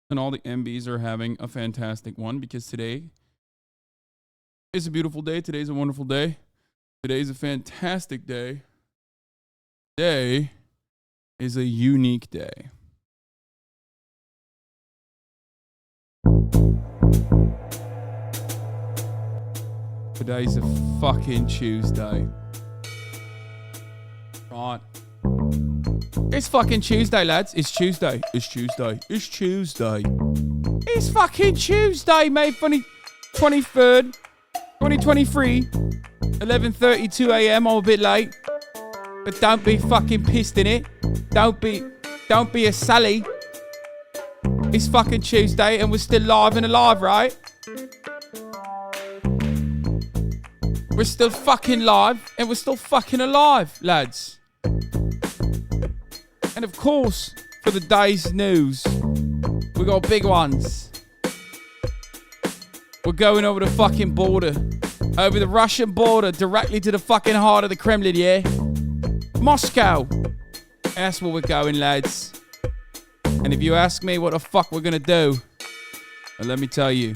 and all the MBs are having a fantastic one, because today is a beautiful day. Today's a wonderful day. Today's a fantastic day. Today is a unique day. Today's a fucking Tuesday. Right. It's fucking Tuesday, lads. It's Tuesday. It's Tuesday. It's Tuesday. It's fucking Tuesday, May 23rd, 2023. 11:32 a.m. I'm a bit late. But don't be fucking pissed in it. Don't be a Sally. It's fucking Tuesday and we're still live and alive, right? We're still fucking live and we're still fucking alive, lads. And of course, for the day's news, we got big ones. We're going over the fucking border. Over the Russian border, directly to the fucking heart of the Kremlin, yeah? Moscow. That's where we're going, lads. And if you ask me what the fuck we're gonna do, well, let me tell you.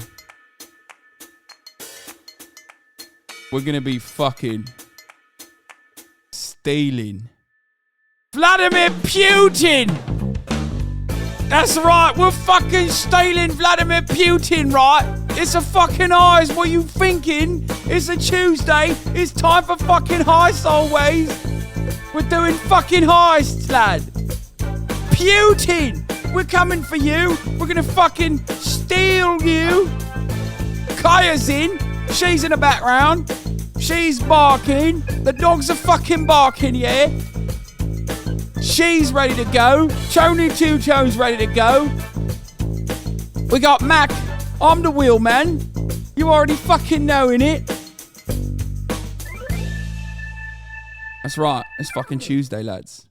We're gonna be fucking stealing Vladimir Putin! That's right, we're fucking stealing Vladimir Putin, right? It's a fucking eyes, what you thinking? It's a Tuesday, it's time for fucking heists always. We're doing fucking heists, lad. Putin! We're coming for you. We're gonna fucking steal you. Kaya's in. She's in the background. She's barking. The dogs are fucking barking, yeah? She's ready to go. Tony Two Toes ready to go. We got Mac. I'm the wheelman. You already fucking knowing it. That's right. It's fucking Tuesday, lads.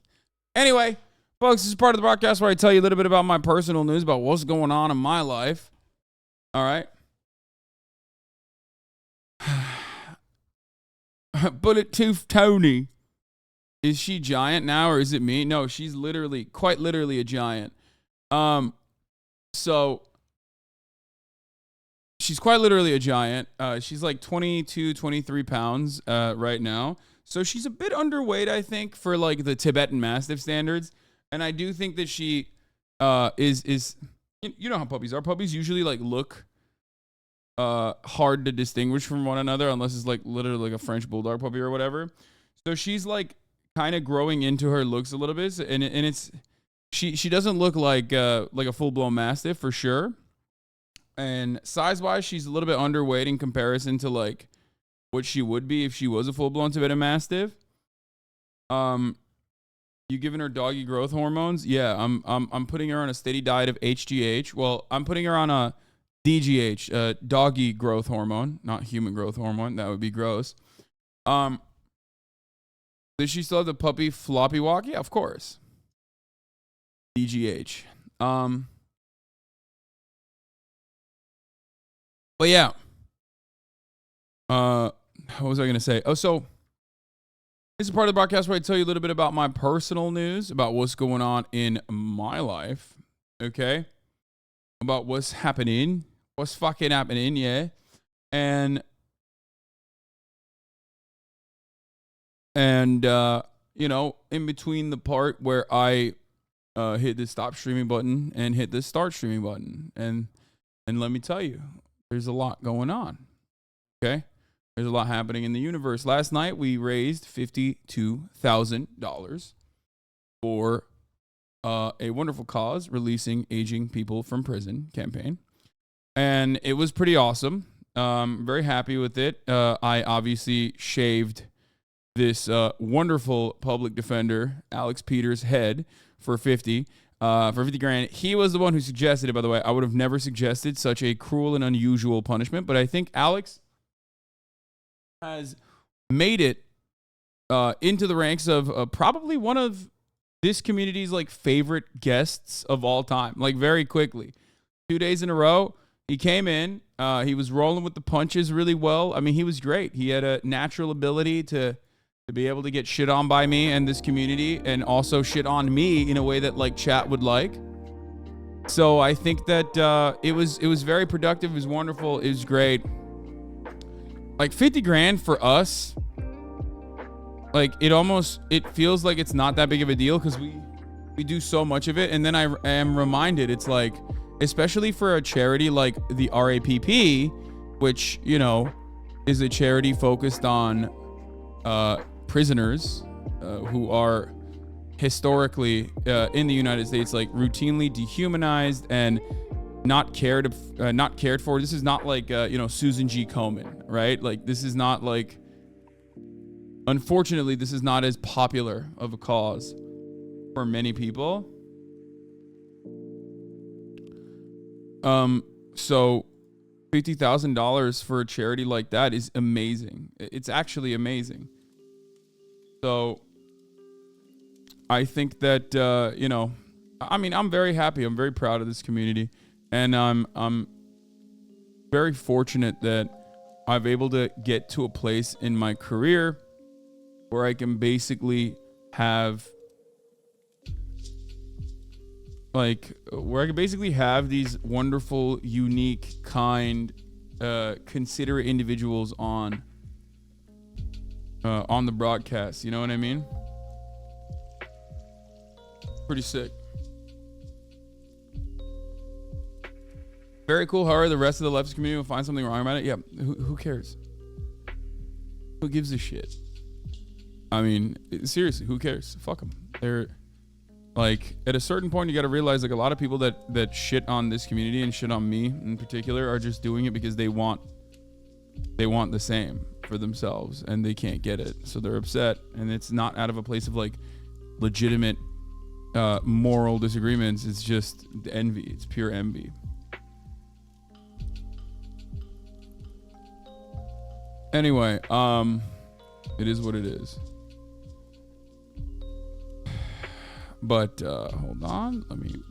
Anyway, folks, this is part of the broadcast where I tell you a little bit about my personal news, about what's going on in my life. All right. Bullet Tooth Tony. Is she giant now or is it me? No, she's literally, quite literally a giant. So she's quite literally a giant. She's like 22, 23 pounds right now. So she's a bit underweight, I think, for like the Tibetan Mastiff standards. And I do think that she is you know how puppies are. Puppies usually like look hard to distinguish from one another unless it's like literally like a French bulldog puppy or whatever. So she's like kind of growing into her looks a little bit, and it's she doesn't look like a full-blown Mastiff for sure. And size-wise, she's a little bit underweight in comparison to like what she would be if she was a full-blown Tibetan Mastiff. You giving her doggy growth hormones? Yeah, I'm putting her on a steady diet of HGH. Well, I'm putting her on a DGH, doggy growth hormone, not human growth hormone. That would be gross. Does she still have the puppy floppy walk? Yeah, of course. DGH. But yeah. What was I going to say? Oh, so this is part of the broadcast where I tell you a little bit about my personal news, about what's going on in my life. Okay? About what's happening. What's fucking happening, yeah? And you know, in between the part where I hit the stop streaming button and hit the start streaming button. And let me tell you, there's a lot going on. Okay? There's a lot happening in the universe. Last night, we raised $52,000 for a wonderful cause, releasing aging people from prison campaign. And it was pretty awesome. Very happy with it. I obviously shaved this wonderful public defender, Alex Peters' head for 50 grand. He was the one who suggested it, by the way. I would have never suggested such a cruel and unusual punishment, but I think Alex has made it into the ranks of probably one of this community's like favorite guests of all time, like very quickly. 2 days in a row, he came in. He was rolling with the punches really well. I mean, he was great. He had a natural ability to be able to get shit on by me and this community, and also shit on me in a way that like chat would like. So I think that it was very productive. It was wonderful. It was great. Like 50 grand for us, like it feels like it's not that big of a deal because we do so much of it. And then I am reminded, it's like, especially for a charity like the RAPP, which, you know, is a charity focused on prisoners who are historically in the United States, like routinely dehumanized and not cared for. This is not like you know, Susan G. Komen, right? Like this is not like, unfortunately, this is not as popular of a cause for many people. So $50,000 for a charity like that is amazing. It's actually amazing. So I think that you know, I mean, I'm very happy. I'm very proud of this community, and I'm very fortunate that I've able to get to a place in my career where I can basically have these wonderful, unique, kind, considerate individuals on the broadcast. You know what I mean? Pretty sick. Very cool. However, the rest of the leftist community will find something wrong about it. Yeah, who cares? Who gives a shit? I mean, seriously, who cares? Fuck them. They're like, at a certain point, you got to realize, like, a lot of people that shit on this community and shit on me in particular are just doing it because they want the same for themselves and they can't get it, so they're upset. And it's not out of a place of like legitimate moral disagreements. It's just envy. It's pure envy. Anyway, it is what it is. But hold on, let me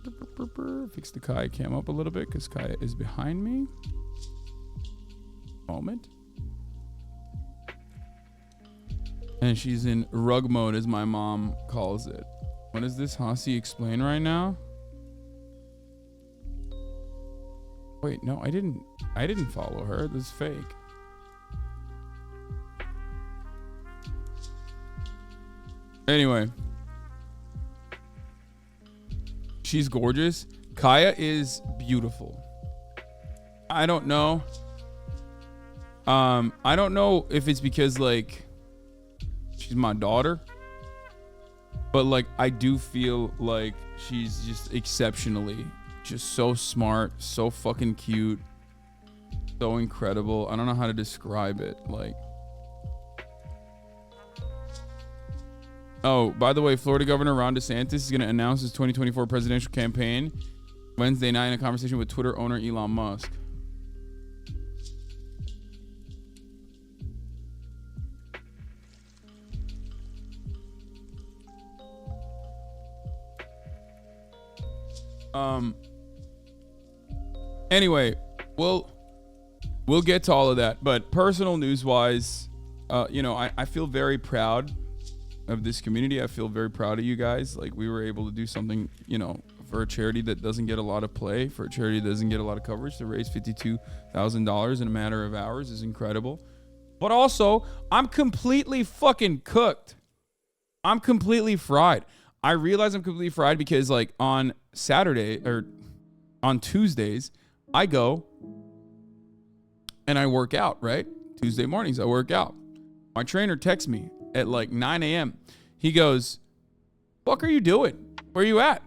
fix the Kaya cam up a little bit because Kaya is behind me. Moment. And she's in rug mode, as my mom calls it. What does this Hasi explain right now? Wait, no, I didn't follow her. This is fake. Anyway. She's gorgeous. Kaya is beautiful. I don't know. I don't know if it's because like she's my daughter, but like I do feel like she's just exceptionally, just so smart, so fucking cute, so incredible. I don't know how to describe it. Like, oh, by the way, Florida Governor Ron DeSantis is going to announce his 2024 presidential campaign Wednesday night in a conversation with Twitter owner Elon Musk. Anyway, we'll get to all of that, but personal news wise, you know, I feel very proud of this community. I feel very proud of you guys. Like, we were able to do something, you know, for a charity that doesn't get a lot of play, for a charity that doesn't get a lot of coverage, to raise $52,000 in a matter of hours is incredible. But also, I'm completely fucking cooked. I'm completely fried. I realize I'm completely fried because, like, on Saturday or on Tuesdays, I go and I work out, right? Tuesday mornings, I work out. My trainer texts me at like 9 a.m. He goes, "Fuck are you doing? Where are you at?"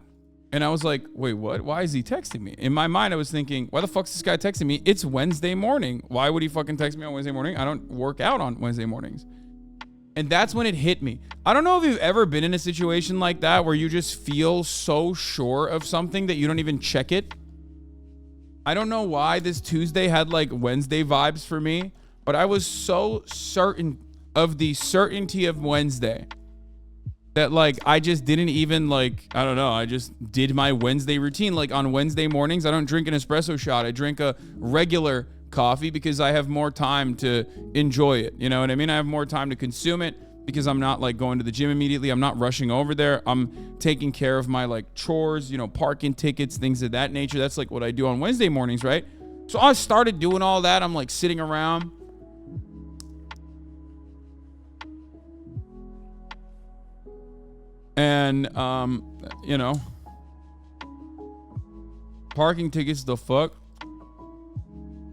And I was like, wait, what? Why is he texting me? In my mind, I was thinking, why the fuck's this guy texting me? It's Wednesday morning. Why would he fucking text me on Wednesday morning? I don't work out on Wednesday mornings. And that's when it hit me. I don't know if you've ever been in a situation like that where you just feel so sure of something that you don't even check it. I don't know why this Tuesday had like Wednesday vibes for me, but I was so certain of the certainty of Wednesday that like I just didn't even like, I don't know, I just did my Wednesday routine. Like on Wednesday mornings, I don't drink an espresso shot. I drink a regular coffee because I have more time to enjoy it. You know what I mean? I have more time to consume it, because I'm not like going to the gym immediately. I'm not rushing over there. I'm taking care of my like chores, you know, parking tickets, things of that nature. That's like what I do on Wednesday mornings, right? So I started doing all that. I'm like sitting around. And, you know, parking tickets, the fuck?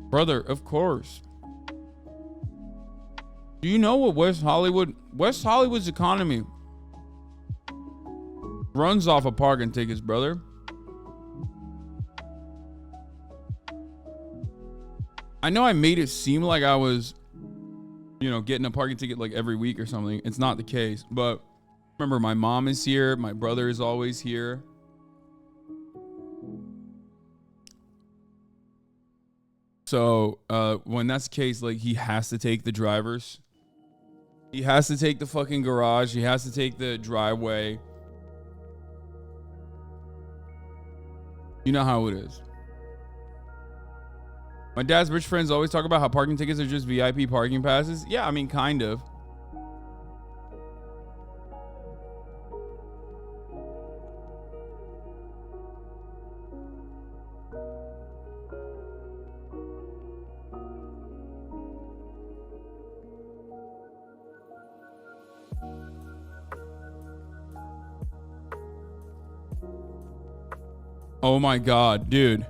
Brother, of course. Do you know what West Hollywood's economy runs off of parking tickets, brother? I know I made it seem like I was, you know, getting a parking ticket like every week or something. It's not the case, but remember, my mom is here. My brother is always here. So when that's the case, like, he has to take the drivers. He has to take the fucking garage. He has to take the driveway. You know how it is. My dad's rich friends always talk about how parking tickets are just VIP parking passes. Yeah, I mean, kind of. Oh my God, dude.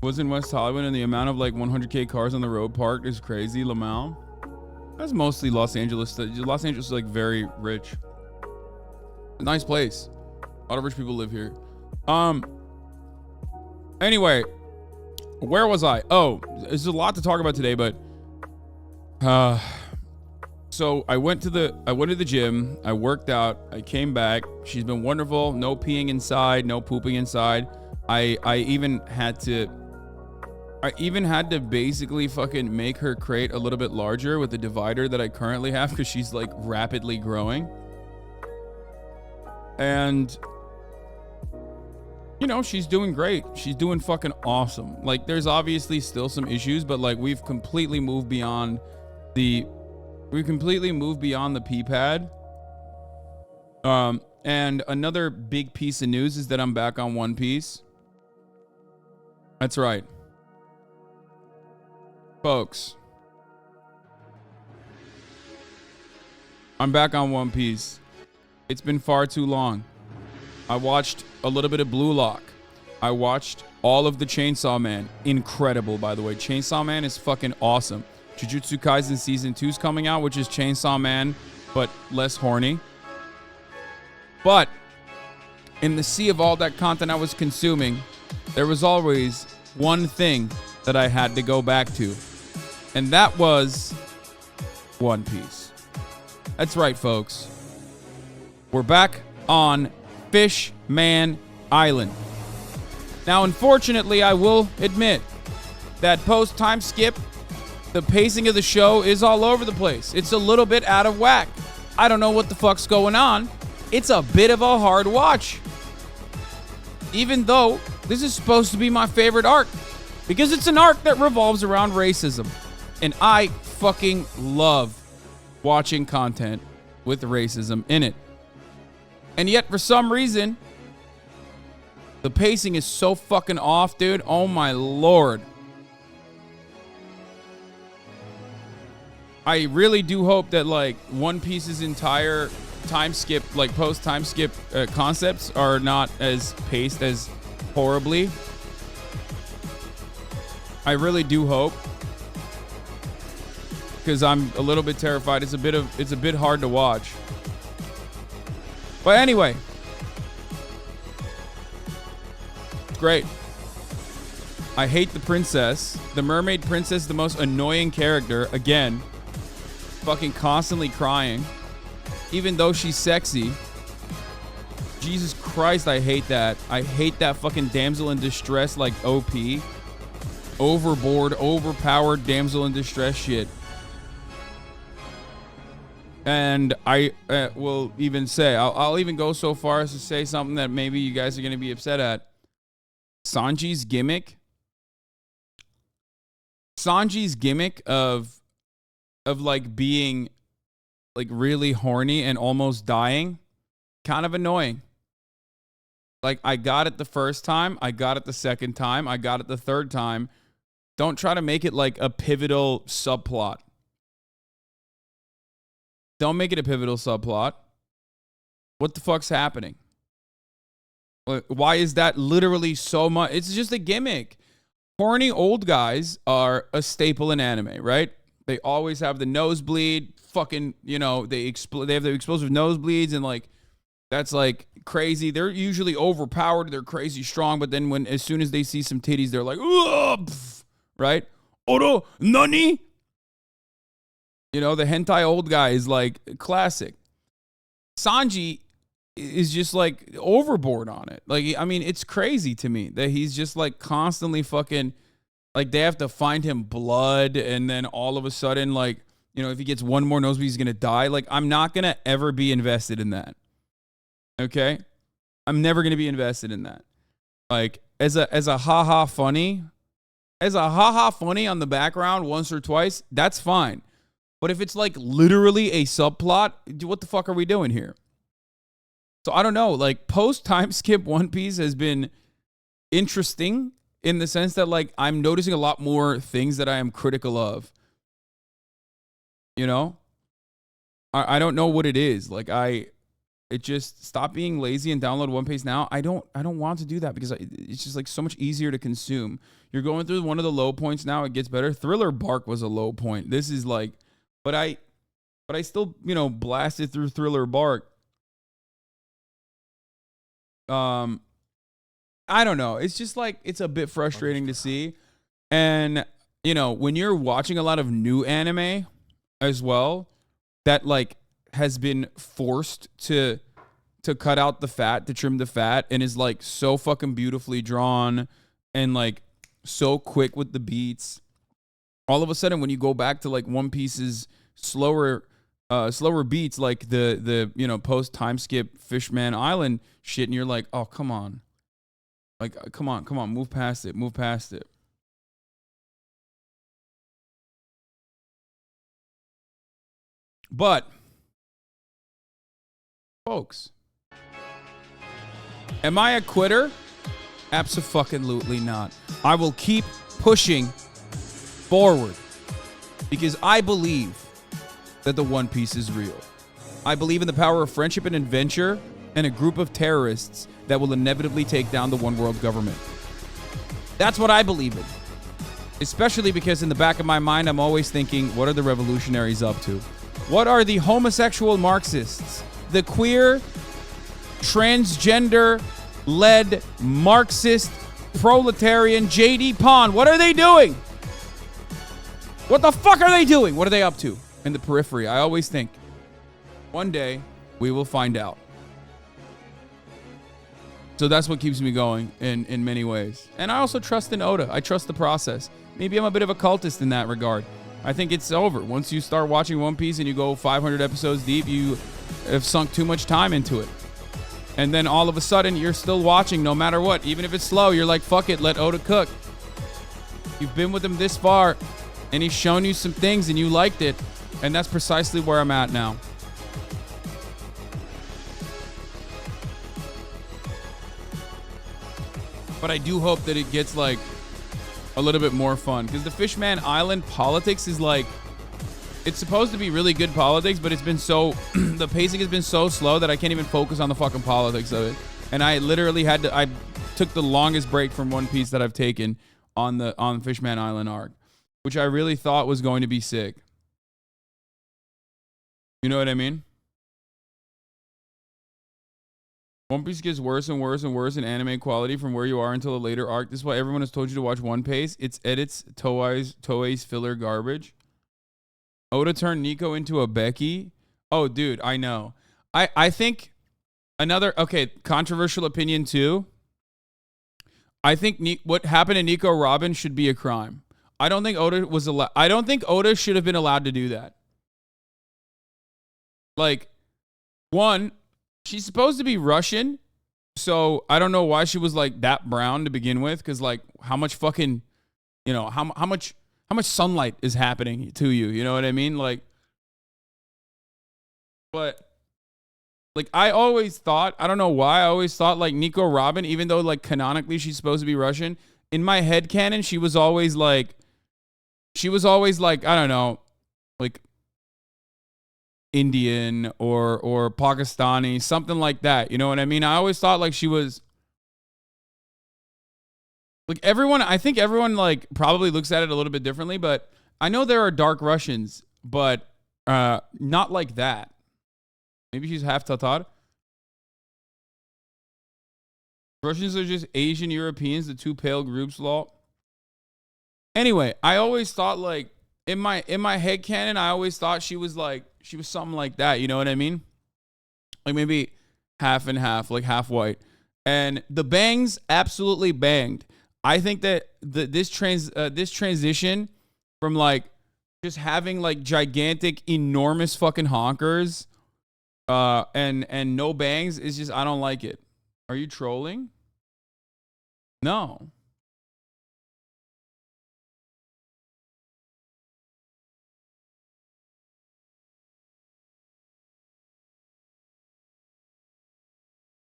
Was in West Hollywood, and the amount of like 100K cars on the road parked is crazy. Lamau. That's mostly Los Angeles. Los Angeles is like very rich. Nice place. A lot of rich people live here. Anyway, where was I? Oh, there's a lot to talk about today, but so I went to the gym. I worked out. I came back. She's been wonderful. No peeing inside. No pooping inside. I even had to basically fucking make her crate a little bit larger with the divider that I currently have because she's like rapidly growing. And you know, she's doing great. She's doing fucking awesome. Like, there's obviously still some issues, but like we've completely moved beyond the pee pad. And another big piece of news is that I'm back on One Piece. That's right. Folks, I'm back on One Piece. It's been far too long. I watched a little bit of Blue Lock. I watched all of the Chainsaw Man. Incredible, by the way. Chainsaw Man is fucking awesome. Jujutsu Kaisen Season 2 is coming out, which is Chainsaw Man, but less horny. But in the sea of all that content I was consuming, there was always one thing that I had to go back to. And that was One Piece. That's right, folks. We're back on Fishman Island. Now, unfortunately, I will admit that post-time skip, the pacing of the show is all over the place. It's a little bit out of whack. I don't know what the fuck's going on. It's a bit of a hard watch. Even though this is supposed to be my favorite arc. Because it's an arc that revolves around racism. And I fucking love watching content with racism in it. And yet, for some reason, the pacing is so fucking off, dude. Oh my lord. I really do hope that, like, One Piece's entire time skip, like, post-time skip concepts are not as paced as horribly. I really do hope. Because I'm a little bit terrified. It's a bit hard to watch. But anyway. Great. I hate the princess. The mermaid princess, the most annoying character. Again. Fucking constantly crying. Even though she's sexy. Jesus Christ, I hate that. I hate that fucking damsel in distress, like OP. Overboard, overpowered damsel in distress shit. And I will even say, I'll even go so far as to say something that maybe you guys are going to be upset at. Sanji's gimmick of of like being like really horny and almost dying, kind of annoying. Like, I got it the first time, I got it the second time, I got it the third time. Don't try to make it like a pivotal subplot. Don't make it a pivotal subplot. What the fuck's happening? Why is that literally so much? It's just a gimmick. Horny old guys are a staple in anime, right? They always have the nosebleed, fucking, you know, they have the explosive nosebleeds, and like, that's like crazy. They're usually overpowered. They're crazy strong. But then as soon as they see some titties, they're like, right? Oro, nani? You know, the hentai old guy is like classic. Sanji is just like overboard on it. Like, I mean, it's crazy to me that he's just like constantly fucking, like, they have to find him blood. And then all of a sudden, like, you know, if he gets one more nosebleed, he's going to die. Like, I'm not going to ever be invested in that. Okay, I'm never gonna be invested in that. Like, as a haha funny on the background once or twice, that's fine. But if it's like literally a subplot, what the fuck are we doing here? So I don't know. Like, post time skip One Piece has been interesting in the sense that like I'm noticing a lot more things that I am critical of. You know, I don't know what it is. Like it just stop being lazy and download One Piece now. I don't want to do that because it's just like so much easier to consume. You're going through one of the low points now. It gets better. Thriller Bark was a low point. This is like, but I still, you know, blasted through Thriller Bark. I don't know. It's just like, it's a bit frustrating to see. And, you know, when you're watching a lot of new anime as well, that like has been forced to cut out the fat, to trim the fat, and is like so fucking beautifully drawn and like so quick with the beats. All of a sudden, when you go back to like One Piece's slower beats, like the you know, post time skip Fishman Island shit, and you're like, oh, come on. Like, come on, move past it. But folks, am I a quitter? Abso-fucking-lutely not. I will keep pushing forward because I believe that the One Piece is real. I believe in the power of friendship and adventure and a group of terrorists that will inevitably take down the one world government. That's what I believe in. Especially because in the back of my mind, I'm always thinking, what are the revolutionaries up to? What are the homosexual Marxists? The queer, transgender-led, Marxist, proletarian JD Pond. What are they doing? What the fuck are they doing? What are they up to in the periphery? I always think, one day, we will find out. So that's what keeps me going in many ways. And I also trust in Oda. I trust the process. Maybe I'm a bit of a cultist in that regard. I think it's over. Once you start watching One Piece and you go 500 episodes deep, you have sunk too much time into it. And then all of a sudden, you're still watching no matter what. Even if it's slow, you're like, fuck it, let Oda cook. You've been with him this far, and he's shown you some things, and you liked it. And that's precisely where I'm at now. But I do hope that it gets, like, a little bit more fun. Because the Fishman Island politics is, like, it's supposed to be really good politics, but it's been so, the pacing has been so slow that I can't even focus on the fucking politics of it. And I literally I took the longest break from One Piece that I've taken on Fishman Island arc, which I really thought was going to be sick. You know what I mean? One Piece gets worse and worse and worse in anime quality from where you are until a later arc. This is why everyone has told you to watch One Piece. It's edits Toei's filler garbage. Oda turned Nico into a Becky. Oh, dude, I know. I think controversial opinion too. I think what happened to Nico Robin should be a crime. I don't think Oda should have been allowed to do that. Like, one, she's supposed to be Russian, so I don't know why she was like that brown to begin with. Because like, how much fucking, you know, how much sunlight is happening to you. You know what I mean? Like, but like I always thought, I don't know why, I always thought like Nico Robin, even though like canonically she's supposed to be Russian, in my head canon, she was always like, I don't know, like Indian or Pakistani, something like that. You know what I mean? I always thought like she was like everyone. I think everyone like probably looks at it a little bit differently, but I know there are dark Russians, but not like that. Maybe she's half Tatar. Russians are just Asian Europeans, the two pale groups law. Anyway, I always thought like in my head canon, I always thought she was something like that. You know what I mean? Like maybe half and half, like half white. And the bangs absolutely banged. I think that this transition from like just having like gigantic, enormous fucking honkers, and no bangs is just, I don't like it. Are you trolling? No.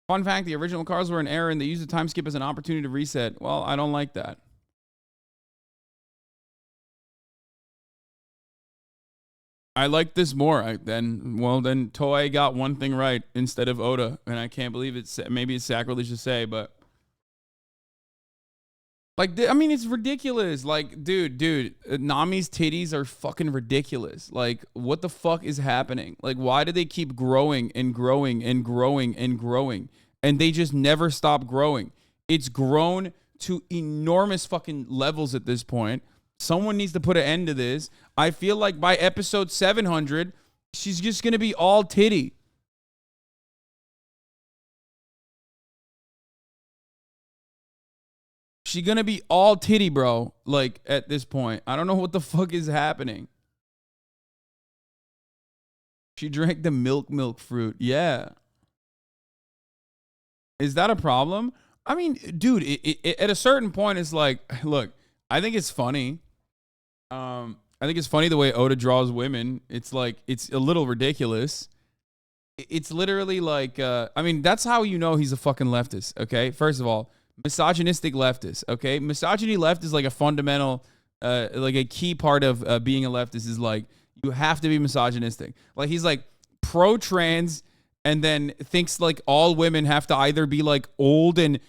Fun fact, the original cars were in error and they used the time skip as an opportunity to reset. Well, I don't like that. I like this more. Then Toei got one thing right instead of Oda, and I can't believe it's, maybe it's sacrilege to say, but like, I mean, it's ridiculous. Like, dude, Nami's titties are fucking ridiculous. Like, what the fuck is happening? Like, why do they keep growing and growing and growing and growing, and they just never stop growing? It's grown to enormous fucking levels at this point. Someone needs to put an end to this. I feel like by episode 700, she's just going to be all titty. She's going to be all titty, bro. Like, at this point. I don't know what the fuck is happening. She drank the milk fruit. Yeah. Is that a problem? I mean, dude, at a certain point, it's like, look, I think it's funny. I think it's funny the way Oda draws women. It's like, it's a little ridiculous. It's literally like, I mean, that's how you know he's a fucking leftist, okay? First of all, misogynistic leftist, okay? Misogyny left is like a fundamental, like a key part of being a leftist is like, you have to be misogynistic. Like, he's like pro-trans and then thinks like all women have to either be like old and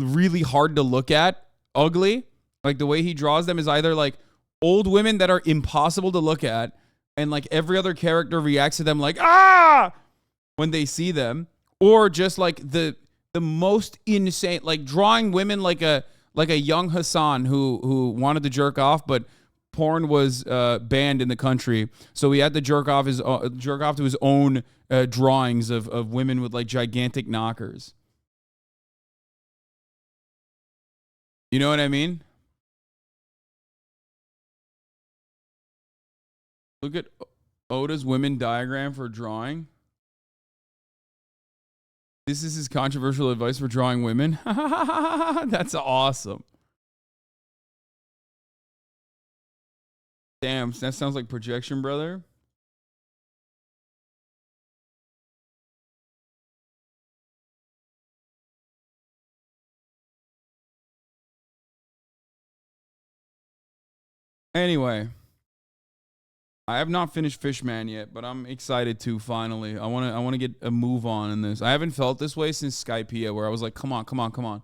really hard to look at, ugly. Like the way he draws them is either like old women that are impossible to look at, and like every other character reacts to them like, ah, when they see them, or just like the most insane, like drawing women like a young Hasan who wanted to jerk off, but porn was banned in the country, so he had to jerk off to his own drawings of women with like gigantic knockers. You know what I mean? Look at Oda's women diagram for drawing. This is his controversial advice for drawing women. That's awesome. Damn, that sounds like projection, brother. Anyway, I have not finished Fishman yet, but I'm excited to finally. I want to get a move on in this. I haven't felt this way since Skypiea, where I was like, come on, come on, come on.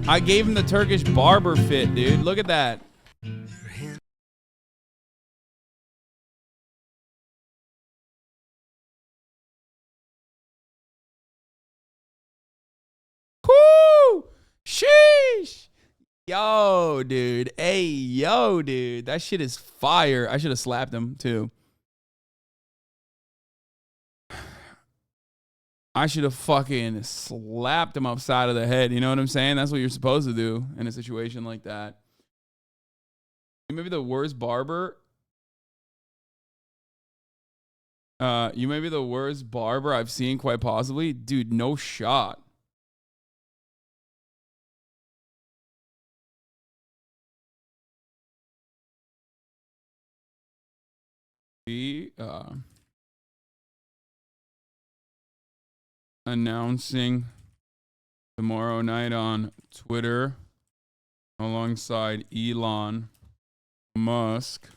I gave him the Turkish barber fit, dude. Look at that. Woo! Sheesh. Yo, dude. Hey, yo, dude. That shit is fire. I should have slapped him, too. I should have fucking slapped him upside of the head. You know what I'm saying? That's what you're supposed to do in a situation like that. You may be the worst barber. You may be the worst barber I've seen, quite possibly. Dude, no shot. Announcing tomorrow night on Twitter alongside Elon Musk,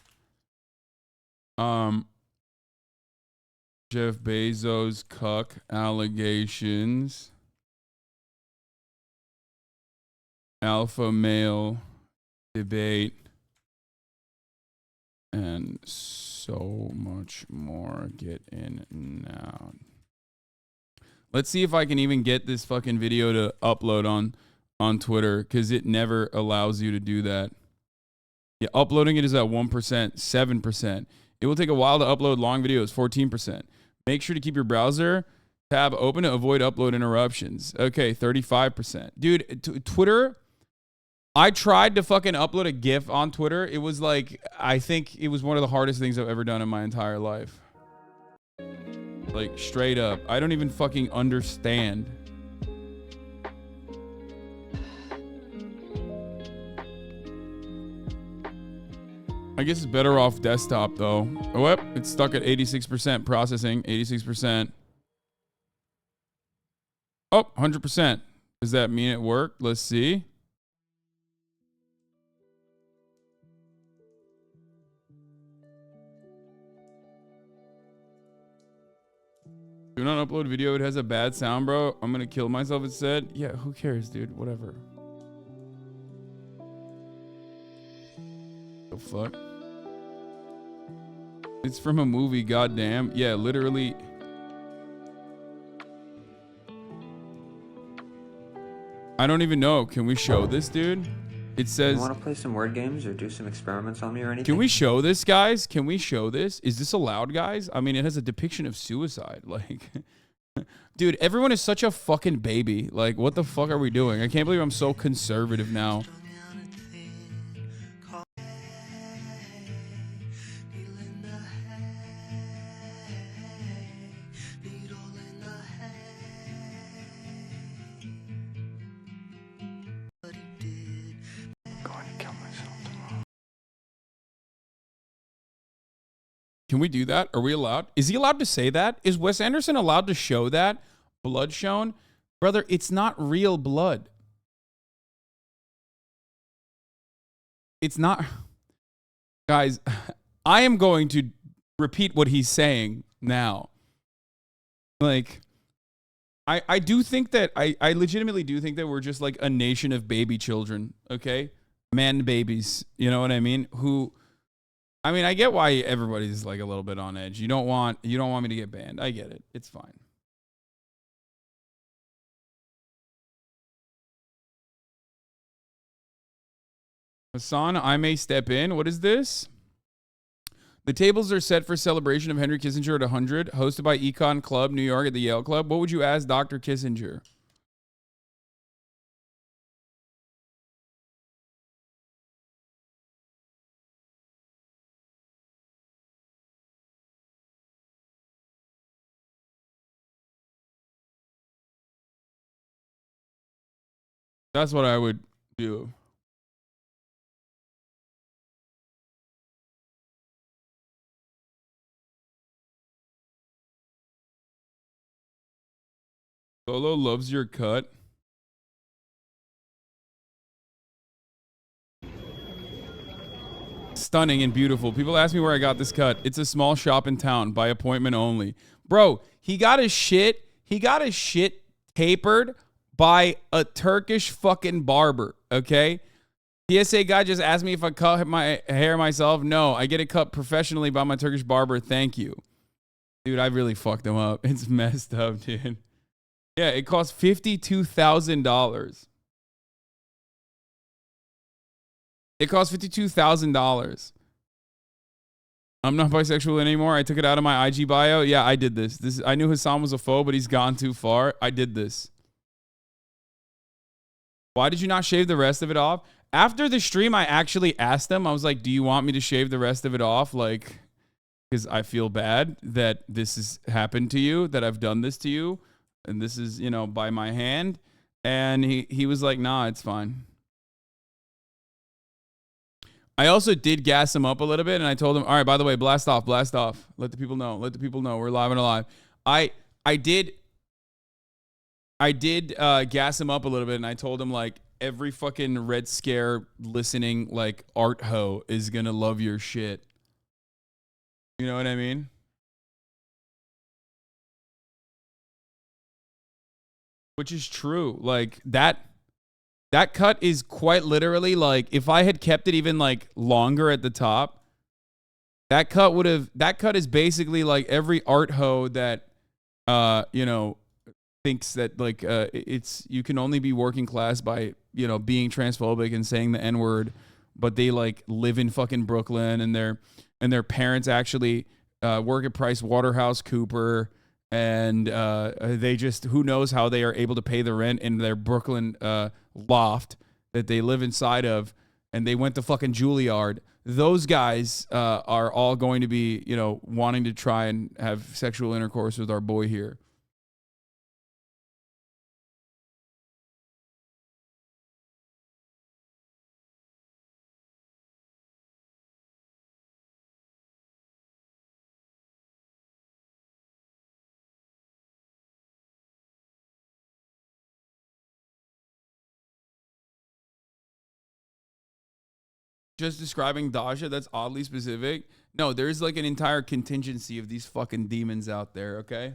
Jeff Bezos cuck allegations, alpha male debate, and so much more. Get in now. Let's see if I can even get this fucking video to upload on Twitter, because it never allows you to do that. Yeah, uploading it is at 1%, 7%. It will take a while to upload long videos, 14%. Make sure to keep your browser tab open to avoid upload interruptions. Okay, 35%. Dude, Twitter, I tried to fucking upload a GIF on Twitter. It was like, I think it was one of the hardest things I've ever done in my entire life. Like, straight up. I don't even fucking understand. I guess it's better off desktop, though. Oh, yep. It's stuck at 86% processing. 86%. Oh, 100%. Does that mean it worked? Let's see. Do not upload video. It has a bad sound, bro. I'm gonna kill myself, it said. Yeah, who cares, dude? Whatever. The fuck? It's from a movie, goddamn. Yeah, literally. I don't even know. Can we show this, dude? It says... You want to play some word games or do some experiments on me or anything? Can we show this, guys? Can we show this? Is this allowed, guys? I mean, it has a depiction of suicide. Like, dude, everyone is such a fucking baby. Like, what the fuck are we doing? I can't believe I'm so conservative now. Can we do that? Are we allowed? Is he allowed to say that? Is Wes Anderson allowed to show that? Blood shown? Brother, it's not real blood. It's not. Guys, I am going to repeat what he's saying now. Like, I do think that, I legitimately do think that we're just like a nation of baby children, okay? Man babies, you know what I mean? Who... I mean, I get why everybody's like a little bit on edge. You don't want me to get banned. I get it. It's fine. Hasan, I may step in. What is this? The tables are set for celebration of Henry Kissinger at 100, hosted by Econ Club, New York at the Yale Club. What would you ask Dr. Kissinger? That's what I would do. Solo loves your cut. Stunning and beautiful. People ask me where I got this cut. It's a small shop in town by appointment only. Bro, he got his shit tapered by a Turkish fucking barber, okay? PSA guy just asked me if I cut my hair myself. No, I get it cut professionally by my Turkish barber. Thank you. Dude, I really fucked him up. It's messed up, dude. Yeah, it cost $52,000. It cost $52,000. I'm not bisexual anymore. I took it out of my IG bio. Yeah, I did this. I knew Hasan was a foe, but he's gone too far. I did this. Why did you not shave the rest of it off? After the stream, I actually asked them. I was like, do you want me to shave the rest of it off? Like, because I feel bad that this has happened to you, that I've done this to you. And this is, you know, by my hand. And he was like, nah, it's fine. I also did gas him up a little bit. And I told him, all right, by the way, blast off. Let the people know. We're live and alive. I did gas him up a little bit. And I told him, like, every fucking Red Scare listening, like, art hoe is going to love your shit. You know what I mean? Which is true. Like, that cut is quite literally, like, if I had kept it even, like, longer at the top, that cut is basically like every art hoe that, you know, thinks that, like, it's, you can only be working class by, you know, being transphobic and saying the N-word, but they, like, live in fucking Brooklyn and their parents actually work at Price Waterhouse Cooper, and they just, who knows how they are able to pay the rent in their Brooklyn loft that they live inside of, and they went to fucking Juilliard. Those guys are all going to be, you know, wanting to try and have sexual intercourse with our boy here. Just describing Dasha, that's oddly specific. No, there's like an entire contingency of these fucking demons out there, okay?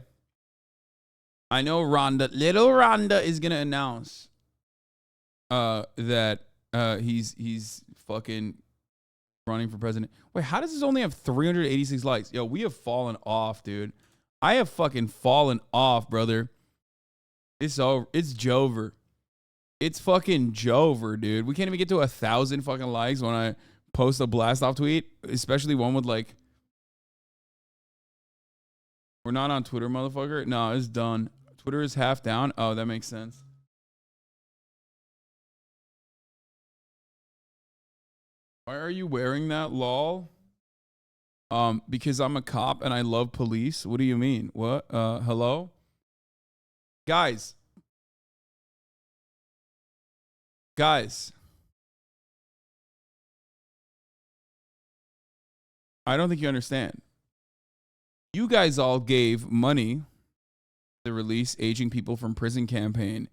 I know little Rhonda is gonna announce that he's fucking running for president. Wait, how does this only have 386 likes? Yo, we have fallen off, dude. I have fucking fallen off, brother. It's over. It's Jover. It's fucking Jover, dude. We can't even get to 1,000 fucking likes when I post a blast off tweet, especially one with, like, we're not on Twitter, motherfucker. No, it's done. Twitter is half down. Oh, that makes sense. Why are you wearing that, lol? Because I'm a cop and I love police. What do you mean? What? Hello? Guys, I don't think you understand. You guys all gave money to the Release Aging People from Prison campaign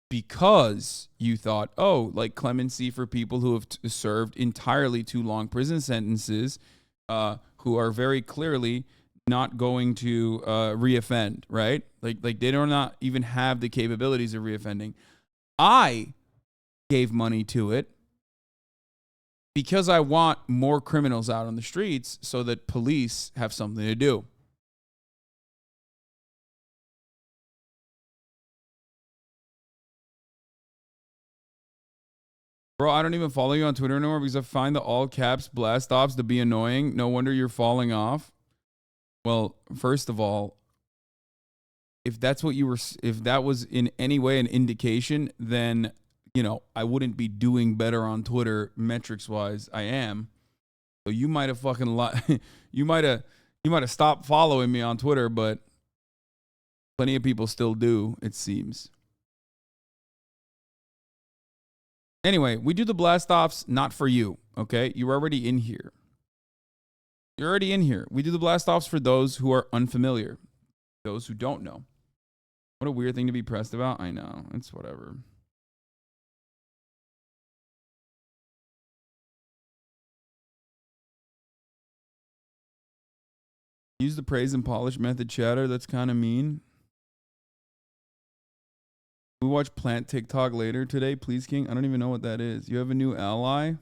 because you thought, oh, like clemency for people who have served entirely too long prison sentences, who are very clearly not going to reoffend, right? Like they do not even have the capabilities of reoffending. I gave money to it because I want more criminals out on the streets so that police have something to do. Bro, I don't even follow you on Twitter anymore because I find the all caps blast offs to be annoying. No wonder you're falling off. Well, first of all, if that's what you were, if that was in any way an indication, then, you know, I wouldn't be doing better on Twitter metrics wise. I am. So you might have fucking you might have stopped following me on Twitter, but plenty of people still do, it seems. Anyway, we do the blast offs not for you, okay? You're already in here. You're already in here. We do the blast offs for those who are unfamiliar, those who don't know. What a weird thing to be pressed about. I know. It's whatever. Use the praise and polish method, chatter. That's kind of mean. We watch Plant TikTok later today, please, King. I don't even know what that is. You have a new ally?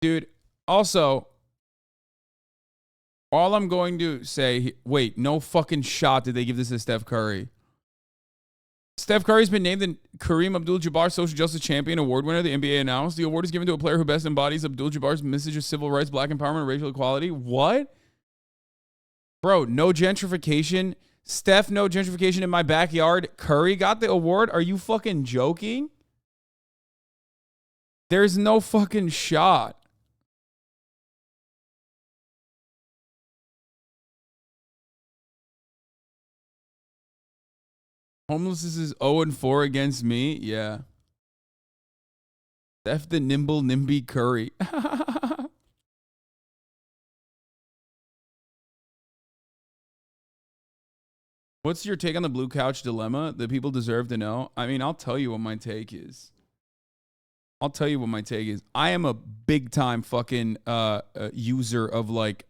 Dude, also, all I'm going to say, wait, no fucking shot did they give this to Steph Curry. Steph Curry's been named the Kareem Abdul-Jabbar Social Justice Champion Award winner, the NBA announced. The award is given to a player who best embodies Abdul-Jabbar's message of civil rights, black empowerment, and racial equality. What? Bro, no gentrification. Steph, no gentrification in my backyard. Curry got the award? Are you fucking joking? There's no fucking shot. Homelessness is 0-4 against me. Yeah. Steph the nimble NIMBY Curry. What's your take on the blue couch dilemma? The people deserve to know. I mean, I'll tell you what my take is. I am a big time fucking user of like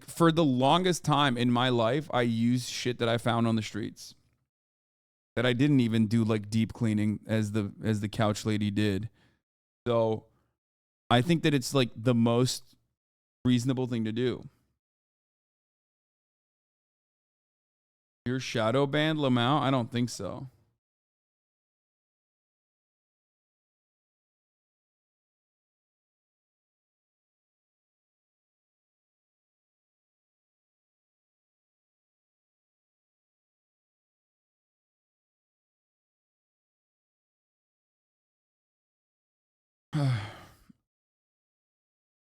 for the longest time in my life, I used shit that I found on the streets. That I didn't even do like deep cleaning as the couch lady did. So I think that it's like the most reasonable thing to do. You're shadow banned, Lamau? I don't think so.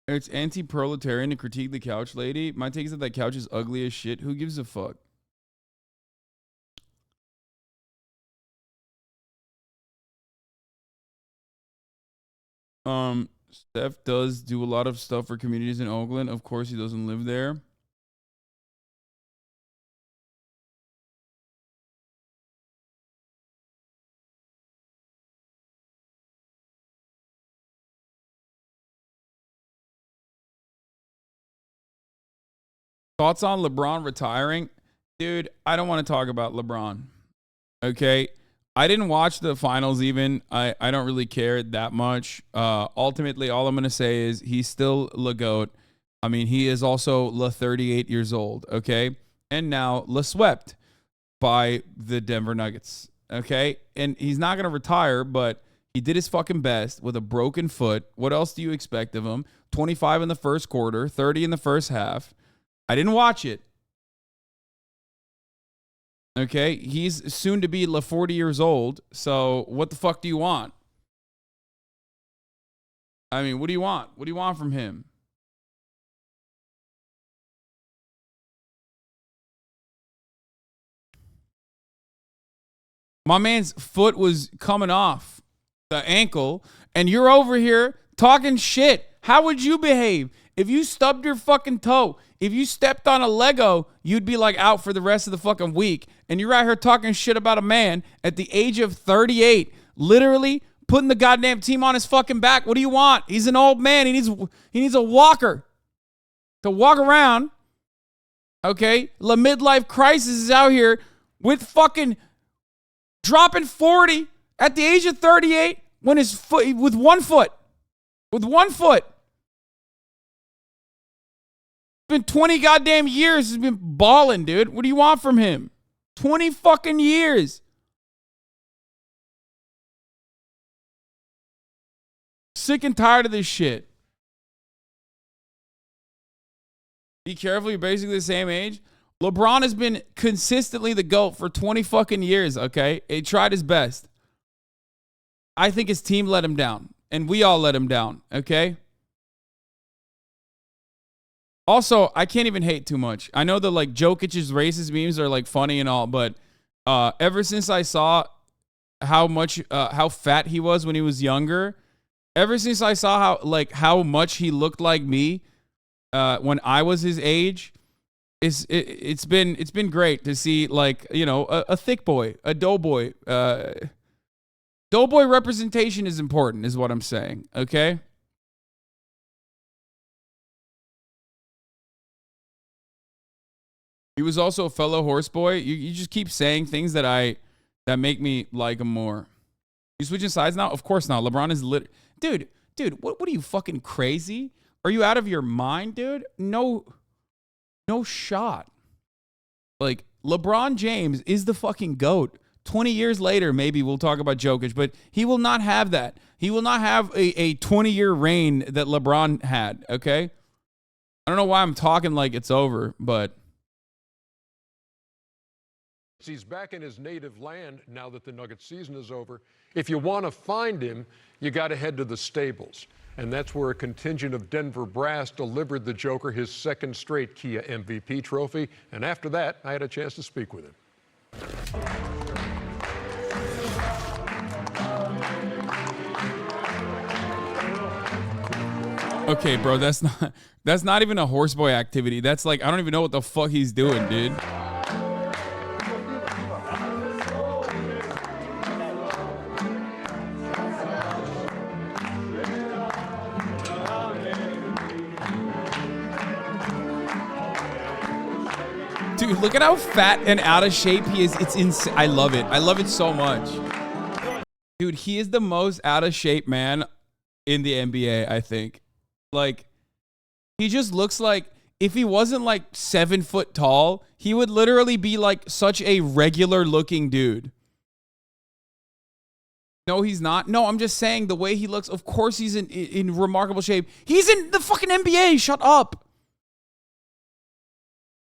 It's anti-proletarian to critique the couch lady. My take is that couch is ugly as shit. Who gives a fuck? Steph does do a lot of stuff for communities in Oakland. Of course, he doesn't live there. Thoughts on LeBron retiring? Dude, I don't want to talk about LeBron. Okay? I didn't watch the finals even. I don't really care that much. Ultimately, all I'm going to say is he's still the GOAT. I mean, he is also 38 years old, okay? And now swept by the Denver Nuggets, okay? And he's not going to retire, but he did his fucking best with a broken foot. What else do you expect of him? 25 in the first quarter, 30 in the first half. I didn't watch it. Okay, he's soon to be 40 years old. So what the fuck do you want? I mean, what do you want? What do you want from him? My man's foot was coming off the ankle, and you're over here talking shit. How would you behave if you stubbed your fucking toe? If you stepped on a Lego, you'd be like out for the rest of the fucking week. And you're out here talking shit about a man at the age of 38, literally putting the goddamn team on his fucking back. What do you want? He's an old man. He needs a walker to walk around. Okay? The midlife crisis is out here with fucking dropping 40 at the age of 38 when his foot with one foot. With one foot. Been 20 goddamn years. He's been balling, dude. What do you want from him? 20 fucking years. Sick and tired of this shit. Be careful, you're basically the same age. LeBron has been consistently the GOAT for 20 fucking years, okay? He tried his best. I think his team let him down. And we all let him down, okay? Also, I can't even hate too much. I know that like Jokic's racist memes are like funny and all, but ever since I saw how fat he was when he was younger, ever since I saw how much he looked like me when I was his age, it's been great to see like, you know, a thick boy, a doughboy. Doughboy representation is important, is what I'm saying. Okay. He was also a fellow horse boy. You just keep saying things that make me like him more. You switching sides now? Of course not. LeBron is dude. What are you, fucking crazy? Are you out of your mind, dude? No shot. Like, LeBron James is the fucking GOAT. 20 years later, maybe we'll talk about Jokic, but he will not have that. He will not have a 20-year reign that LeBron had, okay? I don't know why I'm talking like it's over, but... He's back in his native land now that the Nuggets season is over. If you want to find him, you got to head to the stables. And that's where a contingent of Denver brass delivered the Joker his second straight Kia MVP trophy. And after that, I had a chance to speak with him. Okay, bro, that's not even a horseboy activity. That's like, I don't even know what the fuck he's doing, dude. Dude, look at how fat and out of shape he is. It's insane. I love it. I love it so much. Dude, he is the most out of shape man in the NBA, I think. Like, he just looks like, if he wasn't like 7 foot tall, he would literally be like such a regular looking dude. No, he's not. No, I'm just saying the way he looks, of course he's in remarkable shape. He's in the fucking NBA. Shut up.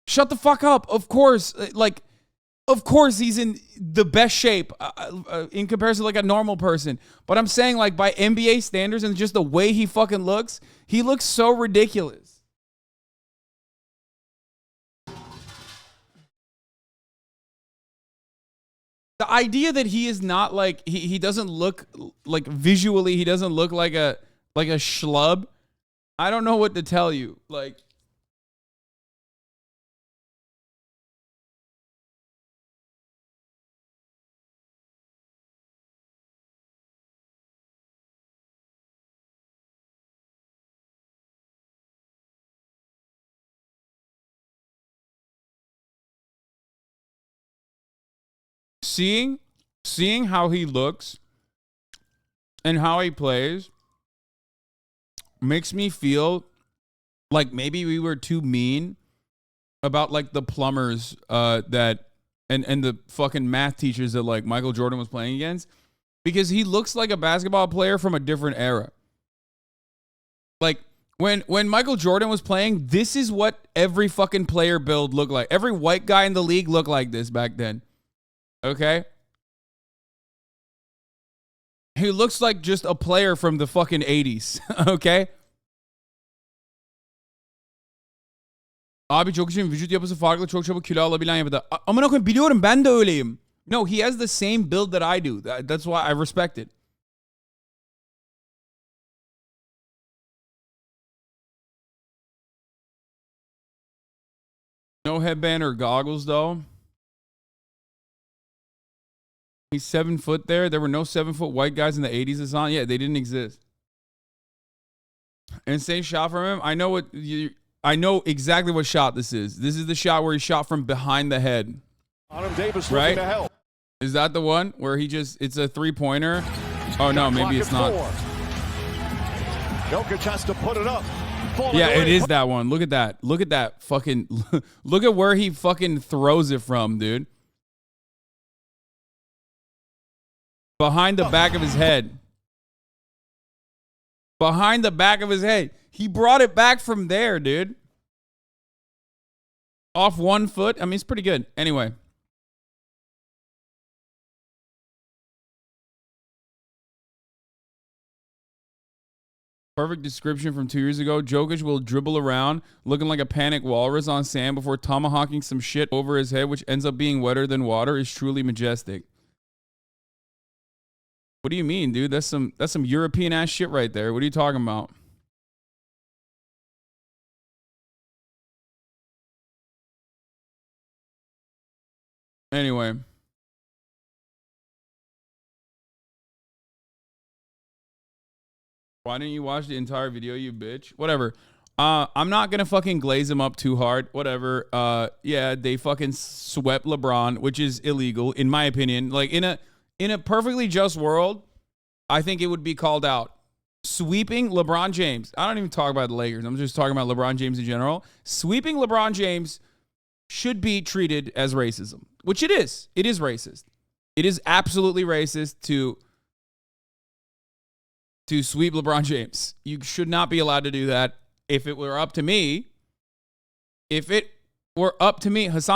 Shut the fuck up. Of course, like, of course he's in the best shape in comparison to like a normal person. But I'm saying, like, by NBA standards and just the way he fucking looks, he looks so ridiculous. The idea that he is not like, he doesn't look like, visually, he doesn't look like a schlub. I don't know what to tell you. Like, seeing how he looks and how he plays makes me feel like maybe we were too mean about like the plumbers that and the fucking math teachers that like Michael Jordan was playing against, because he looks like a basketball player from a different era. Like, when Michael Jordan was playing, this is what every fucking player build looked like. Every white guy in the league looked like this back then. Okay? He looks like just a player from the fucking 80s. Okay? Abi çok için vücut yapısı farklı, çok çabuk kilo alabilen yapıda. Amına koyayım, biliyorum, ben de öyleyim. No, he has the same build that I do. That's why I respect it. No headband or goggles, though. He's 7 foot there. There were no 7 foot white guys in the 80s, Hasan. Yeah, they didn't exist. Insane shot from him. I know exactly what shot this is. This is the shot where he shot from behind the head. Davis right? To help. Is that the one where it's a 3-pointer? Oh, no, maybe it's not. Jokic has to put it up. Yeah, it is that one. Look at that. Look at that fucking... Look at where he fucking throws it from, dude. Behind the back of his head. Behind the back of his head. He brought it back from there, dude. Off 1 foot. I mean, it's pretty good. Anyway. Perfect description from 2 years ago. Jokic will dribble around looking like a panic walrus on sand before tomahawking some shit over his head, which ends up being wetter than water, is truly majestic. What do you mean, dude? That's some European ass shit right there. What are you talking about? Anyway. Why didn't you watch the entire video, you bitch? Whatever. I'm not gonna fucking glaze them up too hard. Whatever. Yeah, they fucking swept LeBron, which is illegal in my opinion. Like in a perfectly just world, I think it would be called out. Sweeping LeBron James. I don't even talk about the Lakers. I'm just talking about LeBron James in general. Sweeping LeBron James should be treated as racism, which it is. It is racist. It is absolutely racist to sweep LeBron James. You should not be allowed to do that. If it were up to me, Hasan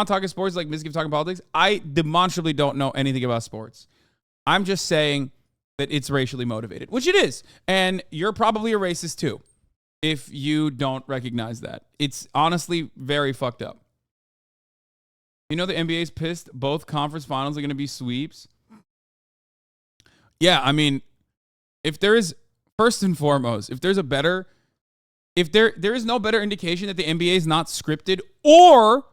talking sports like Mizkiv talking politics, I demonstrably don't know anything about sports. I'm just saying that it's racially motivated, which it is. And you're probably a racist too, if you don't recognize that. It's honestly very fucked up. You know the NBA's pissed. Both conference finals are going to be sweeps. Yeah, I mean, if there is, first and foremost, if there is no better indication that the NBA is not scripted, or,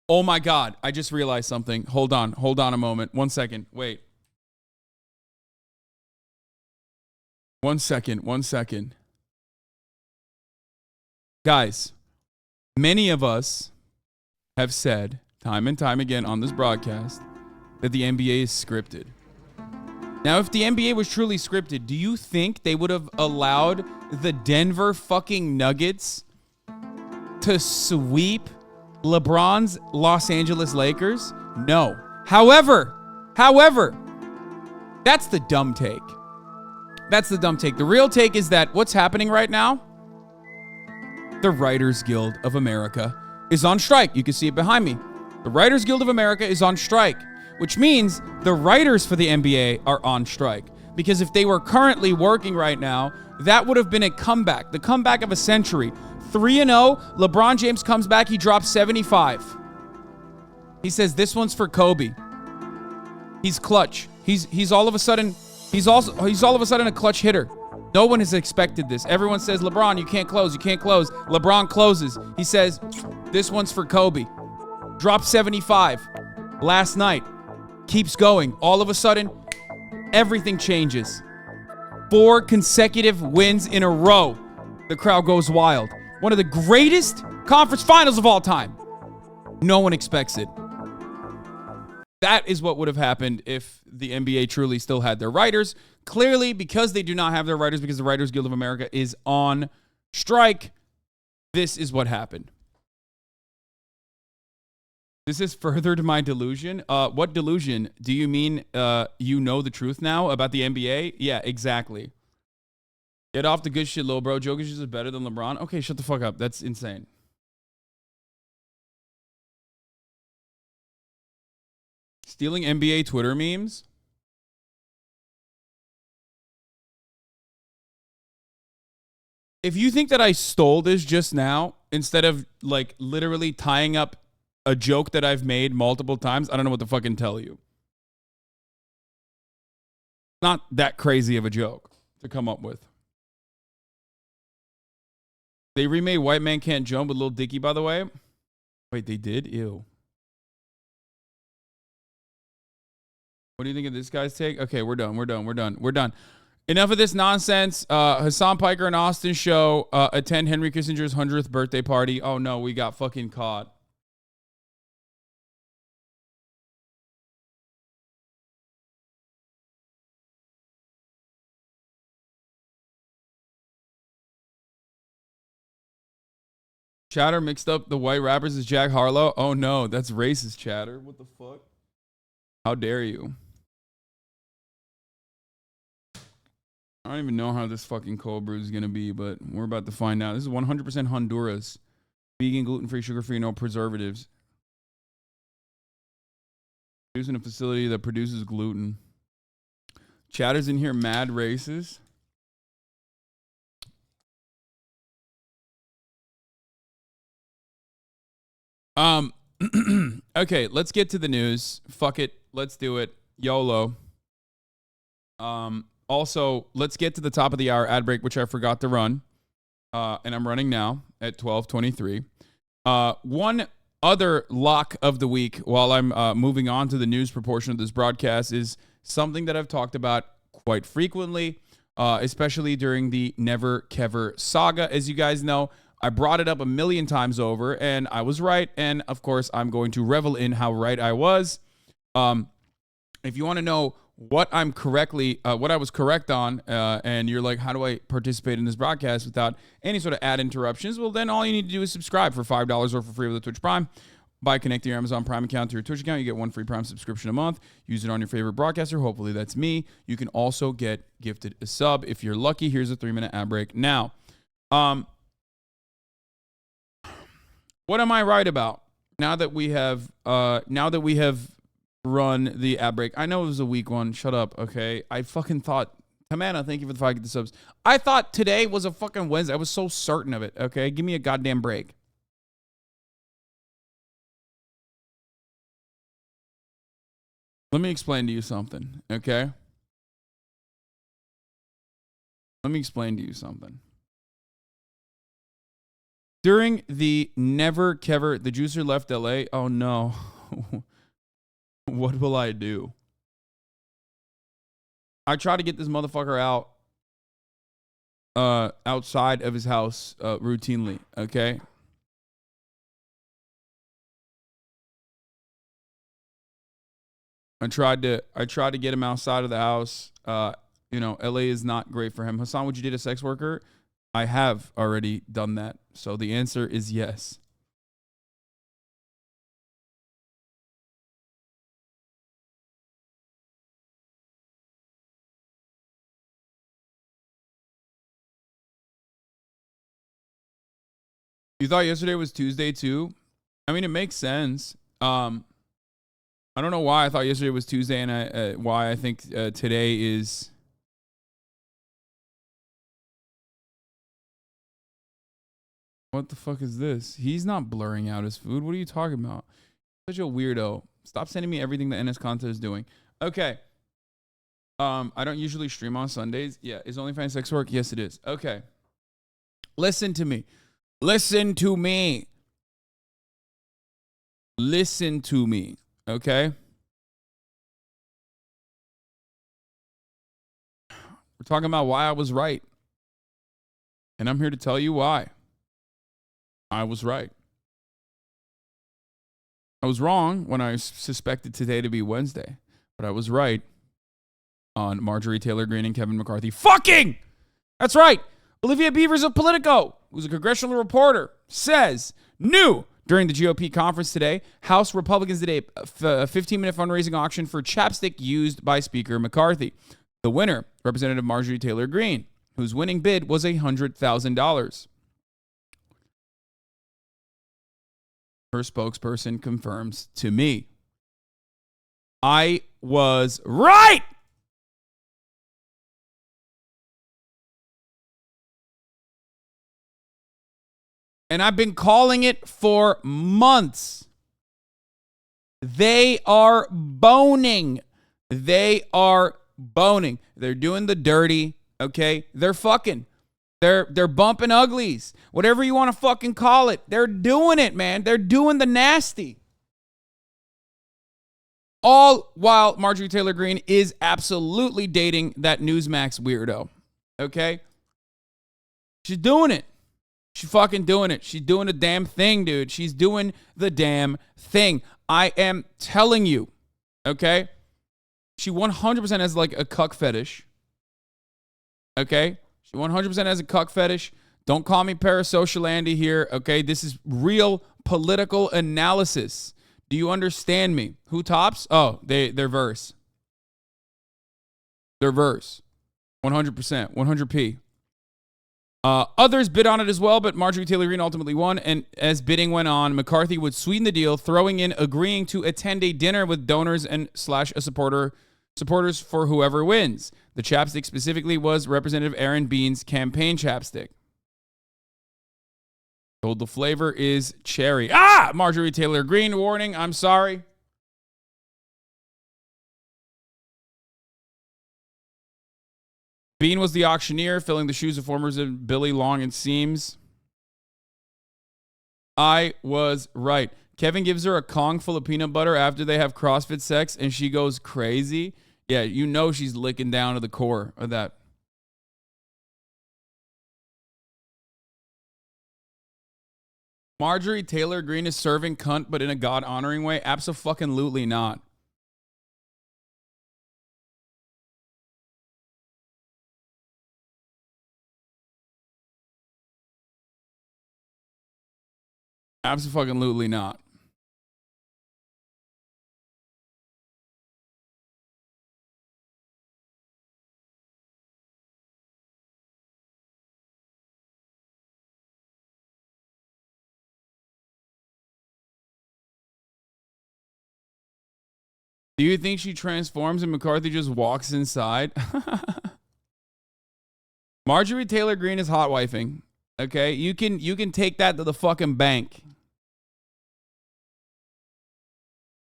oh my God, I just realized something. Hold on a moment. 1 second. Wait. 1 second. 1 second. Guys, many of us have said time and time again on this broadcast that the NBA is scripted. Now, if the NBA was truly scripted, do you think they would have allowed the Denver fucking Nuggets to sweep LeBron's Los Angeles Lakers? No. However, that's the dumb take. That's the dumb take. The real take is that what's happening right now? The Writers Guild of America is on strike. You can see it behind me. The Writers Guild of America is on strike, which means the writers for the NBA are on strike. Because if they were currently working right now, that would have been a comeback, the comeback of a century. 3-0, LeBron James comes back, he drops 75. He says, this one's for Kobe. He's clutch. He's all of a sudden a clutch hitter. No one has expected this. Everyone says, LeBron, you can't close. LeBron closes. He says, this one's for Kobe. Dropped 75 last night. Keeps going. All of a sudden, everything changes. 4 consecutive wins in a row. The crowd goes wild. One of the greatest conference finals of all time. No one expects it. That is what would have happened if the NBA truly still had their writers. Clearly, because they do not have their writers, because the Writers Guild of America is on strike, this is what happened. This has furthered my delusion. What delusion? Do you mean you know the truth now about the NBA? Yeah, exactly. Get off the good shit, little bro. Jokic is better than LeBron. Okay, shut the fuck up. That's insane. Stealing NBA Twitter memes? If you think that I stole this just now, instead of like literally tying up a joke that I've made multiple times, I don't know what to fucking tell you. Not that crazy of a joke to come up with. They remade White Man Can't Jump with Lil Dicky, by the way. Wait, they did? Ew. What do you think of this guy's take? Okay, we're done. Enough of this nonsense. Hasan Piker and Austin show attend Henry Kissinger's 100th birthday party. Oh no, we got fucking caught. Chatter mixed up the white rappers as Jack Harlow. Oh no, that's racist, Chatter. What the fuck? How dare you? I don't even know how this fucking cold brew is going to be, but we're about to find out. This is 100% Honduras. Vegan, gluten-free, sugar-free, no preservatives. Producing a facility that produces gluten. Chatter's in here mad racist. Okay, let's get to the news. Fuck it. Let's do it. YOLO. Also, let's get to the top of the hour ad break, which I forgot to run. And I'm running now at 12:23. One other lock of the week while I'm moving on to the news proportion of this broadcast is something that I've talked about quite frequently, especially during the Never Kever saga. As you guys know, I brought it up a million times over, and I was right. And of course, I'm going to revel in how right I was. If you want to know what I was correct on, and you're like, how do I participate in this broadcast without any sort of ad interruptions? Well, then all you need to do is subscribe for $5 or for free with the Twitch Prime. By connecting your Amazon Prime account to your Twitch account, you get one free Prime subscription a month. Use it on your favorite broadcaster. Hopefully that's me. You can also get gifted a sub if you're lucky. Here's a 3-minute ad break. Now, what am I right about? Now that we have run the ad break. I know it was a weak one. Shut up, okay? I fucking thought, Tamana, thank you for the 5 subs. I thought today was a fucking Wednesday. I was so certain of it, okay? Give me a goddamn break. Let me explain to you something, okay? Let me explain to you something. During the Never Kever, the juicer left LA. Oh no. What will I do? I try to get this motherfucker out outside of his house routinely, okay? I tried to get him outside of the house. LA is not great for him. Hasan, would you date a sex worker? I have already done that. So the answer is yes. You thought yesterday was Tuesday too? I mean, it makes sense. I don't know why I thought yesterday was Tuesday and why I think today is. What the fuck is this? He's not blurring out his food. What are you talking about? Such a weirdo. Stop sending me everything that NS Content is doing. Okay. I don't usually stream on Sundays. Yeah. Is OnlyFans sex work? Yes, it is. Okay. Listen to me. Listen to me. Listen to me. Okay? We're talking about why I was right. And I'm here to tell you why. I was right. I was wrong when I suspected today to be Wednesday, but I was right on Marjorie Taylor Greene and Kevin McCarthy. Fucking! That's right. Olivia Beavers of Politico, who's a congressional reporter, says new during the GOP conference today, House Republicans did a 15-minute fundraising auction for chapstick used by Speaker McCarthy. The winner, Representative Marjorie Taylor Greene, whose winning bid was $100,000. Her spokesperson confirms to me, I was right. And I've been calling it for months. They are boning. They are boning. They're doing the dirty, okay? They're fucking. They're bumping uglies. Whatever you want to fucking call it. They're doing it, man. They're doing the nasty. All while Marjorie Taylor Greene is absolutely dating that Newsmax weirdo. Okay? She's doing it. She's fucking doing it. She's doing the damn thing, dude. She's doing the damn thing. I am telling you. Okay? She 100% has like a cuck fetish. Okay? She 100% has a cuck fetish. Don't call me parasocial Andy here. Okay? This is real political analysis. Do you understand me? Who tops? Oh, they're verse. They're verse. 100%. 100p. Others bid on it as well, but Marjorie Taylor Greene ultimately won. And as bidding went on, McCarthy would sweeten the deal, throwing in agreeing to attend a dinner with donors and / a supporters for whoever wins. The chapstick specifically was Representative Aaron Bean's campaign chapstick. Told the flavor is cherry. Marjorie Taylor Greene, warning, I'm sorry. Bean was the auctioneer, filling the shoes of former Billy Long and Seams. I was right. Kevin gives her a Kong full of peanut butter after they have CrossFit sex, and she goes crazy. Yeah, you know she's licking down to the core of that. Marjorie Taylor Greene is serving cunt, but in a God-honoring way? Abso-fucking-lutely not. Abso-fucking-lutely not. Do you think she transforms and McCarthy just walks inside? Marjorie Taylor Greene is hot wifing. Okay, you can take that to the fucking bank.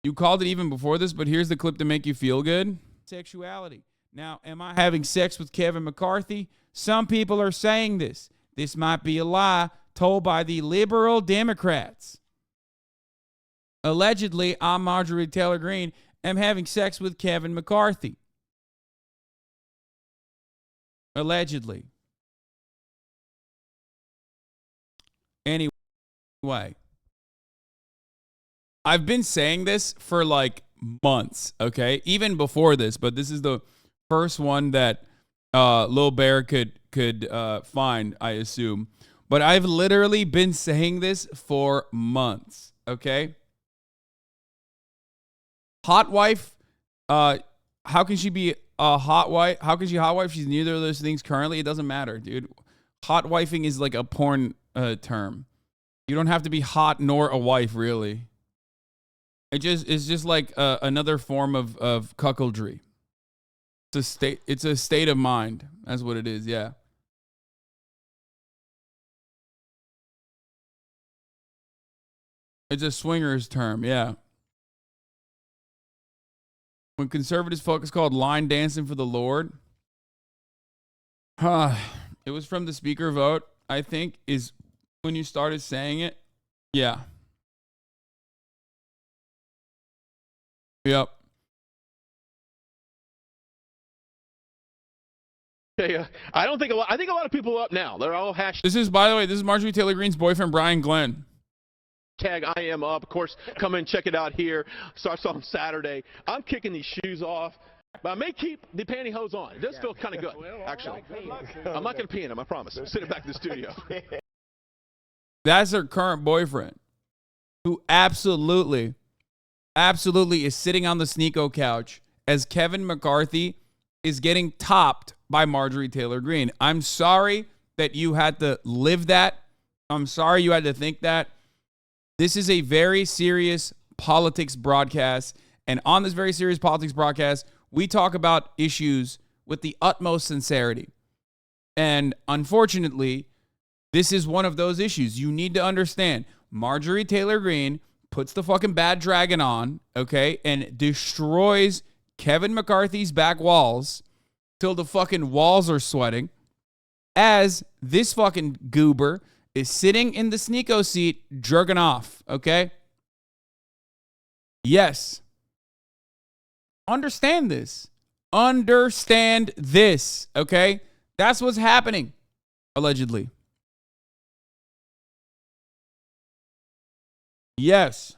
You called it even before this, but here's the clip to make you feel good. Sexuality. Now, am I having sex with Kevin McCarthy? Some people are saying this. This might be a lie told by the liberal Democrats. Allegedly, I, Marjorie Taylor Greene, am having sex with Kevin McCarthy. Allegedly. Anyway, I've been saying this for like months, okay? Even before this, but this is the first one that Lil Bear could find, I assume. But I've literally been saying this for months, okay? Hot wife, how can she be a hot wife? How can she hot wife? She's neither of those things currently. It doesn't matter, dude. Hot wifing is like a porn term. You don't have to be hot nor a wife, really. It's just like another form of cuckoldry. It's a state of mind. That's what it is, yeah. It's a swingers term, yeah. When conservatives focus called line dancing for the Lord. It was from the speaker vote, I think, is when you started saying it. Yeah. Yep. Yeah, I don't think a lot. I think a lot of people are up now. They're all This is, by the way, this is Marjorie Taylor Greene's boyfriend, Brian Glenn. hashtag I am up. Of course, come and check it out here. Starts on Saturday. I'm kicking these shoes off, but I may keep the pantyhose on. It does feel kind of good, actually. I'm not going to pee in them, I promise. I'm sitting back in the studio. That's her current boyfriend, who absolutely is sitting on the Sneeko couch as Kevin McCarthy is getting topped by Marjorie Taylor Greene. I'm sorry that you had to live that. I'm sorry you had to think that. This is a very serious politics broadcast. And on this very serious politics broadcast, we talk about issues with the utmost sincerity. And unfortunately, this is one of those issues. You need to understand, Marjorie Taylor Greene puts the fucking bad dragon on, okay, and destroys Kevin McCarthy's back walls till the fucking walls are sweating, as this fucking goober is sitting in the Sneeko seat jerking off, okay? Yes. Understand this. Understand this, okay? That's what's happening, allegedly. Yes.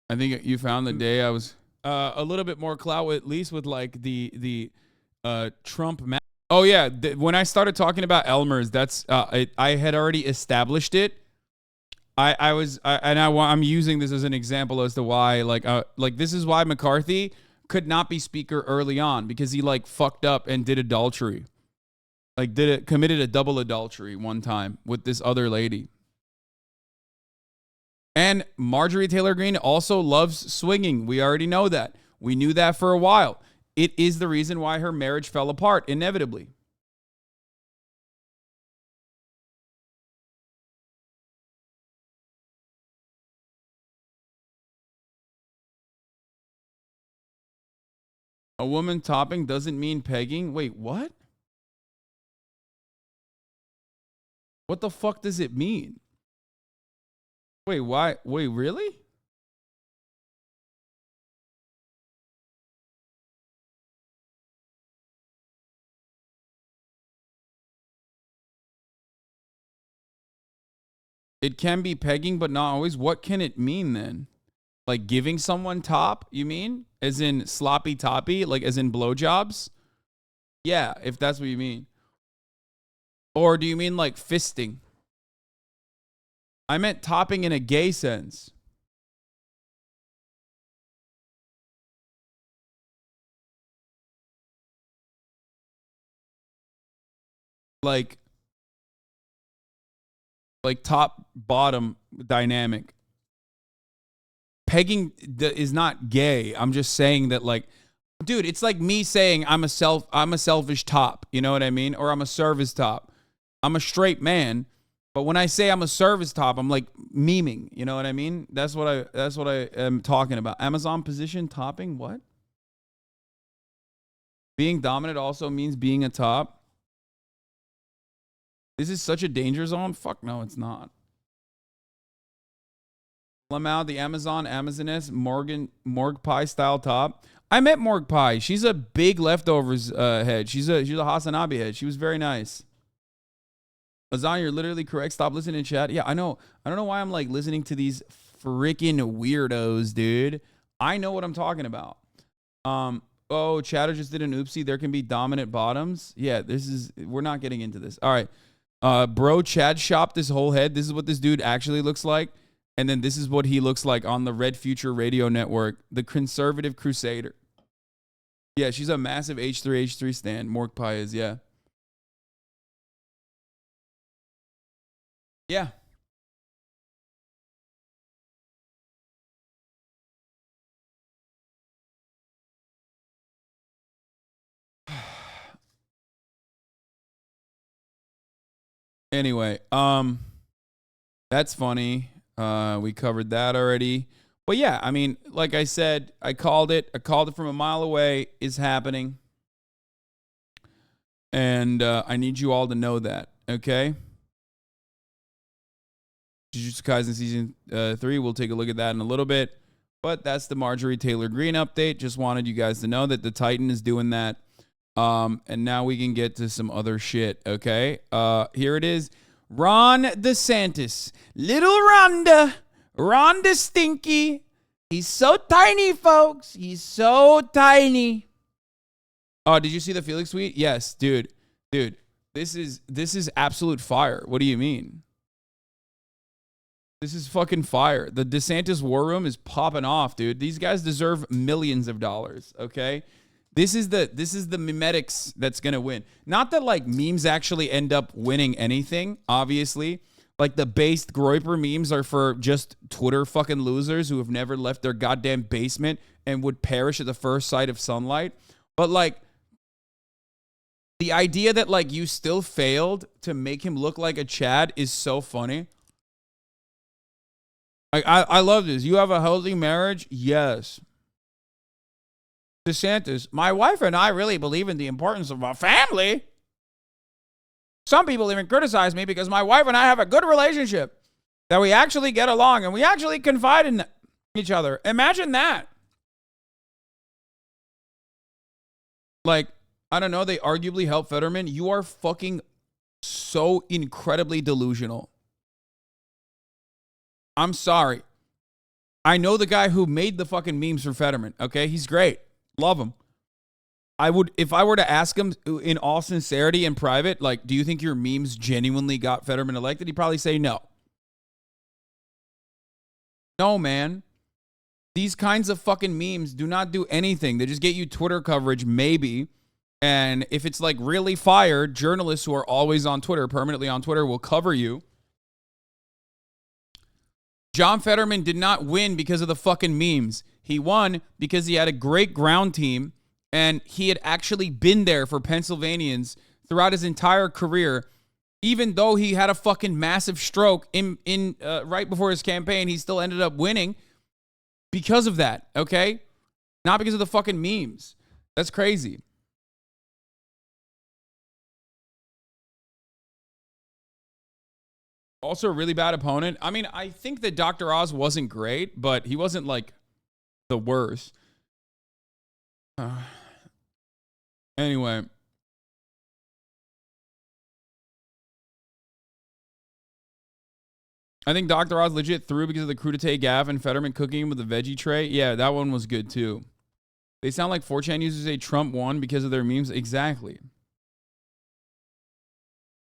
I think you found the day I was a little bit more clout, at least with like the Trump. Oh yeah, when I started talking about Elmer's, that's I had already established it. I'm using this as an example as to why like this is why McCarthy could not be speaker early on, because he like fucked up and did adultery. Like committed a double adultery one time with this other lady. And Marjorie Taylor Greene also loves swinging. We already know that. We knew that for a while. It is the reason why her marriage fell apart, inevitably. A woman topping doesn't mean pegging. Wait, what? What the fuck does it mean? Wait, why? Wait, really? It can be pegging, but not always. What can it mean then? Like giving someone top, you mean? As in sloppy toppy, like as in blowjobs? Yeah, if that's what you mean. Or do you mean like fisting? I meant topping in a gay sense. Like top bottom dynamic. Pegging is not gay. I'm just saying that, like, dude, it's like me saying I'm a selfish top, you know what I mean? Or I'm a service top. I'm a straight man, but when I say I'm a service top, I'm like memeing, you know what I mean? That's what I am talking about. Amazon position topping, what? Being dominant also means being a top. This is such a danger zone. Fuck no, it's not. Lamau, the Amazoness, Morgue Pie style top. I met Morgue Pie. She's a big leftovers head. She's a HasanAbi head. She was very nice. Hasan, you're literally correct. Stop listening to chat. Yeah, I know. I don't know why I'm like listening to these freaking weirdos, dude. I know what I'm talking about. Oh, Chatter just did an oopsie. There can be dominant bottoms. Yeah, we're not getting into this. All right. Bro, Chad shopped this whole head. This is what this dude actually looks like. And then this is what he looks like on the Red Future Radio Network, the conservative crusader. Yeah, she's a massive H3 stan. Morgue Pie is, yeah. Yeah. Anyway, that's funny. We covered that already. But yeah, I mean, like I said, I called it from a mile away. Is happening. And I need you all to know that, okay? Jujutsu Kaisen Season 3, we'll take a look at that in a little bit. But that's the Marjorie Taylor Greene update. Just wanted you guys to know that the Titan is doing that. And now we can get to some other shit, okay? Here it is. Ron DeSantis. Little Rhonda Stinky. He's so tiny, folks. He's so tiny. Oh, did you see the Felix tweet? Yes, dude. This is absolute fire. What do you mean? This is fucking fire. The DeSantis war room is popping off, dude. These guys deserve millions of dollars, okay? This is the memetics that's going to win. Not that like memes actually end up winning anything, obviously. Like the based Groiper memes are for just Twitter fucking losers who have never left their goddamn basement and would perish at the first sight of sunlight. But like the idea that like you still failed to make him look like a Chad is so funny. I love this. You have a healthy marriage? Yes. DeSantis, my wife and I really believe in the importance of a family. Some people even criticize me because my wife and I have a good relationship, that we actually get along and we actually confide in each other. Imagine that. Like, I don't know, they arguably help Fetterman. You are fucking so incredibly delusional. I'm sorry. I know the guy who made the fucking memes for Fetterman, okay? He's great. Love him. I would, if I were to ask him in all sincerity in private, like, do you think your memes genuinely got Fetterman elected? He'd probably say no. No, man. These kinds of fucking memes do not do anything. They just get you Twitter coverage, maybe. And if it's like really fire, journalists who are always on Twitter, permanently on Twitter, will cover you. John Fetterman did not win because of the fucking memes. He won because he had a great ground team and he had actually been there for Pennsylvanians throughout his entire career. Even though he had a fucking massive stroke in right before his campaign, he still ended up winning because of that, okay? Not because of the fucking memes. That's crazy. Also a really bad opponent. I mean, I think that Dr. Oz wasn't great, but he wasn't like the worst. Anyway. I think Dr. Oz legit threw because of the crudité gaff and Fetterman cooking him with the veggie tray. Yeah, that one was good too. They sound like 4chan users say Trump won because of their memes. Exactly.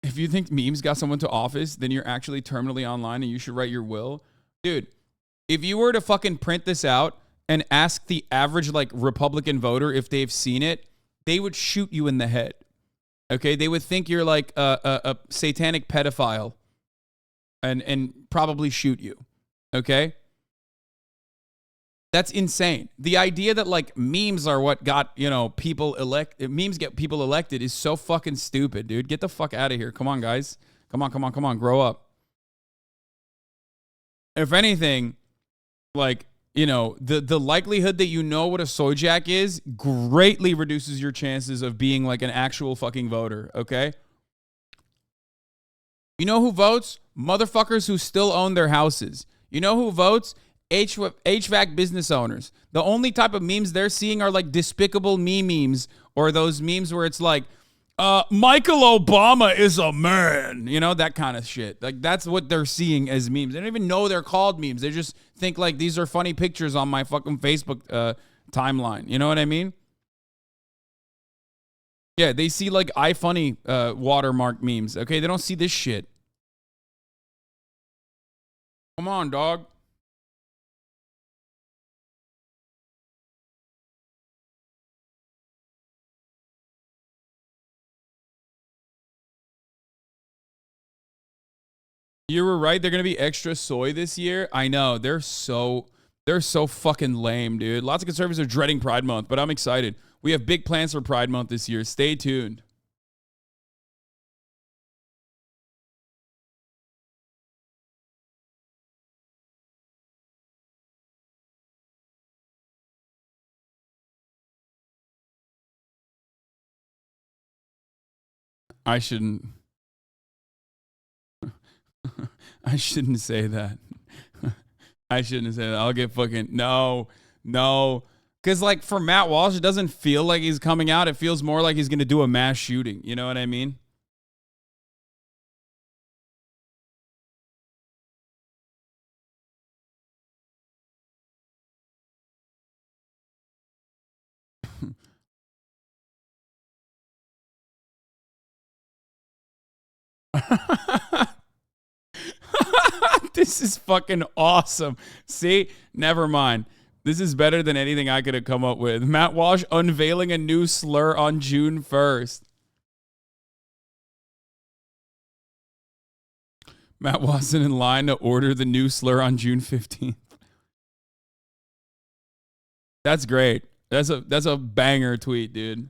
If you think memes got someone to office, then you're actually terminally online and you should write your will. Dude, if you were to fucking print this out and ask the average like Republican voter if they've seen it, they would shoot you in the head. Okay? They would think you're like a satanic pedophile and probably shoot you. Okay? That's insane. The idea that like memes are what got, people memes get people elected is so fucking stupid, dude. Get the fuck out of here. Come on, guys. Come on. Grow up. If anything, like, the likelihood that you know what a soy jack is greatly reduces your chances of being like an actual fucking voter, okay? You know who votes? Motherfuckers who still own their houses. You know who votes? HVAC business owners. The only type of memes they're seeing are like despicable memes or those memes where it's like, Michael Obama is a man. That kind of shit. Like that's what they're seeing as memes. They don't even know they're called memes. They just think like these are funny pictures on my fucking Facebook timeline. You know what I mean? Yeah, they see like iFunny watermark memes. Okay, they don't see this shit. Come on, dog. You were right. They're going to be extra soy this year. I know. They're so fucking lame, dude. Lots of conservatives are dreading Pride Month, but I'm excited. We have big plans for Pride Month this year. Stay tuned. I shouldn't say that. I shouldn't say that. I'll get fucking no. Because like for Matt Walsh, it doesn't feel like he's coming out. It feels more like he's going to do a mass shooting. You know what I mean? This is fucking awesome. See? Never mind. This is better than anything I could have come up with. Matt Walsh unveiling a new slur on June 1st. Matt Watson in line to order the new slur on June 15th. That's great. That's a banger tweet, dude.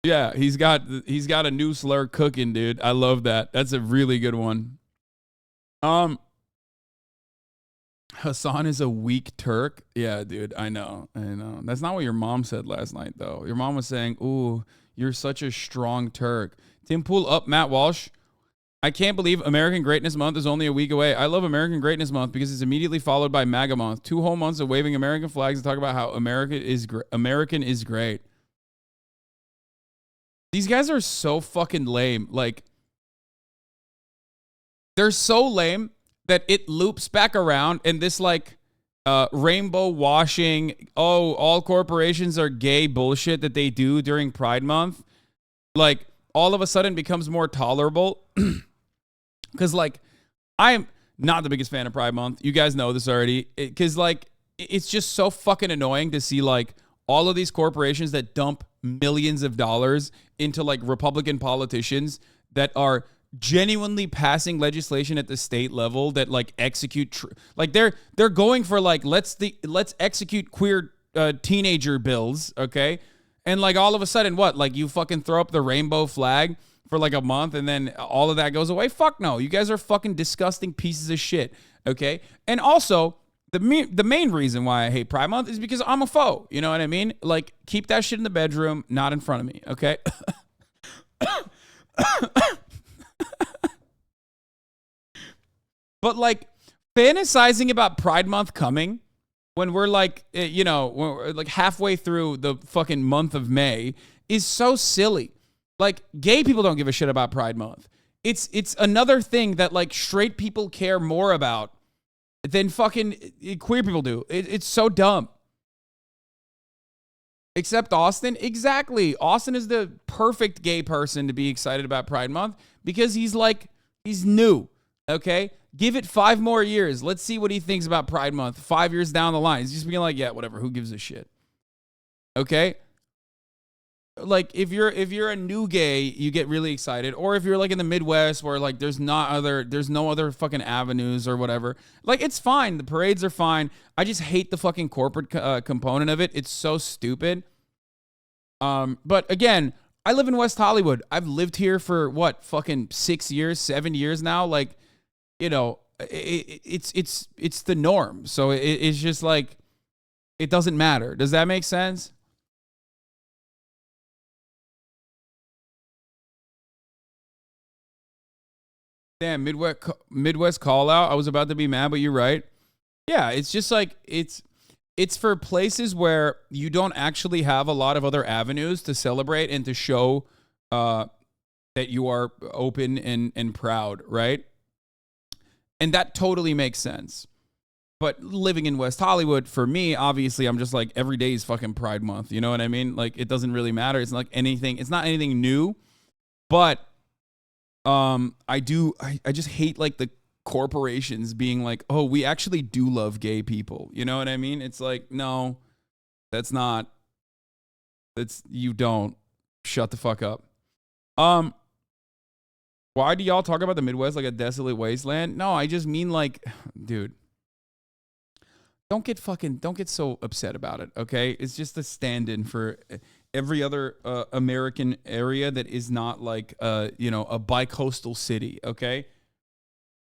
Yeah, he's got a new slur cooking, dude. I love that. That's a really good one. Hasan is a weak Turk. Yeah, dude, I know. That's not what your mom said last night, though. Your mom was saying, ooh, you're such a strong Turk. Tim Pool up, Matt Walsh. I can't believe American Greatness Month is only a week away. I love American Greatness Month because it's immediately followed by MAGA Month. 2 whole months of waving American flags and talk about how American is great. These guys are so fucking lame. Like, they're so lame that it loops back around and this like rainbow washing, all corporations are gay bullshit that they do during Pride Month, like all of a sudden becomes more tolerable. Because like I'm not the biggest fan of Pride Month. You guys know this already. Because like it's just so fucking annoying to see like all of these corporations that dump millions of dollars into like Republican politicians that are genuinely passing legislation at the state level that like execute like they're going for like let's execute queer teenager bills, okay? And like all of a sudden what, like you fucking throw up the rainbow flag for like a month and then all of that goes away? Fuck no. You guys are fucking disgusting pieces of shit, okay? And also the main reason why I hate Pride Month is because I'm a foe. You know what I mean? Like keep that shit in the bedroom, not in front of me, okay? But like fantasizing about Pride Month coming when we're like, when we're like halfway through the fucking month of May is so silly. Like gay people don't give a shit about Pride Month. it's another thing that like straight people care more about than fucking queer people do. It's so dumb. Except Austin. Exactly. Austin is the perfect gay person to be excited about Pride Month because he's new. Okay? Give it 5 more years. Let's see what he thinks about Pride Month 5 years down the line. He's just being like, yeah, whatever. Who gives a shit? Okay? Like if you're a new gay, you get really excited. Or if you're like in the Midwest where like there's no other fucking avenues or whatever. Like it's fine. The parades are fine. I just hate the fucking corporate component of it. It's so stupid. But again, I live in West Hollywood. I've lived here for what, fucking 6 years, 7 years now. Like, you know, it's the norm. So it's just like, it doesn't matter. Does that make sense? Damn, Midwest call out. I was about to be mad, but you're right. Yeah, it's just like it's for places where you don't actually have a lot of other avenues to celebrate and to show that you are open and proud, right? And that totally makes sense. But living in West Hollywood, for me, obviously, I'm just like, every day is fucking Pride Month. You know what I mean? Like, it doesn't really matter. It's not anything new. But I just hate like the corporations being like, oh, we actually do love gay people. You know what I mean? It's like, no, you don't. Shut the fuck up. Why do y'all talk about the Midwest like a desolate wasteland? No, I just mean like, dude, don't get so upset about it, okay? It's just a stand-in for every other American area that is not like, a bi-coastal city, okay?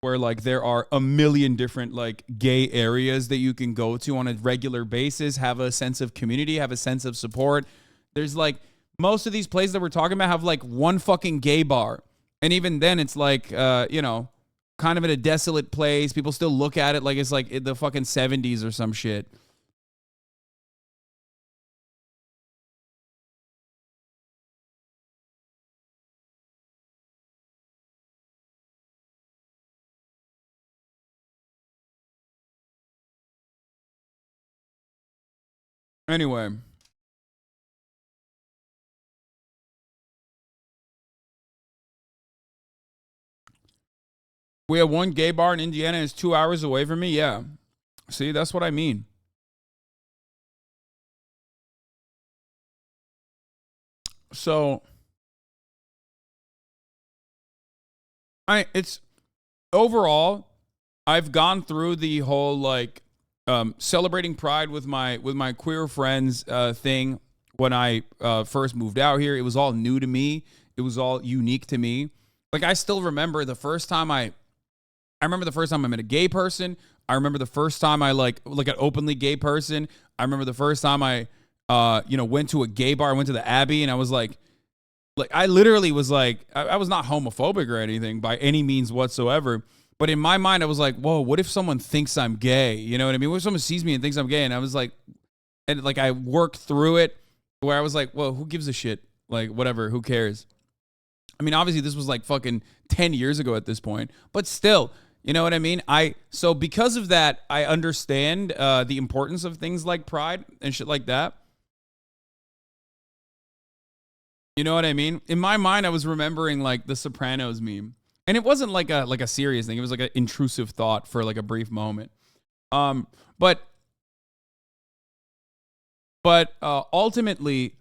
Where like there are a million different like gay areas that you can go to on a regular basis, have a sense of community, have a sense of support. There's like, most of these places that we're talking about have like one fucking gay bar. And even then it's like, kind of in a desolate place. People still look at it like it's like the fucking 70s or some shit. Anyway. We have one gay bar in Indiana. It's 2 hours away from me. Yeah. See, that's what I mean. So, it's overall, I've gone through the whole like celebrating Pride with my queer friends thing when I first moved out here. It was all new to me. It was all unique to me. Like I still remember the first time I met a gay person. I remember the first time I like an openly gay person. I remember the first time I went to a gay bar. I went to the Abbey and I was like I literally was like, I was not homophobic or anything by any means whatsoever. But in my mind, I was like, whoa, what if someone thinks I'm gay? You know what I mean? What if someone sees me and thinks I'm gay? And I was like, and like I worked through it where I was like, well, who gives a shit? Like, whatever, who cares? I mean, obviously this was like fucking 10 years ago at this point, but still, you know what I mean? So because of that, I understand the importance of things like Pride and shit like that. You know what I mean? In my mind, I was remembering like the Sopranos meme. And it wasn't like a serious thing. It was like an intrusive thought for like a brief moment. But ultimately,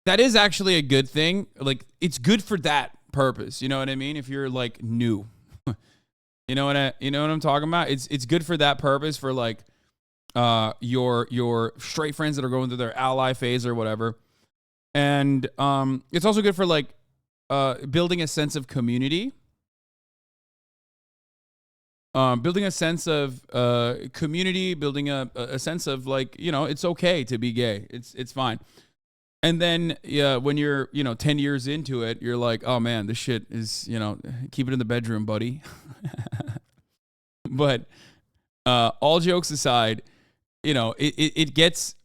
that is actually a good thing. Like, it's good for that purpose. You know what I mean? If you're like new, you know what I'm talking about? It's good for that purpose for like your straight friends that are going through their ally phase or whatever. And it's also good for like building a sense of community. Building a sense of community, building a sense of like, it's okay to be gay. It's fine. And then when you're 10 years into it, you're like, oh man, this shit is, keep it in the bedroom, buddy. But all jokes aside, it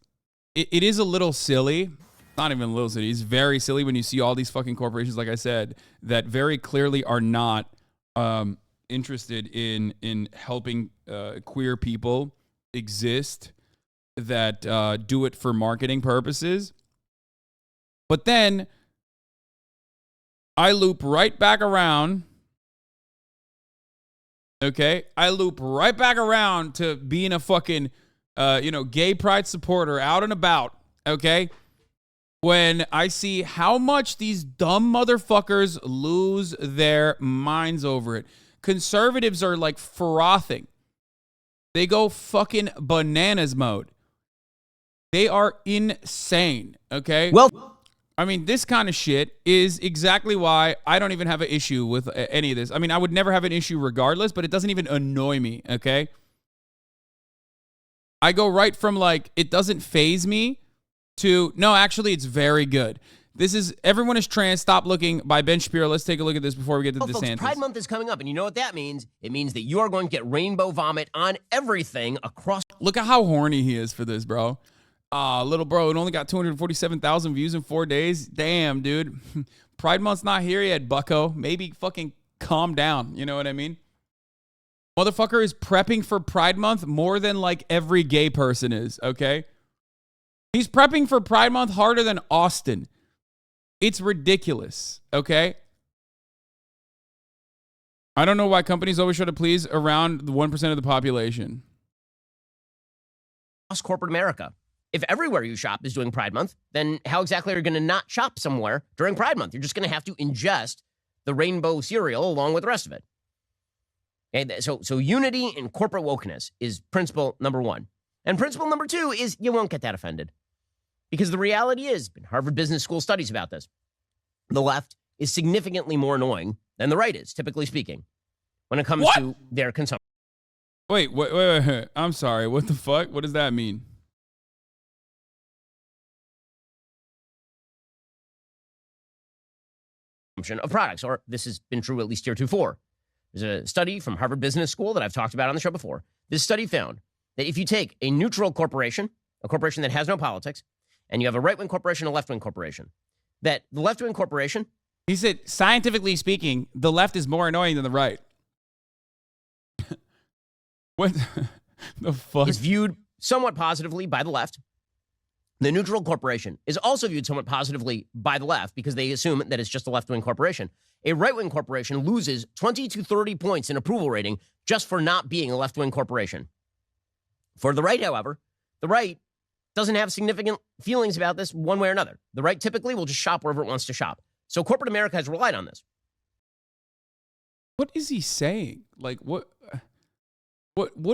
is a little silly not even a little silly. It's very silly when you see all these fucking corporations, like I said, that very clearly are not interested in helping queer people exist, that do it for marketing purposes. But then I loop right back around. Okay, I loop right back around to being a fucking, gay pride supporter out and about. Okay, when I see how much these dumb motherfuckers lose their minds over it. Conservatives are like frothing. They go fucking bananas mode. They are insane. Okay. Well, I mean, this kind of shit is exactly why I don't even have an issue with any of this. I mean, I would never have an issue regardless, but it doesn't even annoy me, okay? I go right from like, it doesn't faze me to, no, actually, it's very good. This is, everyone is trans, stop looking, by Ben Shapiro. Let's take a look at this before we get to DeSantis. Folks, Pride Month is coming up, and you know what that means? It means that you are going to get rainbow vomit on everything across. Look at how horny he is for this, bro. Little bro, it only got 247,000 views in 4 days. Damn, dude. Pride Month's not here yet, bucko. Maybe fucking calm down. You know what I mean? Motherfucker is prepping for Pride Month more than like every gay person is, okay? He's prepping for Pride Month harder than Austin. It's ridiculous, okay? I don't know why companies always try to please around the 1% of the population. Corporate America. If everywhere you shop is doing Pride Month, then how exactly are you going to not shop somewhere during Pride Month? You're just going to have to ingest the rainbow cereal along with the rest of it. Okay, so unity in corporate wokeness is principle number one. And principle number two is you won't get that offended. Because the reality is, Harvard Business School studies about this, the left is significantly more annoying than the right is, typically speaking, when it comes to their consumption. Wait. I'm sorry. What the fuck? What does that mean? Of products, or this has been true at least heretofore. There's a study from Harvard Business School that I've talked about on the show before. This study found that if you take a neutral corporation, a corporation that has no politics, and you have a right-wing corporation, a left-wing corporation, that the left-wing corporation... He said, scientifically speaking, the left is more annoying than the right. What the fuck? ...is viewed somewhat positively by the left. The neutral corporation is also viewed somewhat positively by the left because they assume that it's just a left-wing corporation. A right-wing corporation loses 20 to 30 points in approval rating just for not being a left-wing corporation. For the right, however, the right doesn't have significant feelings about this one way or another. The right typically will just shop wherever it wants to shop. So corporate America has relied on this. What is he saying? Like, What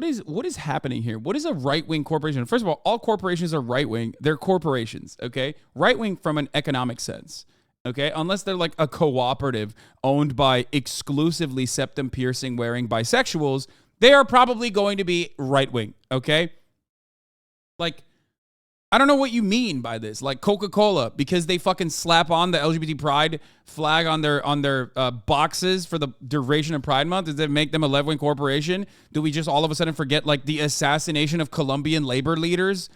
is happening here? What is a right-wing corporation? First of all corporations are right-wing. They're corporations, okay? Right-wing from an economic sense, okay? Unless they're like a cooperative owned by exclusively septum-piercing wearing bisexuals, they are probably going to be right-wing, okay? Like, I don't know what you mean by this. Like Coca-Cola, because they fucking slap on the LGBT pride flag on their boxes for the duration of Pride Month. Does that make them a left-wing corporation? Do we just all of a sudden forget like the assassination of Colombian labor leaders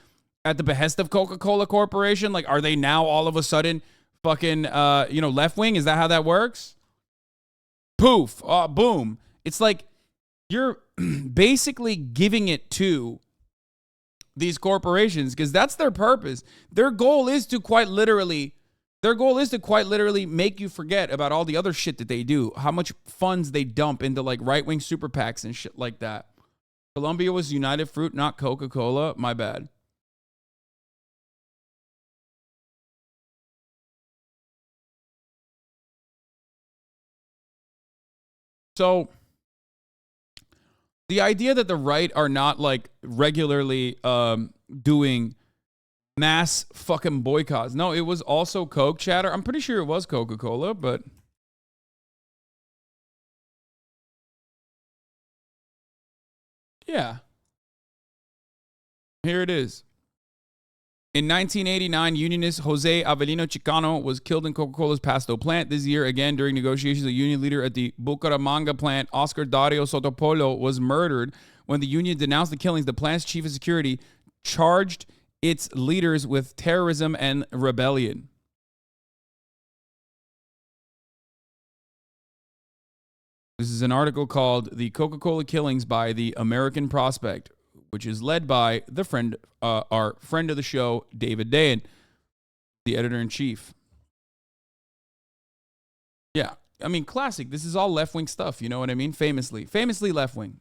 at the behest of Coca-Cola Corporation? Like, are they now all of a sudden fucking left-wing? Is that how that works? Poof, boom. It's like you're basically giving it to these corporations because that's their purpose. Their goal is to quite literally make you forget about all the other shit that they do, how much funds they dump into like right-wing super PACs and shit like that. Colombia was United Fruit, not Coca-Cola. My bad. So the idea that the right are not like regularly doing mass fucking boycotts. No, it was also Coke chatter. I'm pretty sure it was Coca-Cola, but yeah. Here it is. In 1989, unionist Jose Avelino Chicano was killed in Coca-Cola's Pasto plant. This year, again, during negotiations, a union leader at the Bucaramanga plant, Oscar Dario Sotopolo, was murdered. When the union denounced the killings, the plant's chief of security charged its leaders with terrorism and rebellion. This is an article called The Coca-Cola Killings by the American Prospect, which is led by our friend of the show, David Dayen, the editor-in-chief. Yeah, I mean, classic. This is all left-wing stuff, you know what I mean? Famously left-wing.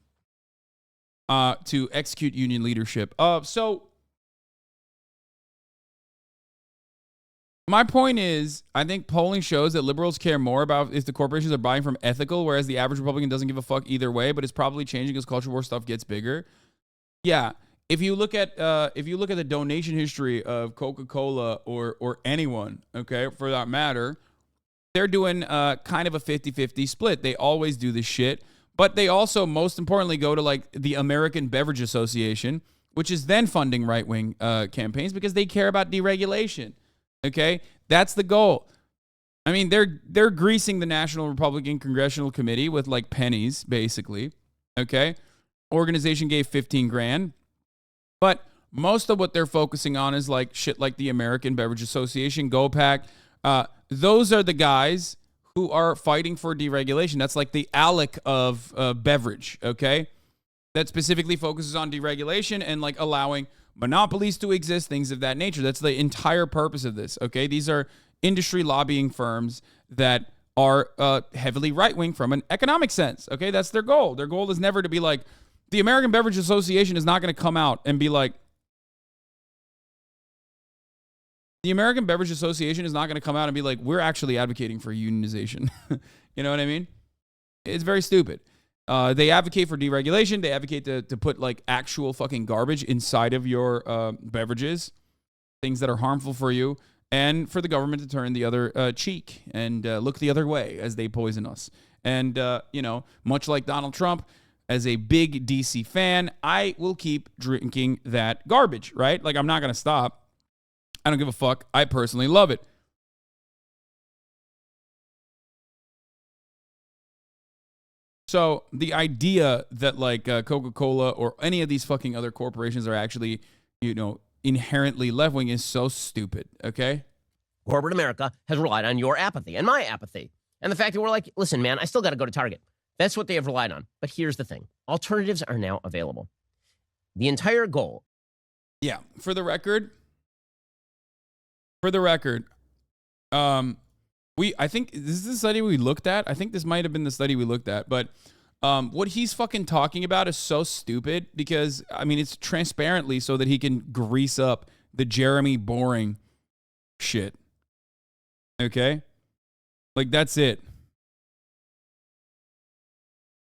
To execute union leadership. So my point is, I think polling shows that liberals care more about if the corporations are buying from ethical, whereas the average Republican doesn't give a fuck either way, but it's probably changing as culture war stuff gets bigger. Yeah, if you look at the donation history of Coca-Cola or anyone, okay, for that matter, they're doing kind of a 50-50 split. They always do this shit. But they also, most importantly, go to like the American Beverage Association, which is then funding right-wing campaigns because they care about deregulation. Okay, that's the goal. I mean, they're greasing the National Republican Congressional Committee with like pennies, basically. Okay, organization gave $15,000, but most of what they're focusing on is like shit like the American Beverage Association, GoPac. Those are the guys who are fighting for deregulation. That's like the ALEC of beverage, okay? That specifically focuses on deregulation and like allowing monopolies to exist, things of that nature. That's the entire purpose of this, okay? These are industry lobbying firms that are heavily right-wing from an economic sense, okay? That's their goal. Their goal is never to be like, the American Beverage Association is not going to come out and be like, the American Beverage Association is not going to come out and be like, we're actually advocating for unionization. You know what I mean? It's very stupid. They advocate for deregulation. They advocate to put like actual fucking garbage inside of your beverages, things that are harmful for you, and for the government to turn the other cheek and look the other way as they poison us. And, you know, much like Donald Trump, as a big DC fan, I will keep drinking that garbage, right? Like, I'm not going to stop. I don't give a fuck. I personally love it. So the idea that like Coca-Cola or any of these fucking other corporations are actually, you know, inherently left-wing is so stupid, okay? Corporate America has relied on your apathy and my apathy. And the fact that we're like, listen, man, I still got to go to Target. That's what they have relied on. But here's the thing. Alternatives are now available. The entire goal. Yeah, for the record, I think this is the study we looked at. I think this might have been the study we looked at, but what he's fucking talking about is so stupid because, I mean, it's transparently so that he can grease up the Jeremy Boring shit. Okay? Like, that's it.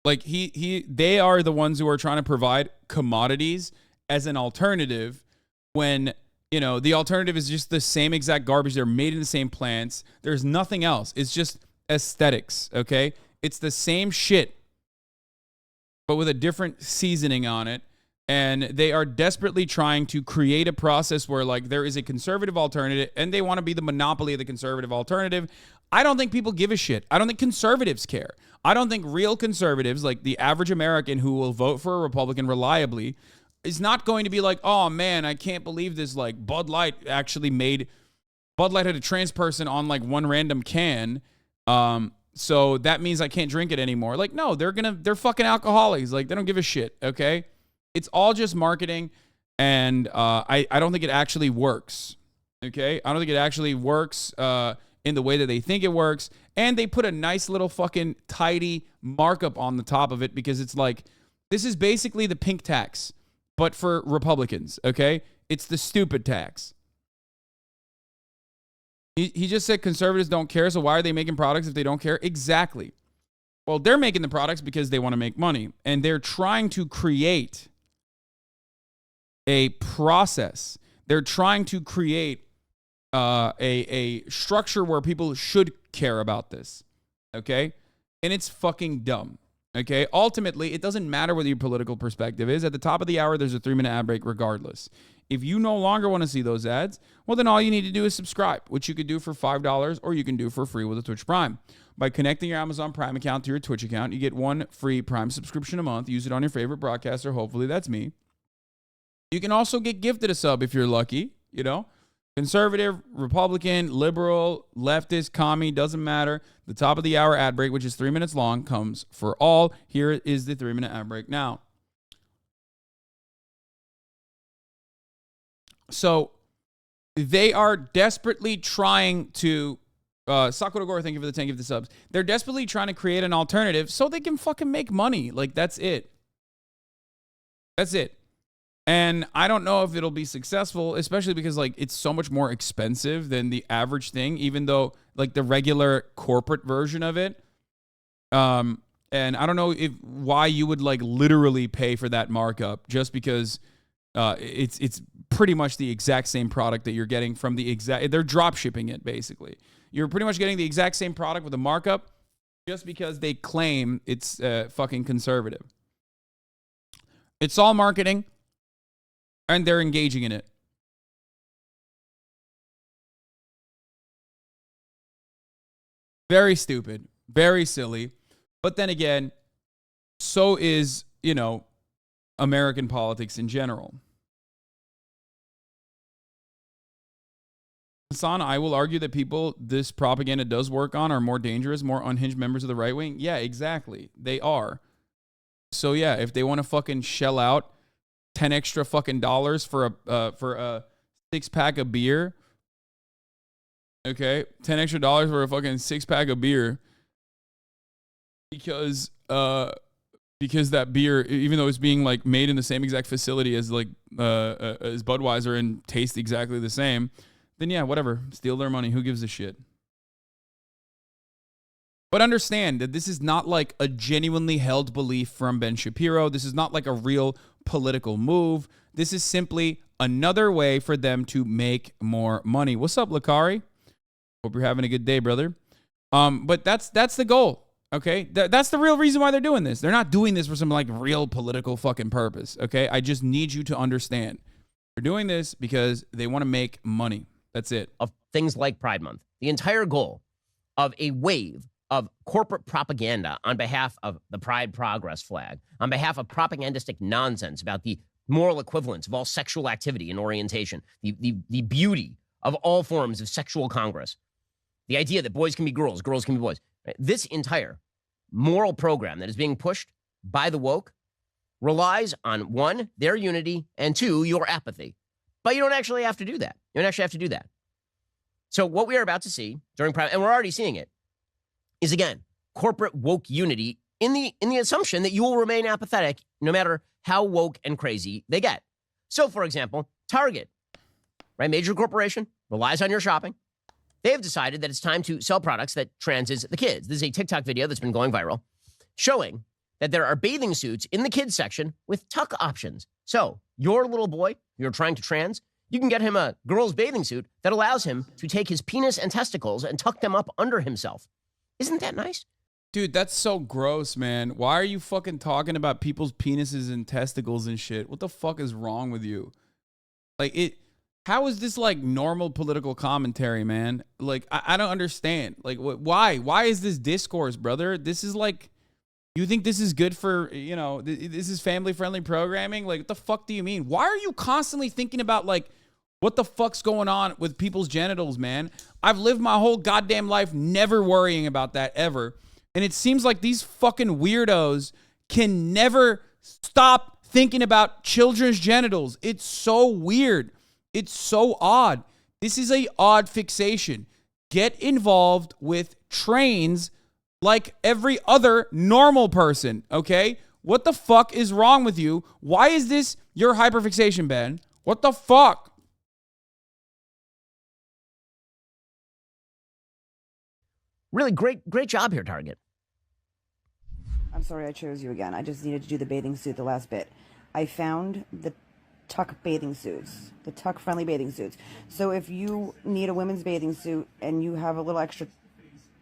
Like, they are the ones who are trying to provide commodities as an alternative when, you know, the alternative is just the same exact garbage. They're made in the same plants. There's nothing else. It's just aesthetics, okay? It's the same shit, but with a different seasoning on it. And they are desperately trying to create a process where, like, there is a conservative alternative, and they want to be the monopoly of the conservative alternative. I don't think people give a shit. I don't think conservatives care. I don't think real conservatives, like the average American who will vote for a Republican reliably, is not going to be like, oh man, I can't believe this, like Bud Light had a trans person on like one random can. So that means I can't drink it anymore. Like, no, they're fucking alcoholics. Like, they don't give a shit. Okay. It's all just marketing. And, I don't think it actually works. Okay. I don't think it actually works, in the way that they think it works. And they put a nice little fucking tidy markup on the top of it because it's like, this is basically the pink tax, but for Republicans, okay? It's the stupid tax. He just said conservatives don't care, so why are they making products if they don't care? Exactly. Well, they're making the products because they want to make money, and they're trying to create a process. They're trying to create a structure where people should care about this, okay? And it's fucking dumb. Okay, ultimately, it doesn't matter what your political perspective is. At the top of the hour, there's a 3-minute ad break regardless. If you no longer want to see those ads, well, then all you need to do is subscribe, which you could do for $5 or you can do for free with a Twitch Prime. By connecting your Amazon Prime account to your Twitch account, you get one free Prime subscription a month. Use it on your favorite broadcaster. Hopefully, that's me. You can also get gifted a sub if you're lucky, you know. Conservative, Republican, liberal, leftist, commie, doesn't matter. The top of the hour ad break, which is 3 minutes long, comes for all. Here is the 3-minute ad break now. So they are desperately trying to, Sakura Gore, thank you for the 10 gift the subs. They're desperately trying to create an alternative so they can fucking make money. Like, that's it. That's it. And I don't know if it'll be successful, especially because, like, it's so much more expensive than the average thing, even though, like, the regular corporate version of it. And I don't know why you would, like, literally pay for that markup just because it's pretty much the exact same product that you're getting from the exact... They're drop shipping it, basically. You're pretty much getting the exact same product with a markup just because they claim it's fucking conservative. It's all marketing. And they're engaging in it. Very stupid. Very silly. But then again, so is, you know, American politics in general. Hasan, I will argue that people this propaganda does work on are more dangerous, more unhinged members of the right wing. Yeah, exactly. They are. So yeah, if they want to fucking shell out 10 extra fucking dollars for a 6-pack of beer. Okay, 10 extra dollars for a fucking 6-pack of beer. Because that beer, even though it's being like made in the same exact facility as like as Budweiser and tastes exactly the same, then yeah, whatever. Steal their money. Who gives a shit? But understand that this is not like a genuinely held belief from Ben Shapiro. This is not like a real political move. This is simply another way for them to make more money. What's up, Lakari? Hope you're having a good day, brother. But that's the goal. Okay, that's the real reason why they're doing this. They're not doing this for some like real political fucking purpose. Okay, I just need you to understand. They're doing this because they want to make money. That's it. Of things like Pride Month, the entire goal of a wave of corporate propaganda on behalf of the Pride Progress flag, on behalf of propagandistic nonsense about the moral equivalence of all sexual activity and orientation, the beauty of all forms of sexual congress, the idea that boys can be girls, girls can be boys. This entire moral program that is being pushed by the woke relies on, 1, their unity, and 2, your apathy. But you don't actually have to do that. You don't actually have to do that. So what we are about to see during Pride, and we're already seeing it, is again, corporate woke unity in the assumption that you will remain apathetic no matter how woke and crazy they get. So, for example, Target, right, major corporation, relies on your shopping. They have decided that it's time to sell products that transes the kids. This is a TikTok video that's been going viral, showing that there are bathing suits in the kids section with tuck options. So, your little boy, you're trying to trans, you can get him a girl's bathing suit that allows him to take his penis and testicles and tuck them up under himself. Isn't that nice? Dude, that's so gross, man. Why are you fucking talking about people's penises and testicles and shit? What the fuck is wrong with you? Like, how is this like normal political commentary, man? Like, I don't understand. Like, why? Why is this discourse, brother? This is like, you think this is good for, you know, this is family-friendly programming? Like, what the fuck do you mean? Why are you constantly thinking about, like, what the fuck's going on with people's genitals, man? I've lived my whole goddamn life never worrying about that ever. And it seems like these fucking weirdos can never stop thinking about children's genitals. It's so weird. It's so odd. This is a odd fixation. Get involved with trains like every other normal person, okay? What the fuck is wrong with you? Why is this your hyperfixation, Ben? What the fuck? Really great job here, Target. I'm sorry I chose you again. I just needed to do the bathing suit the last bit. I found the tuck bathing suits, the tuck-friendly bathing suits. So if you need a women's bathing suit and you have a little extra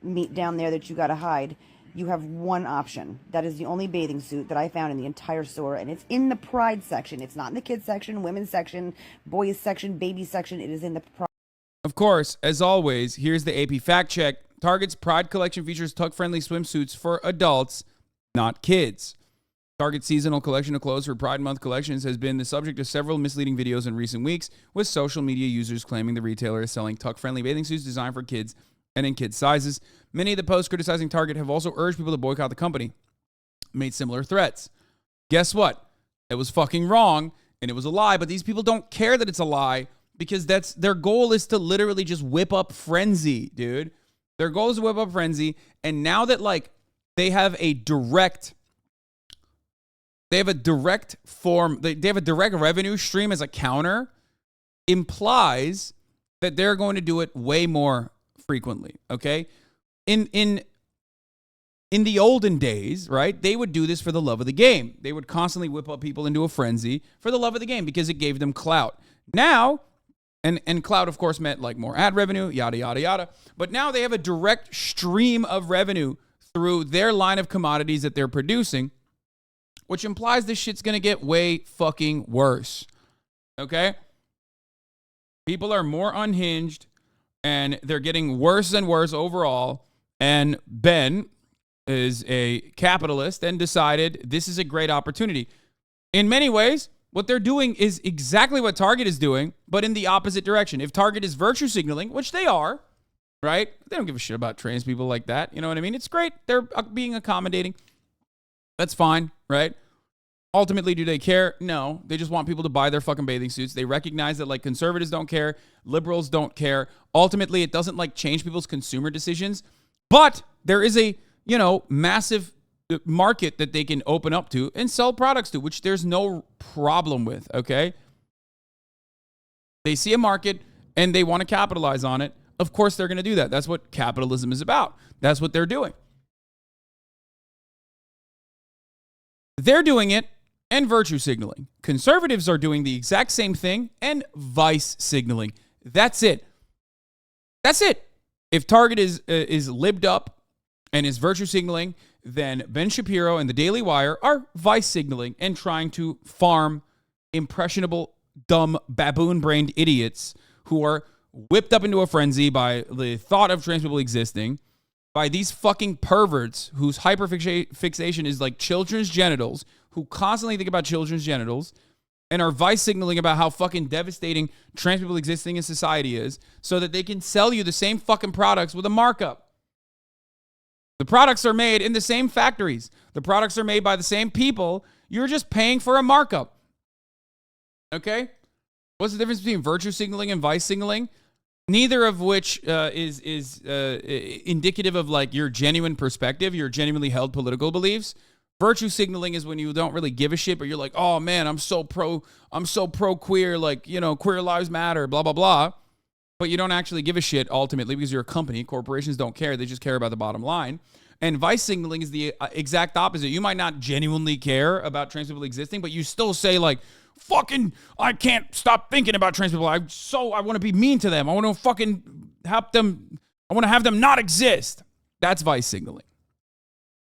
meat down there that you got to hide, you have one option. That is the only bathing suit that I found in the entire store, and it's in the Pride section. It's not in the kids section, women's section, boys section, baby section. It is in the Pride. Of course, as always, here's the AP fact check. Target's Pride collection features tuck-friendly swimsuits for adults, not kids. Target's seasonal collection of clothes for Pride Month collections has been the subject of several misleading videos in recent weeks, with social media users claiming the retailer is selling tuck-friendly bathing suits designed for kids and in kids' sizes. Many of the posts criticizing Target have also urged people to boycott the company, made similar threats. Guess what? It was fucking wrong, and it was a lie, but these people don't care that it's a lie because that's their goal is to literally just whip up frenzy, dude. Their goal is to whip up frenzy, and now that, like, they have a direct form, they have a direct revenue stream as a counter, implies that they're going to do it way more frequently, okay? In the olden days, right, they would do this for the love of the game. They would constantly whip up people into a frenzy for the love of the game because it gave them clout. Now, and clout, of course, meant like more ad revenue, yada, yada, yada. But now they have a direct stream of revenue through their line of commodities that they're producing, which implies this shit's going to get way fucking worse, okay? People are more unhinged, and they're getting worse and worse overall, and Ben is a capitalist and decided this is a great opportunity. In many ways, what they're doing is exactly what Target is doing, but in the opposite direction. If Target is virtue signaling, which they are, right? They don't give a shit about trans people like that. You know what I mean? It's great. They're being accommodating. That's fine, right? Ultimately, do they care? No. They just want people to buy their fucking bathing suits. They recognize that, like, conservatives don't care. Liberals don't care. Ultimately, it doesn't, like, change people's consumer decisions. But there is a, you know, massive market that they can open up to and sell products to, which there's no problem with, okay? They see a market and they want to capitalize on it. Of course, they're going to do that. That's what capitalism is about. That's what they're doing. They're doing it and virtue signaling. Conservatives are doing the exact same thing and vice signaling. That's it. That's it. If Target is libbed up and is virtue signaling, then Ben Shapiro and the Daily Wire are vice signaling and trying to farm impressionable, dumb, baboon-brained idiots who are whipped up into a frenzy by the thought of trans people existing, by these fucking perverts whose hyperfixation is like children's genitals, who constantly think about children's genitals and are vice signaling about how fucking devastating trans people existing in society is so that they can sell you the same fucking products with a markup. The products are made in the same factories. The products are made by the same people. You're just paying for a markup. Okay? What's the difference between virtue signaling and vice signaling? Neither of which is indicative of like your genuine perspective, your genuinely held political beliefs. Virtue signaling is when you don't really give a shit, but you're like, oh man, I'm so pro queer, like, you know, queer lives matter, blah, blah, blah. But you don't actually give a shit ultimately because you're a company. Corporations don't care. They just care about the bottom line. And vice signaling is the exact opposite. You might not genuinely care about trans people existing, but you still say like, fucking, I can't stop thinking about trans people. I want to be mean to them. I want to fucking help them. I want to have them not exist. That's vice signaling.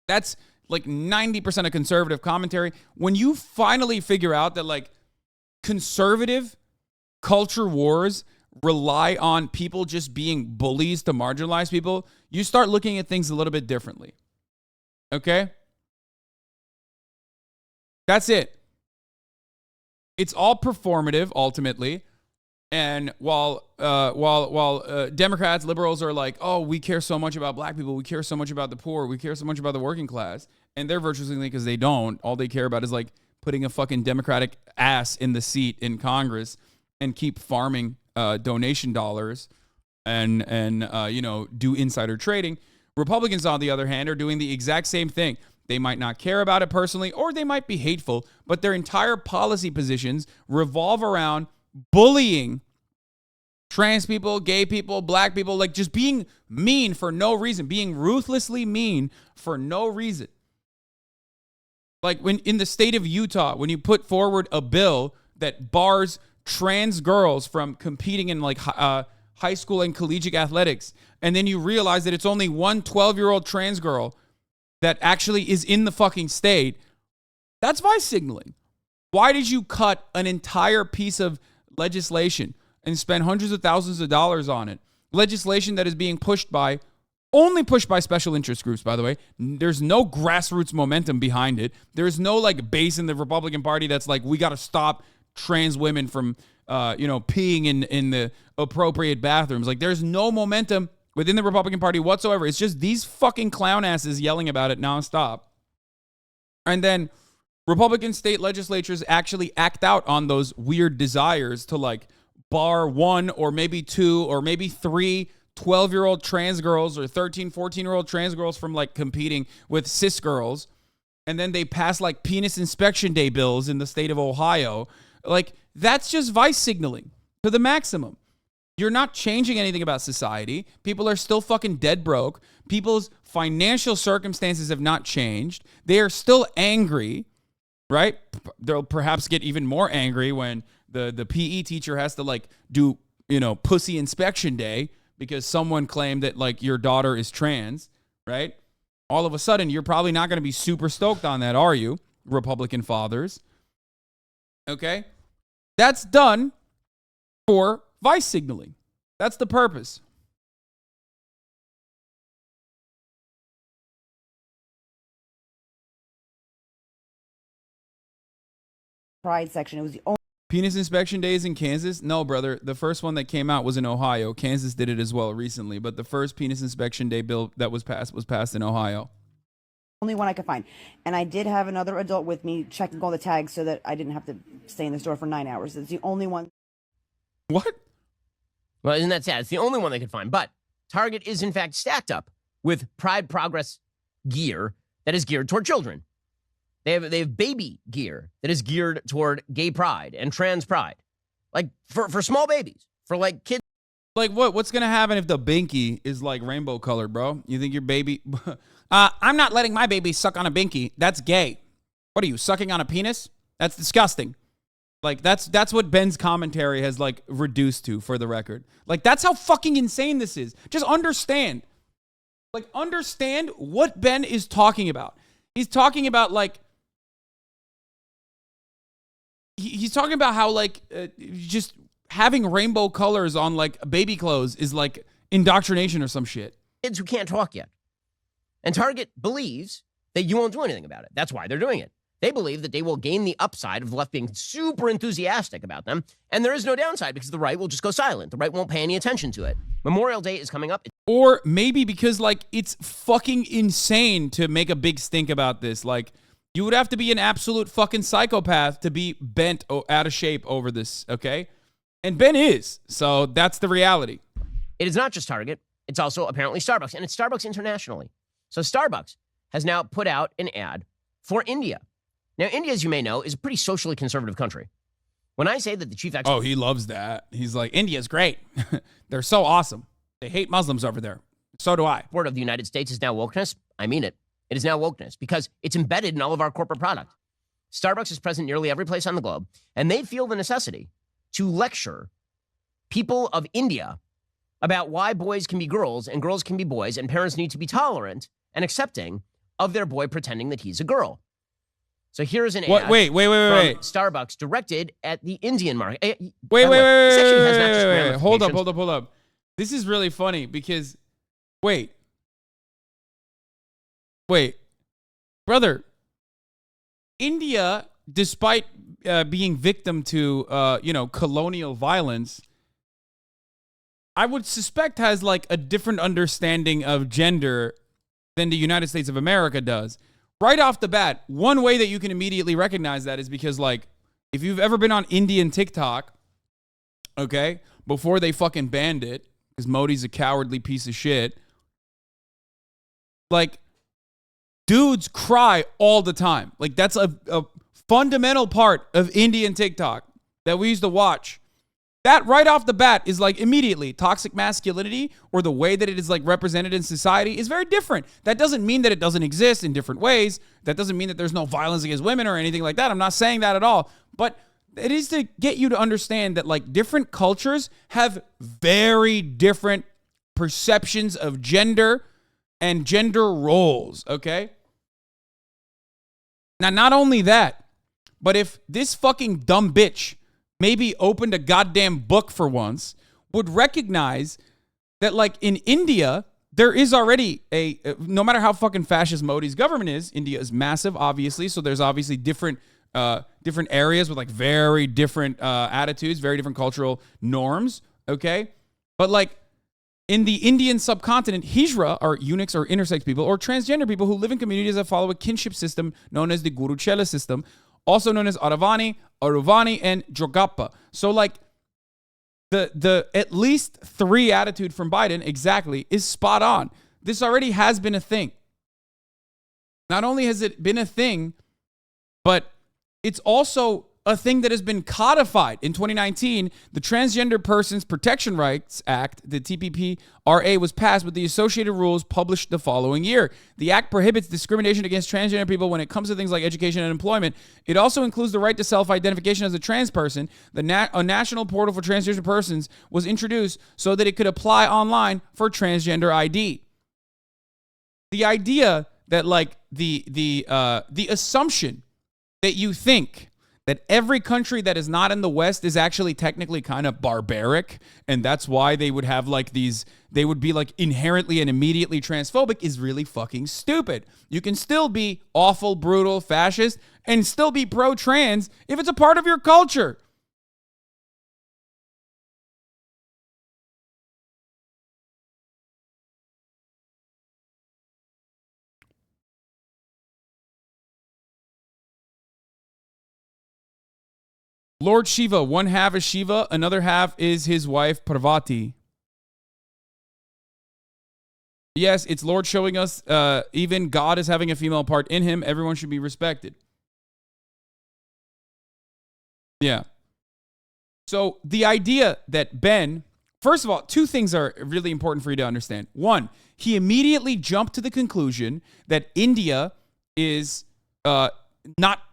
That's like 90% of conservative commentary. When you finally figure out that like conservative culture wars rely on people just being bullies to marginalize people, you start looking at things a little bit differently. Okay? That's it. It's all performative, ultimately. And while Democrats, liberals are like, oh, we care so much about black people, we care so much about the poor, we care so much about the working class, and they're virtually signaling because they don't. All they care about is like putting a fucking Democratic ass in the seat in Congress and keep farming donation dollars and you know, do insider trading. Republicans, on the other hand, are doing the exact same thing. They might not care about it personally, or they might be hateful, but their entire policy positions revolve around bullying trans people, gay people, black people, like just being mean for no reason, being ruthlessly mean for no reason. Like when in the state of Utah, when you put forward a bill that bars trans girls from competing in like high school and collegiate athletics, and then you realize that it's only one 12-year-old trans girl that actually is in the fucking state, that's vice signaling. Why did you cut an entire piece of legislation and spend hundreds of thousands of dollars on it? Legislation that is being pushed by only pushed by special interest groups, by the way. There's no grassroots momentum behind it. There's no like base in the Republican Party that's like, we got to stop trans women from, peeing in the appropriate bathrooms. Like, there's no momentum within the Republican Party whatsoever. It's just these fucking clown asses yelling about it nonstop. And then Republican state legislatures actually act out on those weird desires to like bar 1 or maybe 2 or maybe 3 12-year-old trans girls or 13, 14-year-old trans girls from like competing with cis girls. And then they pass like penis inspection day bills in the state of Ohio. Like, that's just vice signaling to the maximum. You're not changing anything about society. People are still fucking dead broke. People's financial circumstances have not changed. They are still angry, right? They'll perhaps get even more angry when the PE teacher has to like do, pussy inspection day because someone claimed that like your daughter is trans, right? All of a sudden, you're probably not going to be super stoked on that, are you, Republican fathers? Okay? That's done for vice signaling. That's the purpose. Pride section. It was the only Penis inspection days in Kansas? No, brother. The first one that came out was in Ohio. Kansas did it as well recently, but the first penis inspection day bill that was passed in Ohio. only one I could find. And I did have another adult with me checking all the tags so that I didn't have to stay in the store for 9 hours. It's the only one. What? Well, isn't that sad? It's the only one they could find. But Target is, in fact, stacked up with Pride Progress gear that is geared toward children. They have baby gear that is geared toward gay pride and trans pride. Like, for small babies. For, like, kids. Like, what's going to happen if the binky is, like, rainbow colored, bro? You think your baby... I'm not letting my baby suck on a binky. That's gay. What are you, sucking on a penis? That's disgusting. Like, that's what Ben's commentary has, like, reduced to, for the record. Like, that's how fucking insane this is. Just understand. Like, understand what Ben is talking about. He's talking about, like... He's talking about how, like, just having rainbow colors on, like, baby clothes is, like, indoctrination or some shit. Kids who can't talk yet. And Target believes that you won't do anything about it. That's why they're doing it. They believe that they will gain the upside of the left being super enthusiastic about them, and there is no downside because the right will just go silent. The right won't pay any attention to it. Memorial Day is coming up. Or maybe because, like, it's fucking insane to make a big stink about this. Like, you would have to be an absolute fucking psychopath to be bent out of shape over this, okay? And Ben is, so that's the reality. It is not just Target. It's also apparently Starbucks, and it's Starbucks internationally. So Starbucks has now put out an ad for India. Now, India, as you may know, is a pretty socially conservative country. When I say that the chief expert... Oh, he loves that. He's like, India's great. They're so awesome. They hate Muslims over there. So do I. Word of the United States is now wokeness. I mean it. It is now wokeness because it's embedded in all of our corporate product. Starbucks is present nearly every place on the globe, and they feel the necessity to lecture people of India about why boys can be girls and girls can be boys, and parents need to be tolerant and accepting of their boy pretending that he's a girl. So here's an ad wait. from Starbucks directed at the Indian market. Wait. Hold up. This is really funny because, wait, brother, India, despite being victim to, colonial violence, I would suspect has like a different understanding of gender than the United States of America does. Right off the bat, one way that you can immediately recognize that is because, like, if you've ever been on Indian TikTok, okay, before they fucking banned it, because Modi's a cowardly piece of shit, like, dudes cry all the time. Like, that's a fundamental part of Indian TikTok that we used to watch. That right off the bat is like immediately toxic masculinity, or the way that it is like represented in society is very different. That doesn't mean that it doesn't exist in different ways. That doesn't mean that there's no violence against women or anything like that. I'm not saying that at all. But it is to get you to understand that like different cultures have very different perceptions of gender and gender roles, okay? Now, not only that, but if this fucking dumb bitch maybe opened a goddamn book for once, would recognize that, like, in India, there is already no matter how fucking fascist Modi's government is, India is massive, obviously. So there's obviously different areas with like very different attitudes, very different cultural norms. Okay. But like in the Indian subcontinent, Hijra are eunuchs or intersex people or transgender people who live in communities that follow a kinship system known as the Guru Chela system, also known as Aravani, Aruvani, and Jogappa. So like the at least 3 attitude from Biden exactly is spot on. This already has been a thing. Not only has it been a thing, but it's also a thing that has been codified. In 2019, the Transgender Persons Protection Rights Act, the TPPRA, was passed with the associated rules published the following year. The act prohibits discrimination against transgender people when it comes to things like education and employment. It also includes the right to self-identification as a trans person. A national portal for transgender persons was introduced so that it could apply online for transgender ID. The idea that like the assumption that you think that every country that is not in the West is actually technically kind of barbaric, and that's why they would have like they would be like inherently and immediately transphobic is really fucking stupid. You can still be awful, brutal, fascist, and still be pro-trans if it's a part of your culture. Lord Shiva, one half is Shiva, another half is his wife, Parvati. Yes, it's Lord showing us even God is having a female part in him. Everyone should be respected. Yeah. So the idea that Ben, first of all, 2 things are really important for you to understand. 1, he immediately jumped to the conclusion that India is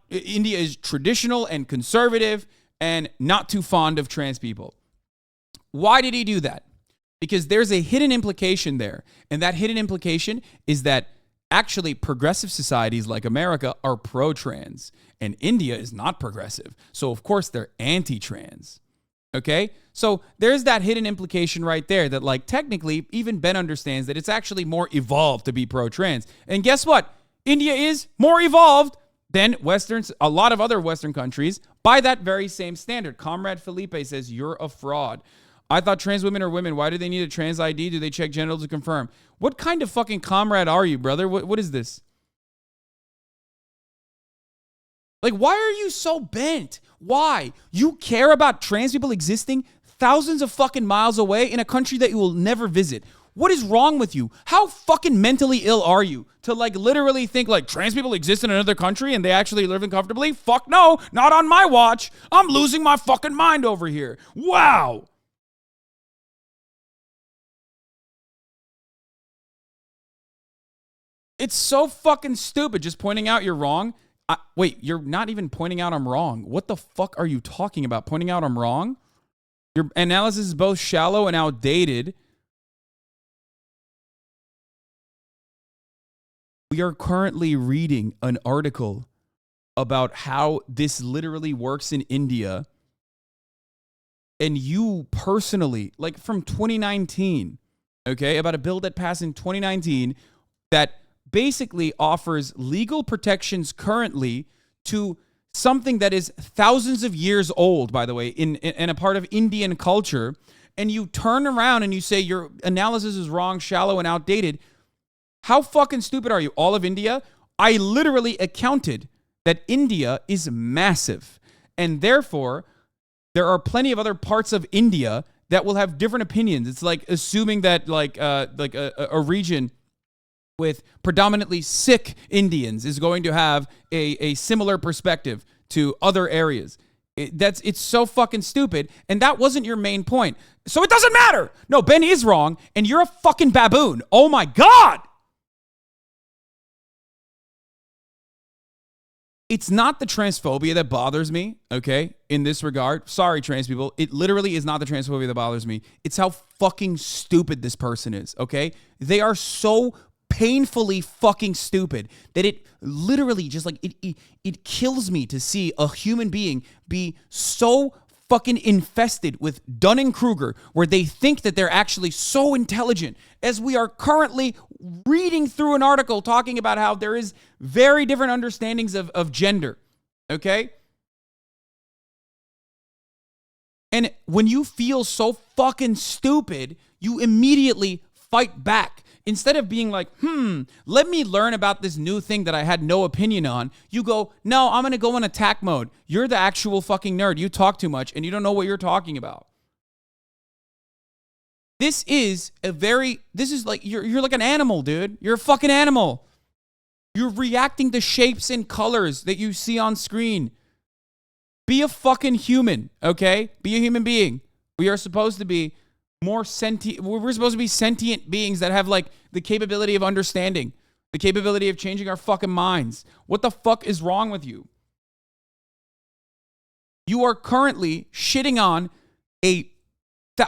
India is traditional and conservative and not too fond of trans people. Why did he do that? Because there's a hidden implication there. And that hidden implication is that actually progressive societies like America are pro-trans and India is not progressive. So of course they're anti-trans. Okay? So there's that hidden implication right there that like technically even Ben understands that it's actually more evolved to be pro-trans. And guess what? India is more evolved than a lot of other Western countries by that very same standard. Comrade Felipe says, you're a fraud. I thought trans women are women. Why do they need a trans ID? Do they check genitals to confirm? What kind of fucking comrade are you, brother? What is this? Like, why are you so bent? Why? You care about trans people existing thousands of fucking miles away in a country that you will never visit. What is wrong with you? How fucking mentally ill are you to like literally think like trans people exist in another country and they actually live in comfortably? Fuck no, not on my watch. I'm losing my fucking mind over here. Wow. It's so fucking stupid just pointing out you're wrong. Wait, you're not even pointing out I'm wrong. What the fuck are you talking about? Pointing out I'm wrong? Your analysis is both shallow and outdated. We are currently reading an article about how this literally works in India. And you personally, like from 2019, okay, about a bill that passed in 2019 that basically offers legal protections currently to something that is thousands of years old, by the way, in a part of Indian culture. And you turn around and you say your analysis is wrong, shallow, and outdated. How fucking stupid are you? All of India? I literally accounted that India is massive. And therefore, there are plenty of other parts of India that will have different opinions. It's like assuming that like a region with predominantly Sikh Indians is going to have a similar perspective to other areas. It's so fucking stupid. And that wasn't your main point. So it doesn't matter. No, Ben is wrong. And you're a fucking baboon. Oh my God. It's not the transphobia that bothers me, okay, in this regard. Sorry, trans people. It literally is not the transphobia that bothers me. It's how fucking stupid this person is, okay? They are so painfully fucking stupid that it literally just like, it kills me to see a human being be so fucking infested with Dunning-Kruger, where they think that they're actually so intelligent, as we are currently reading through an article talking about how there is very different understandings of gender, okay? And when you feel so fucking stupid, you immediately fight back. Instead of being like, let me learn about this new thing that I had no opinion on, you go, no, I'm going to go in attack mode. You're the actual fucking nerd. You talk too much and you don't know what you're talking about. This is like, you're like an animal, dude. You're a fucking animal. You're reacting to shapes and colors that you see on screen. Be a fucking human, okay? Be a human being. We are supposed to be more sentient. We're supposed to be sentient beings that have like the capability of understanding, the capability of changing our fucking minds. What the fuck is wrong with you? You are currently shitting on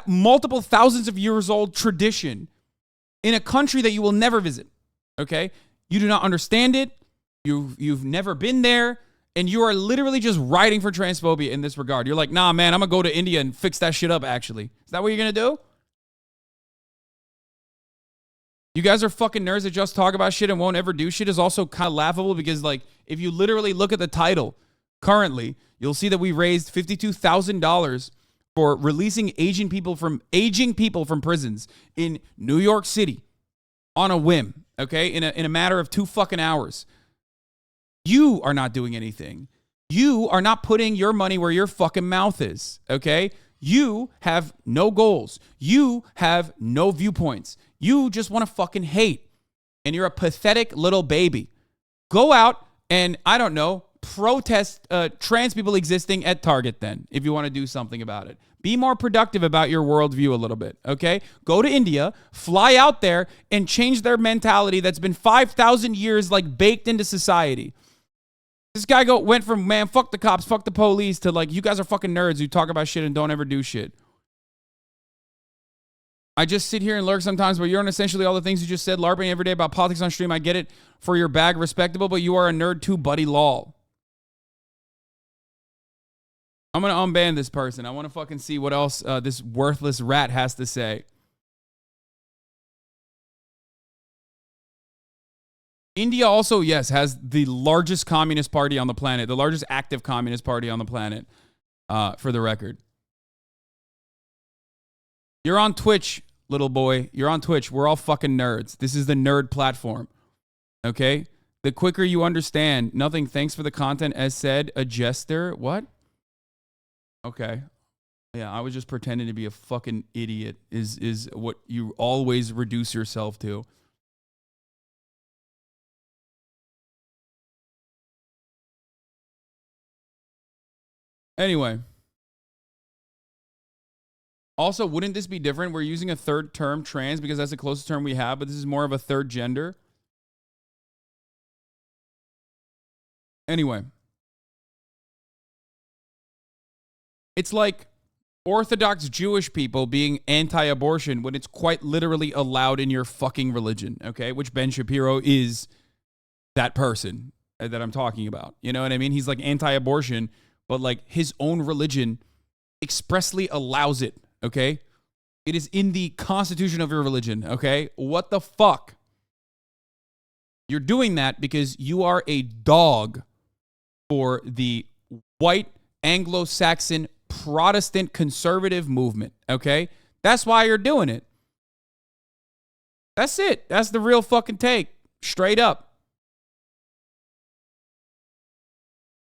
multiple thousands of years old tradition in a country that you will never visit. Okay? You do not understand it. You've never been there. And you are literally just writing for transphobia in this regard. You're like, nah, man, I'm going to go to India and fix that shit up, actually. Is that what you're going to do? You guys are fucking nerds that just talk about shit and won't ever do shit is also kind of laughable because, like, if you literally look at the title currently, you'll see that we raised $52,000 for releasing aging people from prisons in New York City on a whim, okay? In a matter of 2 fucking hours. You are not doing anything. You are not putting your money where your fucking mouth is, okay? You have no goals. You have no viewpoints. You just want to fucking hate. And you're a pathetic little baby. Go out and, I don't know, protest trans people existing at Target then, if you want to do something about it. Be more productive about your worldview a little bit, okay? Go to India, fly out there, and change their mentality that's been 5,000 years, like, baked into society. This guy went from, man, fuck the cops, fuck the police, to like, you guys are fucking nerds who talk about shit and don't ever do shit. I just sit here and lurk sometimes, but you're on essentially all the things you just said, LARPing every day about politics on stream. I get it for your bag, respectable, but you are a nerd too, buddy, lol. I'm going to unban this person. I want to fucking see what else this worthless rat has to say. India also, yes, has the largest communist party on the planet, the largest active communist party on the planet, for the record. You're on Twitch, little boy. You're on Twitch. We're all fucking nerds. This is the nerd platform, okay? The quicker you understand, nothing, thanks for the content, as said, a jester. What? Okay. Yeah, I was just pretending to be a fucking idiot is what you always reduce yourself to. Anyway. Also, wouldn't this be different? We're using a third term, trans, because that's the closest term we have, but this is more of a third gender. Anyway. It's like Orthodox Jewish people being anti-abortion when it's quite literally allowed in your fucking religion, okay? Which Ben Shapiro is that person that I'm talking about. You know what I mean? He's like anti-abortion, but like his own religion expressly allows it, okay? It is in the constitution of your religion, okay? What the fuck? You're doing that because you are a dog for the white Anglo-Saxon Protestant conservative movement, okay? That's why you're doing it. That's it. That's the real fucking take. Straight up.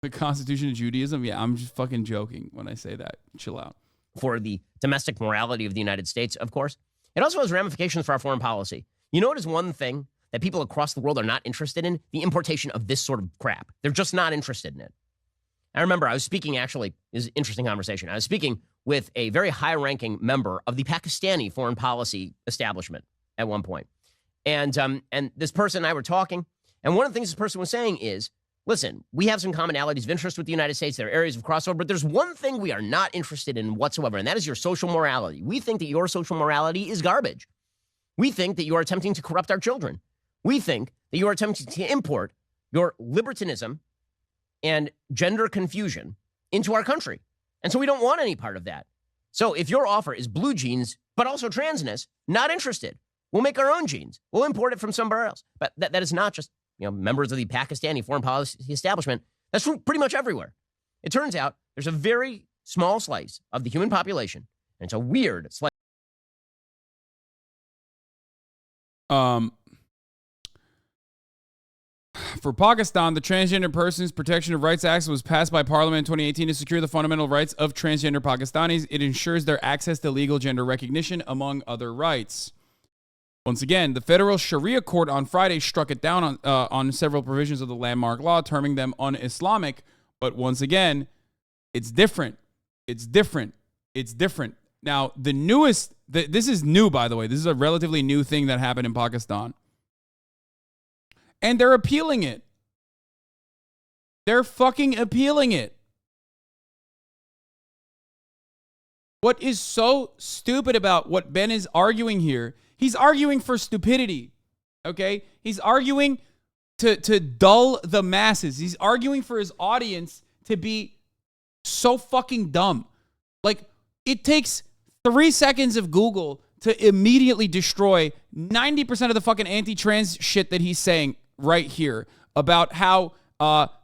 The Constitution of Judaism? Yeah, I'm just fucking joking when I say that. Chill out. For the domestic morality of the United States, of course. It also has ramifications for our foreign policy. You know what is one thing that people across the world are not interested in? The importation of this sort of crap. They're just not interested in it. I remember I was speaking, actually, this is an interesting conversation. I was speaking with a very high-ranking member of the Pakistani foreign policy establishment at one point. And this person and I were talking, and one of the things this person was saying is, listen, we have some commonalities of interest with the United States. There are areas of crossover, but there's one thing we are not interested in whatsoever, and that is your social morality. We think that your social morality is garbage. We think that you are attempting to corrupt our children. We think that you are attempting to import your libertinism and gender confusion into our country. And so we don't want any part of that. So if your offer is blue jeans, but also transness, not interested. We'll make our own jeans. We'll import it from somewhere else. But that is not just, members of the Pakistani foreign policy establishment. That's from pretty much everywhere. It turns out there's a very small slice of the human population, and it's a weird slice. For Pakistan, the Transgender Persons Protection of Rights Act was passed by Parliament in 2018 to secure the fundamental rights of transgender Pakistanis. It ensures their access to legal gender recognition, among other rights. Once again, the federal Sharia court on Friday struck it down on several provisions of the landmark law, terming them un-Islamic. But once again, it's different. It's different. It's different. Now, the newest, this is new, by the way. This is a relatively new thing that happened in Pakistan. And they're appealing it. They're fucking appealing it. What is so stupid about what Ben is arguing here, he's arguing for stupidity, okay? He's arguing to dull the masses. He's arguing for his audience to be so fucking dumb. Like, it takes 3 seconds of Google to immediately destroy 90% of the fucking anti-trans shit that he's saying right here about how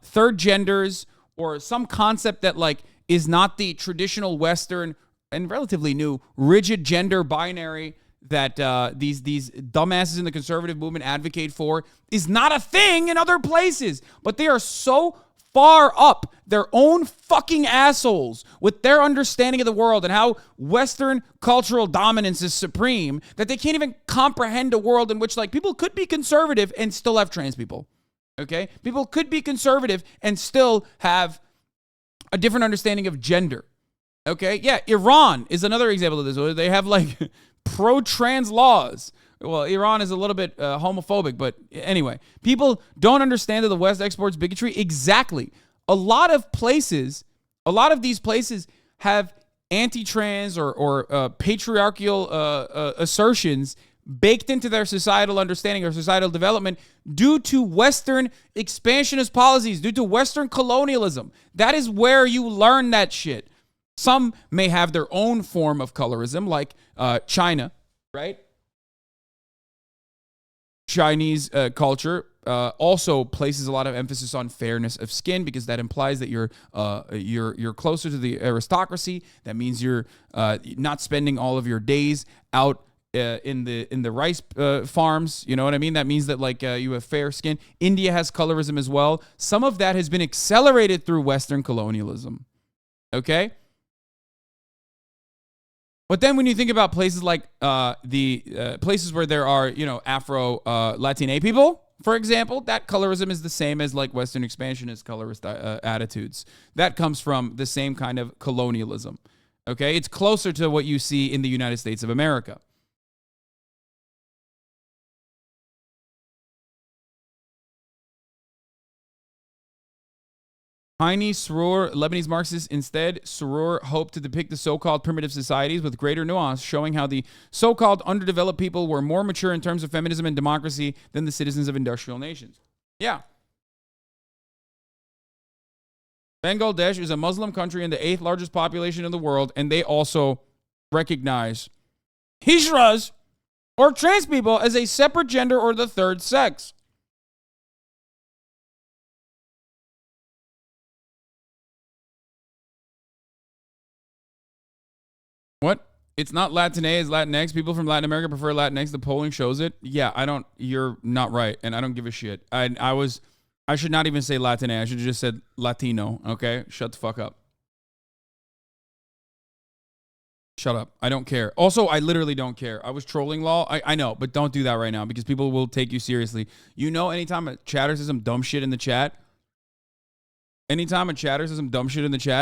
third genders or some concept that like is not the traditional Western and relatively new rigid gender binary that these dumbasses in the conservative movement advocate for is not a thing in other places. But they are so far up their own fucking assholes with their understanding of the world and how Western cultural dominance is supreme that they can't even comprehend a world in which like people could be conservative and still have trans people. Okay? People could be conservative and still have a different understanding of gender. Okay? Yeah, Iran is another example of this. Where they have like pro-trans laws. Well, Iran is a little bit homophobic, but anyway, people don't understand that the West exports bigotry. Exactly. A lot of these places have anti-trans or patriarchal assertions baked into their societal understanding or societal development due to Western expansionist policies, due to Western colonialism. That is where you learn that shit. Some may have their own form of colorism, like China, right? Chinese culture also places a lot of emphasis on fairness of skin because that implies that you're closer to the aristocracy. That means you're not spending all of your days out in the rice farms. You know what I mean? That means that like you have fair skin. India has colorism as well. Some of that has been accelerated through Western colonialism. Okay. But then when you think about places like the places where there are, Afro Latina people, for example, that colorism is the same as like Western expansionist colorist attitudes. That comes from the same kind of colonialism. Okay, it's closer to what you see in the United States of America. Heine Sarur, Lebanese Marxists, instead, Sarur hoped to depict the so-called primitive societies with greater nuance, showing how the so-called underdeveloped people were more mature in terms of feminism and democracy than the citizens of industrial nations. Yeah. Bangladesh is a Muslim country and the 8th largest population in the world, and they also recognize hijras, or trans people, as a separate gender or the third sex. What? It's not Latina, it's Latinx. People from Latin America prefer Latinx. The polling shows it. Yeah, you're not right, and I don't give a shit. I should not even say Latina. I should have just said Latino, okay? Shut the fuck up. Shut up. I don't care. Also, I literally don't care. I was trolling law. I know, but don't do that right now because people will take you seriously. Anytime a chatter says some dumb shit in the chat,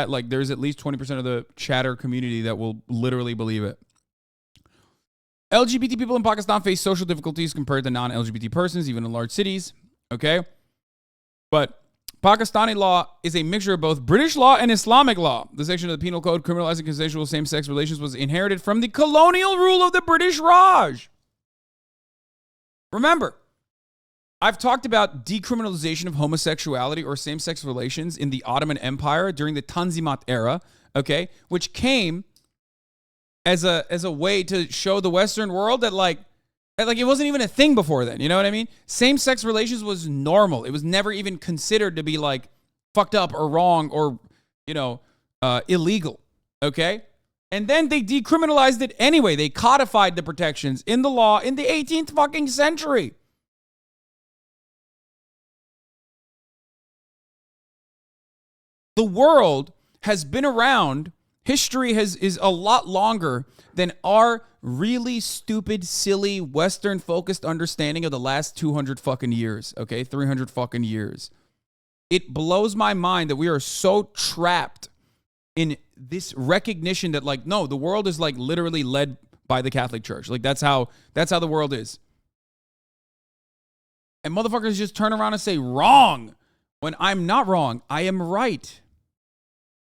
like there's at least 20% of the chatter community that will literally believe it. LGBT people in Pakistan face social difficulties compared to non-LGBT persons, even in large cities. Okay? But Pakistani law is a mixture of both British law and Islamic law. The section of the penal code criminalizing consensual same-sex relations was inherited from the colonial rule of the British Raj. Remember, I've talked about decriminalization of homosexuality or same-sex relations in the Ottoman Empire during the Tanzimat era, okay, which came as a way to show the Western world that like it wasn't even a thing before then. You know what I mean? Same-sex relations was normal. It was never even considered to be like fucked up or wrong or, you know, illegal. Okay? And then they decriminalized it anyway. They codified the protections in the law in the 18th fucking century. The world has been around. History is a lot longer than our really stupid, silly, Western-focused understanding of the last 200 fucking years, okay? 300 fucking years. It blows my mind that we are so trapped in this recognition that, like, no, the world is, like, literally led by the Catholic Church. Like, that's how the world is. And motherfuckers just turn around and say, wrong, when I'm not wrong. I am right.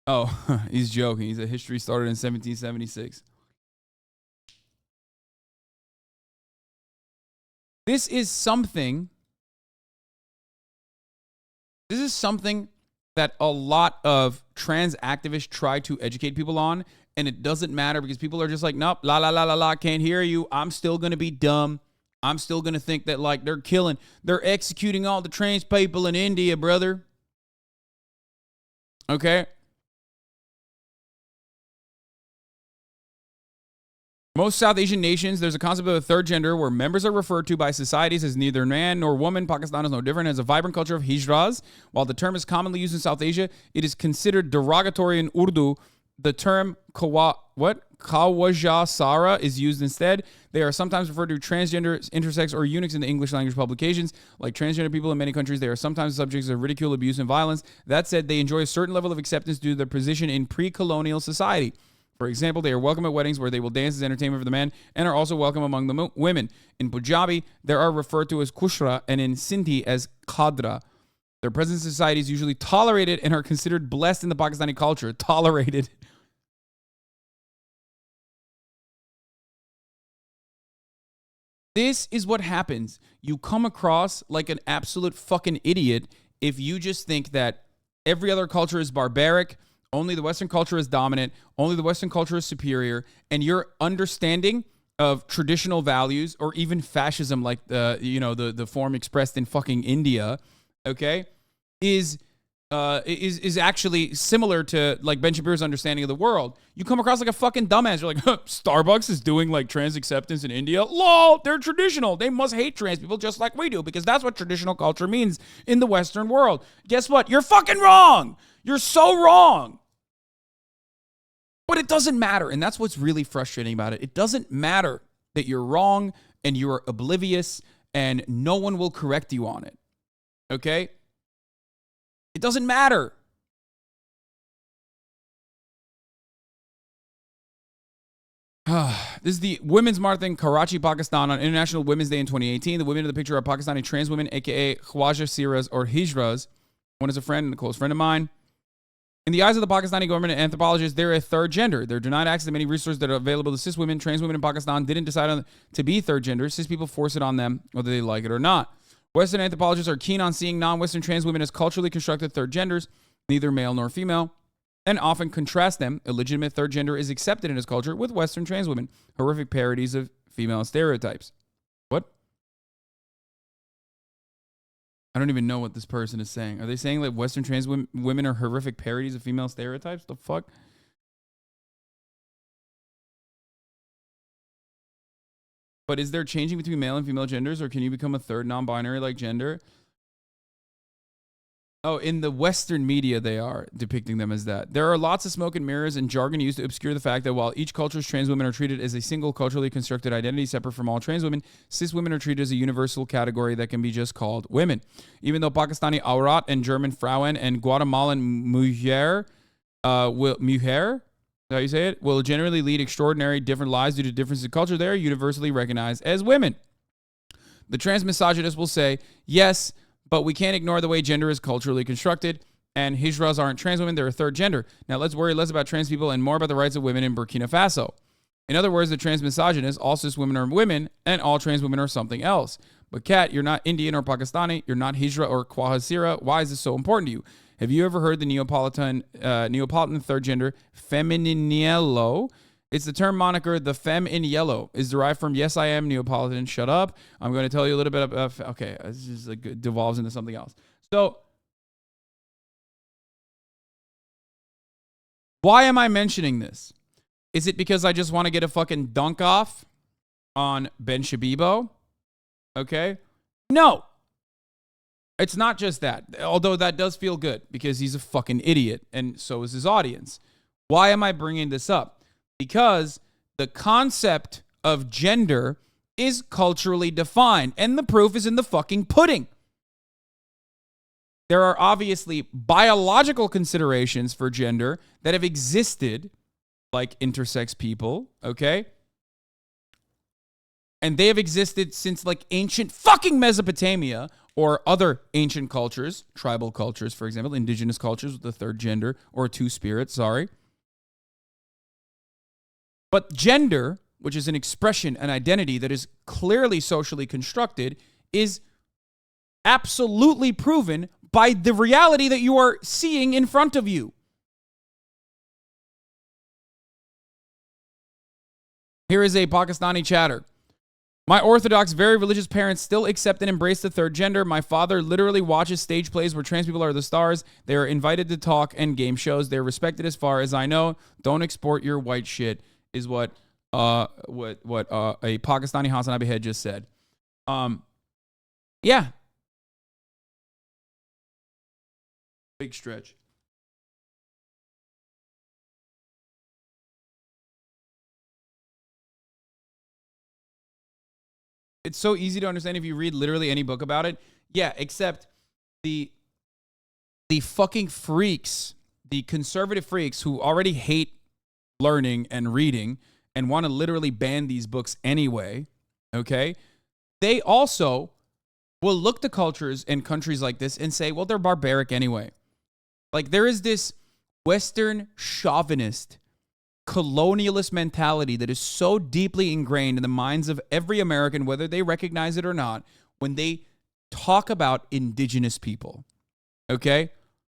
Oh, he's joking. He said history started in 1776. This is something that a lot of trans activists try to educate people on, and it doesn't matter because people are just like, nope, la la la la la, can't hear you. I'm still gonna be dumb. I'm still gonna think that like they're executing all the trans people in India, brother. Okay. Most South Asian nations, there's a concept of a third gender where members are referred to by societies as neither man nor woman. Pakistan is no different. It has a vibrant culture of hijras. While the term is commonly used in South Asia, it is considered derogatory in Urdu. The term Kawaja Sara is used instead. They are sometimes referred to transgender, intersex, or eunuchs in the English language publications. Like transgender people in many countries, they are sometimes subjects of ridicule, abuse, and violence. That said, they enjoy a certain level of acceptance due to their position in pre-colonial society. For example, they are welcome at weddings where they will dance as entertainment for the men and are also welcome among the women. In Punjabi, they are referred to as kushra and in Sindhi as khadra. Their presence in society is usually tolerated and are considered blessed in the Pakistani culture. Tolerated. This is what happens. You come across like an absolute fucking idiot if you just think that every other culture is barbaric, only the Western culture is dominant, only the Western culture is superior, and your understanding of traditional values or even fascism, like the form expressed in fucking India, okay, is actually similar to like Ben Shapir's understanding of the world. You come across like a fucking dumbass. You're like, Starbucks is doing like trans acceptance in India. Lol, they're traditional. They must hate trans people just like we do because that's what traditional culture means in the Western world. Guess what? You're fucking wrong. You're so wrong. But it doesn't matter, and that's what's really frustrating about it. It doesn't matter that you're wrong and you're oblivious and no one will correct you on it, okay? It doesn't matter. This is the Women's March in Karachi, Pakistan on International Women's Day in 2018. The women in the picture are Pakistani trans women, a.k.a. Khwaja Siras or Hijras. One is a friend and a close friend of mine. In the eyes of the Pakistani government and anthropologists, they're a third gender. They're denied access to many resources that are available to cis women. Trans women in Pakistan didn't decide to be third gender. Cis people force it on them, whether they like it or not. Western anthropologists are keen on seeing non-Western trans women as culturally constructed third genders, neither male nor female, and often contrast them. Illegitimate third gender is accepted in his culture with Western trans women, horrific parodies of female stereotypes. What? I don't even know what this person is saying. Are they saying that Western trans women are horrific parodies of female stereotypes? The fuck? But is there changing between male and female genders, or can you become a third non-binary like gender? Oh, in the Western media, they are depicting them as that. There are lots of smoke and mirrors and jargon used to obscure the fact that while each culture's trans women are treated as a single culturally constructed identity separate from all trans women, cis women are treated as a universal category that can be just called women. Even though Pakistani Aurat and German Frauen and Guatemalan Mujer, Mujer, how you say it, will generally lead extraordinary different lives due to differences in culture, they are universally recognized as women. The trans misogynist will say, yes, but we can't ignore the way gender is culturally constructed, and Hijras aren't trans women, they're a third gender. Now let's worry less about trans people and more about the rights of women in Burkina Faso. In other words, the trans misogynist, all cis women are women, and all trans women are something else. But Kat, you're not Indian or Pakistani. You're not Hijra or Kwahasira. Why is this so important to you? Have you ever heard the Neapolitan third gender, femminile? It's the term moniker, the femme in yellow, is derived from yes, I am Neapolitan. Shut up. I'm going to tell you a little bit of, okay, this is like, it devolves into something else. So, why am I mentioning this? Is it because I just want to get a fucking dunk off on Ben Shabibo? Okay. No. It's not just that. Although that does feel good because he's a fucking idiot and so is his audience. Why am I bringing this up? Because the concept of gender is culturally defined and the proof is in the fucking pudding. There are obviously biological considerations for gender that have existed, like intersex people, okay? And they have existed since like ancient fucking Mesopotamia or other ancient cultures, tribal cultures, for example, indigenous cultures with the third gender or two-spirit, sorry. But gender, which is an expression, an identity that is clearly socially constructed, is absolutely proven by the reality that you are seeing in front of you. Here is a Pakistani chatter. My Orthodox, very religious parents still accept and embrace the third gender. My father literally watches stage plays where trans people are the stars. They are invited to talk and game shows. They're respected as far as I know. Don't export your white shit, is what a Pakistani HasanAbi had just said. Yeah. Big stretch. It's so easy to understand if you read literally any book about it. Yeah, except the fucking freaks, the conservative freaks who already hate learning and reading and want to literally ban these books anyway, okay? They also will look to cultures and countries like this and say, well, they're barbaric anyway. Like, there is this Western chauvinist, colonialist mentality that is so deeply ingrained in the minds of every American, whether they recognize it or not, when they talk about indigenous people, okay?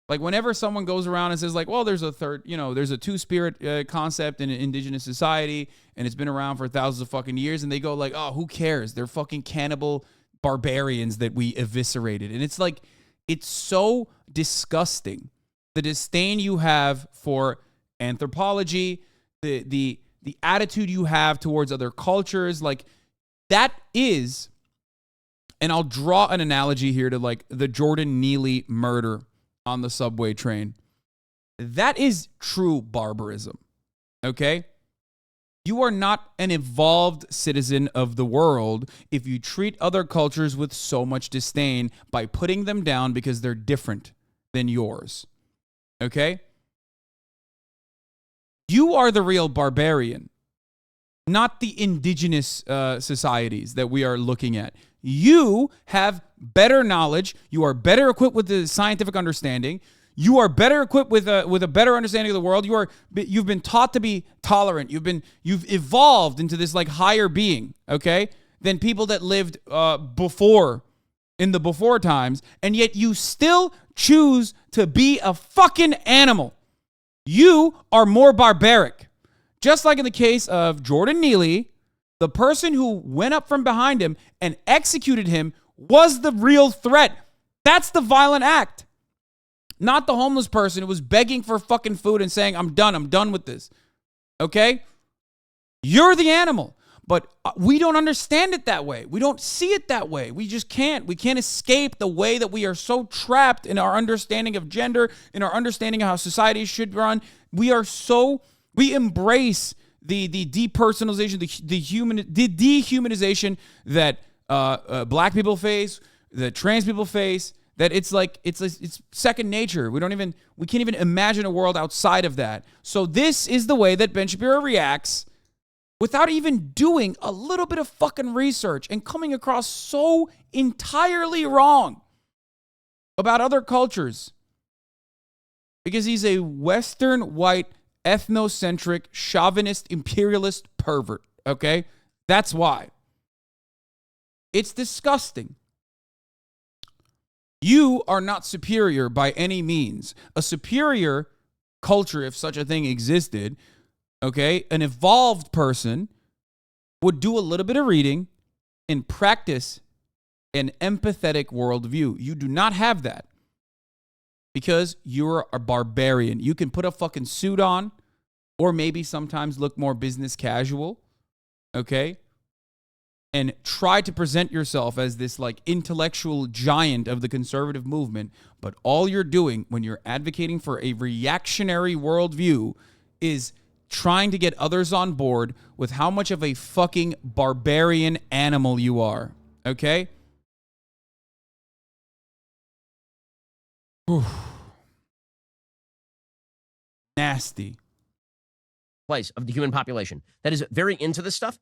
Like, whenever someone goes around and says, like, well, there's a third, there's a two-spirit concept in indigenous society, and it's been around for thousands of fucking years, and they go like, oh, who cares? They're fucking cannibal barbarians that we eviscerated. And it's like, it's so disgusting. The disdain you have for anthropology, the attitude you have towards other cultures, like, that is, and I'll draw an analogy here to, like, the Jordan Neely murder on the subway train. That is true barbarism, okay? You are not an evolved citizen of the world if you treat other cultures with so much disdain by putting them down because they're different than yours, okay? You are the real barbarian, not the indigenous societies that we are looking at. You have better knowledge. You are better equipped with the scientific understanding. You are better equipped with a better understanding of the world. You've been taught to be tolerant. You've evolved into this like higher being, okay, than people that lived before times, and yet you still choose to be a fucking animal. You are more barbaric. Just like in the case of Jordan Neely, the person who went up from behind him and executed him was the real threat. That's the violent act. Not the homeless person who was begging for fucking food and saying, I'm done with this. Okay? You're the animal. But we don't understand it that way. We don't see it that way. We just can't. We can't escape the way that we are so trapped in our understanding of gender, in our understanding of how society should run. We embrace the depersonalization, the dehumanization that black people face, that trans people face. That it's second nature. We can't even imagine a world outside of that. So this is the way that Ben Shapiro reacts without even doing a little bit of fucking research and coming across so entirely wrong about other cultures. Because he's a Western white ethnocentric chauvinist, imperialist pervert, okay? That's why. It's disgusting. You are not superior by any means. A superior culture, if such a thing existed, okay, an evolved person would do a little bit of reading and practice an empathetic worldview. You do not have that because you're a barbarian. You can put a fucking suit on or maybe sometimes look more business casual, okay, and try to present yourself as this like intellectual giant of the conservative movement. But all you're doing when you're advocating for a reactionary worldview is trying to get others on board with how much of a fucking barbarian animal you are, okay? Whew. Nasty. Place of the human population that is very into this stuff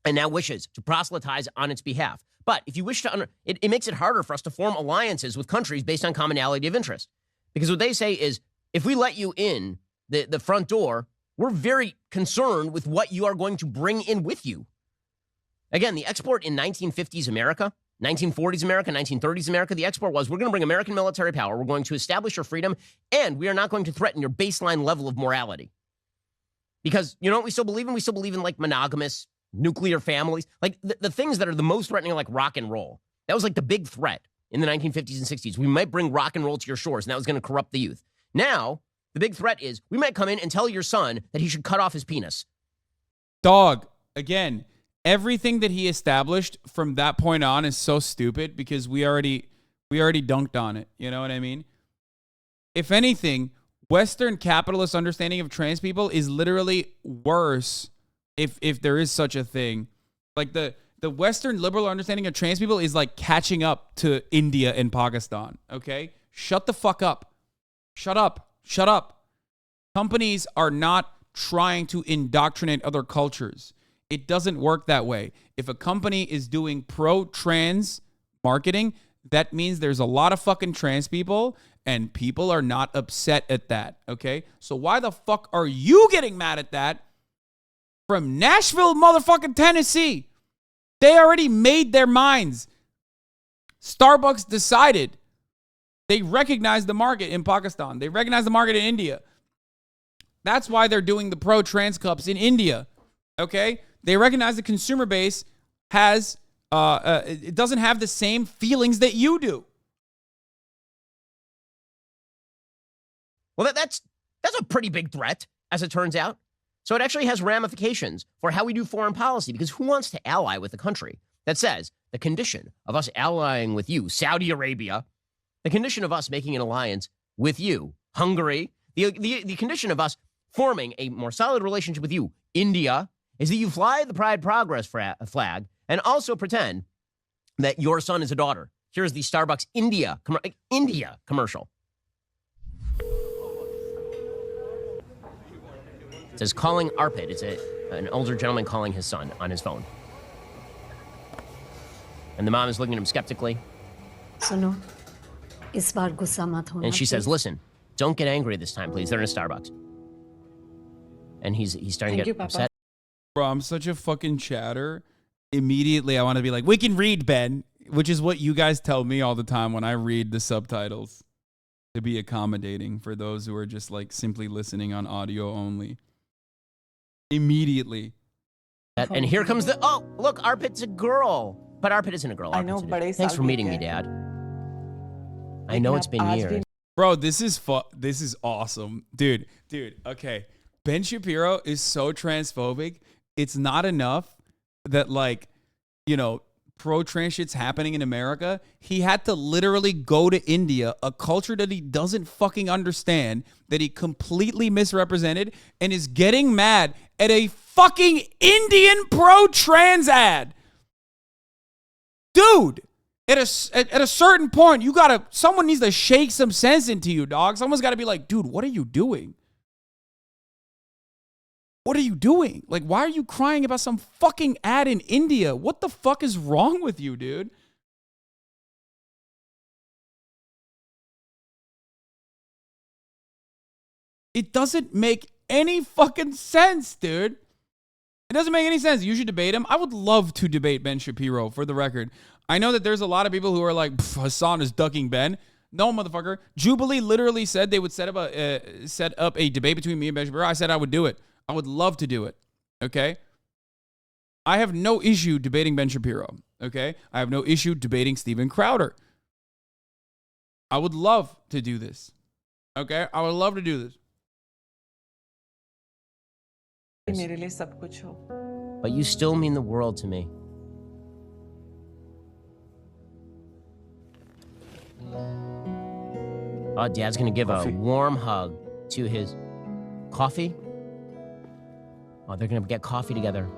and now wishes to proselytize on its behalf. But if you wish to, it makes it harder for us to form alliances with countries based on commonality of interest. Because what they say is, if we let you in the front door, we're very concerned with what you are going to bring in with you. Again, the export in 1950s America, 1940s America, 1930s America, the export was, we're going to bring American military power, we're going to establish your freedom, and we are not going to threaten your baseline level of morality. Because you know what we still believe in? We still believe in like monogamous, nuclear families. Like the things that are the most threatening are like rock and roll. That was like the big threat in the 1950s and 60s. We might bring rock and roll to your shores, and that was going to corrupt the youth. Now, the big threat is we might come in and tell your son that he should cut off his penis. Dog, again, everything that he established from that point on is so stupid because we already dunked on it. You know what I mean? If anything, Western capitalist understanding of trans people is literally worse if there is such a thing. Like the Western liberal understanding of trans people is like catching up to India and Pakistan, okay? Shut the fuck up. Shut up. Shut up. Companies are not trying to indoctrinate other cultures. It doesn't work that way. If a company is doing pro-trans marketing, that means there's a lot of fucking trans people and people are not upset at that, okay? So why the fuck are you getting mad at that from Nashville, motherfucking Tennessee? They already made their minds. Starbucks decided. They recognize the market in Pakistan. They recognize the market in India. That's why they're doing the pro-trans cups in India, okay? They recognize the consumer base has, it doesn't have the same feelings that you do. Well, that's a pretty big threat, as it turns out. So it actually has ramifications for how we do foreign policy, because who wants to ally with a country that says the condition of us allying with you, Saudi Arabia, the condition of us making an alliance with you, Hungary, the condition of us forming a more solid relationship with you, India, is that you fly the Pride Progress flag and also pretend that your son is a daughter. Here's the Starbucks India commercial. It says calling Arpit. It's an older gentleman calling his son on his phone. And the mom is looking at him skeptically. Suno, is baar gussa mat hona. And she says, listen, don't get angry this time, please. They're in a Starbucks. And he's starting to get upset. Bro, I'm such a fucking chatter. Immediately, I want to be like, we can read, Ben, which is what you guys tell me all the time when I read the subtitles, to be accommodating for those who are just like simply listening on audio only. Immediately. And here comes oh, look, Arpit's a girl. But Arpit isn't a girl. I know, but thanks for meeting me, Dad. I know it's been years. Bro, this is awesome. Dude, okay. Ben Shapiro is so transphobic. It's not enough that, like, you know, pro-trans shit's happening in America. He had to literally go to India, a culture that he doesn't fucking understand, that he completely misrepresented, and is getting mad at a fucking Indian pro-trans ad. Dude, at a certain point, someone needs to shake some sense into you, dog. Someone's got to be like, dude, what are you doing? What are you doing? Like, why are you crying about some fucking ad in India? What the fuck is wrong with you, dude? It doesn't make any fucking sense, dude. It doesn't make any sense. You should debate him. I would love to debate Ben Shapiro, for the record. I know that there's a lot of people who are like, Hasan is ducking Ben. No, motherfucker. Jubilee literally said they would set up a debate between me and Ben Shapiro. I said I would do it. I would love to do it. Okay? I have no issue debating Ben Shapiro. Okay? I have no issue debating Steven Crowder. I would love to do this. Okay? I would love to do this. But you still mean the world to me. Oh, Dad's gonna give a warm hug to his coffee. Oh, they're gonna get coffee together.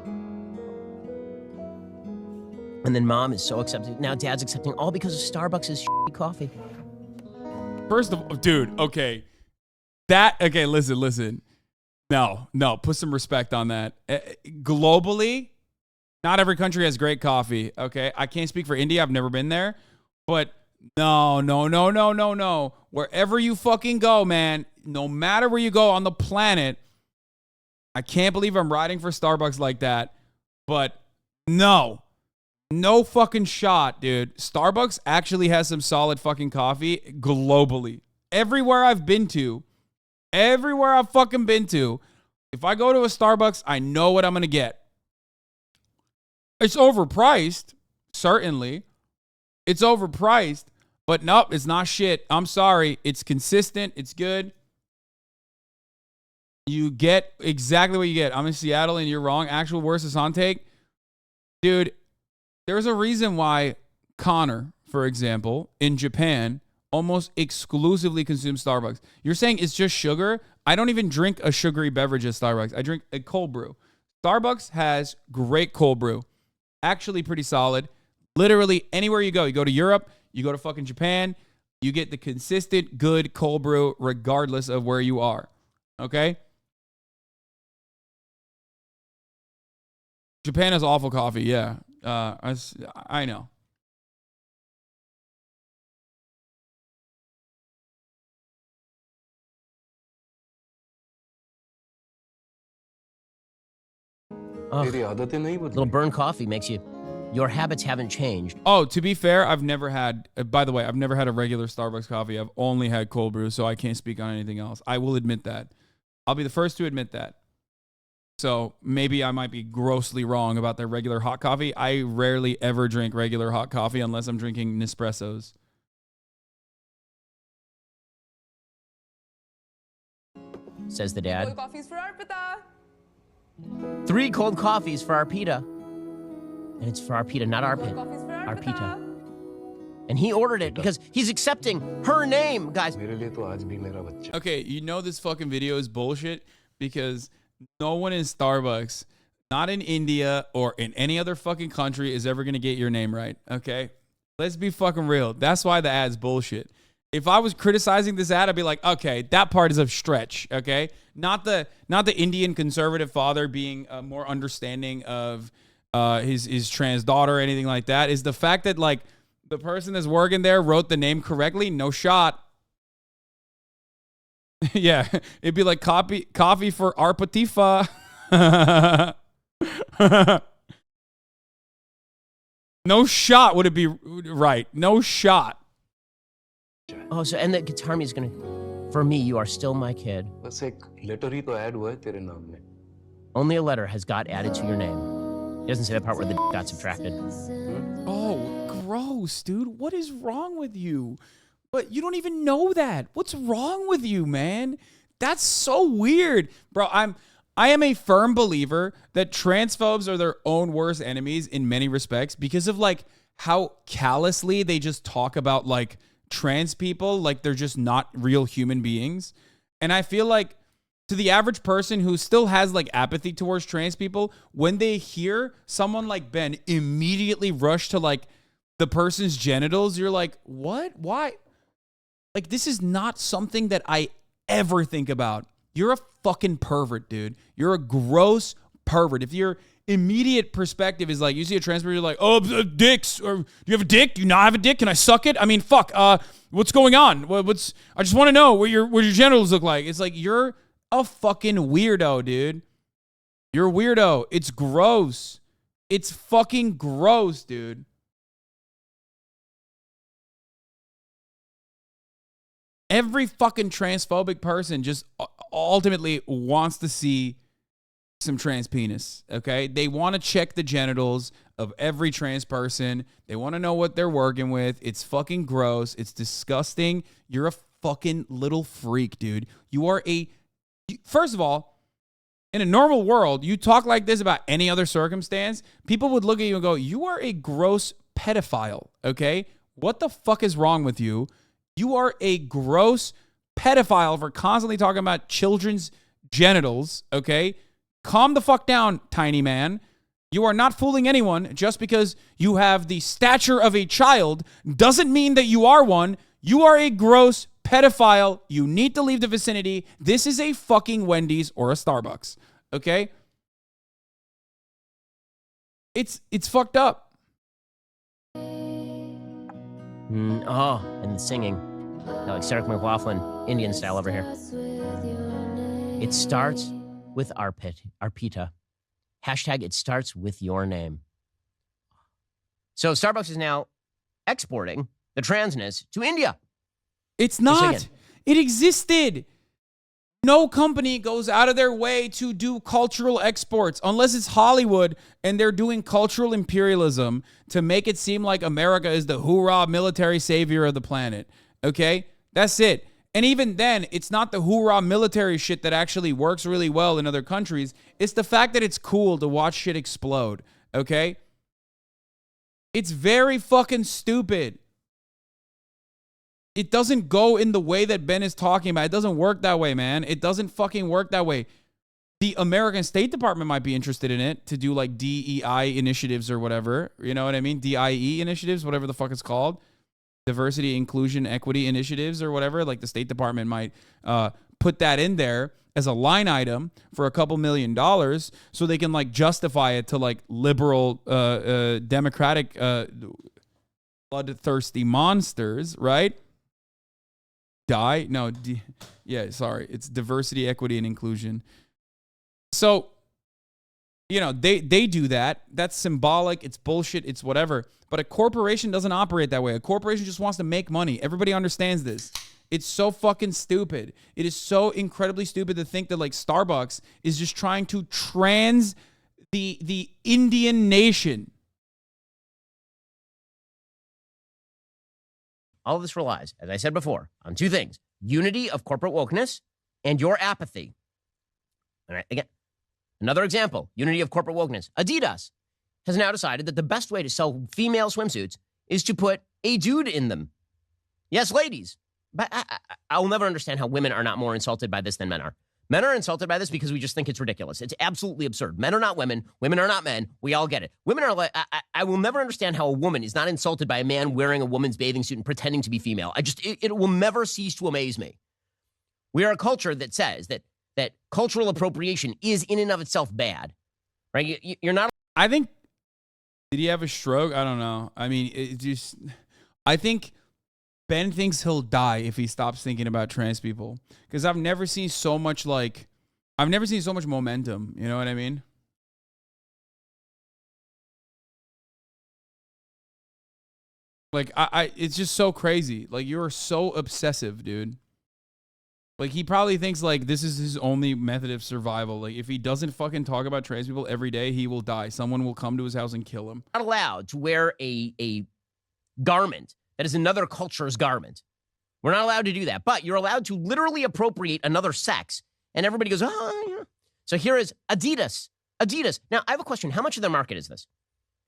And then Mom is so accepting. Now Dad's accepting, all because of Starbucks' shitty coffee. First of all, dude, okay. Okay, listen. No, put some respect on that. Globally, not every country has great coffee, okay? I can't speak for India. I've never been there. But no. Wherever you fucking go, man, no matter where you go on the planet, I can't believe I'm riding for Starbucks like that. But no fucking shot, dude. Starbucks actually has some solid fucking coffee globally. Everywhere I've fucking been to, if I go to a Starbucks, I know what I'm going to get. It's overpriced, certainly. It's overpriced, but nope, it's not shit. I'm sorry. It's consistent. It's good. You get exactly what you get. I'm in Seattle and you're wrong. Actual worst Hasan take. Dude, there's a reason why Connor, for example, in Japan, almost exclusively consumes Starbucks. You're saying it's just sugar? I don't even drink a sugary beverage at Starbucks. I drink a cold brew. Starbucks has great cold brew. Actually pretty solid. Literally anywhere you go to Europe, you go to fucking Japan, you get the consistent, good cold brew regardless of where you are. Okay? Japan has awful coffee, yeah. I know. Little burn coffee makes you... Your habits haven't changed. Oh, to be fair, I've never had... by the way, I've never had a regular Starbucks coffee. I've only had cold brew, so I can't speak on anything else. I will admit that. I'll be the first to admit that. So maybe I might be grossly wrong about their regular hot coffee. I rarely ever drink regular hot coffee unless I'm drinking Nespressos. Says the dad. Cold coffees for Arpita. 3 cold coffees for Arpita. And it's for Arpita, not Arpit. Coffees for Arpita. And he ordered it because he's accepting her name, guys. Okay, you know this fucking video is bullshit because no one in Starbucks, not in India or in any other fucking country, is ever going to get your name right, okay? Let's be fucking real. That's why the ad's bullshit. If I was criticizing this ad, I'd be like, okay, that part is a stretch, okay? Not the Indian conservative father being more understanding of his trans daughter or anything like that. Is the fact that, like, the person that's working there wrote the name correctly? No shot. Yeah, it'd be like coffee for Arpatifa. No shot would it be right. No shot. Oh, so and the guitar music is gonna... For me, you are still my kid. Only a letter has got added to your name. He doesn't say the part where the got subtracted. Oh, gross, dude. What is wrong with you? But you don't even know that. What's wrong with you, man? That's so weird. Bro, I am a firm believer that transphobes are their own worst enemies in many respects because of, like, how callously they just talk about, like, trans people like they're just not real human beings. And I feel like to the average person who still has, like, apathy towards trans people, when they hear someone like Ben immediately rush to, like, the person's genitals, you're like, what? Why? Like, this is not something that I ever think about. You're a fucking pervert, dude. You're a gross pervert. If your immediate perspective is like, you see a trans person, you're like, oh, dicks. Or do you have a dick? Do you not have a dick? Can I suck it? I mean, fuck. What's going on? I just want to know what your genitals look like. It's like, you're a fucking weirdo, dude. You're a weirdo. It's gross. It's fucking gross, dude. Every fucking transphobic person just ultimately wants to see some trans penis, okay? They want to check the genitals of every trans person. They want to know what they're working with. It's fucking gross. It's disgusting. You're a fucking little freak, dude. You are first of all, in a normal world, you talk like this about any other circumstance, people would look at you and go, you are a gross pedophile, okay? What the fuck is wrong with you? You are a gross pedophile for constantly talking about children's genitals, okay? Calm the fuck down, tiny man. You are not fooling anyone. Just because you have the stature of a child doesn't mean that you are one. You are a gross pedophile. You need to leave the vicinity. This is a fucking Wendy's or a Starbucks, okay? It's fucked up. And the singing. Like Sarah McLaughlin, Indian style over here. It starts with Arpita. Hashtag it starts with your name. So Starbucks is now exporting the transness to India. It's not. It existed. No company goes out of their way to do cultural exports unless it's Hollywood and they're doing cultural imperialism to make it seem like America is the hoorah military savior of the planet. Okay? That's it. And even then, it's not the hoorah military shit that actually works really well in other countries. It's the fact that it's cool to watch shit explode. Okay? It's very fucking stupid. It doesn't go in the way that Ben is talking about. It doesn't work that way, man. It doesn't fucking work that way. The American State Department might be interested in it to do like DEI initiatives or whatever. You know what I mean? DIE initiatives, whatever the fuck it's called. Diversity, inclusion, equity initiatives or whatever. Like the State Department might put that in there as a line item for a couple $1 million so they can like justify it to like liberal, democratic, bloodthirsty monsters, right? It's diversity, equity, and inclusion. So, you know, they do that. That's symbolic. It's bullshit. It's whatever. But a corporation doesn't operate that way. A corporation just wants to make money. Everybody understands this. It's so fucking stupid. It is so incredibly stupid to think that like Starbucks is just trying to trans the Indian nation. All of this relies, as I said before, on two things: unity of corporate wokeness and your apathy. All right, again, another example, unity of corporate wokeness. Adidas has now decided that the best way to sell female swimsuits is to put a dude in them. Yes, ladies. But I will never understand how women are not more insulted by this than men are. Men are insulted by this because we just think it's ridiculous. It's absolutely absurd. Men are not women. Women are not men. We all get it. Women are like, I will never understand how a woman is not insulted by a man wearing a woman's bathing suit and pretending to be female. It will never cease to amaze me. We are a culture that says that cultural appropriation is in and of itself bad, right? You're not. I think, did he have a stroke? I don't know. I mean, I think Ben thinks he'll die if he stops thinking about trans people. Because I've never seen so much momentum. You know what I mean? Like, it's just so crazy. Like, you're so obsessive, dude. Like, he probably thinks, like, this is his only method of survival. Like, if he doesn't fucking talk about trans people every day, he will die. Someone will come to his house and kill him. Not allowed to wear a garment that is another culture's garment. We're not allowed to do that. But you're allowed to literally appropriate another sex. And everybody goes, oh, yeah. So here is Adidas. Adidas. Now, I have a question. How much of their market is this?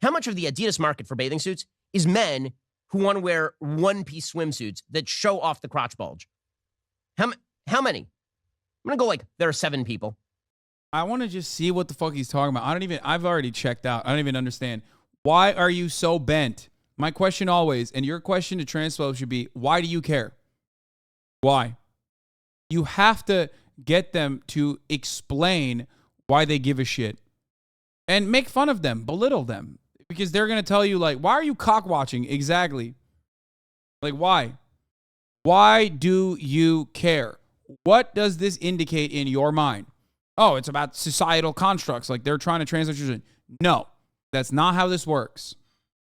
How much of the Adidas market for bathing suits is men who want to wear one-piece swimsuits that show off the crotch bulge? How many? I'm going to go like, there are 7 people. I want to just see what the fuck he's talking about. I've already checked out. I don't even understand. Why are you so bent? My question always, and your question to transphobes should be, why do you care? Why? You have to get them to explain why they give a shit. And make fun of them, belittle them. Because they're going to tell you, like, why are you cock watching? Exactly. Like, why? Why do you care? What does this indicate in your mind? oh, it's about societal constructs. Like they're trying to translate children. No, that's not how this works.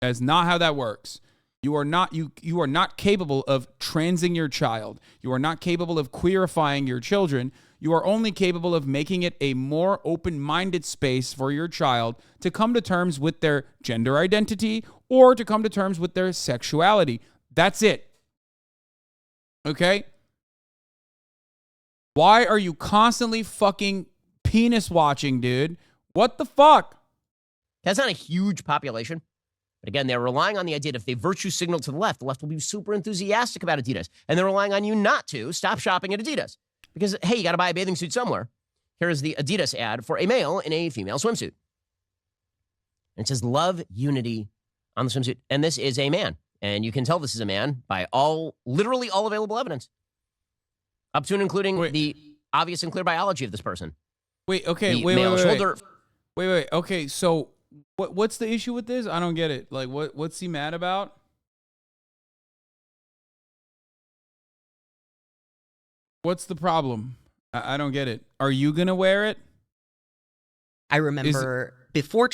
That's not how that works. You are not capable of transing your child. You are not capable of queerifying your children. You are only capable of making it a more open-minded space for your child to come to terms with their gender identity or to come to terms with their sexuality. That's it. Okay? Why are you constantly fucking penis watching, dude? What the fuck? That's not a huge population. But again, they're relying on the idea that if they virtue signal to the left will be super enthusiastic about Adidas. And they're relying on you not to stop shopping at Adidas. Because, hey, you got to buy a bathing suit somewhere. Here is the Adidas ad for a male in a female swimsuit. And it says, love unity on the swimsuit. And this is a man. And you can tell this is a man by literally all available evidence. Up to and including the obvious and clear biology of this person. Wait, okay, wait. Okay, so what's the issue with this? I don't get it. Like, what's he mad about? What's the problem? I don't get it. Are you gonna wear it? I remember before.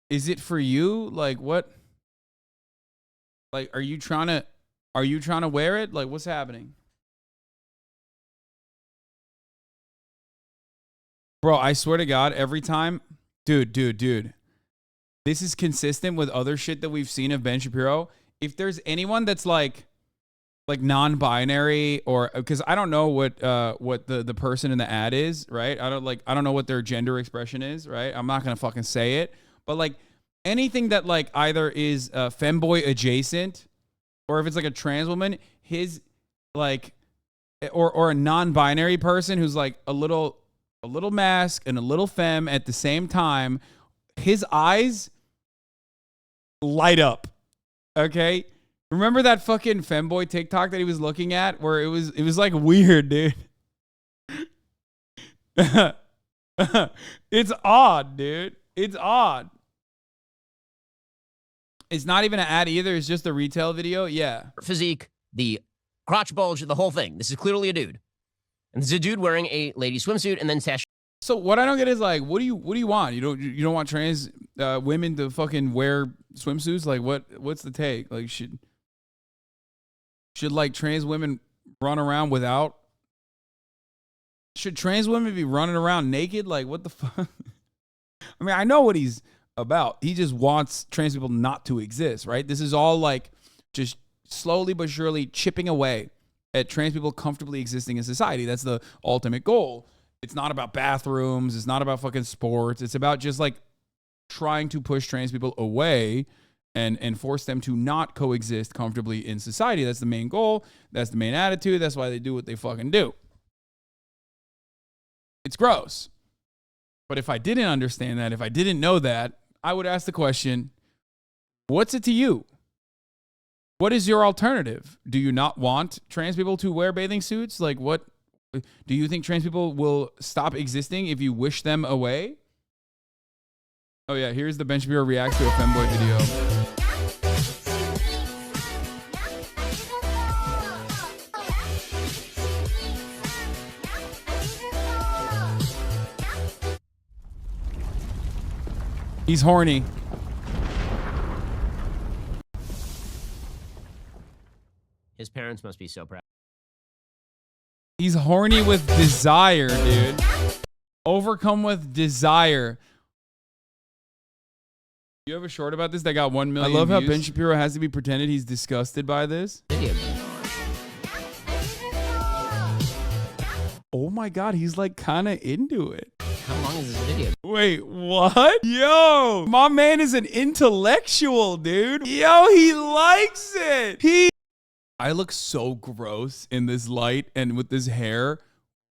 Is it for you? Like what? Like, are you trying to wear it? Like, what's happening? Bro, I swear to God, every time, dude. This is consistent with other shit that we've seen of Ben Shapiro. If there's anyone that's like non-binary, or because I don't know what the person in the ad is, right? I don't know what their gender expression is, right? I'm not gonna fucking say it, but like anything that like either is femboy adjacent, or if it's like a trans woman, his like, or a non-binary person who's like a little mask and a little femme at the same time, his eyes light up. Okay. Remember that fucking femboy TikTok that he was looking at where it was like weird, dude. It's odd, dude. It's odd. It's not even an ad either. It's just a retail video. Yeah. Physique, the crotch bulge, the whole thing. This is clearly a dude. And this is a dude wearing a lady swimsuit and then sash. So what I don't get is like, what do you want? You don't want trans women to fucking wear swimsuits? Like what's the take? Like should like trans women run around without? Should trans women be running around naked? Like what the fuck? I mean, I know what he's about. He just wants trans people not to exist, right? This is all like just slowly but surely chipping away at trans people comfortably existing in society. That's the ultimate goal. It's not about bathrooms. It's not about fucking sports. It's about just like trying to push trans people away and force them to not coexist comfortably in society. That's the main goal. That's the main attitude. That's why they do what they fucking do. It's gross. But if I didn't understand that, if I didn't know that, I would ask the question, what's it to you? What is your alternative? Do you not want trans people to wear bathing suits? Like what? Do you think trans people will stop existing if you wish them away? Oh yeah, here's the Ben Shapiro reacts to a femboy video. He's horny. His parents must be so proud. He's horny with desire, dude. Overcome with desire. You have a short about this that got 1 million views? I love how Ben Shapiro has to be pretended he's disgusted by this. Oh my God, he's like kind of into it. How long is this video? Wait, what? Yo, my man is an intellectual, dude. Yo, he likes it. I look so gross in this light and with this hair.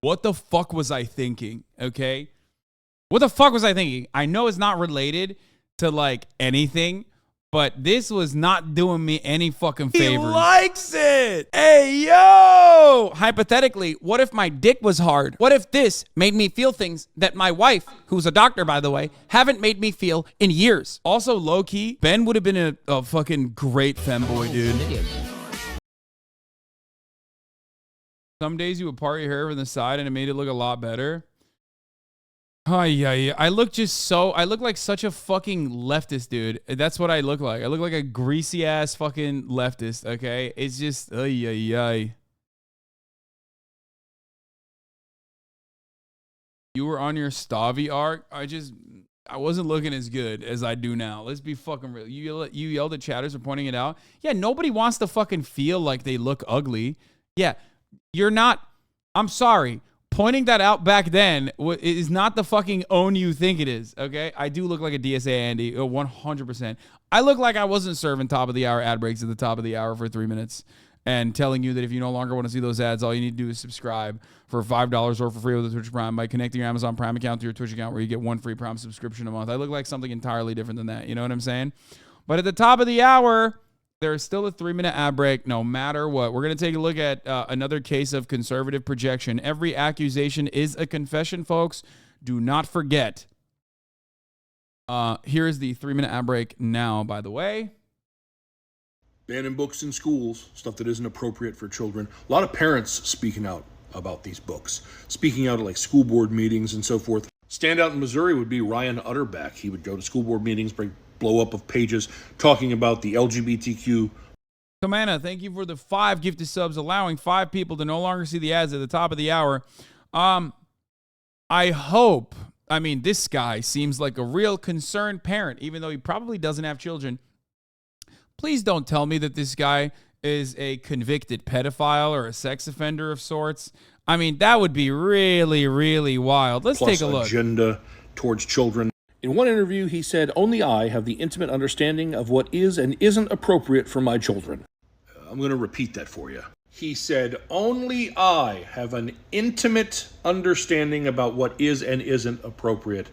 What the fuck was I thinking? Okay. What the fuck was I thinking? I know it's not related to like anything, but this was not doing me any fucking favors. He likes it. Hey, yo. Hypothetically, what if my dick was hard? What if this made me feel things that my wife, who's a doctor, by the way, haven't made me feel in years? Also, low key, Ben would have been a fucking great femboy, dude. Some days you would part your hair from the side and it made it look a lot better. Oh, yeah. I look like such a fucking leftist, dude. That's what I look like. I look like a greasy ass fucking leftist, okay? It's just, You were on your Stavi arc. I wasn't looking as good as I do now. Let's be fucking real. You yelled at chatters for pointing it out. Yeah, nobody wants to fucking feel like they look ugly. Yeah, you're not. I'm sorry. Pointing that out back then is not the fucking own you think it is, okay? I do look like a DSA Andy, 100%. I look like I wasn't serving top of the hour ad breaks at the top of the hour for 3 minutes and telling you that if you no longer want to see those ads, all you need to do is subscribe for $5 or for free with the Twitch Prime by connecting your Amazon Prime account to your Twitch account where you get 1 free Prime subscription a month. I look like something entirely different than that. You know what I'm saying? But at the top of the hour, there's still a 3-minute ad break no matter what. We're going to take a look at another case of conservative projection. Every accusation is a confession, folks. Do not forget. Here is the 3-minute ad break now, by the way. Banning books in schools, stuff that isn't appropriate for children. A lot of parents speaking out about these books, speaking out at like school board meetings and so forth. Standout in Missouri would be Ryan Utterback. He would go to school board meetings, blow up of pages talking about the LGBTQ. Commander, thank you for the 5 gifted subs, allowing 5 people to no longer see the ads at the top of the hour. I hope, this guy seems like a real concerned parent, even though he probably doesn't have children. Please don't tell me that this guy is a convicted pedophile or a sex offender of sorts. That would be really, really wild. Let's take a look. Agenda towards children. In one interview, he said, "Only I have the intimate understanding of what is and isn't appropriate for my children." I'm going to repeat that for you. He said, "Only I have an intimate understanding about what is and isn't appropriate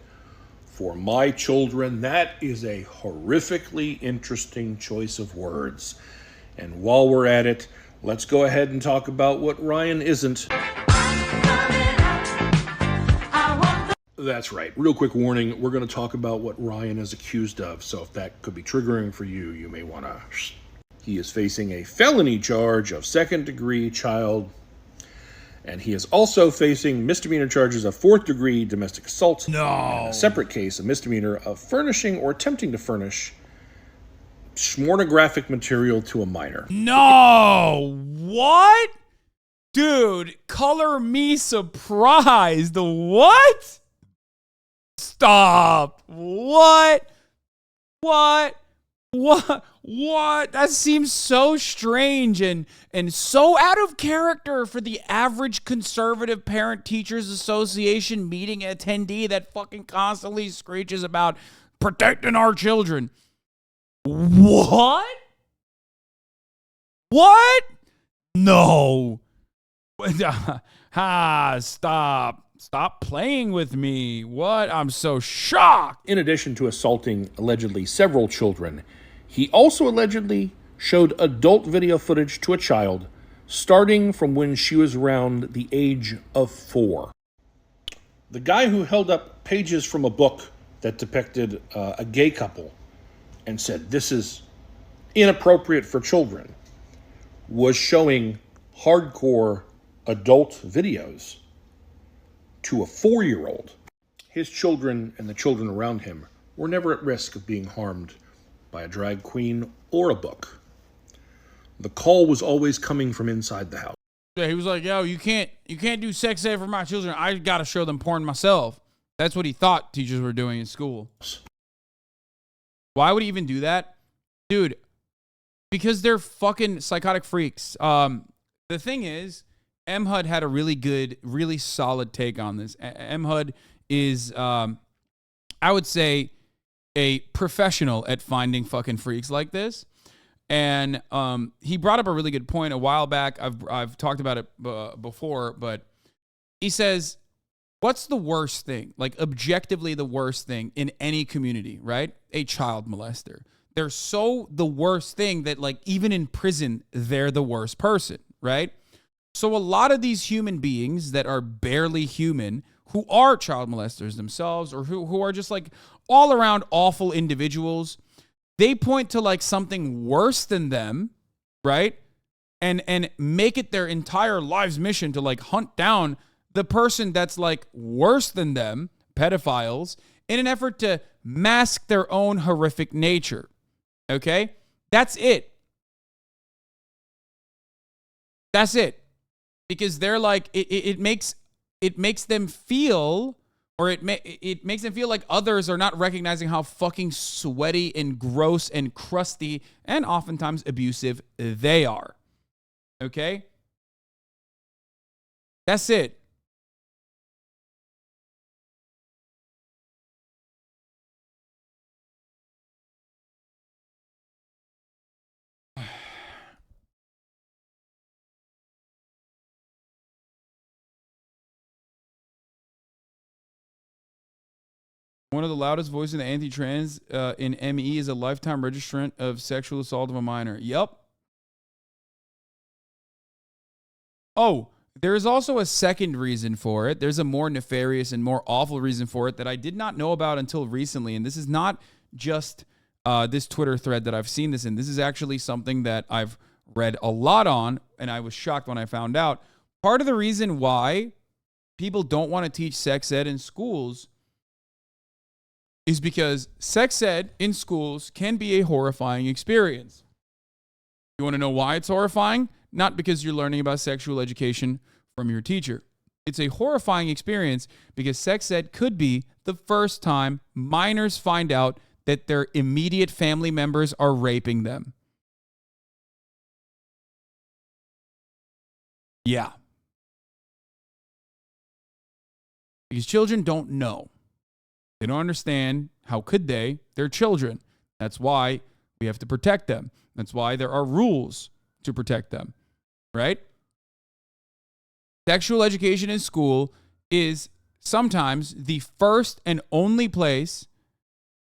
for my children." That is a horrifically interesting choice of words. And while we're at it, let's go ahead and talk about what Ryan isn't. That's right. Real quick warning, we're going to talk about what Ryan is accused of. So if that could be triggering for you, you may want to... He is facing a felony charge of second-degree child, and he is also facing misdemeanor charges of fourth-degree domestic assault. No. And a separate case, a misdemeanor of furnishing or attempting to furnish pornographic material to a minor. No! What? Dude, color me surprised. What? Stop. What? That seems so strange and so out of character for the average conservative parent teachers association meeting attendee that fucking constantly screeches about protecting our children. What? No. Stop playing with me. What? I'm so shocked. In addition to assaulting allegedly several children, he also allegedly showed adult video footage to a child starting from when she was around the age of 4. The guy who held up pages from a book that depicted a gay couple and said, "This is inappropriate for children," was showing hardcore adult videos to a 4-year-old. His children and the children around him were never at risk of being harmed by a drag queen or a book. The call was always coming from inside the house. Yeah, he was like, "Yo, you can't do sex ed for my children. I got to show them porn myself." That's what he thought teachers were doing in school. Why would he even do that? Dude, because they're fucking psychotic freaks. The thing is, MHUD had a really good, really solid take on this. MHUD is, I would say, a professional at finding fucking freaks like this. And he brought up a really good point a while back. I've talked about it before, but he says, what's the worst thing, like objectively the worst thing in any community, right? A child molester. They're so the worst thing that like even in prison, they're the worst person, right? So a lot of these human beings that are barely human, who are child molesters themselves or who are just like all around awful individuals, they point to like something worse than them, right? And make it their entire life's mission to like hunt down the person that's like worse than them, pedophiles in an effort to mask their own horrific nature. Okay? That's it. That's it. Because they're like, it makes them feel, or it makes them feel like others are not recognizing how fucking sweaty and gross and crusty and oftentimes abusive they are. Okay? That's it. One of the loudest voices in the anti-trans in ME is a lifetime registrant of sexual assault of a minor. Yep. Oh, there is also a second reason for it. There's a more nefarious and more awful reason for it that I did not know about until recently. And this is not just this Twitter thread that I've seen this in. This is actually something that I've read a lot on, and I was shocked when I found out. Part of the reason why people don't want to teach sex ed in schools is because sex ed in schools can be a horrifying experience. You want to know why it's horrifying? Not because you're learning about sexual education from your teacher. It's a horrifying experience because sex ed could be the first time minors find out that their immediate family members are raping them. Yeah. Because children don't know. They don't understand. How could they? They're children. That's why we have to protect them. That's why there are rules to protect them, right? Sexual education in school is sometimes the first and only place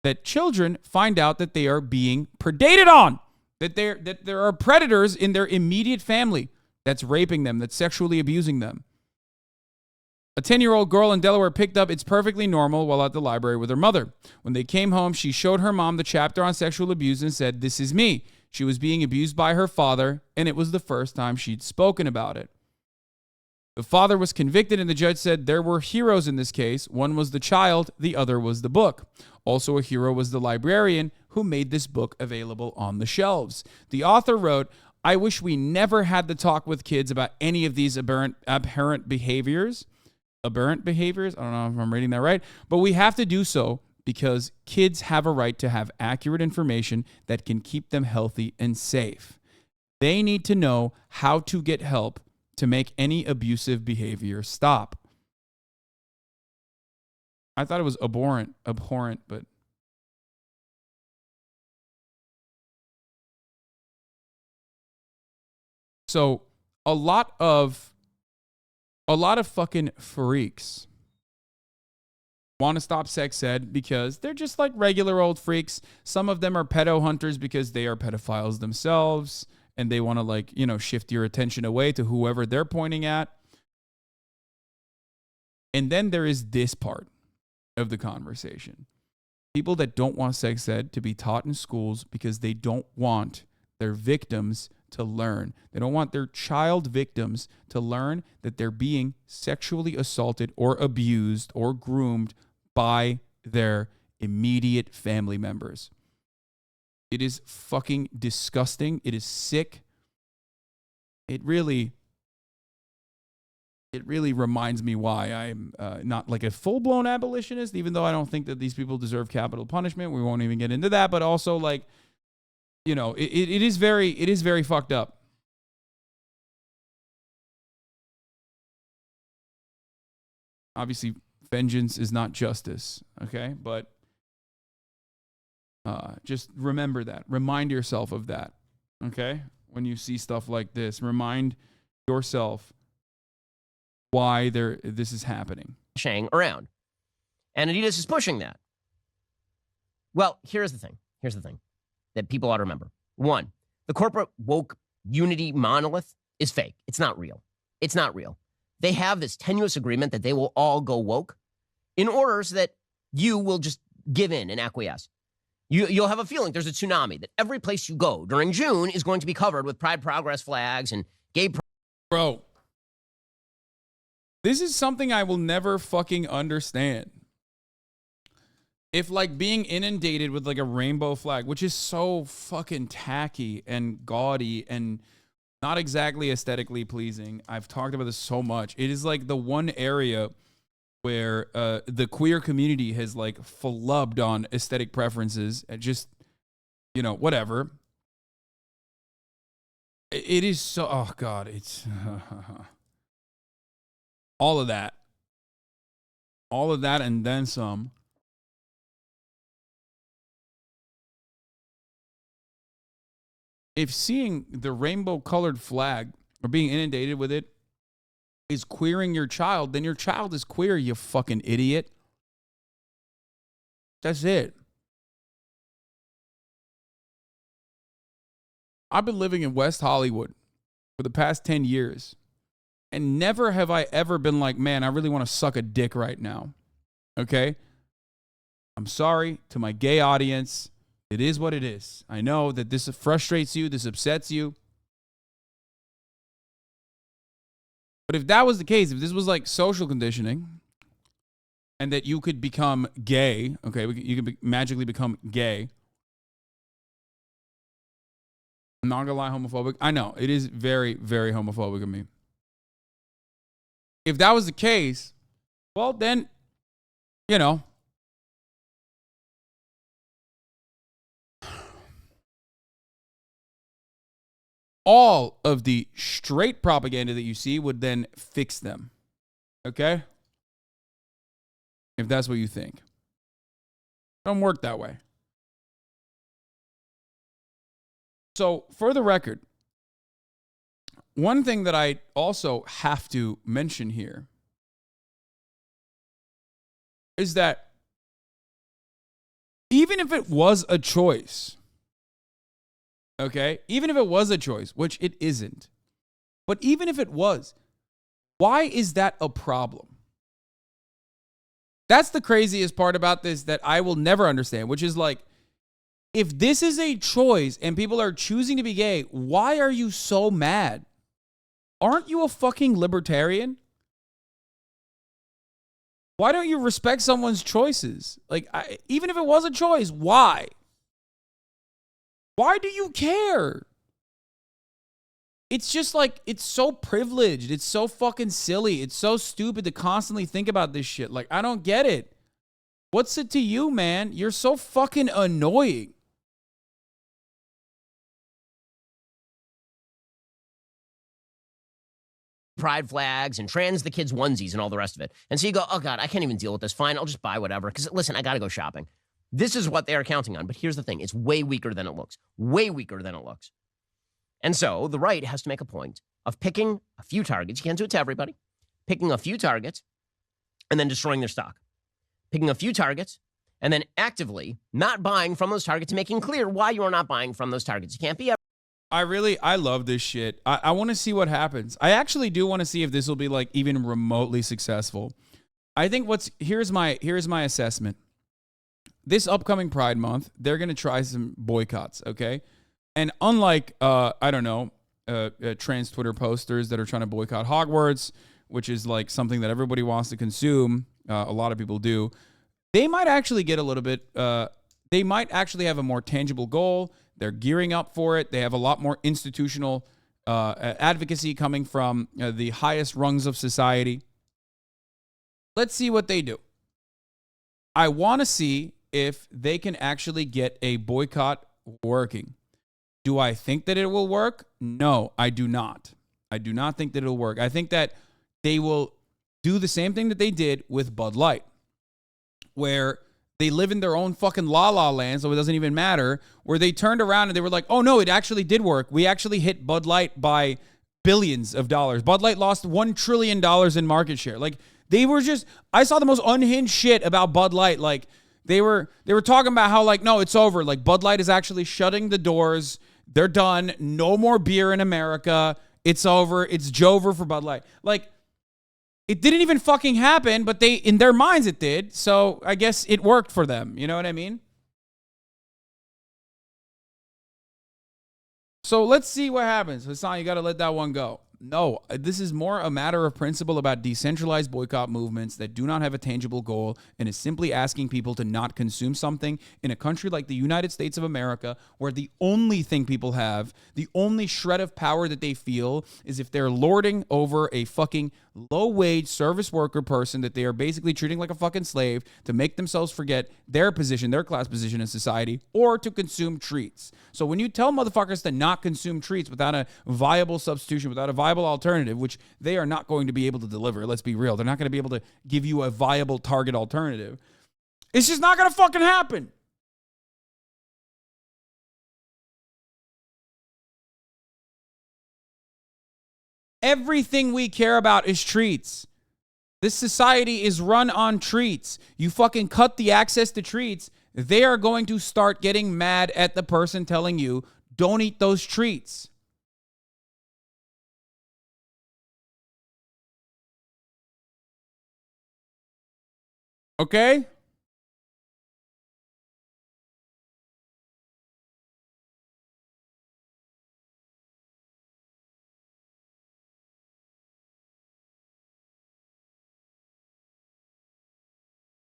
that children find out that they are being predated on, that there are predators in their immediate family that's raping them, that's sexually abusing them. A 10-year-old girl in Delaware picked up It's Perfectly Normal while at the library with her mother. When they came home, she showed her mom the chapter on sexual abuse and said, "This is me." She was being abused by her father, and it was the first time she'd spoken about it. The father was convicted, and the judge said there were heroes in this case. One was the child, the other was the book. Also a hero was the librarian who made this book available on the shelves. The author wrote, "I wish we never had to talk with kids about any of these aberrant behaviors. Aberrant behaviors? I don't know if I'm reading that right. But we have to do so because kids have a right to have accurate information that can keep them healthy and safe. They need to know how to get help to make any abusive behavior stop." I thought it was abhorrent, but so a lot of fucking freaks want to stop sex ed because they're just like regular old freaks. Some of them are pedo hunters because they are pedophiles themselves and they want to shift your attention away to whoever they're pointing at. And then there is this part of the conversation. People that don't want sex ed to be taught in schools because they don't want their victims to learn. They don't want their child victims to learn that they're being sexually assaulted or abused or groomed by their immediate family members. It is fucking disgusting. It is sick. It really reminds me why I'm not like a full-blown abolitionist, even though I don't think that these people deserve capital punishment. We won't even get into that, but also it is very fucked up. Obviously, vengeance is not justice, okay? But just remember that. Remind yourself of that, okay? When you see stuff like this, remind yourself why this is happening. Around. And Adidas is pushing that. Well, here's the thing that people ought to remember. One, the corporate woke unity monolith is fake. It's not real. It's not real. They have this tenuous agreement that they will all go woke in order so that you will just give in and acquiesce. You'll have a feeling there's a tsunami, that every place you go during June is going to be covered with Pride Progress flags and gay. Bro, this is something I will never fucking understand. if like being inundated with like a rainbow flag, which is so fucking tacky and gaudy and not exactly aesthetically pleasing. I've talked about this so much. It is like the one area where the queer community has like flubbed on aesthetic preferences and just, you know, whatever. It is so, oh God, it's all of that. All of that and then some. If seeing the rainbow colored flag or being inundated with it is queering your child, then your child is queer, you fucking idiot. That's it. I've been living in West Hollywood for the past 10 years, and never have I ever been like, man, I really want to suck a dick right now. Okay? I'm sorry to my gay audience. It is what it is. I know that this frustrates you, this upsets you. But if that was the case, if this was like social conditioning and that you could become gay, okay, you could magically become gay. I'm not gonna lie, homophobic. I know, it is very, very homophobic of me. If that was the case, well then, you know, all of the straight propaganda that you see would then fix them. Okay? If that's what you think. Don't work that way. So, for the record, one thing that I also have to mention here is that even if it was a choice, okay, even if it was a choice, which it isn't, but even if it was, why is that a problem? That's the craziest part about this that I will never understand, which is like, if this is a choice and people are choosing to be gay, why are you so mad? Aren't you a fucking libertarian? Why don't you respect someone's choices? Like, even if it was a choice, why? Why do you care? It's just like, it's so privileged. It's so fucking silly. It's so stupid to constantly think about this shit. Like, I don't get it. What's it to you, man? You're so fucking annoying. Pride flags and trans the kids onesies and all the rest of it. And so you go, oh God, I can't even deal with this. Fine, I'll just buy whatever. Because listen, I got to go shopping. This is what they are counting on. But here's the thing. It's way weaker than it looks. Way weaker than it looks. And so the right has to make a point of picking a few targets. You can't do it to everybody. Picking a few targets and then destroying their stock. Picking a few targets and then actively not buying from those targets and making clear why you are not buying from those targets. You can't be I love this shit. I want to see what happens. I actually do want to see if this will be like even remotely successful. I think here's my assessment. This upcoming Pride Month, they're going to try some boycotts, okay? And unlike, I don't know, trans Twitter posters that are trying to boycott Hogwarts, which is like something that everybody wants to consume, a lot of people do, they might actually get a little bit, they might actually have a more tangible goal. They're gearing up for it. They have a lot more institutional advocacy coming from the highest rungs of society. Let's see what they do. I want to see if they can actually get a boycott working. Do I think that it will work? No, I do not. I do not think that it'll work. I think that they will do the same thing that they did with Bud Light, where they live in their own fucking la-la land, so it doesn't even matter, where they turned around and they were like, oh no, it actually did work. We actually hit Bud Light by billions of dollars. Bud Light lost $1 trillion in market share. Like, they were just, I saw the most unhinged shit about Bud Light. Like, they were talking about how, like, no, it's over. Like, Bud Light is actually shutting the doors. They're done. No more beer in America. It's over. It's Jover for Bud Light. Like, it didn't even fucking happen, but in their minds it did. So I guess it worked for them. You know what I mean? So let's see what happens. Hasan, you got to let that one go. No, this is more a matter of principle about decentralized boycott movements that do not have a tangible goal and is simply asking people to not consume something in a country like the United States of America, where the only thing people have, the only shred of power that they feel, is if they're lording over a fucking low-wage service worker person that they are basically treating like a fucking slave to make themselves forget their position, their class position in society, or to consume treats. So when you tell motherfuckers to not consume treats without a viable substitution, without a viable alternative, which they are not going to be able to deliver, let's be real, they're not going to be able to give you a viable target alternative. It's just not going to fucking happen. Everything we care about is treats. This society is run on treats. You fucking cut the access to treats, they are going to start getting mad at the person telling you, don't eat those treats. Okay?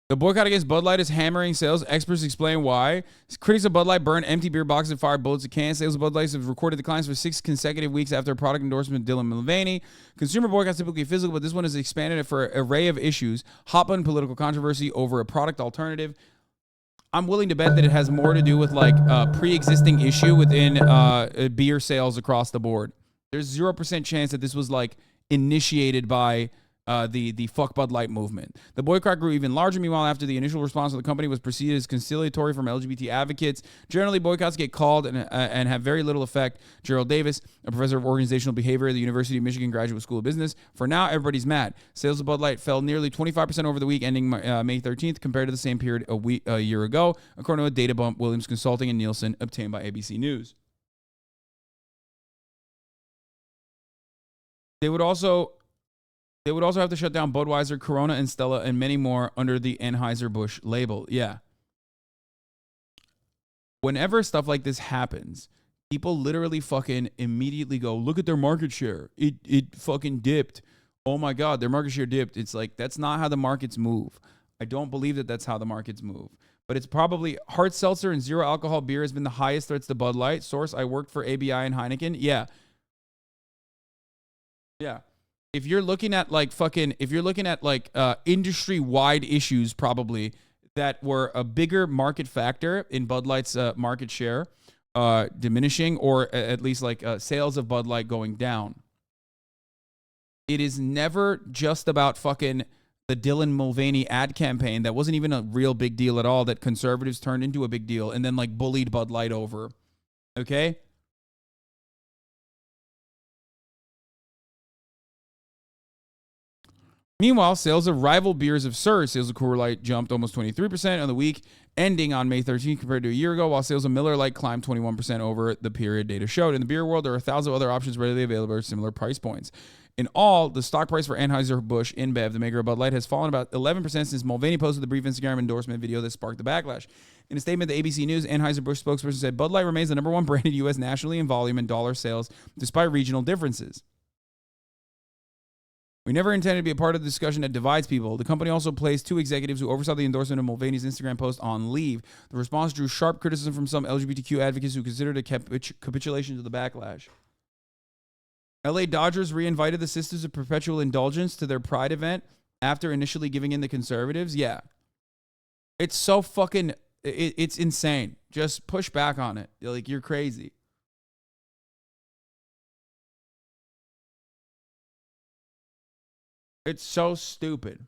The boycott against Bud Light is hammering sales. Experts explain why. Critics of Bud Light burn empty beer boxes and fired bullets at cans. Sales of Bud Light have recorded declines for 6 consecutive weeks after a product endorsement of Dylan Mulvaney. Consumer boycotts typically physical, but this one has expanded it for an array of issues. Hot button political controversy over a product alternative. I'm willing to bet that it has more to do with like a pre-existing issue within beer sales across the board. There's 0% chance that this was like initiated by the fuck Bud Light movement. The boycott grew even larger, meanwhile, after the initial response of the company was perceived as conciliatory from LGBT advocates. Generally, boycotts get called and have very little effect. Gerald Davis, a professor of organizational behavior at the University of Michigan Graduate School of Business. For now, everybody's mad. Sales of Bud Light fell nearly 25% over the week ending May 13th compared to the same period a year ago, according to a data bump Williams Consulting and Nielsen obtained by ABC News. They would also have to shut down Budweiser, Corona, and Stella, and many more under the Anheuser-Busch label. Yeah. Whenever stuff like this happens, people literally fucking immediately go, look at their market share. It fucking dipped. Oh my God, their market share dipped. It's like, that's not how the markets move. I don't believe that that's how the markets move. But it's probably hard seltzer and zero alcohol beer has been the highest threats to Bud Light. Source, I worked for ABI and Heineken. Yeah. Yeah. If you're looking at industry-wide issues probably that were a bigger market factor in Bud Light's market share diminishing, or at least like sales of Bud Light going down. It is never just about fucking the Dylan Mulvaney ad campaign that wasn't even a real big deal at all, that conservatives turned into a big deal and then like bullied Bud Light over. Okay? Meanwhile, sales of rival beers have surged. Sales of Coors Light jumped almost 23% on the week ending on May 13th compared to a year ago, while sales of Miller Lite climbed 21% over the period data showed. In the beer world, there are 1,000 other options readily available at similar price points. In all, the stock price for Anheuser-Busch InBev, the maker of Bud Light, has fallen about 11% since Mulvaney posted the brief Instagram endorsement video that sparked the backlash. In a statement to ABC News, Anheuser-Busch spokesperson said, Bud Light remains the number one brand in the U.S. nationally in volume and dollar sales, despite regional differences. We never intended to be a part of the discussion that divides people. The company also placed 2 executives who oversaw the endorsement of Mulvaney's Instagram post on leave. The response drew sharp criticism from some LGBTQ advocates who considered a capitulation to the backlash. LA Dodgers reinvited the Sisters of Perpetual Indulgence to their Pride event after initially giving in the conservatives. Yeah. It's so fucking, it's insane. Just push back on it. Like, you're crazy. It's so stupid.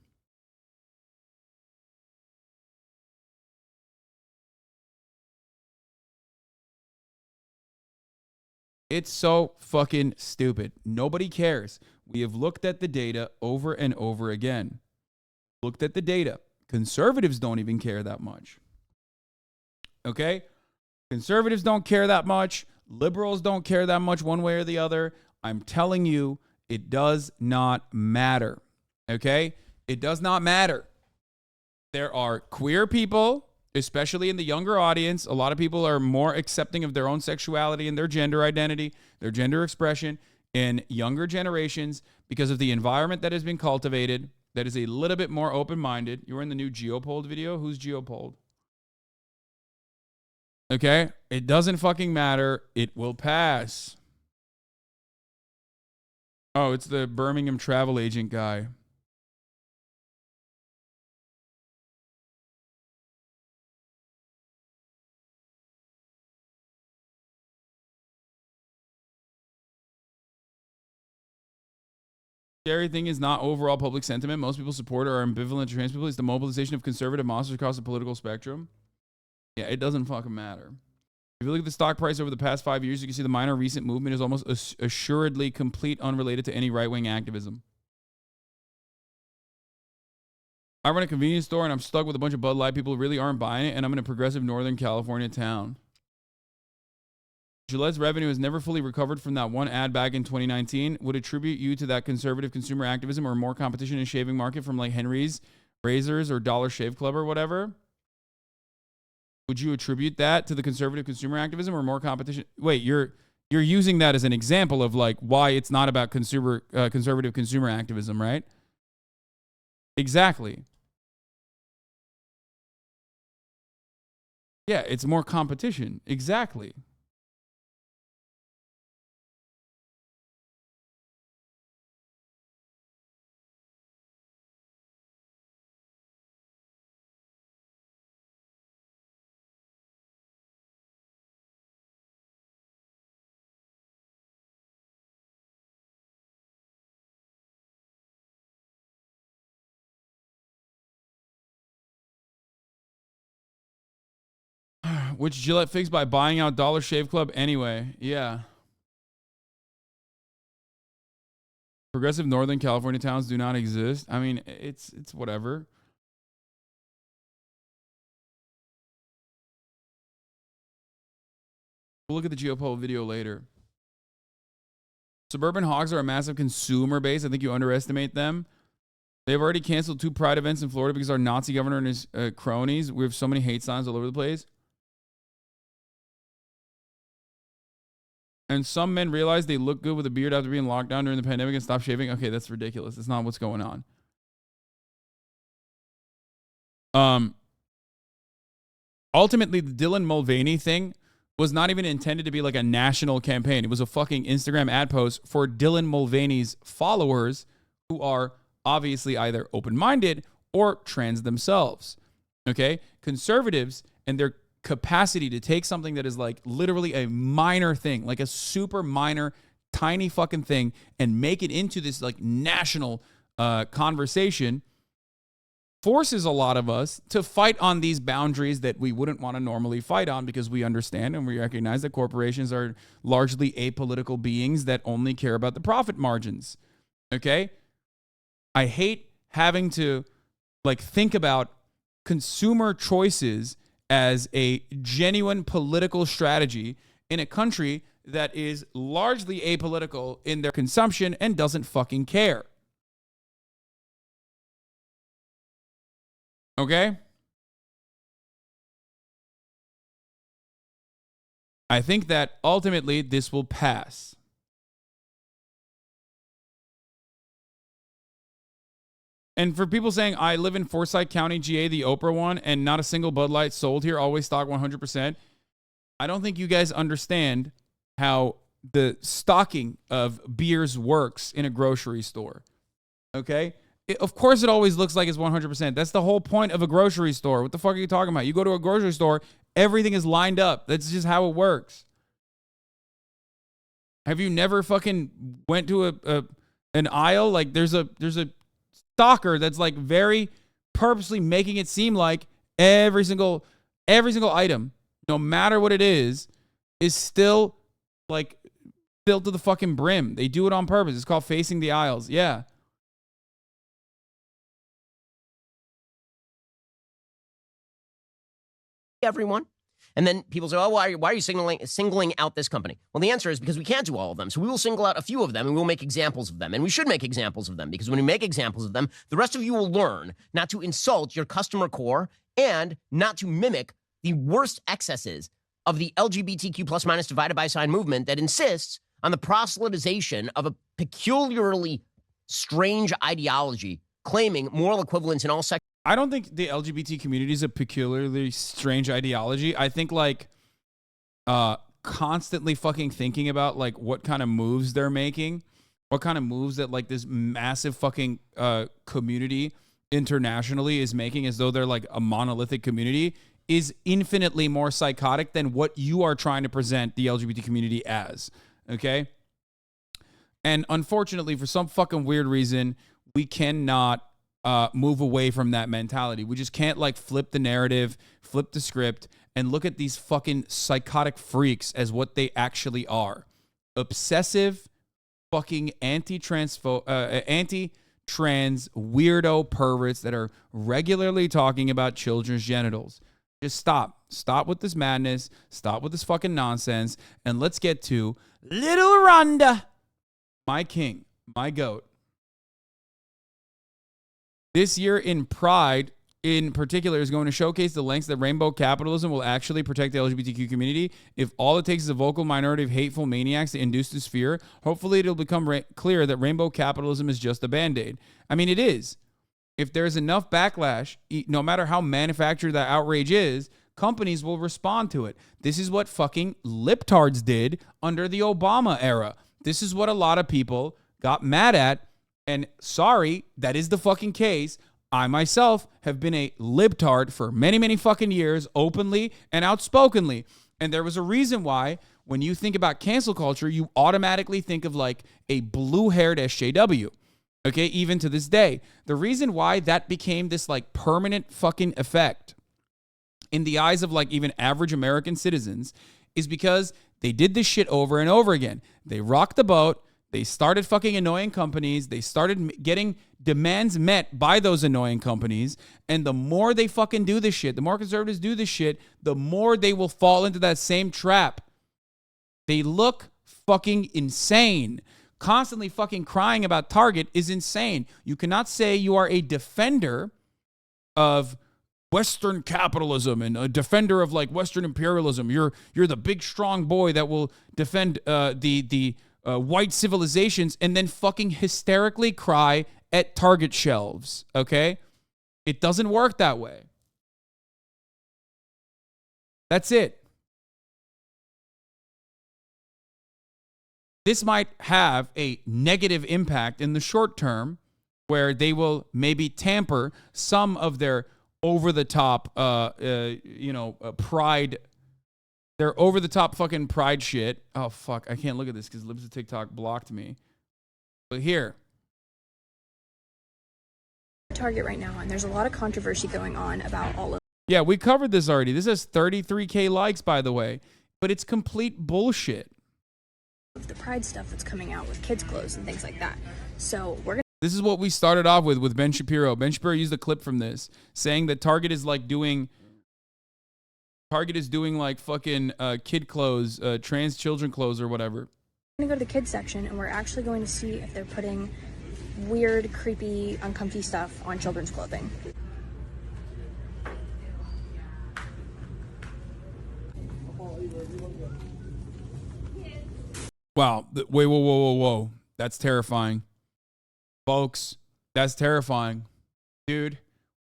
It's so fucking stupid. Nobody cares. We have looked at the data over and over again. Looked at the data. Conservatives don't even care that much. Okay? Conservatives don't care that much. Liberals don't care that much one way or the other. I'm telling you, it does not matter. Okay? It does not matter. There are queer people, especially in the younger audience. A lot of people are more accepting of their own sexuality and their gender identity, their gender expression. in younger generations because of the environment that has been cultivated that is a little bit more open-minded. You were in the new Geopold video. Who's Geopold? Okay? It doesn't fucking matter. It will pass. Oh, it's the Birmingham travel agent guy. Scary thing is not overall public sentiment. Most people support or are ambivalent to trans people. It's the mobilization of conservative monsters across the political spectrum. Yeah, it doesn't fucking matter. If you look at the stock price over the past 5 years, you can see the minor recent movement is almost assuredly complete unrelated to any right-wing activism. I run a convenience store and I'm stuck with a bunch of Bud Light people who really aren't buying it, and I'm in a progressive Northern California town. Gillette's revenue has never fully recovered from that one ad back in 2019. Would attribute you to that conservative consumer activism or more competition in shaving market from like Henry's, Razors, or Dollar Shave Club or whatever? Would you attribute that to the conservative consumer activism or more competition? Wait, you're using that as an example of like why it's not about conservative consumer activism, right? Exactly. Yeah, it's more competition. Exactly. Which Gillette fixed by buying out Dollar Shave Club anyway. Yeah. Progressive Northern California towns do not exist. I mean, it's whatever. We'll look at the Geopold video later. Suburban hogs are a massive consumer base. I think you underestimate them. They've already canceled 2 Pride events in Florida because our Nazi governor and his cronies. We have so many hate signs all over the place. And some men realize they look good with a beard after being locked down during the pandemic and stop shaving. Okay, that's ridiculous. That's not what's going on. Ultimately, the Dylan Mulvaney thing was not even intended to be like a national campaign. It was a fucking Instagram ad post for Dylan Mulvaney's followers who are obviously either open-minded or trans themselves. Okay? Conservatives and their capacity to take something that is like literally a minor thing, like a super minor, tiny fucking thing, and make it into this like national conversation forces a lot of us to fight on these boundaries that we wouldn't want to normally fight on because we understand and we recognize that corporations are largely apolitical beings that only care about the profit margins. Okay? I hate having to like think about consumer choices as a genuine political strategy in a country that is largely apolitical in their consumption and doesn't fucking care. Okay? I think that ultimately this will pass. And for people saying, I live in Forsyth County, GA, the Oprah one, and not a single Bud Light sold here, always stock 100%. I don't think you guys understand how the stocking of beers works in a grocery store. Okay? Of course it always looks like it's 100%. That's the whole point of a grocery store. What the fuck are you talking about? You go to a grocery store, everything is lined up. That's just how it works. Have you never fucking went to an aisle? Like there's a stocker that's like very purposely making it seem like every single item, no matter what it is still like filled to the fucking brim. They do it on purpose. It's called facing the aisles. Yeah. Everyone. And then people say, oh, why are you singling out this company? Well, the answer is because we can't do all of them. So we will single out a few of them and we'll make examples of them. And we should make examples of them because when we make examples of them, the rest of you will learn not to insult your customer core and not to mimic the worst excesses of the LGBTQ plus minus divided by sign movement that insists on the proselytization of a peculiarly strange ideology claiming moral equivalence in all sectors. I don't think the LGBT community is a peculiarly strange ideology. I think like constantly fucking thinking about like what kind of moves they're making, what kind of moves that like this massive fucking community internationally is making as though they're like a monolithic community is infinitely more psychotic than what you are trying to present the LGBT community as. Okay? And unfortunately, for some fucking weird reason, we cannot move away from that mentality. We just can't like flip the narrative, flip the script, and look at these fucking psychotic freaks as what they actually are. Obsessive fucking anti-trans weirdo perverts that are regularly talking about children's genitals. Just stop. Stop with this madness. Stop with this fucking nonsense. And let's get to Little Rhonda, my king, my goat. This year in Pride, in particular, is going to showcase the lengths that rainbow capitalism will actually protect the LGBTQ community. If all it takes is a vocal minority of hateful maniacs to induce this fear, hopefully it'll become clear that rainbow capitalism is just a Band-Aid. I mean, it is. If there's enough backlash, no matter how manufactured that outrage is, companies will respond to it. This is what fucking libtards did under the Obama era. This is what a lot of people got mad at. And sorry, that is the fucking case. I myself have been a libtard for many, many fucking years, openly and outspokenly. And there was a reason why when you think about cancel culture, you automatically think of like a blue-haired SJW. Okay, even to this day. The reason why that became this like permanent fucking effect in the eyes of like even average American citizens is because they did this shit over and over again. They rocked the boat. They started fucking annoying companies. They started getting demands met by those annoying companies. And the more they fucking do this shit, the more conservatives do this shit, the more they will fall into that same trap. They look fucking insane. Constantly fucking crying about Target is insane. You cannot say you are a defender of Western capitalism and a defender of like Western imperialism. You're the big strong boy that will defend the white civilizations and then fucking hysterically cry at Target shelves, okay? It doesn't work that way. That's it. This might have a negative impact in the short term where they will maybe tamper some of their over-the-top, pride. Their over-the-top fucking pride shit. Oh, fuck. I can't look at this because Libs of TikTok blocked me. But here. Target right now, and there's a lot of controversy going on about all of. Yeah, we covered this already. This has 33K likes, by the way. But it's complete bullshit. The pride stuff that's coming out with kids' clothes and things like that. So we're gonna. This is what we started off with Ben Shapiro. Ben Shapiro used a clip from this saying that Target is doing like fucking kid clothes, trans children clothes or whatever. We're gonna go to the kids section and we're actually going to see if they're putting weird, creepy, uncomfy stuff on children's clothing. Wow. Wait, whoa. That's terrifying. Folks, that's terrifying. Dude,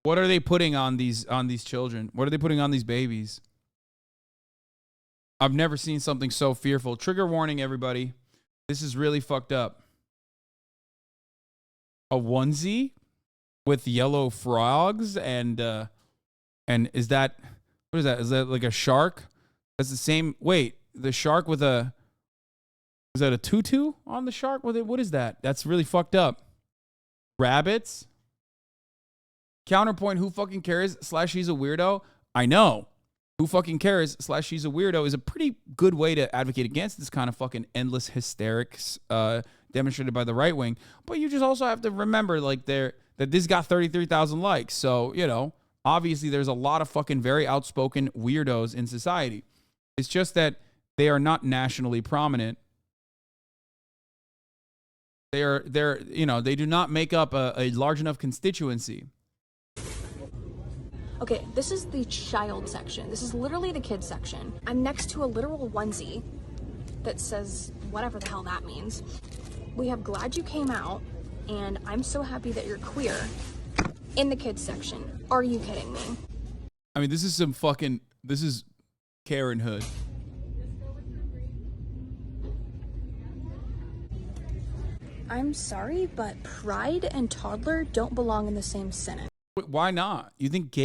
what are they putting on these children? What are they putting on these babies? I've never seen something so fearful. Trigger warning, everybody. This is really fucked up. A onesie with yellow frogs and is that, what is that? Is that like a shark? That's the same. Wait, the shark with a, is that a tutu on the shark with it? What is that? That's really fucked up. Rabbits. Counterpoint, who fucking cares / she's a weirdo? I know. Who fucking cares / she's a weirdo is a pretty good way to advocate against this kind of fucking endless hysterics demonstrated by the right wing. But you just also have to remember like that this got 33,000 likes. So, you know, obviously there's a lot of fucking very outspoken weirdos in society. It's just that they are not nationally prominent. They're you know, they do not make up a large enough constituency. Okay, this is the child section. This is literally the kids section. I'm next to a literal onesie that says whatever the hell that means. We have glad you came out, and I'm so happy that you're queer in the kids section. Are you kidding me? I mean, this is some fucking, this is Karen Hood. I'm sorry, but pride and toddler don't belong in the same sentence. Why not? You think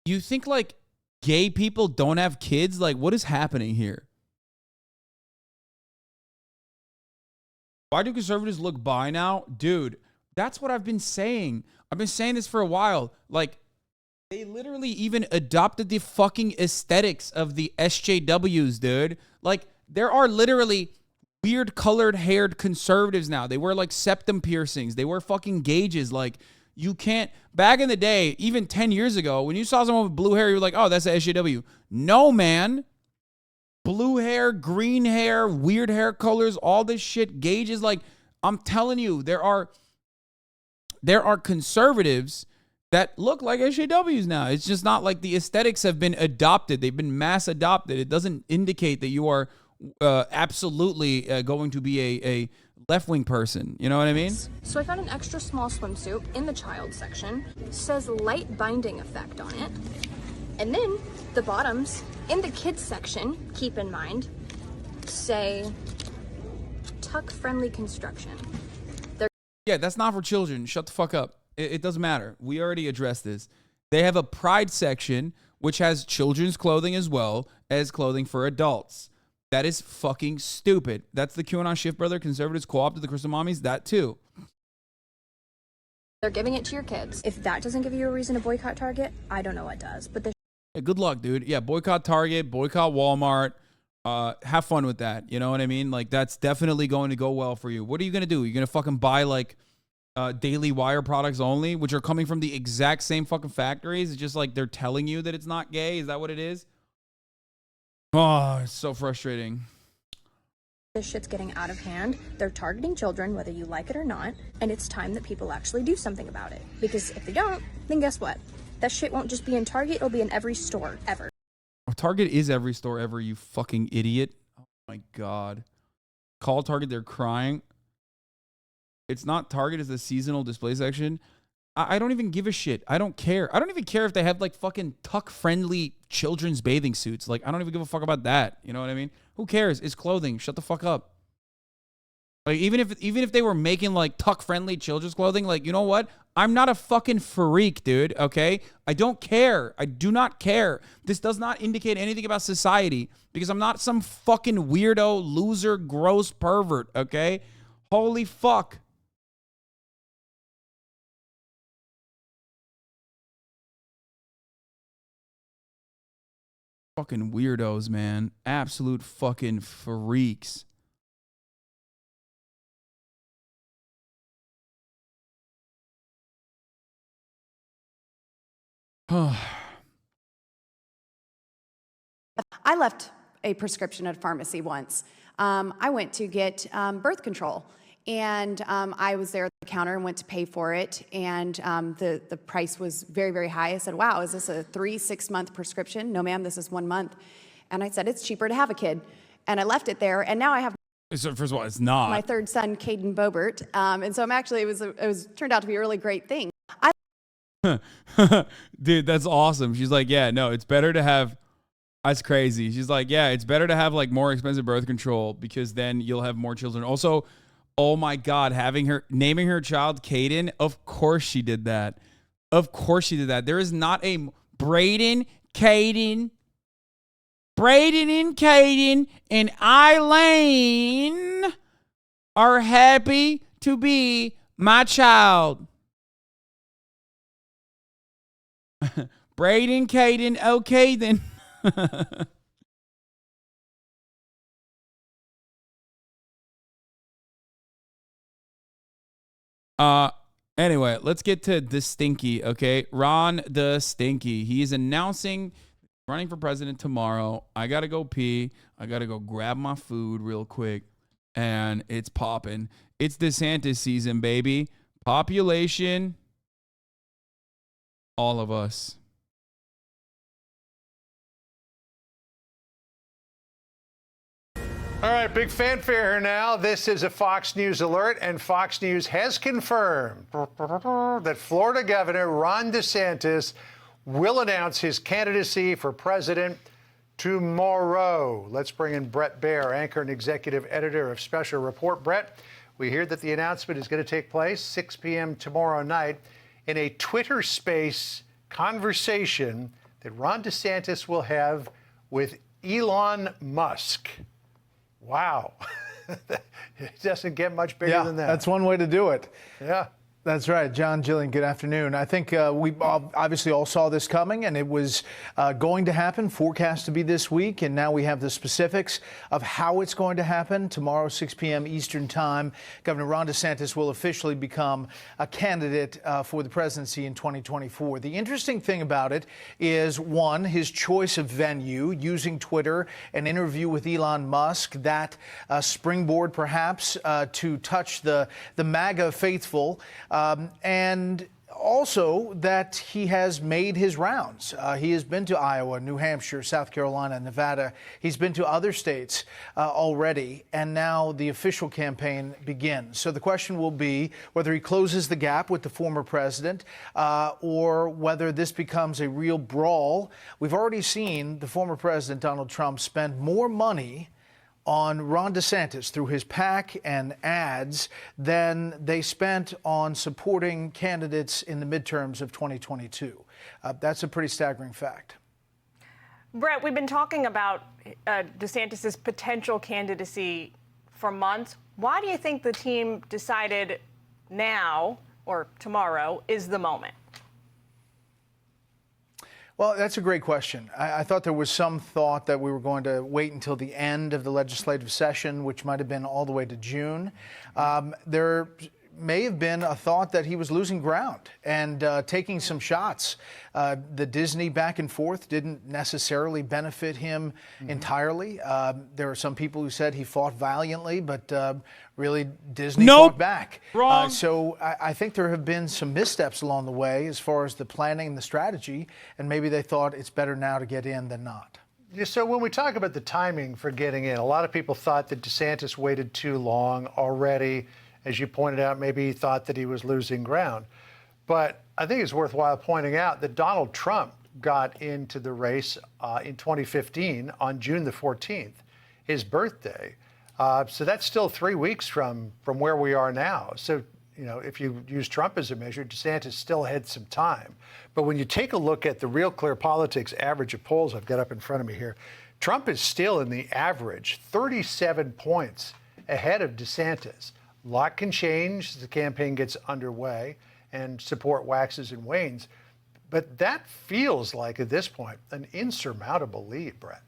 you think like gay people don't have kids? Like, what is happening here? Why do conservatives look bi now? Dude, that's what I've been saying. I've been saying this for a while. Like, they literally even adopted the fucking aesthetics of the SJWs, dude. Like, there are literally weird colored haired conservatives now. They wear like septum piercings. They wear fucking gauges. Like, you can't, back in the day, even 10 years ago, when you saw someone with blue hair, you were like, oh, that's an SJW. No, man. Blue hair, green hair, weird hair colors, all this shit, gauges. Like, I'm telling you, there are conservatives that look like SJWs now. It's just not like the aesthetics have been adopted. They've been mass adopted. It doesn't indicate that you are absolutely going to be a left-wing person. You know what I mean? So I found an extra small swimsuit in the child section. It says light binding effect on it. And then the bottoms in the kids section, keep in mind, say tuck-friendly construction. Yeah, that's not for children. Shut the fuck up. It doesn't matter. We already addressed this. They have a pride section, which has children's clothing as well as clothing for adults. That is fucking stupid. That's the QAnon shift, brother. Conservatives co-opted the Crystal Mommies. That too. They're giving it to your kids. If that doesn't give you a reason to boycott Target, I don't know what does. But yeah, good luck, dude. Yeah, boycott Target, boycott Walmart. Have fun with that. You know what I mean? Like, that's definitely going to go well for you. What are you going to do? You're going to fucking buy like Daily Wire products only, which are coming from the exact same fucking factories. It's just like they're telling you that it's not gay. Is that what it is? Oh, it's so frustrating. this shit's getting out of hand. They're targeting children, whether you like it or not, and it's time that people actually do something about it. Because if they don't, then guess what? That shit won't just be in Target, it'll be in every store ever. Target is every store ever, you fucking idiot. Oh my God. Call Target, they're crying. It's not Target, it's the seasonal display section. I don't even give a shit. I don't care. I don't even care if they have like fucking tuck-friendly children's bathing suits. Like, I don't even give a fuck about that. You know what I mean? Who cares? It's clothing. Shut the fuck up. Like, even if they were making like tuck-friendly children's clothing, like, you know what? I'm not a fucking freak, dude, okay? I don't care. I do not care. This does not indicate anything about society because I'm not some fucking weirdo, loser, gross pervert, okay? Holy fuck. Fucking weirdos, man. Absolute fucking freaks. I left a prescription at a pharmacy once. I went to get birth control, and I was there at the counter and went to pay for it, and the price was very, very high. I said, wow, is this a 3-6-month prescription? No, ma'am, this is 1 month. And I said, it's cheaper to have a kid. And I left it there, and now I have so first of all, it's not. My third son, Caden Bobert. And so I'm actually, it was turned out to be a really great thing. Dude, that's awesome. She's like, yeah, no, it's better to have, that's crazy. She's like, yeah, it's better to have like more expensive birth control because then you'll have more children. Also, oh my God, naming her child Caden, of course she did that. Of course she did that. There is not a Braden, and Caden and Eileen are happy to be my child. Braden, Caden, okay then. Anyway, let's get to the Stinky, okay? Ron the Stinky. He's announcing running for president tomorrow. I gotta go pee. I gotta go grab my food real quick. And it's popping. It's DeSantis season, baby. Population. All of us. All right, big fanfare here now. This is a Fox News alert, and Fox News has confirmed that Florida Governor Ron DeSantis will announce his candidacy for president tomorrow. Let's bring in Brett Baer, anchor and executive editor of Special Report. Brett, we hear that the announcement is going to take place 6 p.m. tomorrow night in a Twitter Space conversation that Ron DeSantis will have with Elon Musk. Wow. It doesn't get much bigger than that. That's one way to do it. Yeah. That's right. John, Jillian, good afternoon. I think we obviously all saw this coming, and it was going to happen, forecast to be this week, and now we have the specifics of how it's going to happen. Tomorrow, 6 p.m. Eastern Time, Governor Ron DeSantis will officially become a candidate for the presidency in 2024. The interesting thing about it is, one, his choice of venue, using Twitter, an interview with Elon Musk, that springboard perhaps to touch the MAGA faithful. And also that he has made his rounds. He has been to Iowa, New Hampshire, South Carolina, Nevada. He's been to other states already, and now the official campaign begins. So the question will be whether he closes the gap with the former president or whether this becomes a real brawl. We've already seen the former president, Donald Trump, spend more money on Ron DeSantis through his PAC and ads than they spent on supporting candidates in the midterms of 2022. That's a pretty staggering fact. Brett, we've been talking about DeSantis' potential candidacy for months. Why do you think the team decided now or tomorrow is the moment? Well, that's a great question. I thought there was some thought that we were going to wait until the end of the legislative session, which might have been all the way to June. There may have been a thought that he was losing ground and taking some shots. The Disney back and forth didn't necessarily benefit him entirely. There are some people who said he fought valiantly, but really Disney fought back. Wrong. So I think there have been some missteps along the way as far as the planning and the strategy, and maybe they thought it's better now to get in than not. So when we talk about the timing for getting in, a lot of people thought that DeSantis waited too long already. As you pointed out, maybe he thought that he was losing ground. But I think it's worthwhile pointing out that Donald Trump got into the race in 2015 on June the 14th, his birthday. So that's still 3 weeks from where we are now. So, you know, if you use Trump as a measure, DeSantis still had some time. But when you take a look at the Real Clear Politics average of polls I've got up in front of me here, Trump is still in the average 37 points ahead of DeSantis. A lot can change as the campaign gets underway and support waxes and wanes. But that feels like, at this point, an insurmountable lead, Brett.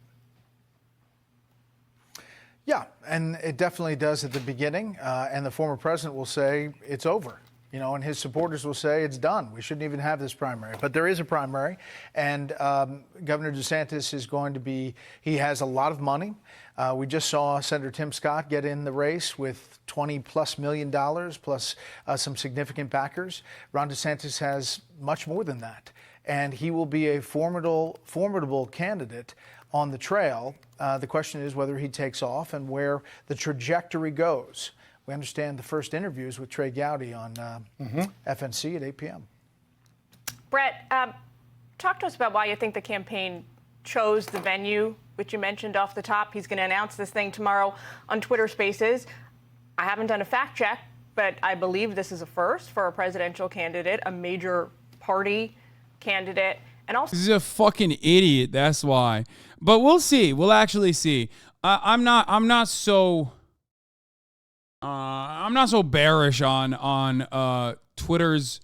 Yeah, and it definitely does at the beginning. And the former president will say it's over. You know, and his supporters will say it's done. We shouldn't even have this primary. But there is a primary, and Governor DeSantis is going to be, he has a lot of money. We just saw Senator Tim Scott get in the race with $20+ million plus some significant backers. Ron DeSantis has much more than that, and he will be a formidable candidate on the trail. The question is whether he takes off and where the trajectory goes. We understand the first interviews with Trey Gowdy on FNC at 8 p.m. Brett, talk to us about why you think the campaign chose the venue, which you mentioned off the top. He's going to announce this thing tomorrow on Twitter Spaces. I haven't done a fact check, but I believe this is a first for a presidential candidate, a major party candidate. And also, he's a fucking idiot. That's why. But we'll see. We'll actually see. I'm not so bearish on Twitter's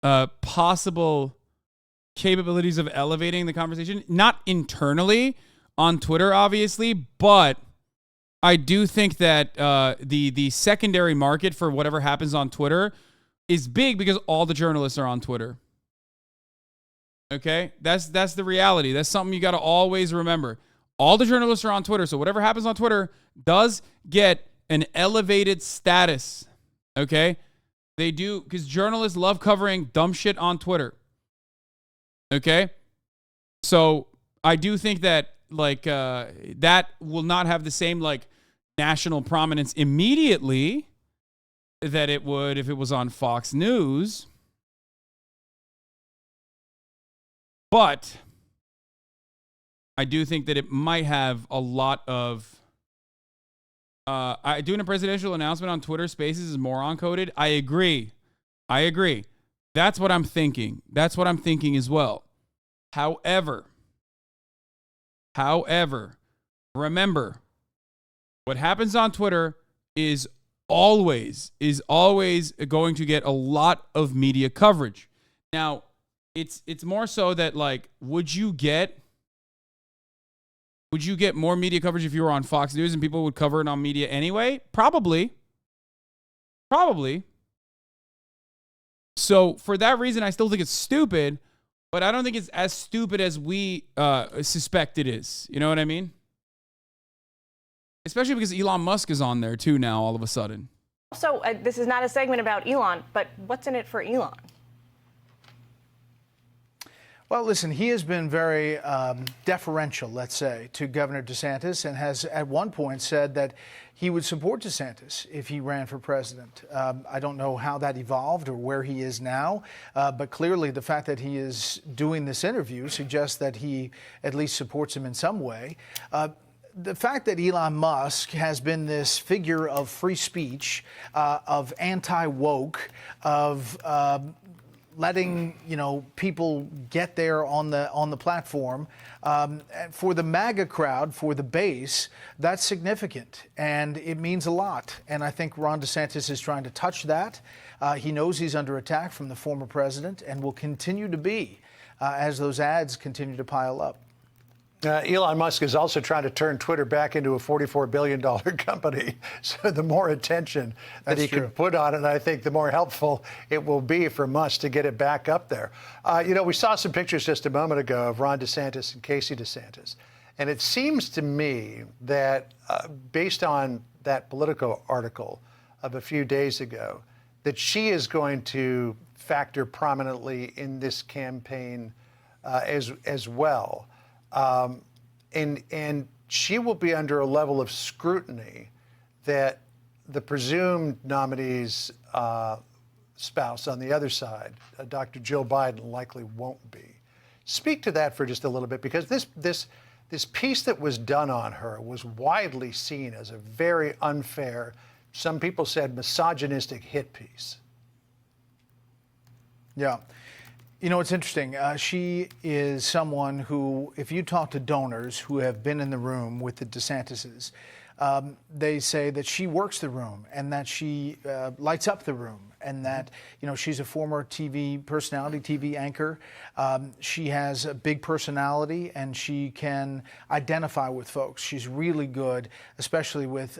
possible capabilities of elevating the conversation. Not internally on Twitter, obviously, but I do think that the secondary market for whatever happens on Twitter is big because all the journalists are on Twitter. Okay, that's the reality. That's something you got to always remember. All the journalists are on Twitter, so whatever happens on Twitter does get an elevated status. Okay, they do, because journalists love covering dumb shit on Twitter. Okay, so I do think that that will not have the same national prominence immediately that it would if it was on Fox News. But I do think that it might have a lot of... doing a presidential announcement on Twitter Spaces is moron coded. I agree. That's what I'm thinking. That's what I'm thinking as well. However, remember, what happens on Twitter is always going to get a lot of media coverage. Now, it's more so that, like, would you get more media coverage if you were on Fox News and people would cover it on media anyway? Probably. So for that reason, I still think it's stupid, but I don't think it's as stupid as we suspect it is. You know what I mean? Especially because Elon Musk is on there too now all of a sudden. So this is not a segment about Elon, but what's in it for Elon? Well, listen, he has been very deferential, let's say, to Governor DeSantis, and has at one point said that he would support DeSantis if he ran for president. I don't know how that evolved or where he is now, but clearly the fact that he is doing this interview suggests that he at least supports him in some way. The fact that Elon Musk has been this figure of free speech, of anti-woke, of letting people get there on the platform, for the MAGA crowd, for the base, that's significant and it means a lot. And I think Ron DeSantis is trying to touch that. He knows he's under attack from the former president and will continue to be as those ads continue to pile up. Elon Musk is also trying to turn Twitter back into a $44 billion company. So the more attention that he can put on it, I think the more helpful it will be for Musk to get it back up there. We saw some pictures just a moment ago of Ron DeSantis and Casey DeSantis. And it seems to me that based on that Politico article of a few days ago, that she is going to factor prominently in this campaign as well. And she will be under a level of scrutiny that the presumed nominee's spouse on the other side, Dr. Jill Biden, likely won't be. Speak to that for just a little bit, because this piece that was done on her was widely seen as a very unfair, some people said misogynistic hit piece. Yeah. It's interesting. She is someone who, if you talk to donors who have been in the room with the DeSantises, they say that she works the room and that she lights up the room, and that, she's a former TV personality, TV anchor. She has a big personality and she can identify with folks. She's really good, especially with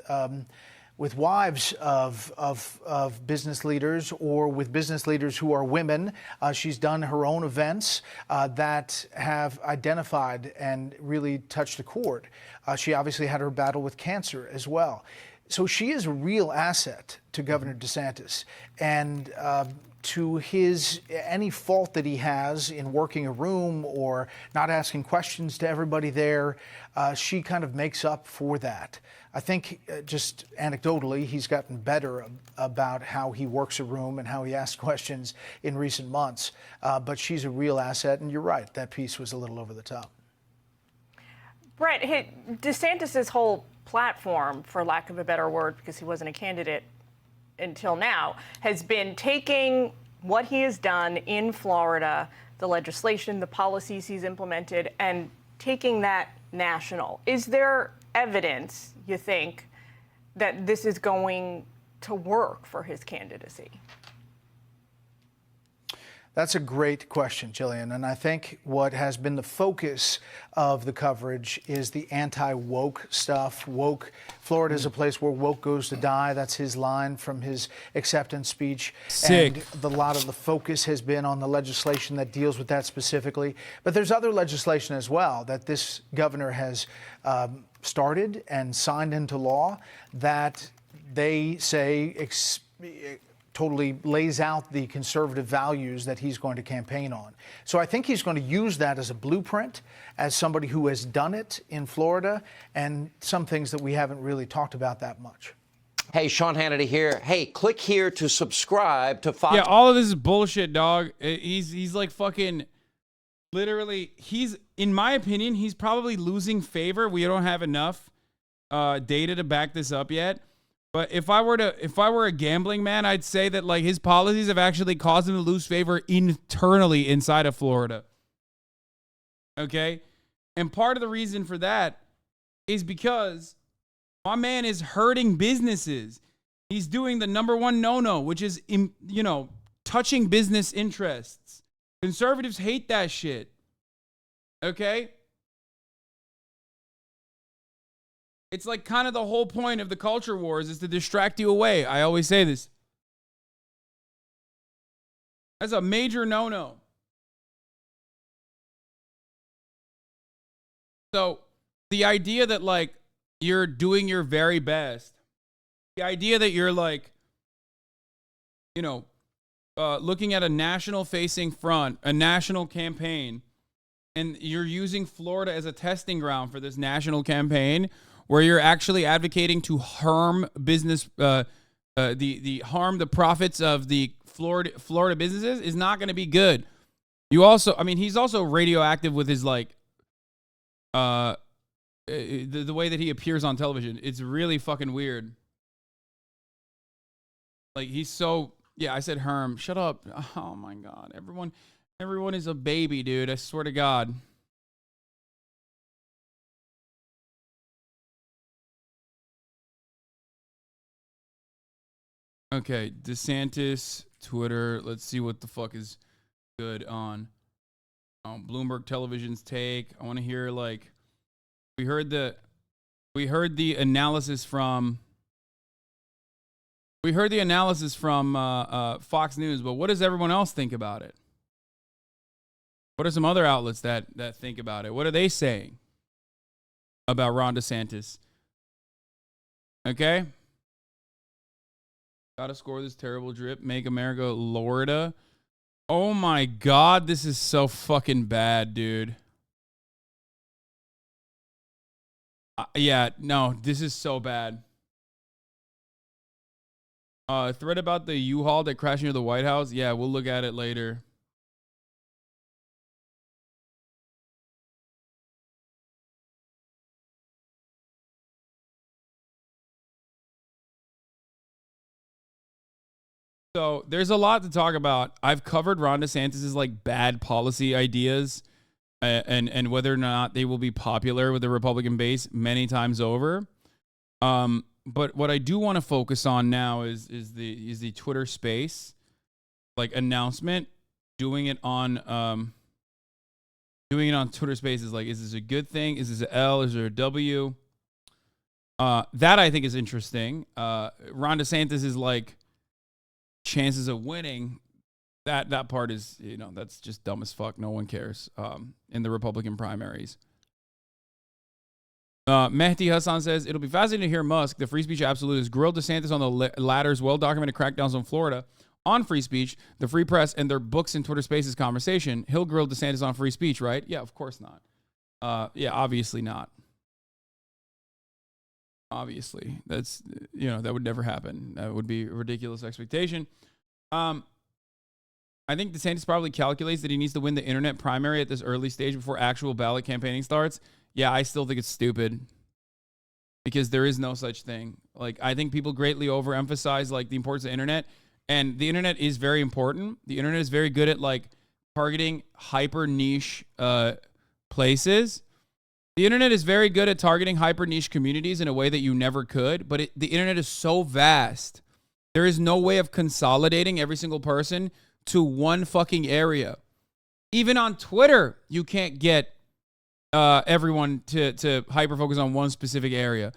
wives of business leaders, or with business leaders who are women. She's done her own events that have identified and really touched a chord. She obviously had her battle with cancer as well. So she is a real asset to Governor DeSantis. And to any fault that he has in working a room or not asking questions to everybody there, she kind of makes up for that. I think just anecdotally, he's gotten better about how he works a room and how he asks questions in recent months. But she's a real asset, and you're right, that piece was a little over the top. Brett, DeSantis' whole platform, for lack of a better word, because he wasn't a candidate until now, has been taking what he has done in Florida, the legislation, the policies he's implemented, and taking that national. Is there evidence, you think, that this is going to work for his candidacy? That's a great question, Jillian. And I think what has been the focus of the coverage is the anti-woke stuff. Woke, Florida is a place where woke goes to die. That's his line from his acceptance speech. Sick. And a lot of the focus has been on the legislation that deals with that specifically. But there's other legislation as well that this governor has started and signed into law that they say totally lays out the conservative values that he's going to campaign on. So I think he's going to use that as a blueprint, as somebody who has done it in Florida, and some things that we haven't really talked about that much. Hey, Sean Hannity here. Hey, click here to subscribe to Fox. Yeah, all of this is bullshit, dog. He's like fucking literally, in my opinion, he's probably losing favor. We don't have enough data to back this up yet. But if I were a gambling man, I'd say that like his policies have actually caused him to lose favor internally inside of Florida. Okay? And part of the reason for that is because my man is hurting businesses. He's doing the number one no-no, which is, touching business interests. Conservatives hate that shit. Okay? It's like kind of the whole point of the culture wars is to distract you away. I always say this. That's a major no-no. So the idea that like you're doing your very best, the idea that you're like, looking at a national facing front, a national campaign, and you're using Florida as a testing ground for this national campaign where you're actually advocating to harm business, harm the profits of the Florida businesses is not going to be good. You also, he's also radioactive with his like, the way that he appears on television. It's really fucking weird. Like he's so, yeah, I said Herm. Shut up. Oh my God. Everyone is a baby, dude. I swear to God. Okay, DeSantis, Twitter. Let's see what the fuck is good on Bloomberg Television's take. I want to hear like we heard the analysis from Fox News, but what does everyone else think about it? What are some other outlets that think about it? What are they saying about Ron DeSantis? Okay. Gotta score this terrible drip. Make America Lorda. Oh my God, this is so fucking bad, dude. Yeah, no, this is so bad. Thread about the U-Haul that crashed near the White House. Yeah, we'll look at it later. So there's a lot to talk about. I've covered Ron DeSantis' like bad policy ideas and whether or not they will be popular with the Republican base many times over. But what I do want to focus on now is the Twitter Space like announcement. Doing it on Twitter Spaces. Like, is this a good thing? Is this an L? Is there a W? That I think is interesting. Ron DeSantis is like chances of winning. That part is, that's just dumb as fuck. No one cares in the Republican primaries. Mehdi Hasan says, it'll be fascinating to hear Musk, the free speech absolutist, grilled DeSantis on the latter's well-documented crackdowns on Florida on free speech, the free press, and their books and Twitter Spaces conversation. He'll grill DeSantis on free speech, right? Yeah, of course not. Yeah, obviously not. Obviously. That's, that would never happen. That would be a ridiculous expectation. I think DeSantis probably calculates that he needs to win the internet primary at this early stage before actual ballot campaigning starts. Yeah, I still think it's stupid because there is no such thing. Like, I think people greatly overemphasize like the importance of internet, and the internet is very important. The internet is very good at like targeting hyper niche places. The internet is very good at targeting hyper niche communities in a way that you never could, but the internet is so vast. There is no way of consolidating every single person to one fucking area. Even on Twitter, you can't get everyone to hyper focus on one specific area.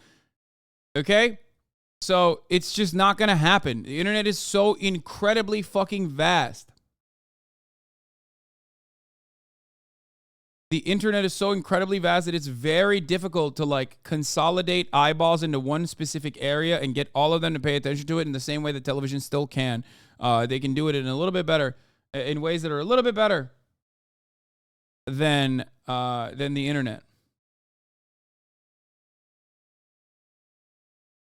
Okay? So it's just not going to happen. The internet is so incredibly fucking vast. the internet is so incredibly vast that it's very difficult to like consolidate eyeballs into one specific area and get all of them to pay attention to it in the same way that television still can. They can do it in a little bit better, in ways that are a little bit better than the internet.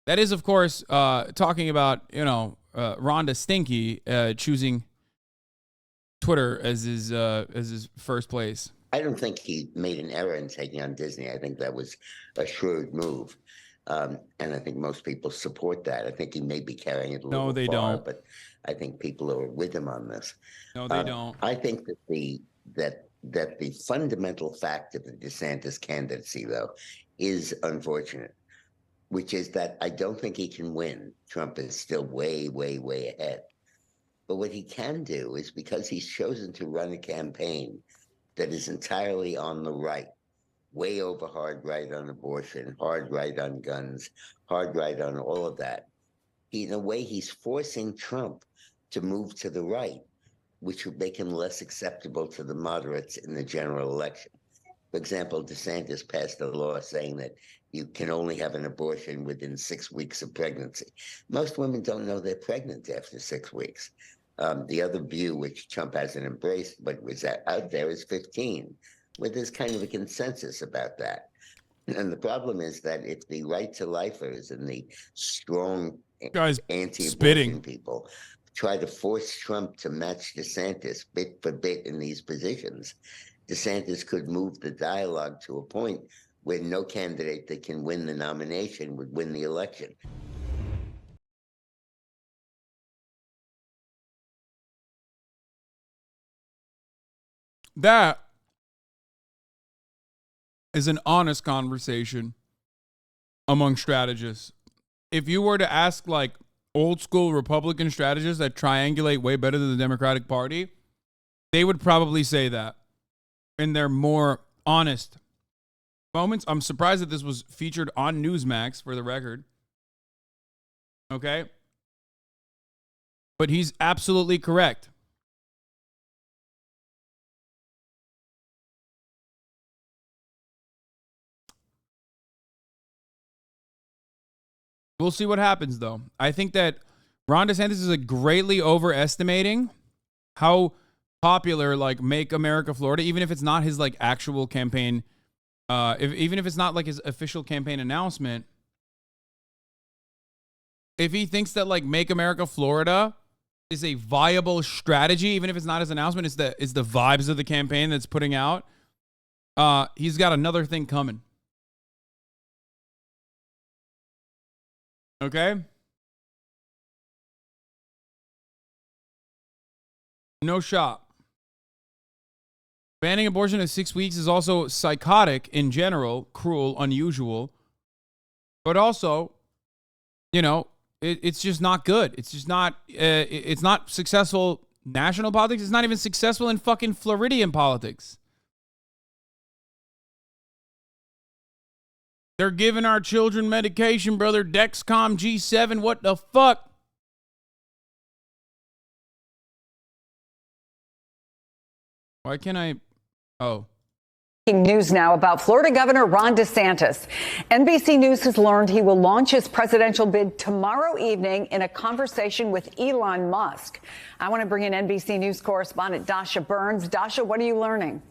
That is, of course, talking about, Rhonda Stinky choosing Twitter as his first place. I don't think he made an error in taking on Disney. I think that was a shrewd move. And I think most people support that. I think he may be carrying it a little far, but I think people are with him on this. No, they don't. I think that the fundamental fact of the DeSantis candidacy, though, is unfortunate, which is that I don't think he can win. Trump is still way, way, way ahead. But what he can do is, because he's chosen to run a campaign that is entirely on the right, way over hard right on abortion, hard right on guns, hard right on all of that. In a way, he's forcing Trump to move to the right, which would make him less acceptable to the moderates in the general election. For example, DeSantis passed a law saying that you can only have an abortion within 6 weeks of pregnancy. Most women don't know they're pregnant after 6 weeks. The other view, which Trump hasn't embraced, but was out there, is 15, where there's kind of a consensus about that. And the problem is that if the right-to-lifers and the strong anti-abortion people try to force Trump to match DeSantis bit for bit in these positions, DeSantis could move the dialogue to a point where no candidate that can win the nomination would win the election. That is an honest conversation among strategists. If you were to ask like old school Republican strategists that triangulate way better than the Democratic Party, they would probably say that in their more honest moments. I'm surprised that this was featured on Newsmax, for the record. Okay? But he's absolutely correct. We'll see what happens, though. I think that Ron DeSantis is greatly overestimating how popular, like, Make America Florida, even if it's not his, like, actual campaign, even if it's not, like, his official campaign announcement, if he thinks that, like, Make America Florida is a viable strategy, even if it's not his announcement, it's the vibes of the campaign that's putting out, he's got another thing coming. Okay? No shop. Banning abortion at 6 weeks is also psychotic in general, cruel, unusual, but also, it's just not good. It's just not, it's not successful national politics. It's not even successful in fucking Floridian politics. They're giving our children medication, brother. Dexcom G7. What the fuck? Why can't I? Oh. News now about Florida Governor Ron DeSantis. NBC News has learned he will launch his presidential bid tomorrow evening in a conversation with Elon Musk. I want to bring in NBC News correspondent Dasha Burns. Dasha, what are you learning?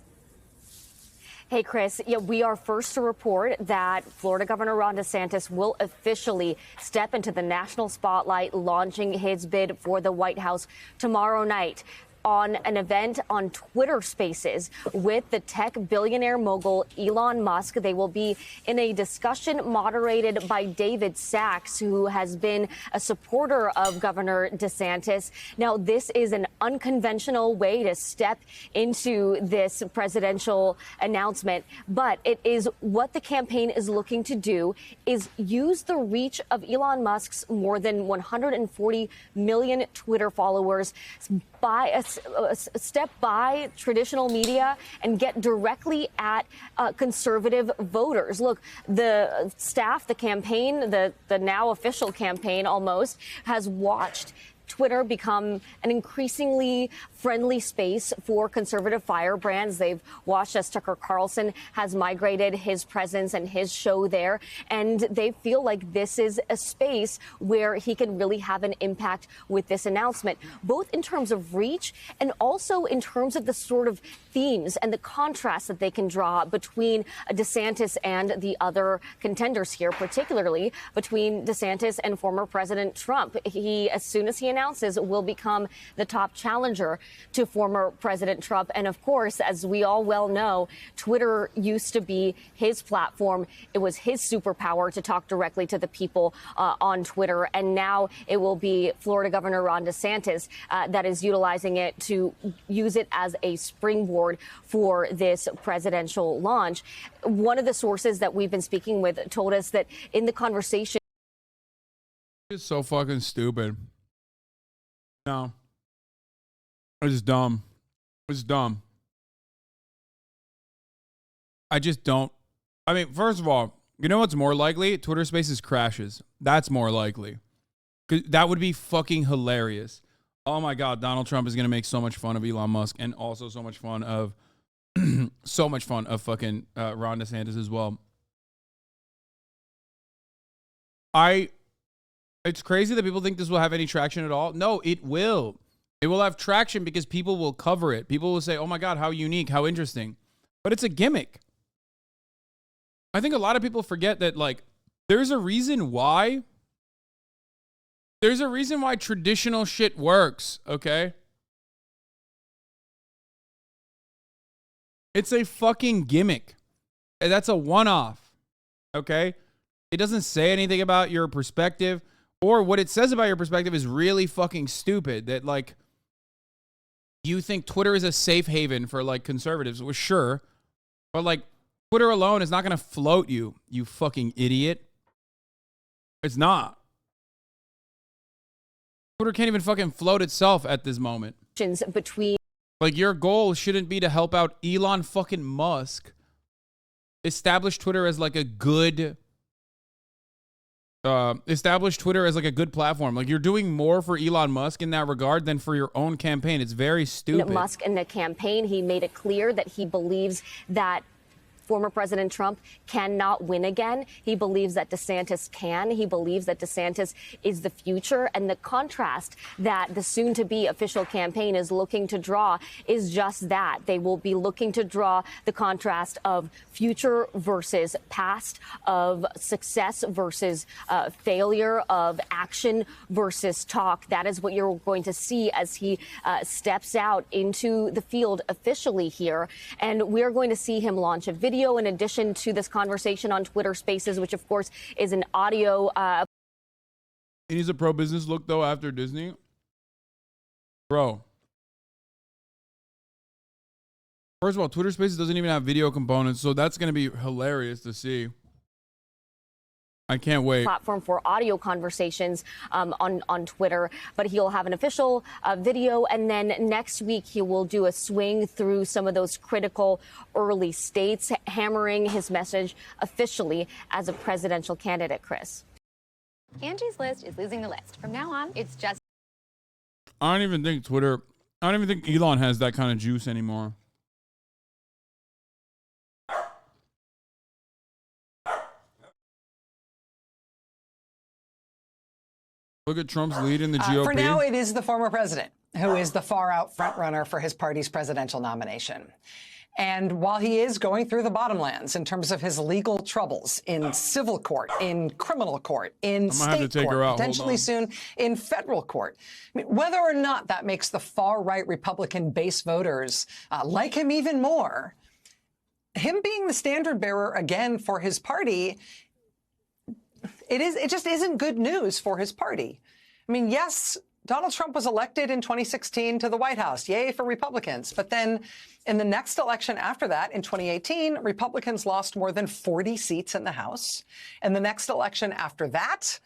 Hey, Chris. Yeah, we are first to report that Florida Governor Ron DeSantis will officially step into the national spotlight, launching his bid for the White House tomorrow night on an event on Twitter Spaces with the tech billionaire mogul Elon Musk. They will be in a discussion moderated by David Sachs, who has been a supporter of Governor DeSantis. Now, this is an unconventional way to step into this presidential announcement, but it is what the campaign is looking to do, is use the reach of Elon Musk's more than 140 million Twitter followers step by traditional media and get directly at conservative voters. Look, the staff, the campaign, the now official campaign almost, has watched Twitter become an increasingly friendly space for conservative firebrands. They've watched as Tucker Carlson has migrated his presence and his show there, and they feel like this is a space where he can really have an impact with this announcement, both in terms of reach and also in terms of the sort of themes and the contrast that they can draw between DeSantis and the other contenders here, particularly between DeSantis and former President Trump. He, as soon as he announces, will become the top challenger to former President Trump. And of course, as we all well know, Twitter used to be his platform. It was his superpower to talk directly to the people on Twitter. And now it will be Florida Governor Ron DeSantis that is utilizing it to use it as a springboard for this presidential launch. One of the sources that we've been speaking with told us that in the conversation. It's so fucking stupid. No. It's dumb. It's dumb. I just don't. I mean, first of all, you know what's more likely? Twitter Spaces crashes. That's more likely. 'Cause that would be fucking hilarious. Oh my God, Donald Trump is going to make so much fun of Elon Musk and also so much fun of fucking Ron DeSantis as well. It's crazy that people think this will have any traction at all. No, it will. It will have traction because people will cover it. People will say, oh my God, how unique, how interesting. But it's a gimmick. I think a lot of people forget that, like, there's a reason why traditional shit works, okay? It's a fucking gimmick. That's a one-off, okay? It doesn't say anything about your perspective, or what it says about your perspective is really fucking stupid. That, like, you think Twitter is a safe haven for, like, conservatives. Well, sure. But, like, Twitter alone is not going to float you, you fucking idiot. It's not. Twitter can't even fucking float itself at this moment. Between, like, your goal shouldn't be to help out Elon fucking Musk establish Twitter as like a good platform. Like, you're doing more for Elon Musk in that regard than for your own campaign. It's very stupid. Musk in the campaign, he made it clear that he believes that former President Trump cannot win again. He believes that DeSantis can. He believes that DeSantis is the future. And the contrast that the soon-to-be official campaign is looking to draw is just that. They will be looking to draw the contrast of future versus past, of success versus failure, of action versus talk. That is what you're going to see as he steps out into the field officially here. And we're going to see him launch a video in addition to this conversation on Twitter Spaces, which of course is an audio. He needs a pro-business look though after Disney. Bro. First of all, Twitter Spaces doesn't even have video components, so that's going to be hilarious to see. I can't wait. Platform for audio conversations on Twitter, but he'll have an official video, and then next week he will do a swing through some of those critical early states, hammering his message officially as a presidential candidate. Chris. Angie's List is losing the list. From now on, it's just. I don't even think Elon has that kind of juice anymore. Look at Trump's lead in the GOP. For now, it is the former president who is the far-out frontrunner for his party's presidential nomination. And while he is going through the bottomlands in terms of his legal troubles in civil court, in criminal court, in state court, potentially soon in federal court, I mean, whether or not that makes the far-right Republican base voters like him even more, him being the standard bearer again for his party, it just isn't good news for his party. I mean, yes, Donald Trump was elected in 2016 to the White House. Yay for Republicans. But then in the next election after that, in 2018, Republicans lost more than 40 seats in the House. And the next election after that,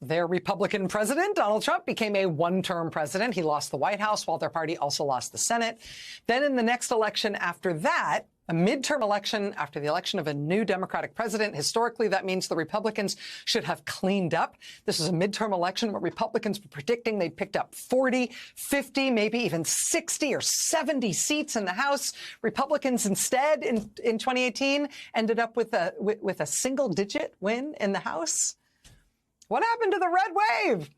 their Republican president, Donald Trump, became a one-term president. He lost the White House while their party also lost the Senate. Then in the next election after that, A midterm election after the election of a new Democratic president. Historically, that means the Republicans should have cleaned up. This is a midterm election where Republicans were predicting they picked up 40, 50, maybe even 60 or 70 seats in the House. Republicans instead in 2018 ended up with a single-digit win in the House. What happened to the red wave?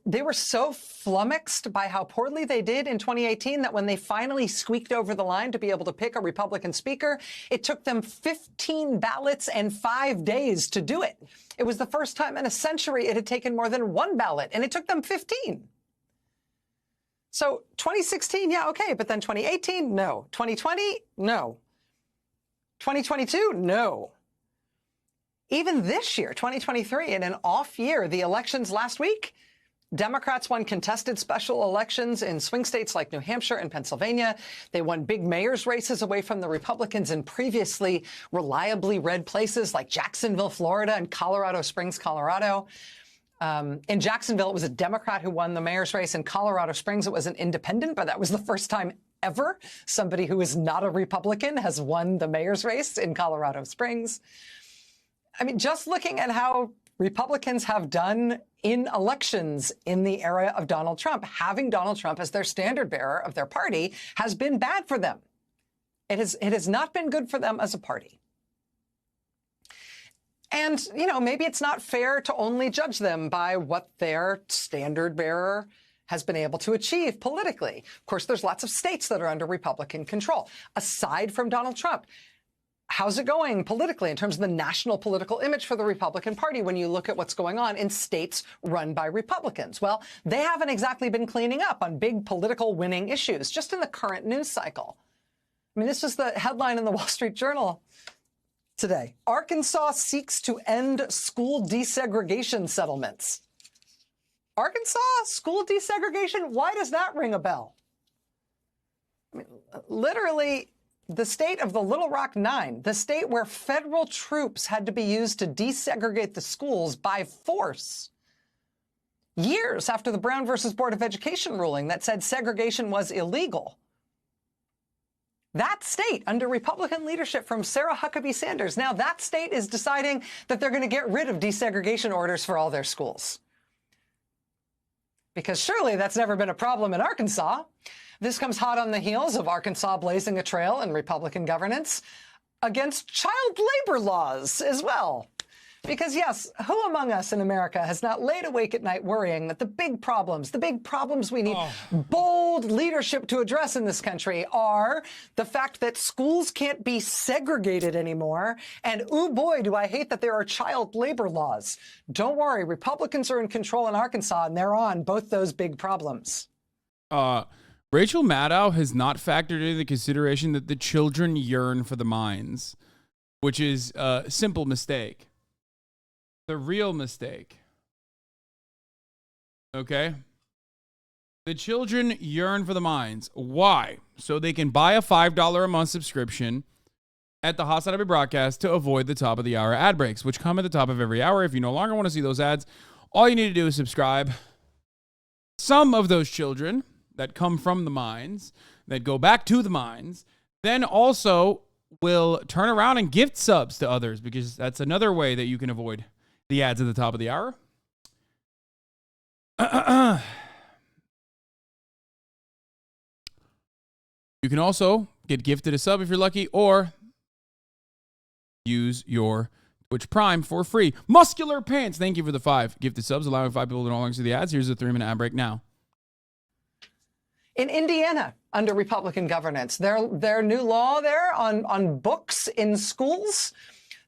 They were so flummoxed by how poorly they did in 2018 that when they finally squeaked over the line to be able to pick a Republican speaker, it took them 15 ballots and 5 days to do it. It was the first time in a century it had taken more than one ballot, and it took them 15. So 2016, yeah, okay, but then 2018, no. 2020, no. 2022, no. Even this year, 2023, in an off year, the elections last week, Democrats won contested special elections in swing states like New Hampshire and Pennsylvania. They won big mayor's races away from the Republicans in previously reliably red places like Jacksonville, Florida, and Colorado Springs, Colorado. In Jacksonville, it was a Democrat who won the mayor's race. In Colorado Springs, it was an independent, but that was the first time ever somebody who is not a Republican has won the mayor's race in Colorado Springs. I mean, just looking at how Republicans have done in elections in the era of Donald Trump, having Donald Trump as their standard bearer of their party has been bad for them. It has not been good for them as a party. And, you know, maybe it's not fair to only judge them by what their standard bearer has been able to achieve politically. Of course, there's lots of states that are under Republican control. Aside from Donald Trump, how's it going politically in terms of the national political image for the Republican Party when you look at what's going on in states run by Republicans? Well, they haven't exactly been cleaning up on big political winning issues, just in the current news cycle. I mean, this was the headline in the Wall Street Journal today. Arkansas seeks to end school desegregation settlements. Arkansas school desegregation? Why does that ring a bell? I mean, literally, the state of the Little Rock Nine, the state where federal troops had to be used to desegregate the schools by force, years after the Brown versus Board of Education ruling that said segregation was illegal. That state, under Republican leadership from Sarah Huckabee Sanders, now that state is deciding that they're going to get rid of desegregation orders for all their schools. Because surely that's never been a problem in Arkansas. This comes hot on the heels of Arkansas blazing a trail in Republican governance against child labor laws as well. Because, yes, who among us in America has not laid awake at night worrying that the big problems we need bold leadership to address in this country are the fact that schools can't be segregated anymore, and oh boy, do I hate that there are child labor laws. Don't worry, Republicans are in control in Arkansas, and they're on both those big problems. Rachel Maddow has not factored into the consideration that the children yearn for the mines, which is a simple mistake. The real mistake. Okay? The children yearn for the mines. Why? So they can buy a $5 a month subscription at the HasanAbi broadcast to avoid the top of the hour ad breaks, which come at the top of every hour. If you no longer want to see those ads, all you need to do is subscribe. Some of those children that come from the mines, that go back to the mines, then also will turn around and gift subs to others, because that's another way that you can avoid the ads at the top of the hour. You can also get gifted a sub if you're lucky, or use your Twitch Prime for free. Muscular Pants, thank you for the 5 gifted subs, allowing 5 people to no longer see the ads. Here's a 3-minute ad break now. In Indiana, under Republican governance, their new law there on books in schools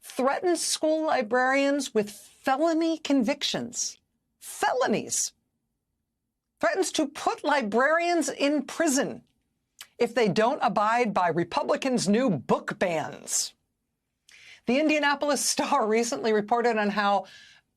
threatens school librarians with felony convictions. Felonies. Threatens to put librarians in prison if they don't abide by Republicans' new book bans. The Indianapolis Star recently reported on how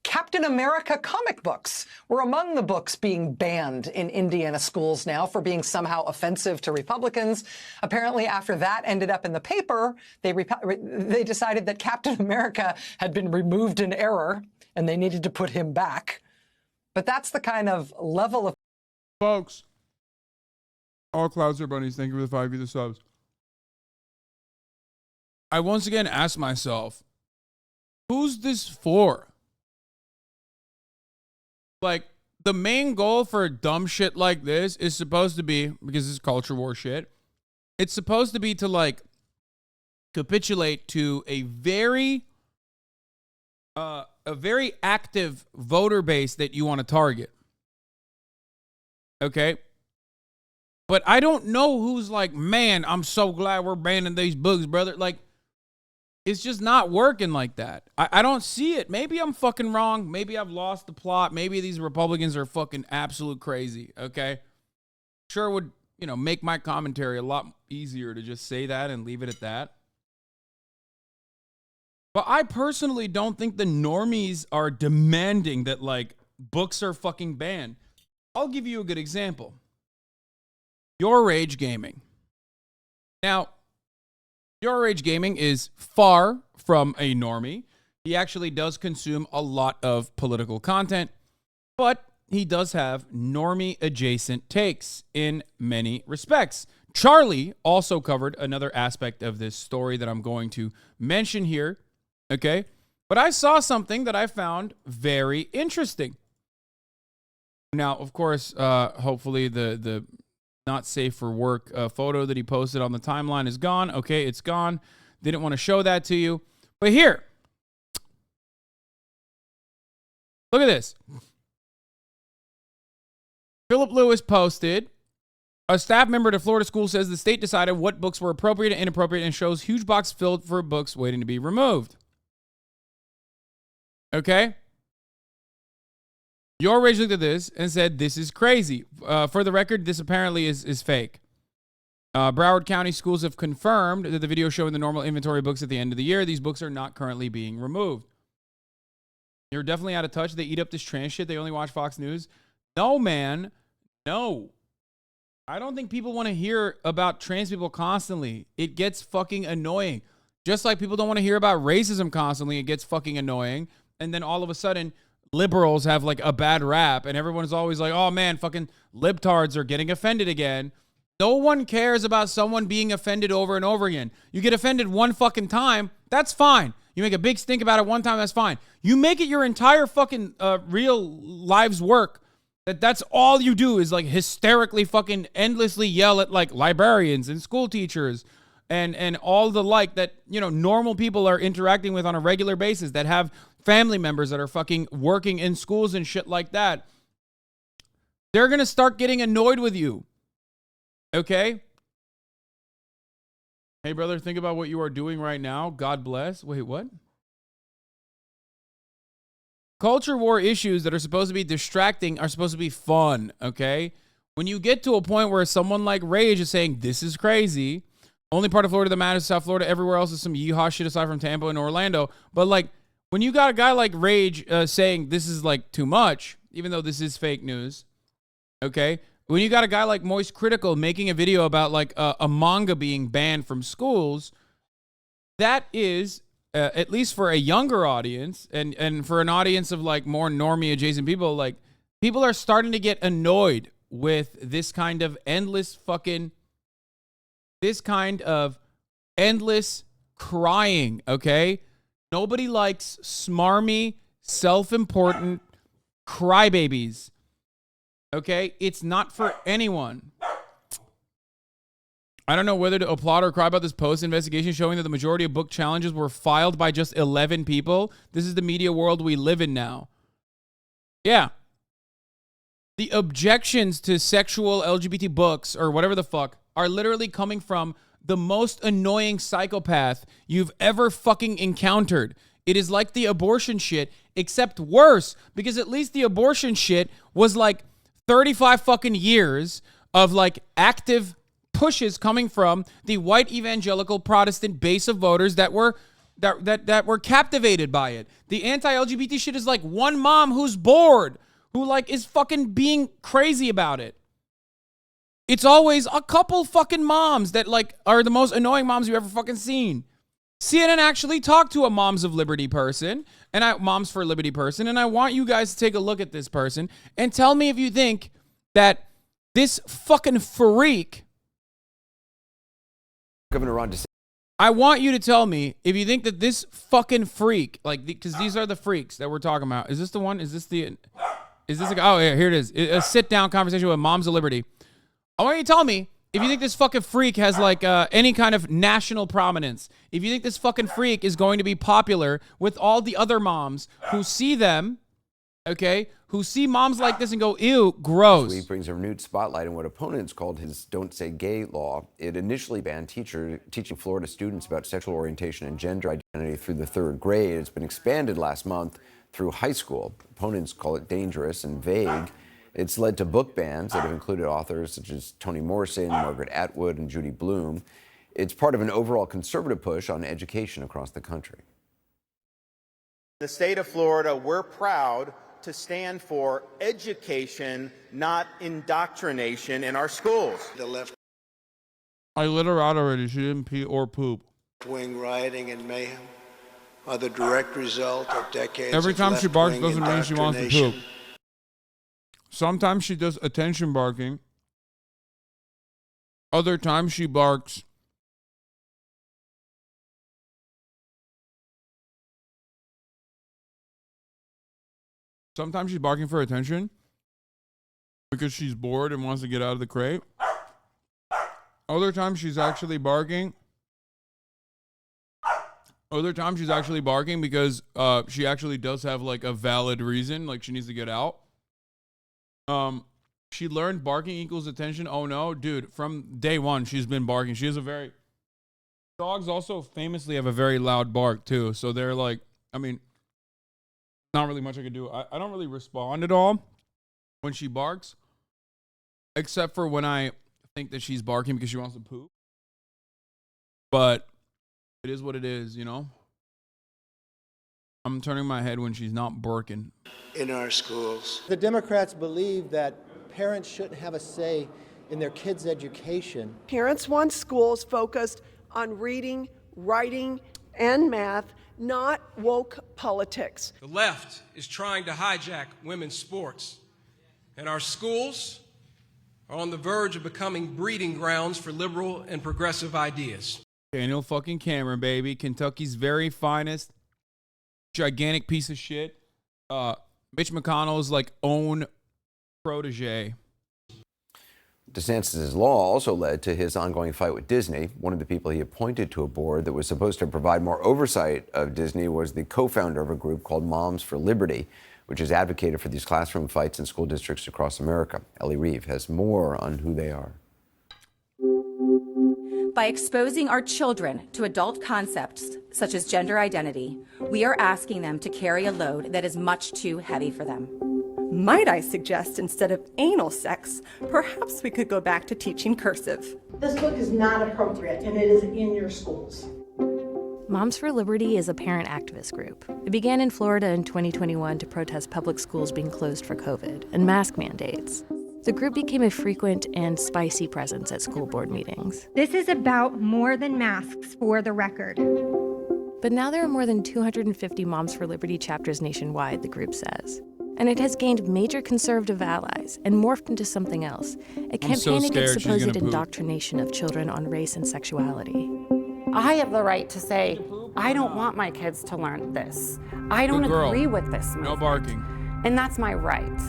Captain America comic books were among the books being banned in Indiana schools now for being somehow offensive to Republicans. Apparently, after that ended up in the paper, they decided that Captain America had been removed in error and they needed to put him back. But that's the kind of level of... Folks, all clouds are bunnies. Thank you for the 5 of the subs. I once again ask myself, who's this for? Like, the main goal for dumb shit like this is supposed to be, because this is culture war shit, it's supposed to be to, like, capitulate to a very active voter base that you want to target. Okay? But I don't know who's like, man, I'm so glad we're banning these books, brother. Like, it's just not working like that. I don't see it. Maybe I'm fucking wrong. Maybe I've lost the plot. Maybe these Republicans are fucking absolute crazy, okay? Sure would, you know, make my commentary a lot easier to just say that and leave it at that. But I personally don't think the normies are demanding that, like, books are fucking banned. I'll give you a good example. Your Rage Gaming. Now, Your Rage Gaming is far from a normie. He actually does consume a lot of political content, but he does have normie adjacent takes in many respects. Charlie also covered another aspect of this story that I'm going to mention here. Okay, but I saw something that I found very interesting. Now, of course, hopefully the not safe for work photo that he posted on the timeline is gone. Okay, it's gone. Didn't want to show that to you. But here, look at this. Philip Lewis posted, a staff member at a Florida school says the state decided what books were appropriate and inappropriate and shows huge box filled for books waiting to be removed. Okay? Your Rage looked at this and said, this is crazy. For the record, this apparently is fake. Broward County schools have confirmed that the video showing the normal inventory of books at the end of the year, these books are not currently being removed. You're definitely out of touch. They eat up this trans shit. They only watch Fox News. No, man. No. I don't think people want to hear about trans people constantly. It gets fucking annoying. Just like people don't want to hear about racism constantly. It gets fucking annoying. And then all of a sudden, liberals have like a bad rap and everyone's always like, oh man, fucking libtards are getting offended again. No one cares about someone being offended over and over again. You get offended one fucking time, that's fine. You make a big stink about it one time, that's fine. You make it your entire fucking real lives work. That's all you do is like hysterically fucking endlessly yell at like librarians and school teachers and all the like that, you know, normal people are interacting with on a regular basis that have family members that are fucking working in schools and shit like that. They're going to start getting annoyed with you. Okay? Hey, brother, think about what you are doing right now. God bless. Wait, what? Culture war issues that are supposed to be distracting are supposed to be fun, okay? When you get to a point where someone like Rage is saying, this is crazy, only part of Florida that matters is South Florida, everywhere else is some yeehaw shit aside from Tampa and Orlando. But like, when you got a guy like Rage saying this is like too much, even though this is fake news, okay? When you got a guy like Moist Critical making a video about like a manga being banned from schools, that is, at least for a younger audience and for an audience of like more normie adjacent people, like people are starting to get annoyed with this kind of endless crying, okay? Nobody likes smarmy, self-important crybabies. Okay? It's not for anyone. I don't know whether to applaud or cry about this post investigation showing that the majority of book challenges were filed by just 11 people. This is the media world we live in now. Yeah. The objections to sexual LGBT books or whatever the fuck are literally coming from the most annoying psychopath you've ever fucking encountered. It is like the abortion shit, except worse, because at least the abortion shit was like 35 fucking years of like active pushes coming from the white evangelical Protestant base of voters that were captivated by it. The anti-LGBT shit is like one mom who's bored, who like is fucking being crazy about it. It's always a couple fucking moms that like are the most annoying moms you've ever fucking seen. CNN actually talked to a Moms of Liberty person, Moms for Liberty person, and I want you guys to take a look at this person and tell me if you think that this fucking freak Governor Ron DeSantis I want you to tell me if you think that this fucking freak, like, because these are the freaks that we're talking about. Is this the one? Is this oh, yeah, here it is. A sit-down conversation with Moms of Liberty. I want you to tell me if you think this fucking freak has, like, any kind of national prominence. If you think this fucking freak is going to be popular with all the other moms who see them, okay, who see moms like this and go, ew, gross. This week brings a renewed spotlight on what opponents called his Don't Say Gay law. It initially banned teaching Florida students about sexual orientation and gender identity through the 3rd grade. It's been expanded last month through high school. Opponents call it dangerous and vague. It's led to book bans that have included authors such as Toni Morrison, Margaret Atwood, and Judy Blume. It's part of an overall conservative push on education across the country. The state of Florida, we're proud to stand for education, not indoctrination in our schools. The left I let her out already. She didn't pee or poop. wing rioting and mayhem are the direct result of decades Every of time she barks left-wing doesn't mean she wants to indoctrination. poop. Sometimes she does attention barking. Other times she barks. Sometimes she's barking for attention because she's bored and wants to get out of the crate. Other times she's actually barking. Other times she's actually barking because she actually does have like a valid reason, like she needs to get out. She learned barking equals attention. Oh no, dude, from day one she's been barking. She has a very dogs also famously have a very loud bark too. So they're like, I mean, not really much I could do. I don't really respond at all when she barks, except for when I think that she's barking because she wants to poop. But it is what it is, you know? I'm turning my head when she's not barking. In our schools. The Democrats believe that parents shouldn't have a say in their kids' education. Parents want schools focused on reading, writing, and math, not woke politics. The left is trying to hijack women's sports, and our schools are on the verge of becoming breeding grounds for liberal and progressive ideas. Daniel fucking Cameron, baby. Kentucky's very finest. Gigantic piece of shit. Mitch McConnell's like own protege. DeSantis' law also led to his ongoing fight with Disney. One of the people he appointed to a board that was supposed to provide more oversight of Disney was the co-founder of a group called Moms for Liberty, which has advocated for these classroom fights in school districts across America. Ellie Reeve has more on who they are. By exposing our children to adult concepts such as gender identity, we are asking them to carry a load that is much too heavy for them. Might I suggest instead of anal sex, perhaps we could go back to teaching cursive? This book is not appropriate, and it is in your schools. Moms for Liberty is a parent activist group. It began in Florida in 2021 to protest public schools being closed for COVID and mask mandates. The group became a frequent and spicy presence at school board meetings. This is about more than masks, for the record. But now there are more than 250 Moms for Liberty chapters nationwide, the group says. And it has gained major conservative allies and morphed into something else, a campaign against supposed indoctrination of children on race and sexuality. I have the right to say, I don't want my kids to learn this. I don't agree with this movement. No barking. And that's my right.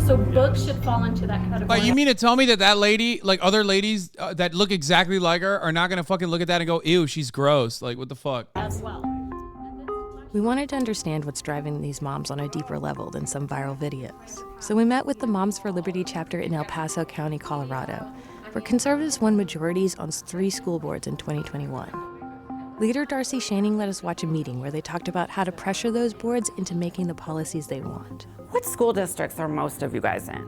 So books should fall into that category. Like, you mean to tell me that lady, like other ladies that look exactly like her, are not going to fucking look at that and go, ew, she's gross. Like, what the fuck? As well. We wanted to understand what's driving these moms on a deeper level than some viral videos. So we met with the Moms for Liberty chapter in El Paso County, Colorado, where conservatives won majorities on 3 school boards in 2021. Leader Darcy Shaning let us watch a meeting where they talked about how to pressure those boards into making the policies they want. What school districts are most of you guys in?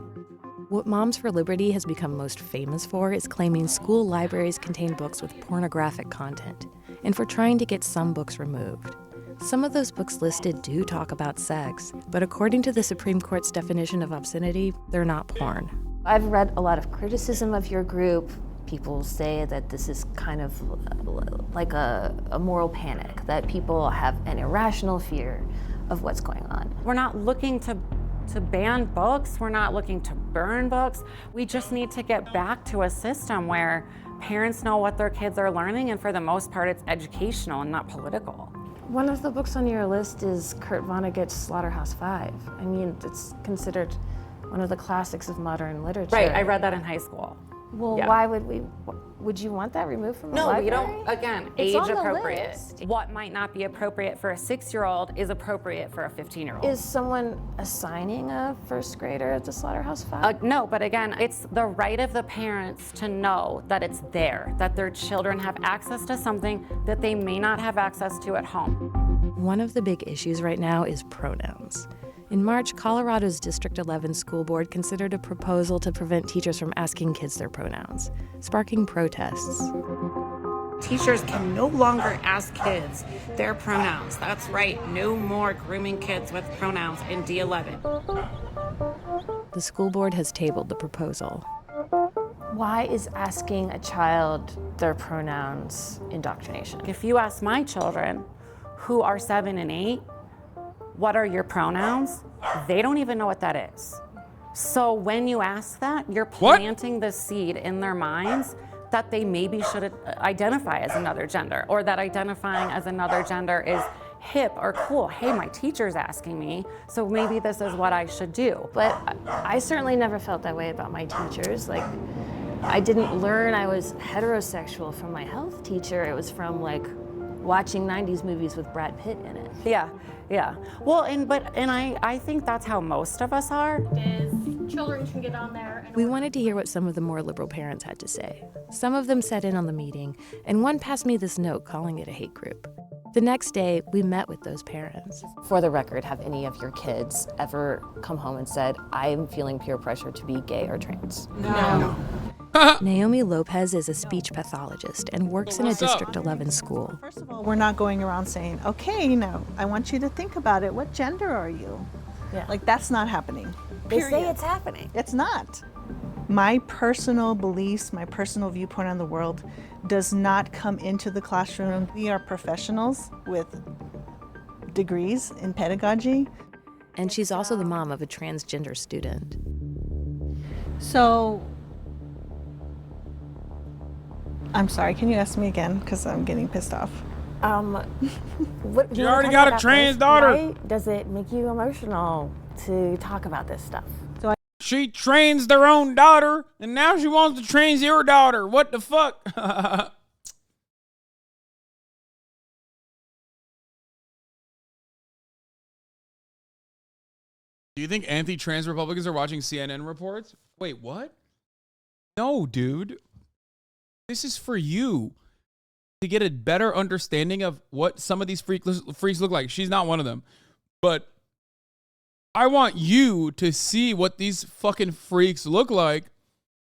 What Moms for Liberty has become most famous for is claiming school libraries contain books with pornographic content, and for trying to get some books removed. Some of those books listed do talk about sex, but according to the Supreme Court's definition of obscenity, they're not porn. I've read a lot of criticism of your group. People say that this is kind of like a moral panic, that people have an irrational fear of what's going on. We're not looking to ban books. We're not looking to burn books. We just need to get back to a system where Parents know what their kids are learning, and for the most part, it's educational and not political. One of the books on your list is Kurt Vonnegut's Slaughterhouse-Five. I mean, it's considered one of the classics of modern literature. Right, I read that in high school. Well, Yeah. why would you want that removed from the No, library? we don't, again, It's age on the appropriate. list. What might not be appropriate for a 6-year-old is appropriate for a 15-year-old. Is someone assigning a first grader to Slaughterhouse-Five? No, but again, it's the right of the parents to know that it's there, that their children have access to something that they may not have access to at home. One of the big issues right now is pronouns. In March, Colorado's District 11 school board considered a proposal to prevent teachers from asking kids their pronouns, sparking protests. Teachers can no longer ask kids their pronouns. That's right, no more grooming kids with pronouns in D11. The school board has tabled the proposal. Why is asking a child their pronouns indoctrination? If you ask my children, who are 7 and 8, what are your pronouns? They don't even know what that is. So when you ask that, you're planting the seed in their minds that they maybe should identify as another gender, or that identifying as another gender is hip or cool. Hey, my teacher's asking me, so maybe this is what I should do. But I certainly never felt that way about my teachers. Like, I didn't learn I was heterosexual from my health teacher. It was from like watching 90s movies with Brad Pitt in it. Yeah. Well, I think that's how most of us are. Children can get on there. We wanted to hear what some of the more liberal parents had to say. Some of them sat in on the meeting, and one passed me this note calling it a hate group. The next day, we met with those parents. For the record, have any of your kids ever come home and said, I'm feeling peer pressure to be gay or trans? No. Naomi Lopez is a speech pathologist and works in a District 11 school. First of all, we're not going around saying, okay, now I want you to think about it. What gender are you? Yeah. Like, that's not happening. They say Period. it's happening. It's not. My personal beliefs, my personal viewpoint on the world does not come into the classroom. We are professionals with degrees in pedagogy. And she's also the mom of a transgender student. So, I'm sorry, can you ask me again? Because I'm getting pissed off. What, You already got a trans daughter. Why does it make you emotional to talk about this stuff? She trains their own daughter, and now she wants to train your daughter. What the fuck? Do you think anti-trans Republicans are watching CNN reports? Wait, what? No, dude. This is for you to get a better understanding of what some of these freaks look like. She's not one of them. But I want you to see what these fucking freaks look like,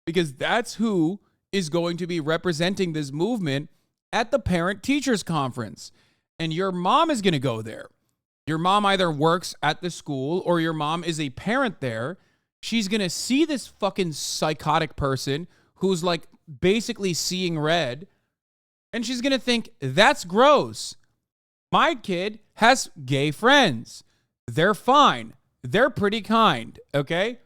because that's who is going to be representing this movement at the parent-teachers conference. And your mom is going to go there. Your mom either works at the school or your mom is a parent there. She's going to see this fucking psychotic person who's like basically seeing red. And she's going to think, that's gross. My kid has gay friends. They're fine. They're pretty kind. Okay?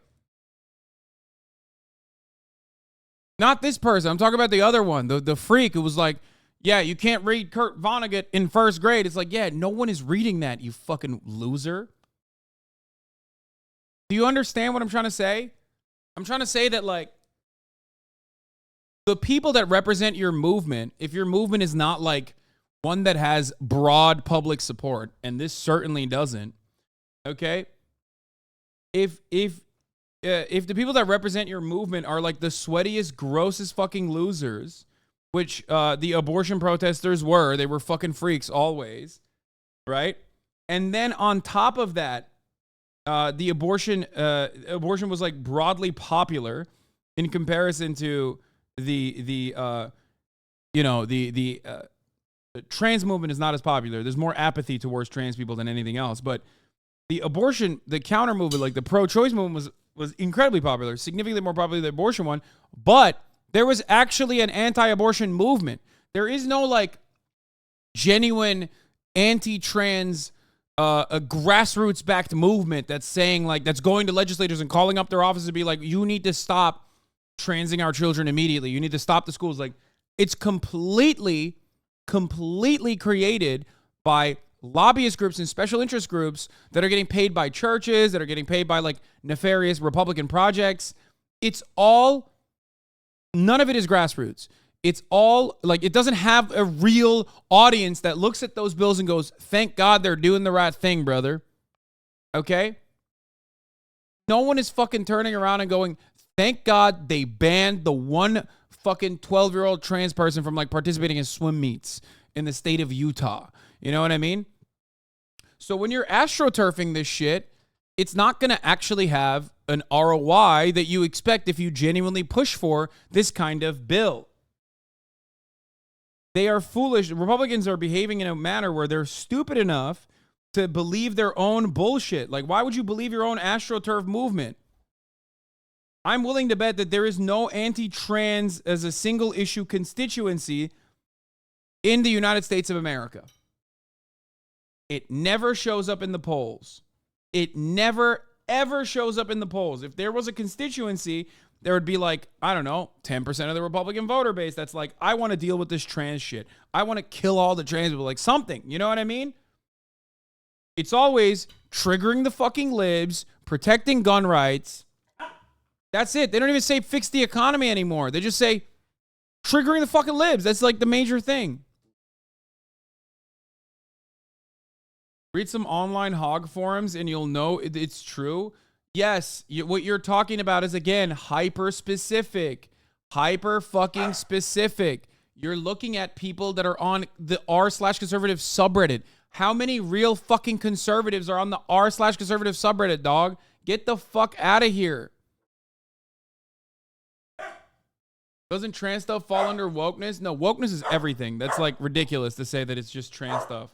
Not this person. I'm talking about the other one. The freak who was like, yeah, you can't read Kurt Vonnegut in first grade. It's like, yeah, no one is reading that, you fucking loser. Do you understand what I'm trying to say? I'm trying to say that, like, the people that represent your movement, if your movement is not like one that has broad public support, and this certainly doesn't, okay? If the people that represent your movement are like the sweatiest, grossest fucking losers, which the abortion protesters were. They were fucking freaks always, right? And then on top of that, the abortion was like broadly popular in comparison to the trans movement is not as popular. There's more apathy towards trans people than anything else. But the counter movement, like the pro-choice movement, was incredibly popular, significantly more popular than the abortion one. But there was actually an anti-abortion movement. There is no like genuine anti-trans a grassroots-backed movement that's saying like, that's going to legislators and calling up their offices to be like, you need to stop transing our children immediately. You need to stop the schools. Like, It's completely created by lobbyist groups and special interest groups that are getting paid by churches, that are getting paid by like nefarious Republican projects. It's all, none of it is grassroots. It's all like, it doesn't have a real audience that looks at those bills and goes, thank God they're doing the right thing, brother. Okay? No one is fucking turning around and going, thank God they banned the one fucking 12-year-old trans person from like participating in swim meets in the state of Utah. You know what I mean? So when you're astroturfing this shit, it's not going to actually have an ROI that you expect if you genuinely push for this kind of bill. They are foolish. Republicans are behaving in a manner where they're stupid enough to believe their own bullshit. Like, why would you believe your own astroturf movement? I'm willing to bet that there is no anti-trans as a single issue constituency in the United States of America. It never shows up in the polls. It never, ever shows up in the polls. If there was a constituency, there would be like, I don't know, 10% of the Republican voter base that's like, I want to deal with this trans shit. I want to kill all the trans people, like something. You know what I mean? It's always triggering the fucking libs, protecting gun rights. That's it. They don't even say fix the economy anymore. They just say triggering the fucking libs. That's like the major thing. Read some online hog forums and you'll know it's true. Yes, what you're talking about is, again, hyper-specific. Hyper-fucking-specific. You're looking at people that are on the r/conservative subreddit. How many real fucking conservatives are on the r/conservative subreddit, dog? Get the fuck out of here. Doesn't trans stuff fall under wokeness? No, wokeness is everything. That's like ridiculous to say that it's just trans stuff.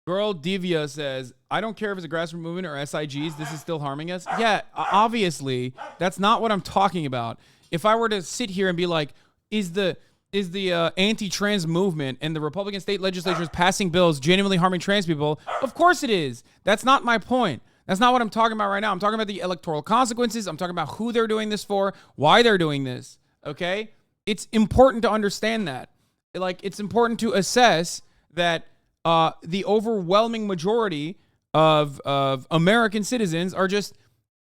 Girl Divya says, I don't care if it's a grassroots movement or SIGs, this is still harming us. Yeah, obviously, that's not what I'm talking about. If I were to sit here and be like, is the anti-trans movement and the Republican state legislatures passing bills genuinely harming trans people? Of course it is. That's not my point. That's not what I'm talking about right now. I'm talking about the electoral consequences. I'm talking about who they're doing this for, why they're doing this, okay? It's important to understand that. Like, it's important to assess that the overwhelming majority of American citizens are just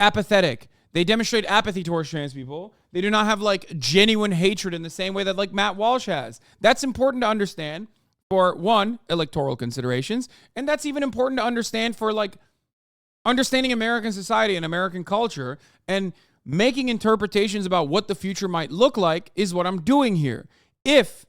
apathetic. They demonstrate apathy towards trans people. They do not have like genuine hatred in the same way that like Matt Walsh has. That's important to understand for, one, electoral considerations. And that's even important to understand for like understanding American society and American culture, and making interpretations about what the future might look like is what I'm doing here. If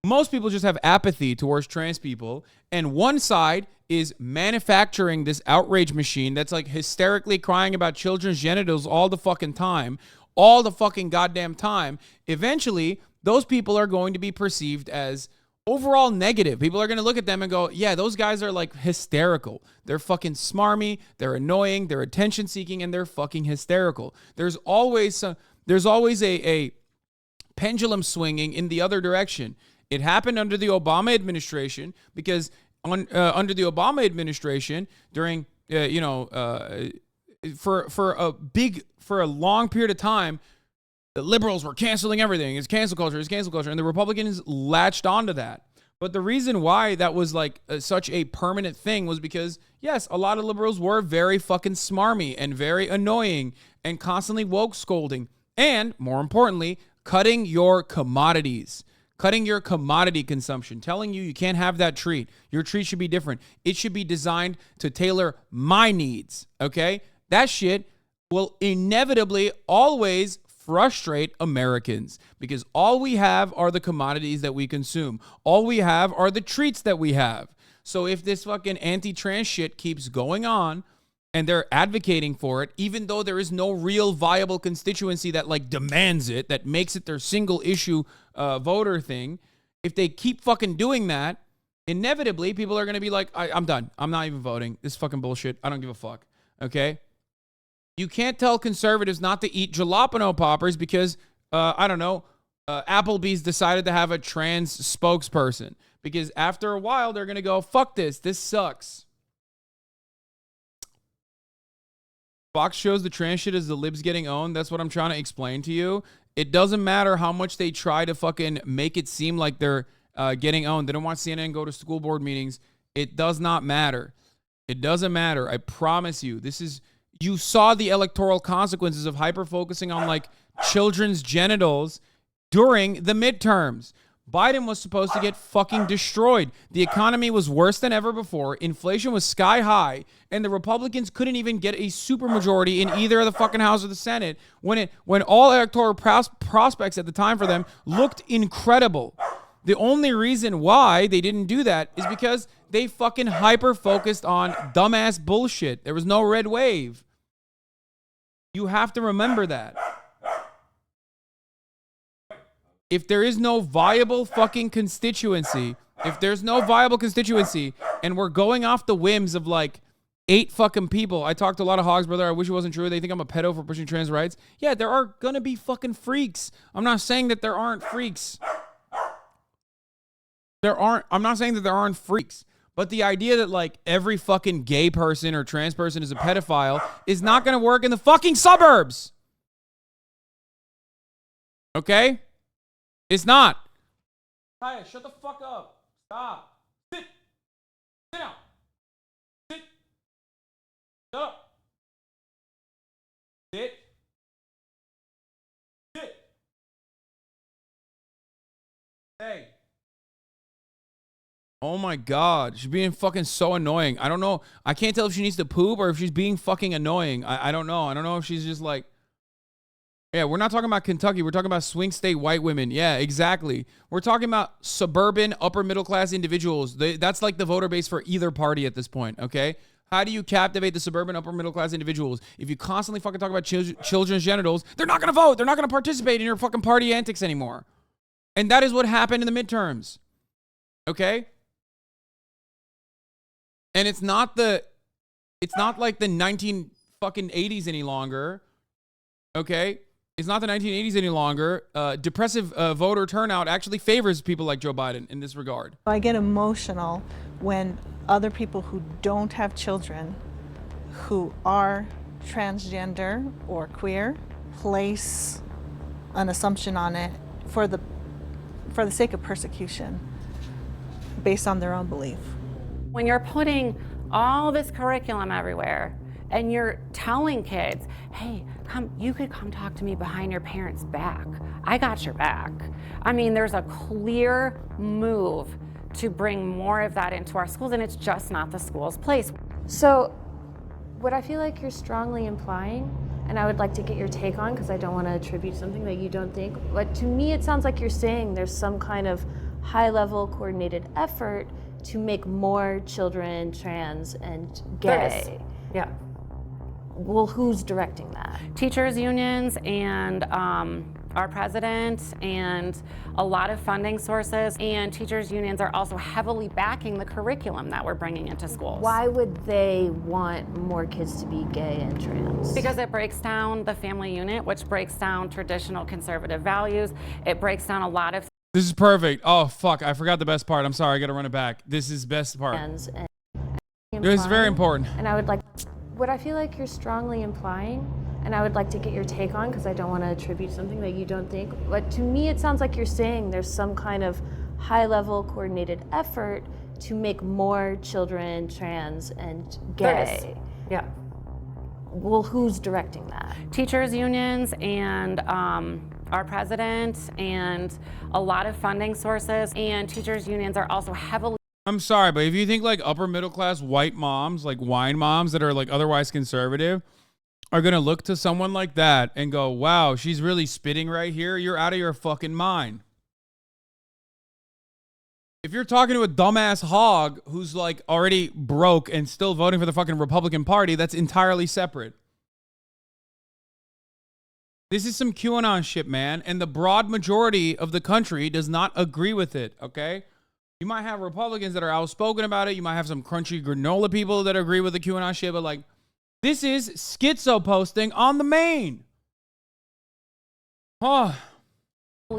most people just have apathy towards trans people, and one side is manufacturing this outrage machine that's like hysterically crying about children's genitals all the fucking time, all the fucking goddamn time, eventually those people are going to be perceived as overall negative. People are going to look at them and go, yeah, those guys are like hysterical. They're fucking smarmy, they're annoying, they're attention seeking, and they're fucking hysterical. There's always a pendulum swinging in the other direction. It happened under the Obama administration because under the Obama administration, during for a long period of time, the liberals were canceling everything. It's cancel culture, and the Republicans latched onto that. But the reason why that was like such a permanent thing was because, yes, a lot of liberals were very fucking smarmy and very annoying and constantly woke scolding, and more importantly, cutting your commodities. Cutting your commodity consumption, telling you can't have that treat. Your treat should be different. It should be designed to tailor my needs, okay? That shit will inevitably always frustrate Americans because all we have are the commodities that we consume. All we have are the treats that we have. So if this fucking anti-trans shit keeps going on and they're advocating for it, even though there is no real viable constituency that like demands it, that makes it their single issue voter thing, if they keep fucking doing that, inevitably people are going to be like, I'm done. I'm not even voting. This is fucking bullshit. I don't give a fuck. Okay? You can't tell conservatives not to eat jalapeno poppers because, Applebee's decided to have a trans spokesperson. Because after a while, they're going to go, fuck this. This sucks. Fox shows the trans shit as the libs getting owned. That's what I'm trying to explain to you. It doesn't matter how much they try to fucking make it seem like they're getting owned. They don't want CNN to go to school board meetings. It does not matter. It doesn't matter. I promise you. You saw the electoral consequences of hyper-focusing on like children's genitals during the midterms. Biden was supposed to get fucking destroyed. The economy was worse than ever before. Inflation was sky high. And the Republicans couldn't even get a supermajority in either of the fucking House or the Senate when all electoral prospects at the time for them looked incredible. The only reason why they didn't do that is because they fucking hyper-focused on dumbass bullshit. There was no red wave. You have to remember that. If there is no viable fucking constituency, and we're going off the whims of like 8 fucking people. I talked to a lot of hogs, brother. I wish it wasn't true. They think I'm a pedo for pushing trans rights. Yeah, there are gonna be fucking freaks. I'm not saying that there aren't freaks. I'm not saying that there aren't freaks. But the idea that like every fucking gay person or trans person is a pedophile is not gonna work in the fucking suburbs. Okay? It's not. Kaya, shut the fuck up. Stop. Sit. Sit down. Sit. Shut up. Sit. Sit. Hey. Oh my God. She's being fucking so annoying. I don't know. I can't tell if she needs to poop or if she's being fucking annoying. I don't know. I don't know if she's just like... Yeah, we're not talking about Kentucky. We're talking about swing state white women. Yeah, exactly. We're talking about suburban upper middle class individuals. That's like the voter base for either party at this point, okay? How do you captivate the suburban upper middle class individuals? If you constantly fucking talk about children's genitals, they're not going to vote. They're not going to participate in your fucking party antics anymore. And that is what happened in the midterms, okay? And it's not like the 1980s any longer, okay? It's not the 1980s any longer. Depressive voter turnout actually favors people like Joe Biden in this regard. I get emotional when other people who don't have children, who are transgender or queer, place an assumption on it for the sake of persecution based on their own belief. When you're putting all this curriculum everywhere and you're telling kids, hey, you could come talk to me behind your parents' back. I got your back. I mean, there's a clear move to bring more of that into our schools, and it's just not the school's place. So, what I feel like you're strongly implying, and I would like to get your take on, because I don't want to attribute something that you don't think, but to me it sounds like you're saying there's some kind of high-level coordinated effort to make more children trans and gay. Yeah. Well, who's directing that? Teachers unions and our president and a lot of funding sources, and teachers unions are also heavily backing the curriculum that we're bringing into schools. Why would they want more kids to be gay and trans? Because it breaks down the family unit, which breaks down traditional conservative values. It breaks down a lot of... This is perfect. Oh, fuck. I forgot the best part. I'm sorry. I got to run it back. This is best part. And this is very important. And I would like... What I feel like you're strongly implying, and I would like to get your take on, because I don't want to attribute something that you don't think, but to me it sounds like you're saying there's some kind of high-level coordinated effort to make more children trans and gay. Yeah. Well, who's directing that? Teachers unions and our president and a lot of funding sources, and teachers unions are also heavily... I'm sorry, but if you think like upper middle class white moms, like wine moms that are like otherwise conservative, are going to look to someone like that and go, wow, she's really spitting right here, you're out of your fucking mind. If you're talking to a dumbass hog who's like already broke and still voting for the fucking Republican Party, that's entirely separate. This is some QAnon shit, man. And the broad majority of the country does not agree with it, okay? You might have Republicans that are outspoken about it. You might have some crunchy granola people that agree with the QAnon shit, but like, this is schizo posting on the main. Oh,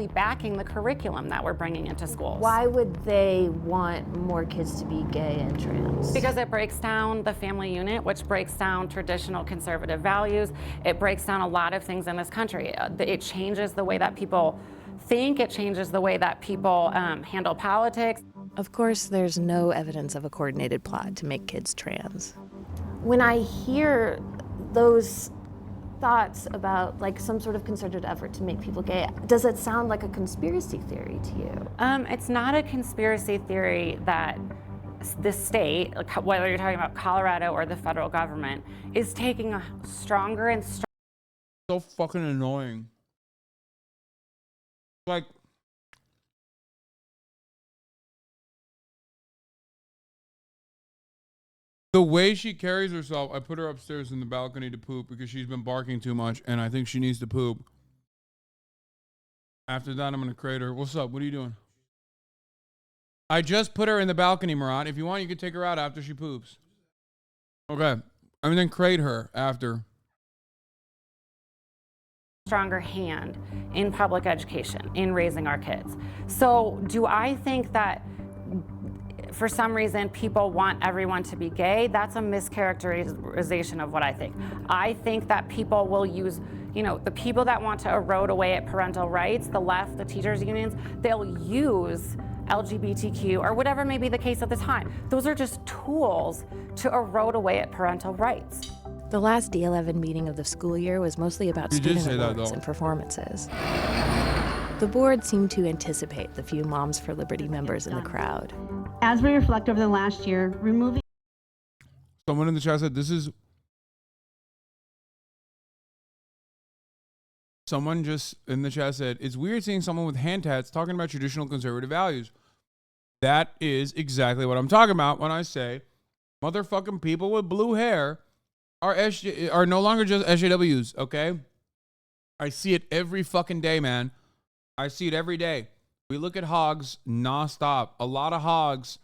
backing the curriculum that we're bringing into schools. Why would they want more kids to be gay and trans? Because it breaks down the family unit, which breaks down traditional conservative values. It breaks down a lot of things in this country. It changes the way that people think. It changes the way that people handle politics. Of course, there's no evidence of a coordinated plot to make kids trans. When I hear those thoughts about like some sort of concerted effort to make people gay, does it sound like a conspiracy theory to you? It's not a conspiracy theory that the state, like whether you're talking about Colorado or the federal government, is taking a stronger and stronger. So fucking annoying. Like, the way she carries herself, I put her upstairs in the balcony to poop because she's been barking too much and I think she needs to poop. After that, I'm going to crate her. What's up? What are you doing? I just put her in the balcony, Murat. If you want, you can take her out after she poops. Okay. And then crate her after. Stronger hand in public education, in raising our kids. So do I think that for some reason people want everyone to be gay? That's a mischaracterization of what I think. I think that people will use, the people that want to erode away at parental rights, the left, the teachers unions, they'll use LGBTQ or whatever may be the case at the time. Those are just tools to erode away at parental rights. The last D11 meeting of the school year was mostly about student awards and performances. The board seemed to anticipate the few Moms for Liberty members in the crowd. As we reflect over the last year, removing... Someone in the chat said, Someone just in the chat said, it's weird seeing someone with hand tats talking about traditional conservative values. That is exactly what I'm talking about when I say motherfucking people with blue hair are no longer just SJWs, okay? I see it every fucking day, man. I see it every day. We look at hogs nonstop. A lot of hogs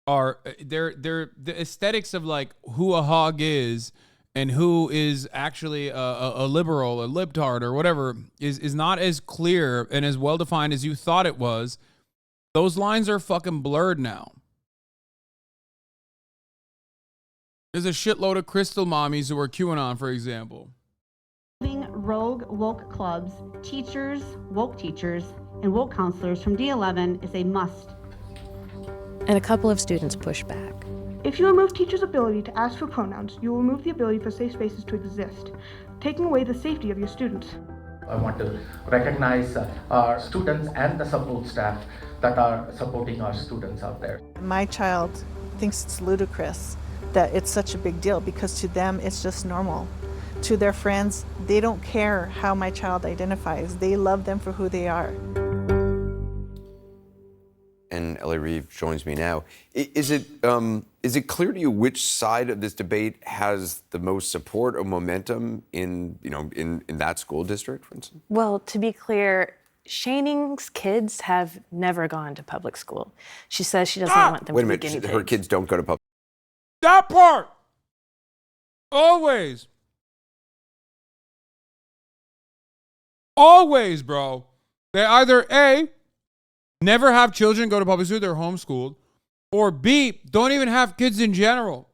are they're the aesthetics of like who a hog is and who is actually a liberal, a libtard, or whatever is not as clear and as well defined as you thought it was. Those lines are fucking blurred now. There's a shitload of crystal mommies who are QAnon, for example. Rogue woke clubs, teachers, and woke counselors from D11 is a must. And a couple of students pushed back. If you remove teachers' ability to ask for pronouns, you will remove the ability for safe spaces to exist, taking away the safety of your students. I want to recognize our students and the support staff that are supporting our students out there. My child thinks it's ludicrous that it's such a big deal because to them it's just normal. To their friends, they don't care how my child identifies. They love them for who they are. And Ellie Reeve joins me now. Is it clear to you which side of this debate has the most support or momentum in that school district, for instance? Well, to be clear, Shaning's kids have never gone to public school. She says she doesn't want them to be guinea pigs. Her kids don't go to public. That part! Always. Always, bro. They either A, never have children go to public school, they're homeschooled, or B, don't even have kids in general.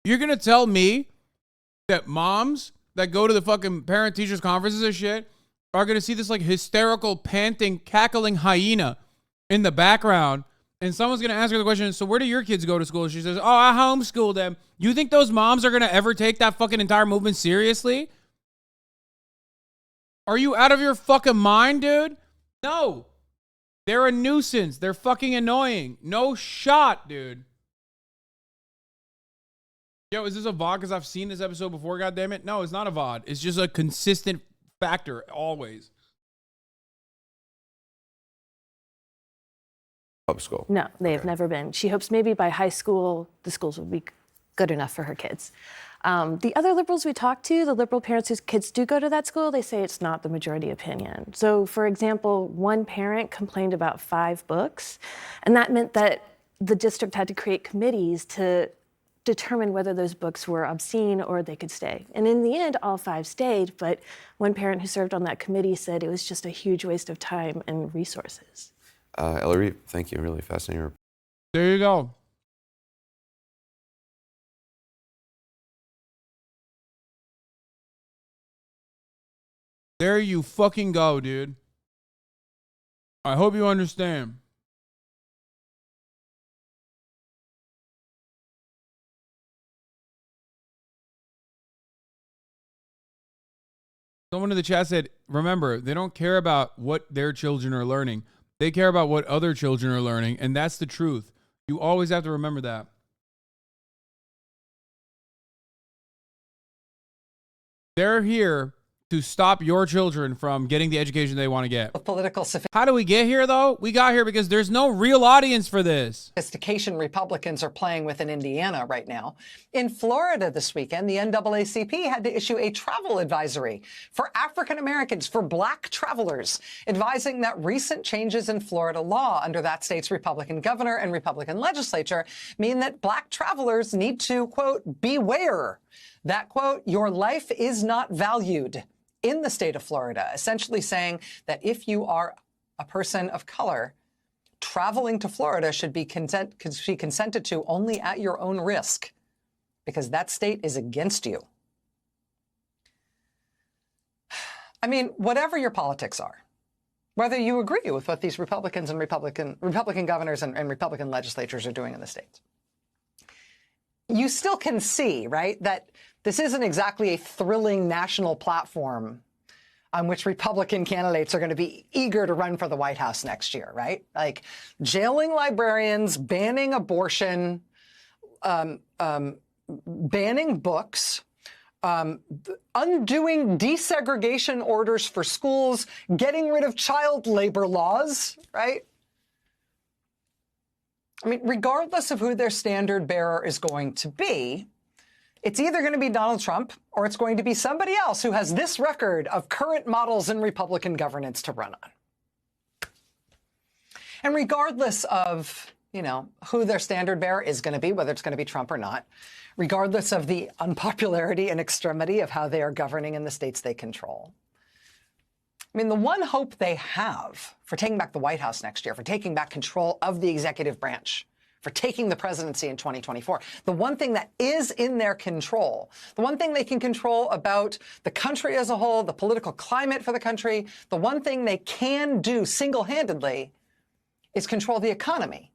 You're going to tell me that moms that go to the fucking parent-teachers conferences and shit are going to see this like hysterical, panting, cackling hyena in the background, and someone's going to ask her the question, so where do your kids go to school? She says, oh, I homeschool them. You think those moms are going to ever take that fucking entire movement seriously? Are you out of your fucking mind, dude? No. They're a nuisance. They're fucking annoying. No shot, dude. Yo, is this a VOD? Because I've seen this episode before, goddammit. No, it's not a VOD. It's just a consistent factor, always. Public school? No, they have never been. She hopes maybe by high school, the schools will be good enough for her kids. The other liberals we talked to, the liberal parents whose kids do go to that school, they say it's not the majority opinion. So, for example, one parent complained about 5 books, and that meant that the district had to create committees to determine whether those books were obscene or they could stay. And in the end, all 5 stayed, but one parent who served on that committee said it was just a huge waste of time and resources. Ellery, thank you. Really fascinating. There you go. There you fucking go, dude. I hope you understand. Someone in the chat said, remember, they don't care about what their children are learning. They care about what other children are learning, and that's the truth. You always have to remember that. They're here to stop your children from getting the education they want to get. How do we get here, though? We got here because there's no real audience for this. Sophistication Republicans are playing with in Indiana right now. In Florida this weekend, the NAACP had to issue a travel advisory for African Americans, for Black travelers, advising that recent changes in Florida law under that state's Republican governor and Republican legislature mean that Black travelers need to, quote, beware that, quote, your life is not valued in the state of Florida, essentially saying that if you are a person of color, traveling to Florida should be consented to only at your own risk, because that state is against you. I mean, whatever your politics are, whether you agree with what these Republicans and Republican governors and Republican legislatures are doing in the states, you still can see, right, that this isn't exactly a thrilling national platform on which Republican candidates are going to be eager to run for the White House next year, right? Like jailing librarians, banning abortion, banning books, undoing desegregation orders for schools, getting rid of child labor laws, right? I mean, regardless of who their standard bearer is going to be, it's either going to be Donald Trump or it's going to be somebody else who has this record of current models in Republican governance to run on. And regardless of, you know, who their standard bearer is going to be, whether it's going to be Trump or not, regardless of the unpopularity and extremity of how they are governing in the states they control, I mean, the one hope they have for taking back the White House next year, for taking back control of the executive branch, for taking the presidency in 2024, the one thing that is in their control, the one thing they can control about the country as a whole, the political climate for the country, the one thing they can do single-handedly is control the economy.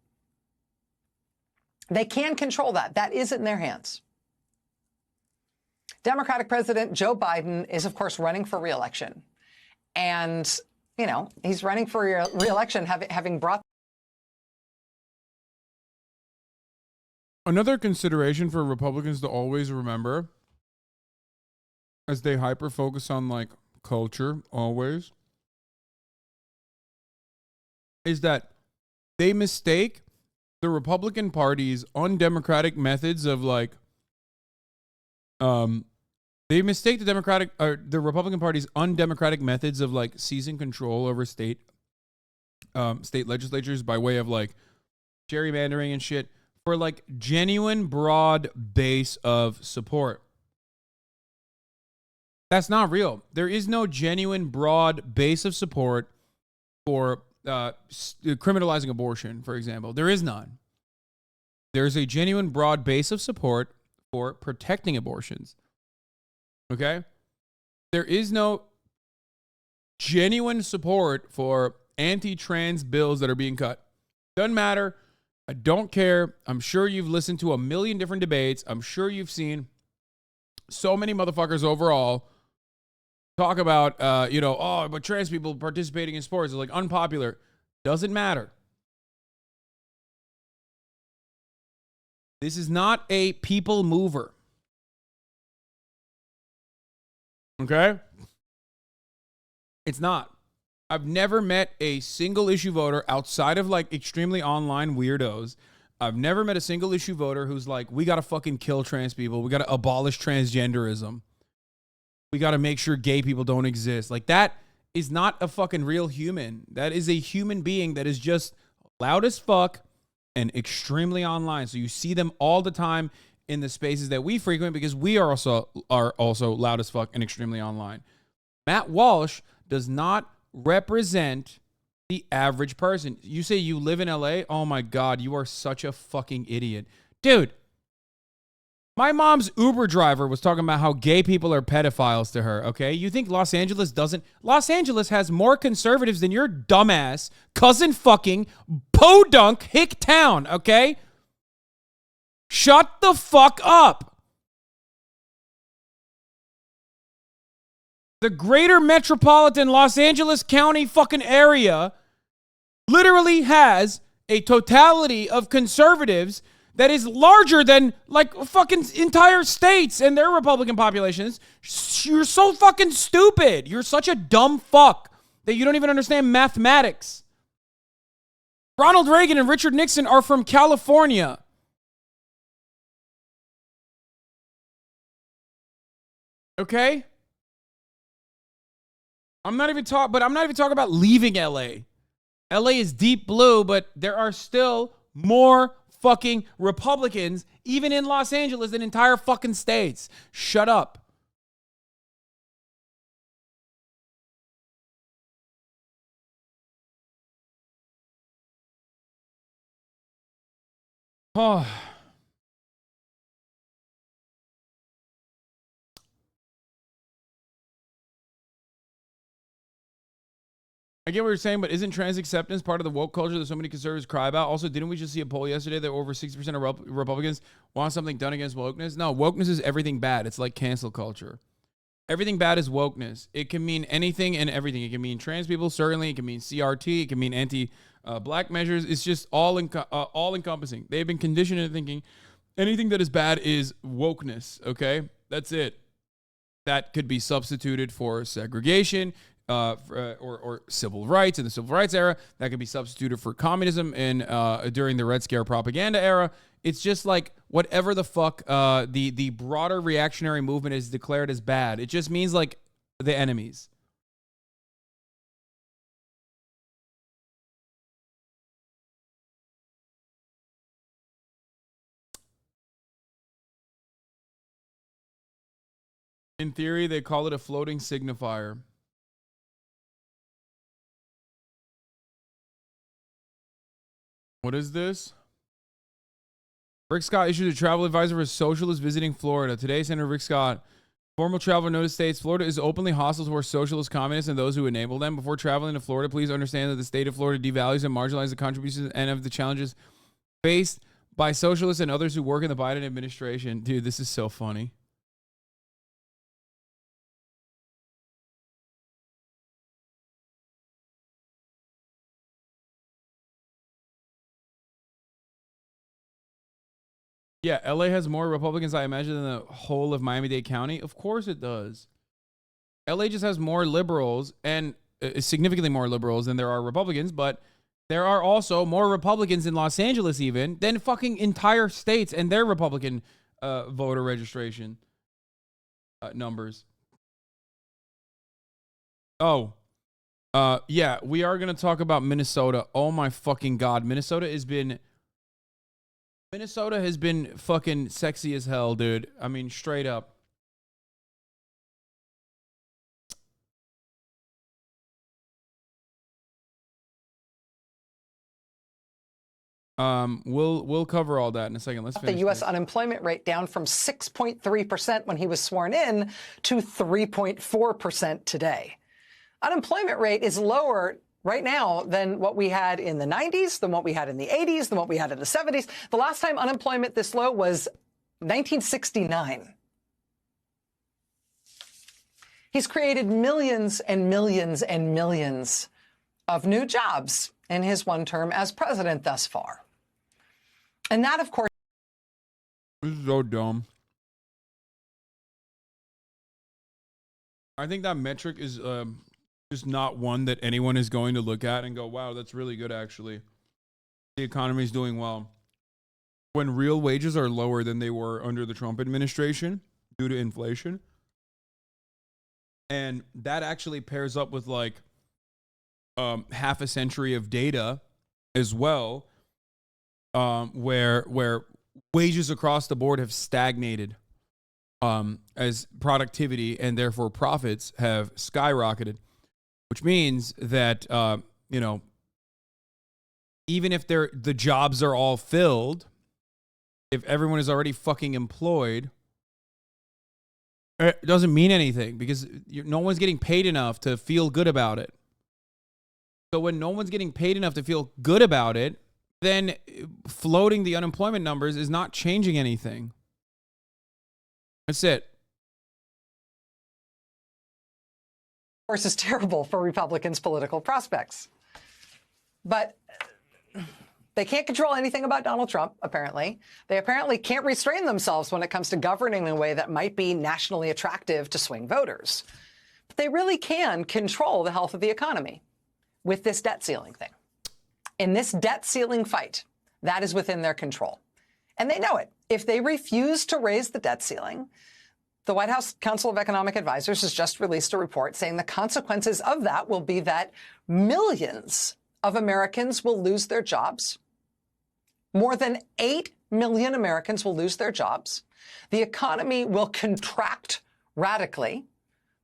They can control that. That is in their hands. Democratic President Joe Biden is, of course, running for re-election. And, you know, he's running for re-election having brought. Another consideration for Republicans to always remember, as they hyper-focus on, like, culture, always, is that they mistake the Republican Party's undemocratic methods of, like, they mistake the Republican Party's undemocratic methods of, like, seizing control over state legislatures by way of, like, gerrymandering and shit for, like, genuine broad base of support. That's not real. There is no genuine broad base of support for criminalizing abortion, for example. There is none. There's a genuine broad base of support for protecting abortions. Okay? There is no genuine support for anti-trans bills that are being cut. Doesn't matter. I don't care. I'm sure you've listened to a million different debates. I'm sure you've seen so many motherfuckers overall talk about, but trans people participating in sports is, like, unpopular. Doesn't matter. This is not a people mover. Okay? It's not. I've never met a single issue voter outside of, like, extremely online weirdos. I've never met a single issue voter who's like, we got to fucking kill trans people. We got to abolish transgenderism. We got to make sure gay people don't exist. Like, that is not a fucking real human. That is a human being that is just loud as fuck and extremely online. So you see them all the time in the spaces that we frequent because we are also loud as fuck and extremely online. Matt Walsh does not represent the average person. You say you live in LA? Oh my God, you are such a fucking idiot. Dude, my mom's Uber driver was talking about how gay people are pedophiles to her, okay? You think Los Angeles doesn't? Los Angeles has more conservatives than your dumbass, cousin fucking, podunk hick town, okay? Shut the fuck up. The greater metropolitan Los Angeles County fucking area literally has a totality of conservatives that is larger than like fucking entire states and their Republican populations. You're so fucking stupid. You're such a dumb fuck that you don't even understand mathematics. Ronald Reagan and Richard Nixon are from California. Okay? I'm not even talking about leaving LA. LA is deep blue, but there are still more fucking Republicans, even in Los Angeles, than entire fucking states. Shut up. Oh. I get what you're saying, but isn't trans acceptance part of the woke culture that so many conservatives cry about? Also, didn't we just see a poll yesterday that over 60% of Republicans want something done against wokeness? No, wokeness is everything bad. It's like cancel culture. Everything bad is wokeness. It can mean anything and everything. It can mean trans people, certainly. It can mean CRT. It can mean anti-black measures. It's just all encompassing. They've been conditioned into thinking anything that is bad is wokeness, okay? That's it. That could be substituted for segregation, or civil rights in the civil rights era. That could be substituted for communism during the Red Scare propaganda era. It's just like whatever the fuck the broader reactionary movement is declared as bad. It just means like the enemies. In theory, they call it a floating signifier. What is this? Rick Scott issued a travel advisor for socialists visiting Florida. Today, Senator Rick Scott, former traveler notice states, Florida is openly hostile towards socialist communists and those who enable them. Before traveling to Florida, please understand that the state of Florida devalues and marginalizes the contributions and of the challenges faced by socialists and others who work in the Biden administration. Dude, this is so funny. Yeah, LA has more Republicans, I imagine, than the whole of Miami-Dade County. Of course it does. LA just has more liberals, and significantly more liberals than there are Republicans, but there are also more Republicans in Los Angeles even than fucking entire states and their Republican voter registration numbers. Oh. Yeah, we are going to talk about Minnesota. Oh my fucking God. Minnesota has been fucking sexy as hell, dude. I mean, straight up. We'll cover all that in a second. Let's finish the U.S. unemployment rate down from 6.3% when he was sworn in to 3.4% today. Unemployment rate is lower right now than what we had in the 90s, than what we had in the 80s, than what we had in the 70s. The last time unemployment this low was 1969. He's created millions and millions and millions of new jobs in his one term as president thus far. And that, of course... This is so dumb. I think that metric is just not one that anyone is going to look at and go, wow, that's really good, actually. The economy is doing well. When real wages are lower than they were under the Trump administration due to inflation. And that actually pairs up with like half a century of data as well, where wages across the board have stagnated as productivity and therefore profits have skyrocketed, which means that, you know, even if the jobs are all filled, if everyone is already fucking employed, it doesn't mean anything because no one's getting paid enough to feel good about it. So when no one's getting paid enough to feel good about it, then floating the unemployment numbers is not changing anything. That's it. Of course, is terrible for Republicans' political prospects. But they can't control anything about Donald Trump, apparently. They apparently can't restrain themselves when it comes to governing in a way that might be nationally attractive to swing voters. But they really can control the health of the economy with this debt ceiling thing. In this debt ceiling fight, that is within their control. And they know it. If they refuse to raise the debt ceiling, the White House Council of Economic Advisors has just released a report saying the consequences of that will be that millions of Americans will lose their jobs. More than 8 million Americans will lose their jobs. The economy will contract radically.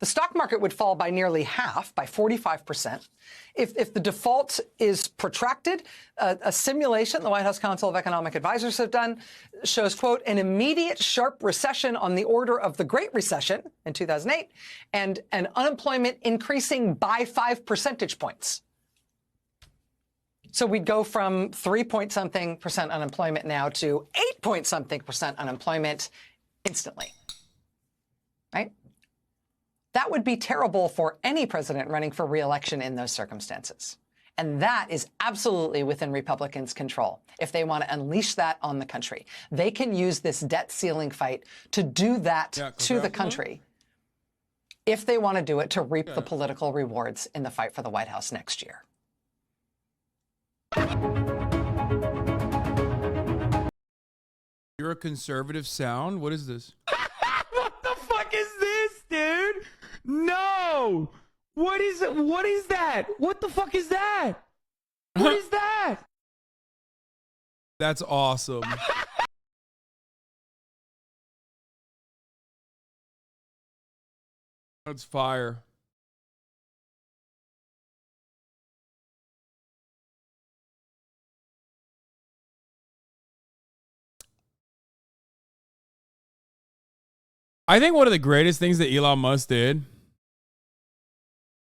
The stock market would fall by nearly half, by 45%. If the default is protracted, a simulation the White House Council of Economic Advisors have done shows, quote, an immediate sharp recession on the order of the Great Recession in 2008 and an unemployment increasing by 5 percentage points. So we'd go from 3-point-something% unemployment now to 8-point-something% unemployment instantly, right? That would be terrible for any president running for re-election in those circumstances. And that is absolutely within Republicans' control if they want to unleash that on the country. They can use this debt ceiling fight to do that to the country if they want to do it to reap the political rewards in the fight for the White House next year. You're a conservative sound? What is this? What the fuck is this, dude? No! What is it? What is that? What the fuck is that? What is that? That's awesome. That's fire. I think one of the greatest things that Elon Musk did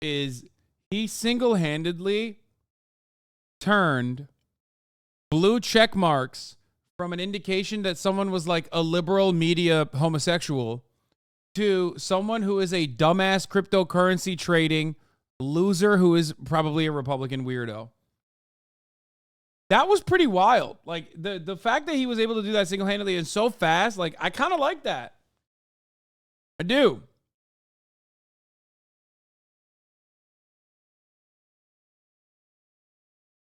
is he single-handedly turned blue check marks from an indication that someone was like a liberal media homosexual to someone who is a dumbass cryptocurrency trading loser who is probably a Republican weirdo. That was pretty wild. Like the fact that he was able to do that single-handedly and so fast, like I kind of like that. I do.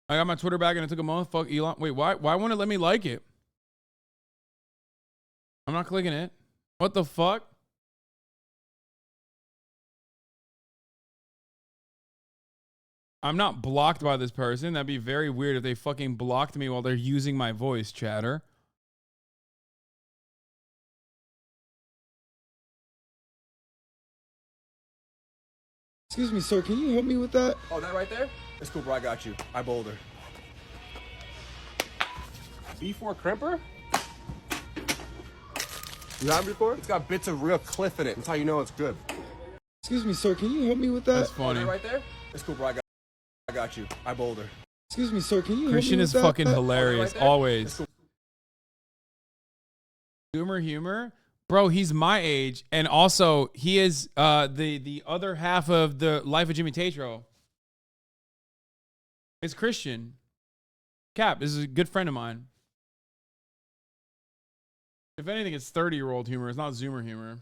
I got my Twitter back and it took a month. Fuck Elon. Wait, why won't it let me like it? I'm not clicking it. What the fuck? I'm not blocked by this person. That'd be very weird if they fucking blocked me while they're using my voice, chatter. Excuse me, sir, can you help me with that? Oh, that right there? It's cool, bro. I got you. I boulder. B4 crimper? You had it before? It's got bits of real cliff in it. That's how you know it's good. Excuse me, sir, can you help me with that? That's funny. Oh, that right there? It's cool, bro. I got you. I boulder. Excuse me, sir, can you Christian help me is with that? fucking hilarious, right there? always. Zoomer humor? Bro, he's my age, and also he is the other half of the Life of Jimmy Tatro. It's Christian. Cap, this is a good friend of mine. If anything, it's 30-year-old humor. It's not Zoomer humor.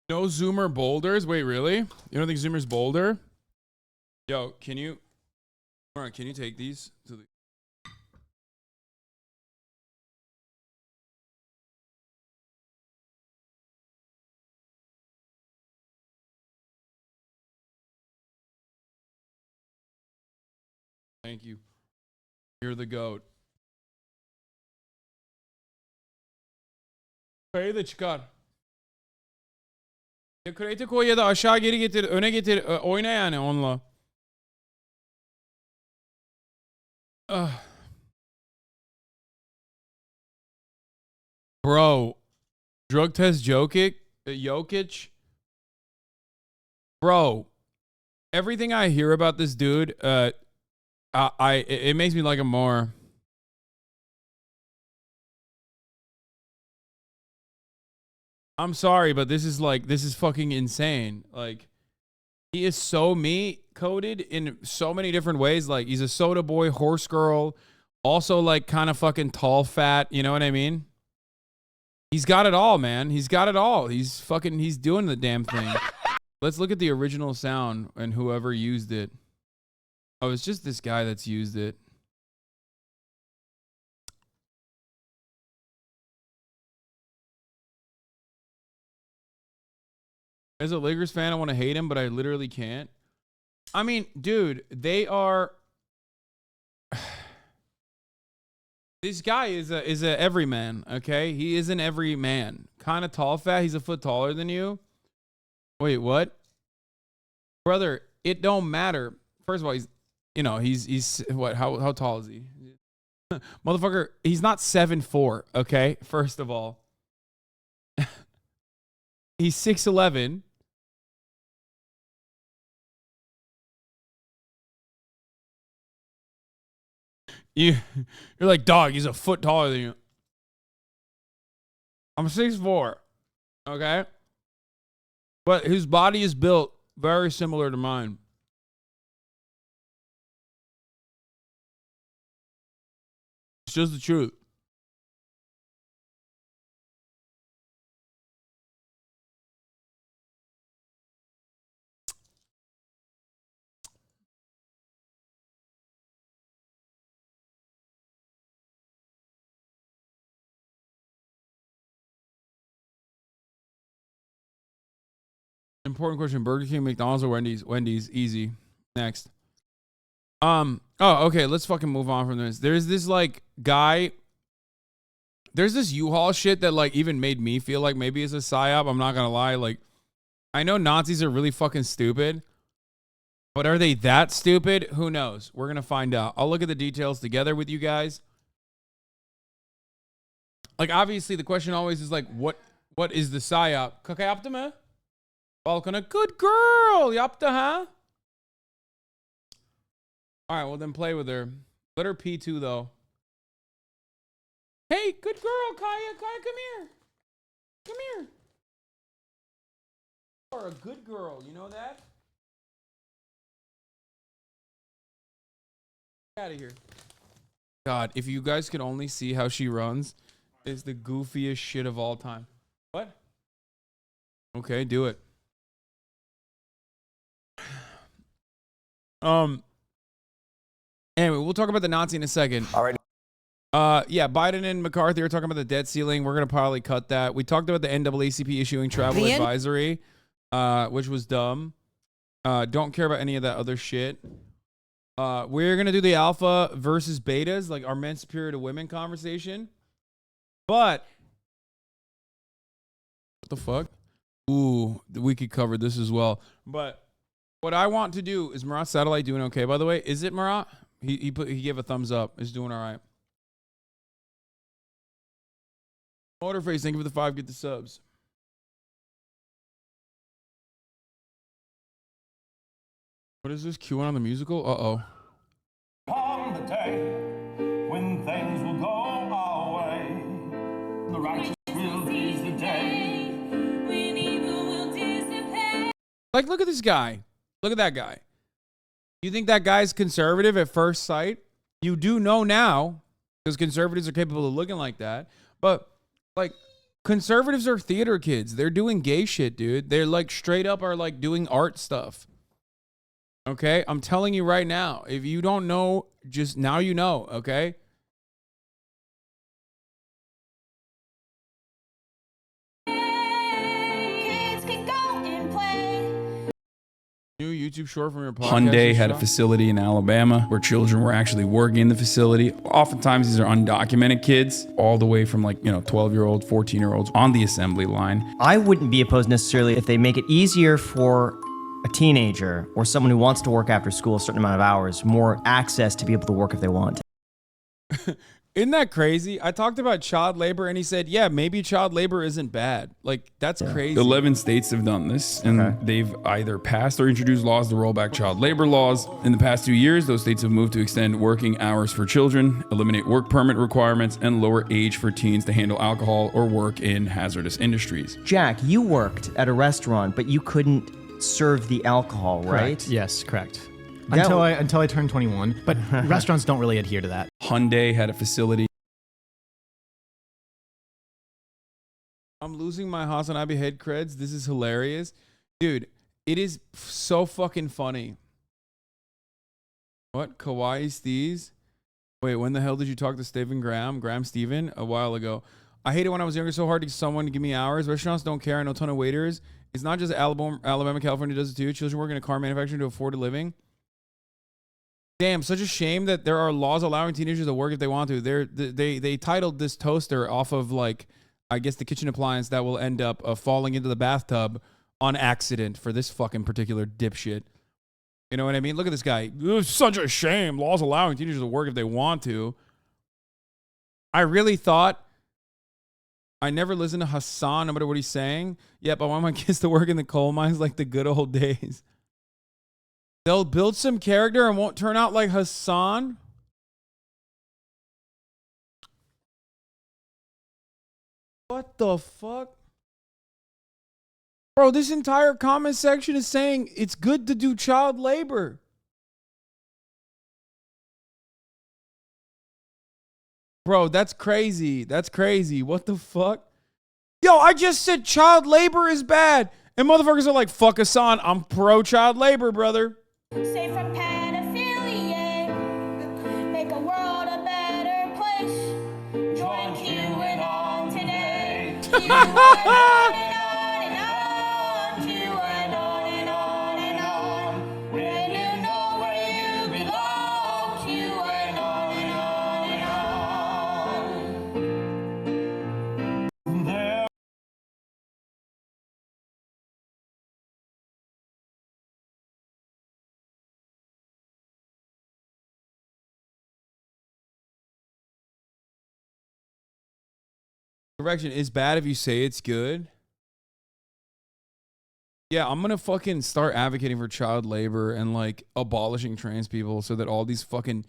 No Zoomer boulders? Wait, really? You don't think Zoomer's boulder? Yo, can you take these to the Thank you. You're the goat. Kayayı da çıkar. Ya crate'e koy ya da aşağı geri getir, öne getir, oyna yani onunla. Bro, drug test Jokic. Bro, everything I hear about this dude, it makes me like him more. I'm sorry, but this is fucking insane. Like, he is so me-coded in so many different ways. Like, he's a soda boy, horse girl, also like kind of fucking tall, fat. You know what I mean? He's got it all, man. He's got it all. He's doing the damn thing. Let's look at the original sound and whoever used it. Oh, it's just this guy that's used it. As a Lakers fan, I want to hate him, but I literally can't. I mean, dude, they are. This guy is a everyman, okay? He is an everyman. Kind of tall, fat. He's a foot taller than you. Wait, what? Brother, it don't matter. First of all, he's what? How tall is he? Motherfucker, he's not 7'4", okay? First of all. He's 6'11". You're like, dog, he's a foot taller than you. I'm 6'4", okay? But his body is built very similar to mine. It's just the truth. Important question. Burger King, McDonald's, or Wendy's? Wendy's. Easy. Next. Oh, okay. Let's fucking move on from this. There's this like guy. There's this U-Haul shit that like even made me feel like maybe it's a psyop. I'm not gonna lie. Like, I know Nazis are really fucking stupid, but are they that stupid? Who knows? We're gonna find out. I'll look at the details together with you guys. Like, obviously, the question always is like, what is the psyop? Kakayaptama? Balkana, good girl. Yapta, huh? All right, well then play with her. Let her P2 though. Hey, good girl, Kaya. Kaya, come here. Come here. You are a good girl. You know that? Get out of here. God, if you guys could only see how she runs, it's the goofiest shit of all time. What? Okay, do it. Anyway, we'll talk about the Nazi in a second. All right. Yeah, Biden and McCarthy are talking about the debt ceiling. We're gonna probably cut that. We talked about the NAACP issuing travel advisory, which was dumb. Don't care about any of that other shit. We're gonna do the alpha versus betas, like our men superior to women conversation. But what the fuck? Ooh, we could cover this as well. But what I want to do is Murat Satellite doing okay, by the way. Is it Murat? He gave a thumbs up. Is doing all right. Motorface, thank you for the 5. Get the subs. What is this? Q1 on the musical? Uh-oh. On the day when things will go our way, the righteous will seize the day when evil will dissipate. Like, look at this guy. Look at that guy. You think that guy's conservative at first sight? You do know now, because conservatives are capable of looking like that. But, like, conservatives are theater kids. They're doing gay shit, dude. They're, like, straight up are, like, doing art stuff. Okay? I'm telling you right now. If you don't know, just now you know, okay? You New YouTube short from your podcast. Hyundai had a facility in Alabama where children were actually working in the facility. Oftentimes these are undocumented kids, all the way from 12-year-olds, 14-year-olds on the assembly line. I wouldn't be opposed necessarily if they make it easier for a teenager or someone who wants to work after school a certain amount of hours, more access to be able to work if they want. Isn't that crazy? I talked about child labor and he said, yeah, maybe child labor isn't bad. That's crazy. 11 states have done this, and they've either passed or introduced laws to roll back child labor laws. In the past 2 years, those states have moved to extend working hours for children, eliminate work permit requirements, and lower age for teens to handle alcohol or work in hazardous industries. Jack, you worked at a restaurant, but you couldn't serve the alcohol, right? Correct. Yes, correct. Until I turned 21, but restaurants don't really adhere to that. Hyundai had a facility. I'm losing my HasanAbi head creds. This is hilarious. Dude, it is so fucking funny. What? Kawaii Steez? Wait, when the hell did you talk to Stephen Graham Stephen? A while ago. I hated when I was younger so hard to get someone to give me hours. Restaurants don't care. I know a ton of waiters. It's not just Alabama, California does it too. Children work in a car manufacturing to afford a living. Damn, such a shame that there are laws allowing teenagers to work if they want to. They titled this toaster off of I guess the kitchen appliance that will end up falling into the bathtub on accident for this fucking particular dipshit. You know what I mean? Look at this guy. It's such a shame. Laws allowing teenagers to work if they want to. I really thought I never listened to Hasan no matter what he's saying. Yep, I want my kids to work in the coal mines like the good old days. They'll build some character and won't turn out like Hasan. What the fuck? Bro, this entire comment section is saying it's good to do child labor. Bro, that's crazy. That's crazy. What the fuck? Yo, I just said child labor is bad. And motherfuckers are like, fuck Hasan. I'm pro child labor, brother. Safe from pedophilia, make a world a better place. Join Q and on today. Q and on and on, Q and on and on and on. When you know where you belong, Q and on and on and on. There. Correction, it's bad if you say it's good. Yeah, I'm gonna fucking start advocating for child labor and abolishing trans people so that all these fucking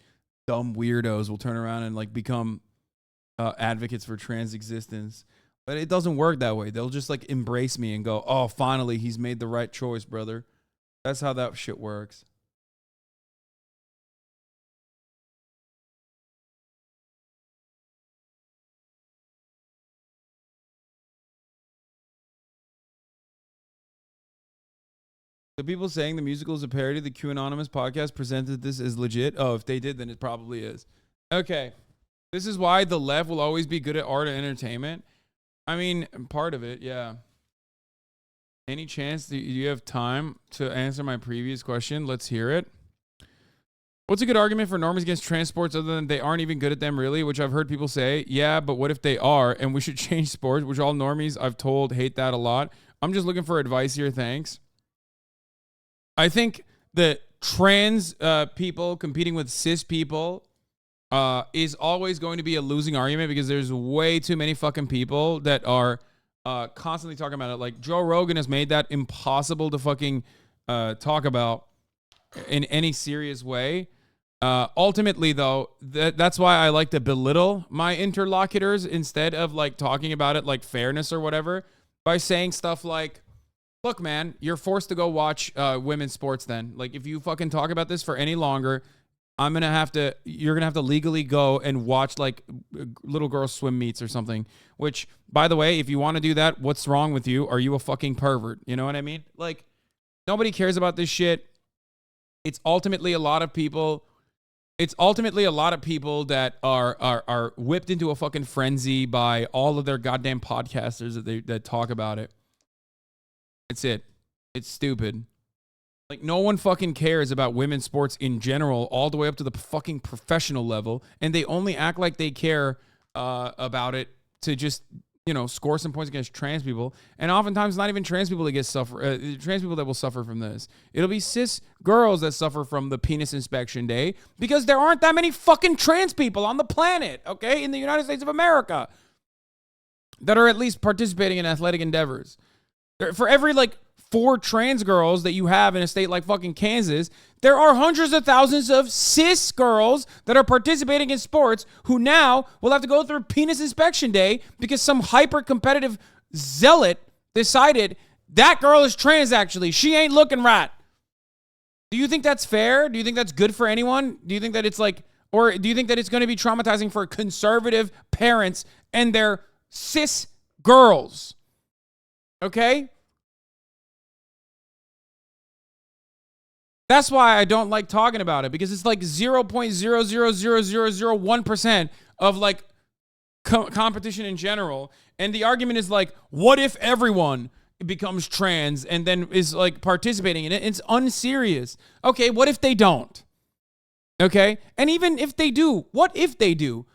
dumb weirdos will turn around and become advocates for trans existence. But it doesn't work that way. They'll just embrace me and go, oh, finally, he's made the right choice, brother. That's how that shit works. The people saying the musical is a parody, the QAnonymous podcast presented this as legit. Oh, if they did, then it probably is. Okay. This is why the left will always be good at art and entertainment. I mean, part of it, yeah. Any chance that you have time to answer my previous question? Let's hear it. What's a good argument for normies against trans sports other than they aren't even good at them really, which I've heard people say, yeah, but what if they are and we should change sports, which all normies I've told hate that a lot. I'm just looking for advice here, thanks. I think that trans people competing with cis people is always going to be a losing argument because there's way too many fucking people that are constantly talking about it. Joe Rogan has made that impossible to fucking talk about in any serious way. Ultimately, though, that's why I like to belittle my interlocutors instead of talking about it like fairness or whatever by saying stuff like, look, man, you're forced to go watch women's sports then. If you fucking talk about this for any longer, you're going to have to legally go and watch little girls swim meets or something. Which, by the way, if you want to do that, what's wrong with you? Are you a fucking pervert? You know what I mean? Nobody cares about this shit. It's ultimately a lot of people that are whipped into a fucking frenzy by all of their goddamn podcasters that talk about it. It's it. It's stupid. Like, no one fucking cares about women's sports in general, all the way up to the fucking professional level. And they only act like they care about it to just, you know, score some points against trans people. And oftentimes not even trans people that trans people that will suffer from this. It'll be cis girls that suffer from the penis inspection day because there aren't that many fucking trans people on the planet, okay, in the United States of America that are at least participating in athletic endeavors. For every, like, 4 trans girls that you have in a state like fucking Kansas, there are hundreds of thousands of cis girls that are participating in sports who now will have to go through penis inspection day because some hyper-competitive zealot decided that girl is trans actually. She ain't looking right. Do you think that's fair? Do you think that's good for anyone? Do you think that it's like, or do you think that it's going to be traumatizing for conservative parents and their cis girls? Okay? That's why I don't like talking about it, because it's like 0.00001% of like competition in general. And the argument is like, what if everyone becomes trans and then is like participating in it? It's unserious. Okay, what if they don't? Okay, and even if they do, what if they do?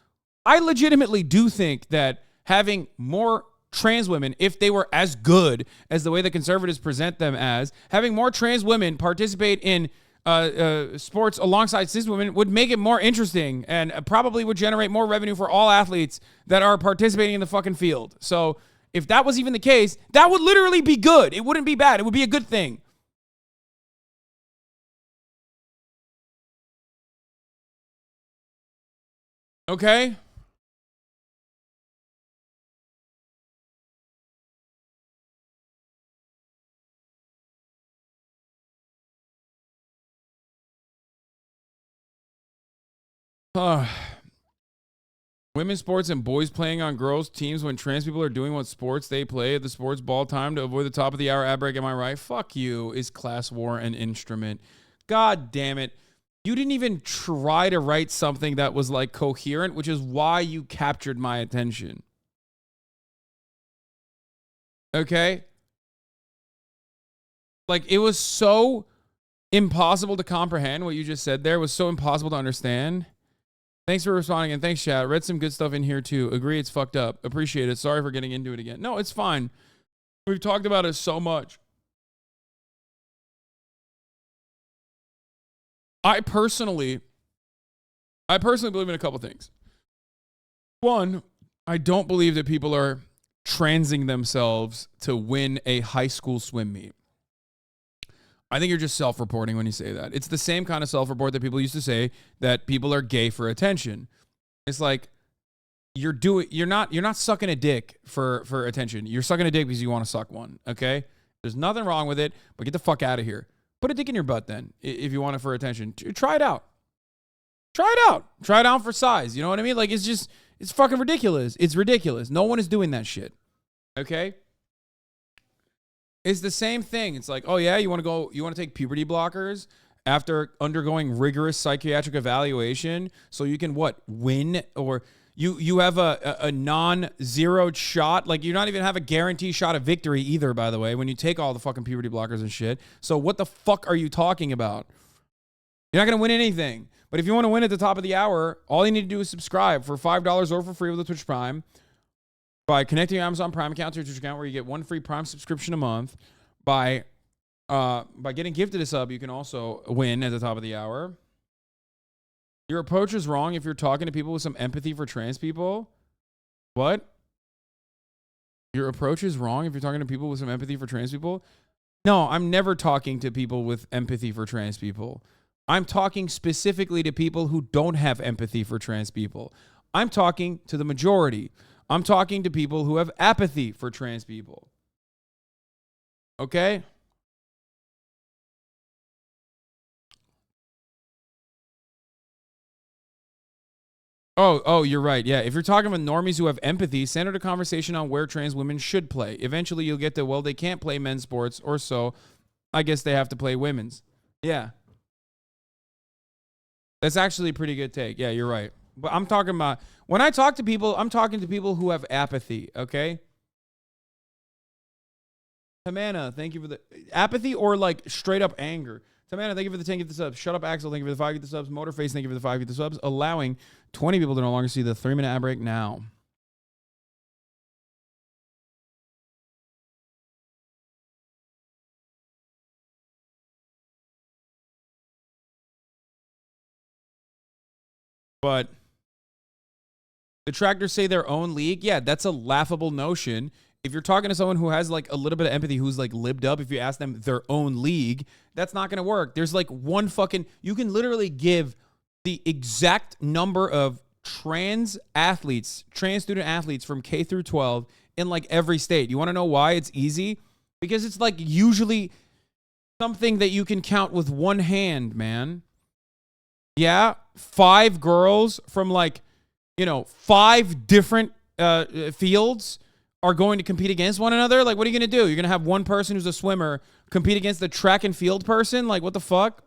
I legitimately do think that having more trans women, if they were as good as the way the conservatives present them as, having more trans women participate in sports alongside cis women would make it more interesting and probably would generate more revenue for all athletes that are participating in the fucking field. So if that was even the case, that would literally be good. It wouldn't be bad. It would be a good thing. Okay? Women's sports and boys playing on girls' teams when trans people are doing what sports they play at the sports ball time to avoid the top of the hour ad break. Am I right? Fuck you. Is class war an instrument? God damn it. You didn't even try to write something that was like coherent, which is why you captured my attention. Okay? Like, it was so impossible to comprehend what you just said there. It was so impossible to understand. Thanks for responding, and thanks, chat. Read some good stuff in here, too. Agree it's fucked up. Appreciate it. Sorry for getting into it again. No, it's fine. We've talked about it so much. I personally believe in a couple things. One, I don't believe that people are transing themselves to win a high school swim meet. I think you're just self-reporting when you say that. It's the same kind of self-report that people used to say that people are gay for attention. It's like you're not sucking a dick for attention. You're sucking a dick because you want to suck one, okay? There's nothing wrong with it, but get the fuck out of here. Put a dick in your butt then if you want it for attention. Try it out. Try it out. Try it out for size. You know what I mean? Like, it's fucking ridiculous. It's ridiculous. No one is doing that shit. Okay? It's the same thing. It's like, oh yeah, you want to take puberty blockers after undergoing rigorous psychiatric evaluation so you can win, or you have a non-zeroed shot. Like, you not even have a guaranteed shot of victory either, by the way, when you take all the fucking puberty blockers and shit. So what the fuck are you talking about? You're not going to win anything. But if you want to win at the top of the hour, all you need to do is subscribe for $5 or for free with the Twitch Prime by connecting your Amazon Prime account to your Twitch account, where you get 1 free Prime subscription a month. By getting gifted a sub, you can also win at the top of the hour. Your approach is wrong if you're talking to people with some empathy for trans people. What? Your approach is wrong if you're talking to people with some empathy for trans people? No, I'm never talking to people with empathy for trans people. I'm talking specifically to people who don't have empathy for trans people. I'm talking to the majority. I'm talking to people who have apathy for trans people. Okay? Oh, you're right. Yeah, if you're talking with normies who have empathy, center the conversation on where trans women should play. Eventually, you'll get to, well, they can't play men's sports, or so I guess they have to play women's. Yeah. That's actually a pretty good take. Yeah, you're right. But I'm talking about, when I talk to people, I'm talking to people who have apathy, okay? Tamana, thank you for the apathy or like straight up anger. Tamana, thank you for the 10 gift subs. Shut up, Axel. Thank you for the 5 gift subs. Motorface, thank you for the 5 gift subs. Allowing 20 people to no longer see the 3-minute ad break now. But the tractors say their own league. Yeah, that's a laughable notion. If you're talking to someone who has like a little bit of empathy, who's like libbed up, if you ask them their own league, that's not going to work. There's like one fucking, you can literally give the exact number of trans student athletes from K through 12 in like every state. You want to know why it's easy? Because it's like usually something that you can count with one hand, man. Yeah, 5 girls from like, 5 different fields are going to compete against one another. Like, what are you going to do? You're going to have one person who's a swimmer compete against the track and field person? Like, what the fuck?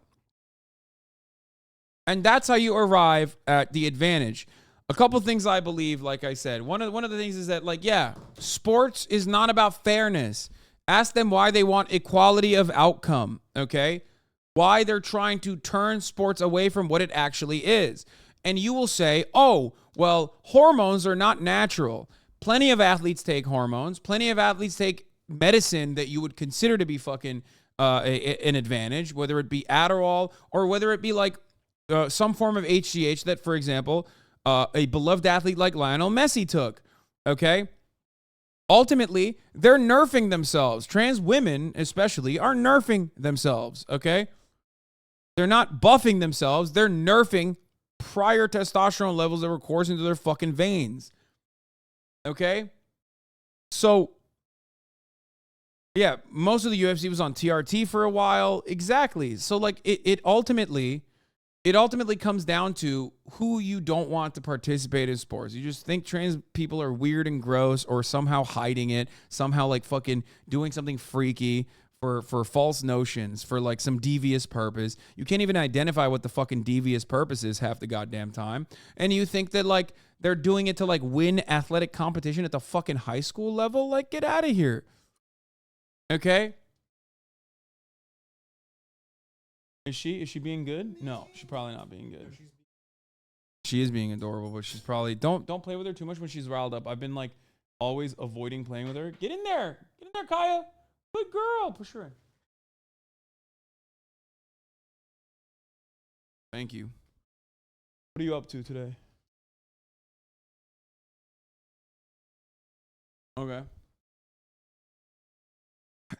And that's how you arrive at the advantage. A couple things I believe, like I said, one of the things is that, like, yeah, sports is not about fairness. Ask them why they want equality of outcome, okay? Why they're trying to turn sports away from what it actually is. And you will say, oh, well, hormones are not natural. Plenty of athletes take hormones. Plenty of athletes take medicine that you would consider to be fucking an advantage, whether it be Adderall or whether it be like some form of HGH that, for example, a beloved athlete like Lionel Messi took, okay? Ultimately, they're nerfing themselves. Trans women, especially, are nerfing themselves, okay? They're not buffing themselves. They're nerfing prior testosterone levels that were coursing through their fucking veins. Okay? So, yeah, most of the UFC was on TRT for a while. Exactly. So, like, it ultimately comes down to who you don't want to participate in sports. You just think trans people are weird and gross or somehow hiding it, somehow, like, fucking doing something freaky. For false notions, for like some devious purpose. You can't even identify what the fucking devious purpose is half the goddamn time. And you think that like they're doing it to like win athletic competition at the fucking high school level? Like, get out of here. Okay? Is she being good? No, she's probably not being good. She is being adorable, but she's probably don't play with her too much when she's riled up. I've been like always avoiding playing with her. Get in there, Kaya. Good girl. Push her in. Thank you. What are you up to today? Okay.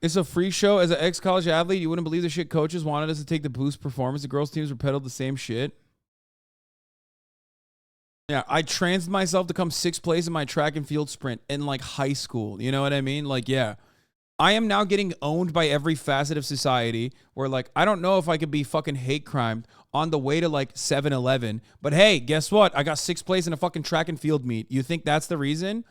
It's a free show. As an ex-college athlete, you wouldn't believe the shit coaches wanted us to take the boost performance. The girls' teams were peddled the same shit. Yeah, I transed myself to come 6th place in my track and field sprint in like high school. You know what I mean? Like, yeah. I am now getting owned by every facet of society where, like, I don't know if I could be fucking hate crimed on the way to, like, 7-Eleven. But, hey, guess what? I got 6th place in a fucking track and field meet. You think that's the reason?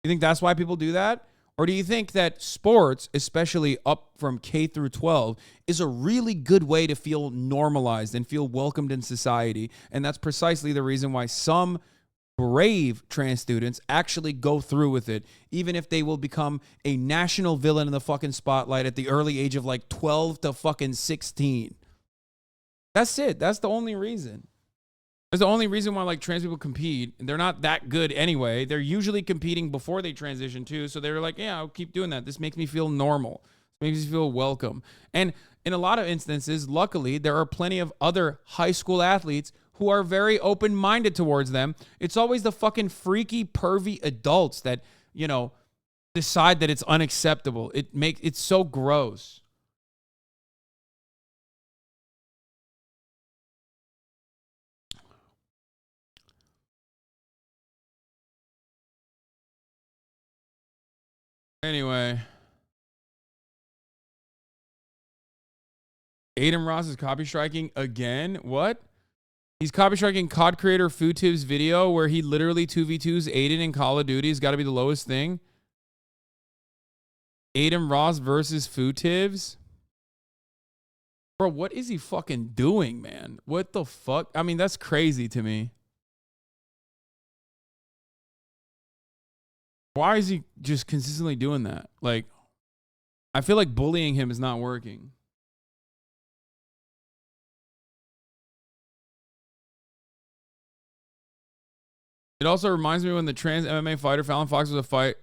You think that's why people do that? Or do you think that sports, especially up from K through 12, is a really good way to feel normalized and feel welcomed in society? And that's precisely the reason why some brave trans students actually go through with it, even if they will become a national villain in the fucking spotlight at the early age of like 12 to fucking 16. That's it. That's the only reason. That's the only reason why like trans people compete. They're not that good anyway. They're usually competing before they transition too. So they're like, yeah, I'll keep doing that. This makes me feel normal. It makes me feel welcome. And in a lot of instances, luckily, there are plenty of other high school athletes who are very open-minded towards them. It's always the fucking freaky, pervy adults that, decide that it's unacceptable. It's so gross. Anyway. Aiden Ross is copy striking again? What? He's copy striking COD creator Futib's video where he literally 2v2s Aiden in Call of Duty. Has got to be the lowest thing. Aiden Ross versus Futibs. Bro, what is he fucking doing, man? What the fuck? I mean, that's crazy to me. Why is he just consistently doing that? Like, I feel like bullying him is not working. It also reminds me when the trans MMA fighter Fallon Fox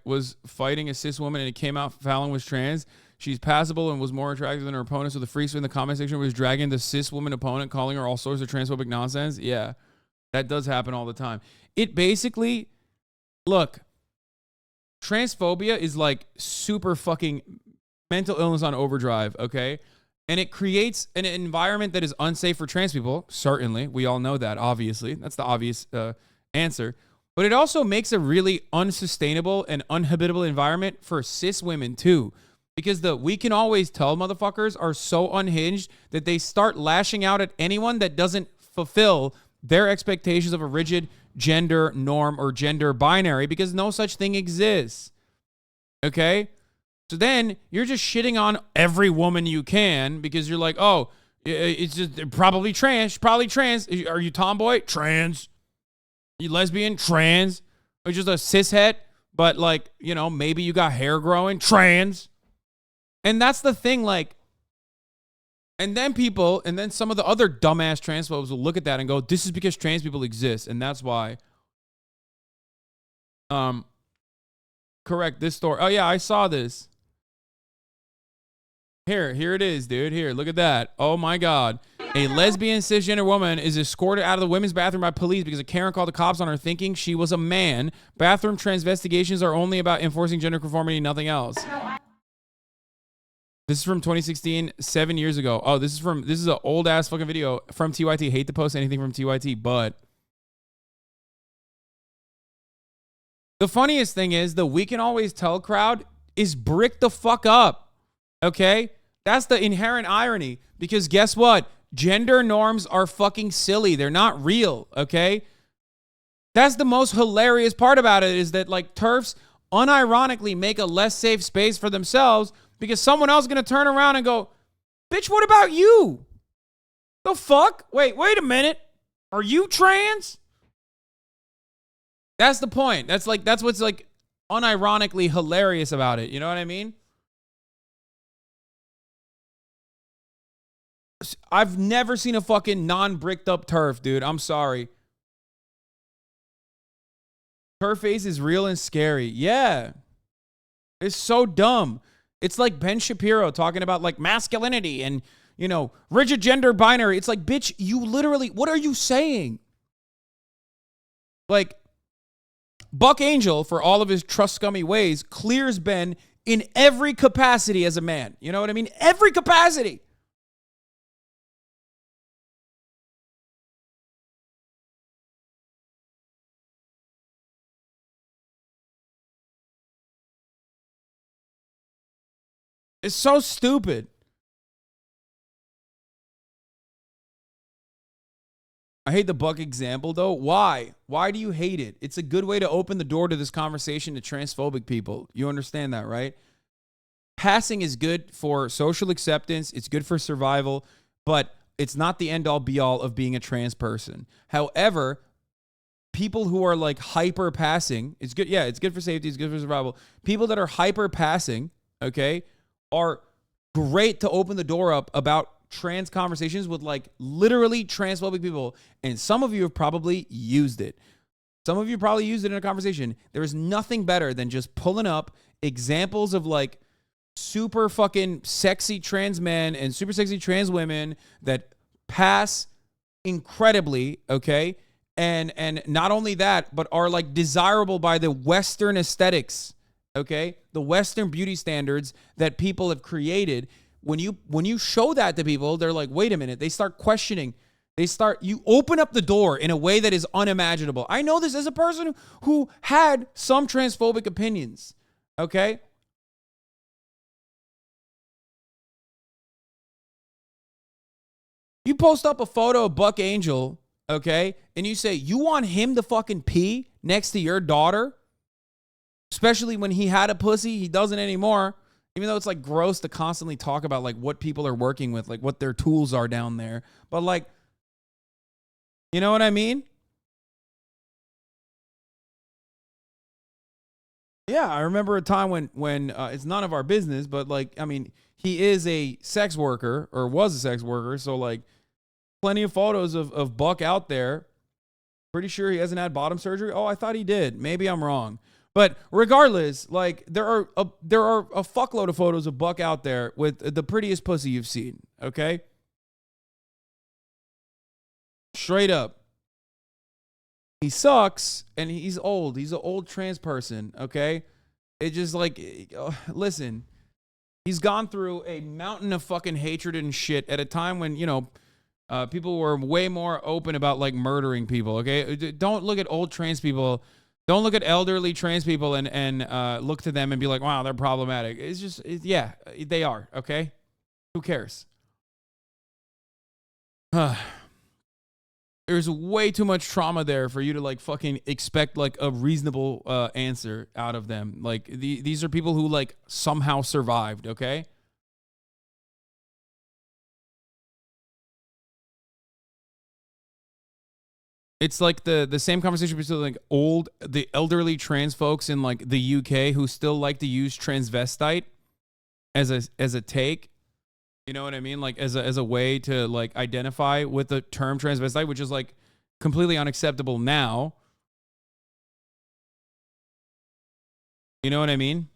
was fighting a cis woman, and it came out Fallon was trans. She's passable and was more attractive than her opponent. So the freak in the comment section was dragging the cis woman opponent, calling her all sorts of transphobic nonsense. Yeah, that does happen all the time. It basically, look, transphobia is like super fucking mental illness on overdrive, okay? And it creates an environment that is unsafe for trans people. Certainly, we all know that, obviously. That's the obvious answer. But it also makes a really unsustainable and uninhabitable environment for cis women too. Because the we can always tell motherfuckers are so unhinged that they start lashing out at anyone that doesn't fulfill their expectations of a rigid gender norm or gender binary, because no such thing exists. Okay? So then you're just shitting on every woman you can because you're like, oh, it's just probably trans. Are you tomboy? Trans. Are you lesbian? Trans. Or just a cishet, but like, you know, maybe you got hair growing? Trans. And that's the thing, like, and then some of the other dumbass transphobes will look at that and go, this is because trans people exist, and that's why. Correct, this story. Oh yeah, I saw this. Here it is, dude. Here, look at that. Oh my God. A lesbian cisgender woman is escorted out of the women's bathroom by police because a Karen called the cops on her thinking she was a man. Bathroom transvestigations are only about enforcing gender conformity, nothing else. This is from 2016, 7 years ago. Oh, this is an old ass fucking video from TYT. Hate to post anything from TYT, but the funniest thing is the we can always tell crowd is bricked the fuck up. Okay? That's the inherent irony, because guess what? Gender norms are fucking silly. They're not real, okay? That's the most hilarious part about it, is that like TERFs unironically make a less safe space for themselves because someone else is going to turn around and go, bitch, what about you? The fuck? Wait a minute. Are you trans? That's the point. That's what's like unironically hilarious about it. You know what I mean? I've never seen a fucking non-bricked up TERF, dude. I'm sorry. TERF face is real and scary. Yeah. It's so dumb. It's like Ben Shapiro talking about like masculinity and, you know, rigid gender binary. It's like, bitch, you literally, what are you saying? Like, Buck Angel, for all of his trust scummy ways, clears Ben in every capacity as a man. You know what I mean? Every capacity. It's so stupid. I hate the Buck example, though. Why? Why do you hate it? It's a good way to open the door to this conversation to transphobic people. You understand that, right? Passing is good for social acceptance. It's good for survival, but it's not the end-all, be-all of being a trans person. However, people who are like hyper passing, it's good. Yeah, it's good for safety. It's good for survival. People that are hyper passing, okay, are great to open the door up about trans conversations with like literally transphobic people. And some of you have probably used it. Some of you probably used it in a conversation. There is nothing better than just pulling up examples of like super fucking sexy trans men and super sexy trans women that pass incredibly, okay? And not only that, but are like desirable by the Western aesthetics, okay? The Western beauty standards that people have created. When you show that to people, they're like, wait a minute. They start questioning. You open up the door in a way that is unimaginable. I know this as a person who had some transphobic opinions, okay? You post up a photo of Buck Angel, okay? And you say, you want him to fucking pee next to your daughter? Especially when he had a pussy, he doesn't anymore. Even though it's like gross to constantly talk about like what people are working with, like what their tools are down there. But like, you know what I mean? Yeah, I remember a time when it's none of our business, but like, I mean, he is a sex worker or was a sex worker. So like plenty of photos of Buck out there. Pretty sure he hasn't had bottom surgery. Oh, I thought he did. Maybe I'm wrong. But regardless, like there are a fuckload of photos of Buck out there with the prettiest pussy you've seen. Okay. Straight up. He sucks and he's old. He's an old trans person. Okay. It just like, listen, he's gone through a mountain of fucking hatred and shit at a time when, you know, people were way more open about like murdering people. Okay. Don't look at old trans people. Don't look at elderly trans people and look to them and be like, wow, they're problematic. It's just, yeah, they are. Okay. Who cares? There's way too much trauma there for you to like fucking expect like a reasonable answer out of them. Like these are people who like somehow survived. Okay. It's like the same conversation between like the elderly trans folks in like the UK who still like to use transvestite as a take. You know what I mean? Like as a way to like identify with the term transvestite, which is like completely unacceptable now. You know what I mean?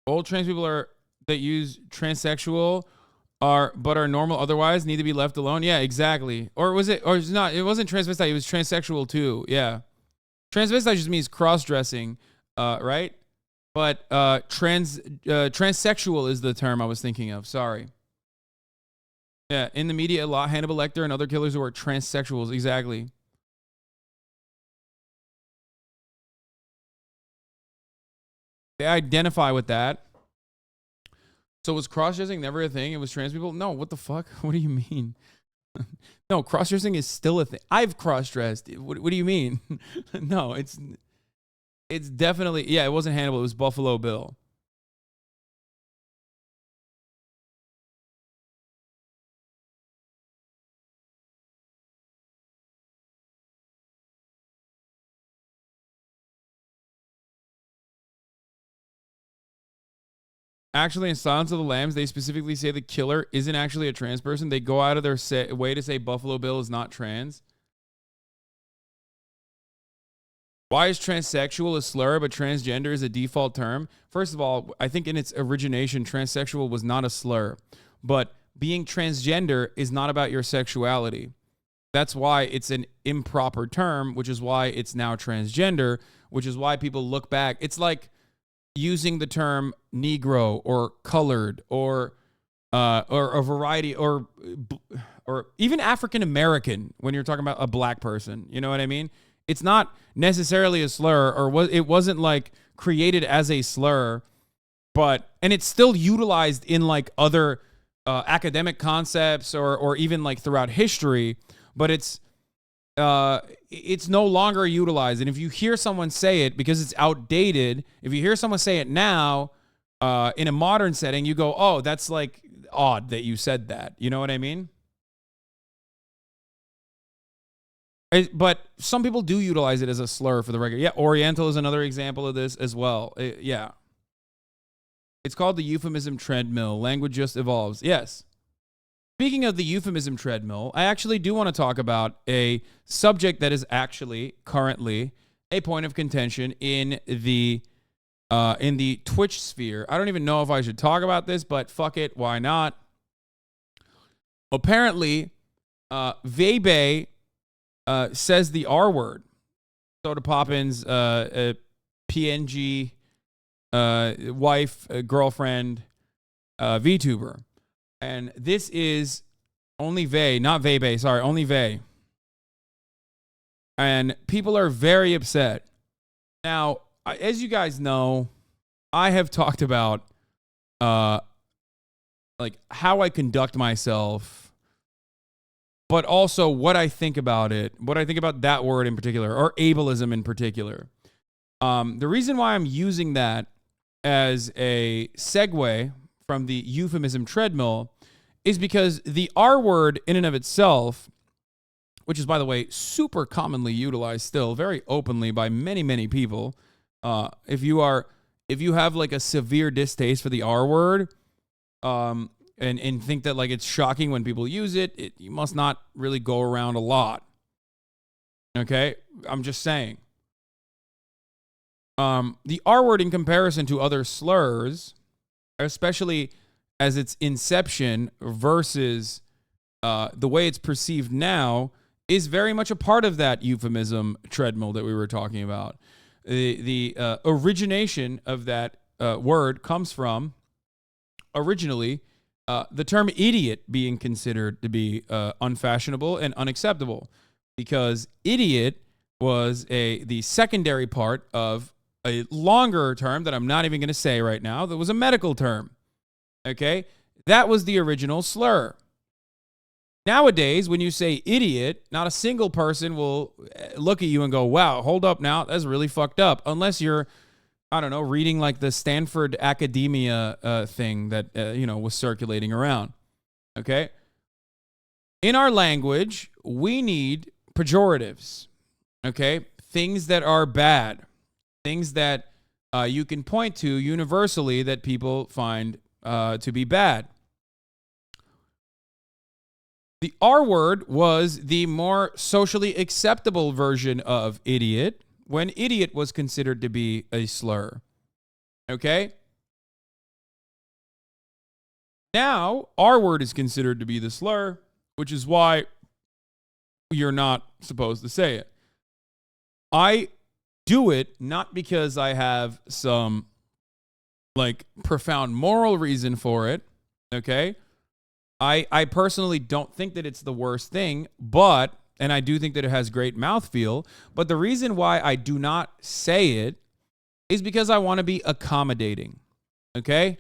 Old trans people that use transsexual are normal otherwise need to be left alone. Yeah, exactly. Or was it? Or it's not? It wasn't transvestite. It was transsexual too. Yeah, transvestite just means cross-dressing, right? But transsexual is the term I was thinking of. Sorry. Yeah, in the media a lot. Hannibal Lecter and other killers who are transsexuals. Exactly. They identify with that. So was cross-dressing never a thing? It was trans people? No, what the fuck? What do you mean? No, cross-dressing is still a thing. I've cross-dressed. What do you mean? No, it's definitely, yeah, it wasn't Hannibal. It was Buffalo Bill. Actually, in Silence of the Lambs, they specifically say the killer isn't actually a trans person. They go out of their way to say Buffalo Bill is not trans. Why is transsexual a slur, but transgender is a default term? First of all, I think in its origination, transsexual was not a slur. But being transgender is not about your sexuality. That's why it's an improper term, which is why it's now transgender, which is why people look back. It's like using the term Negro or colored or a variety or even African American when you're talking about a black person. You know what I mean? It's not necessarily a slur, or it wasn't like created as a slur, and it's still utilized in like other academic concepts or even like throughout history, but it's no longer utilized. And if you hear someone say it because it's outdated, if you hear someone say it now in a modern setting, you go, oh, that's like odd that you said that. You know what I mean? But some people do utilize it as a slur for the record. Yeah, Oriental is another example of this as well. Yeah. It's called the euphemism treadmill. Language just evolves. Yes. Speaking of the euphemism treadmill, I actually do want to talk about a subject that is actually currently a point of contention in the Twitch sphere. I don't even know if I should talk about this, but fuck it, why not? Apparently, Vebe says the R word. Soda Poppin's PNG wife, girlfriend, VTuber. And this is only Vey, not Vebe, sorry, only Vey. And people are very upset. Now, as you guys know, I have talked about like how I conduct myself, but also what I think about it, what I think about that word in particular, or ableism in particular. The reason why I'm using that as a segue from the euphemism treadmill is because the R word in and of itself, which is, by the way, super commonly utilized still very openly by many, many people. If you have like a severe distaste for the R word, and think that like it's shocking when people use it, you must not really go around a lot. Okay? I'm just saying. The R word in comparison to other slurs, especially as its inception versus the way it's perceived now, is very much a part of that euphemism treadmill that we were talking about. The origination of that word comes from, originally, the term idiot being considered to be unfashionable and unacceptable, because idiot was the secondary part of a longer term that I'm not even going to say right now that was a medical term. Okay? That was the original slur. Nowadays, when you say idiot, not a single person will look at you and go, wow, hold up now, that's really fucked up. Unless you're, I don't know, reading like the Stanford academia thing that, was circulating around. Okay? In our language, we need pejoratives. Okay? Things that are bad. Things that you can point to universally that people find to be bad. The R word was the more socially acceptable version of idiot, when idiot was considered to be a slur. Okay? Now, R word is considered to be the slur, which is why you're not supposed to say it. I do it not because I have some like profound moral reason for it. Okay? I personally don't think that it's the worst thing, and I do think that it has great mouthfeel, but the reason why I do not say it is because I want to be accommodating. Okay?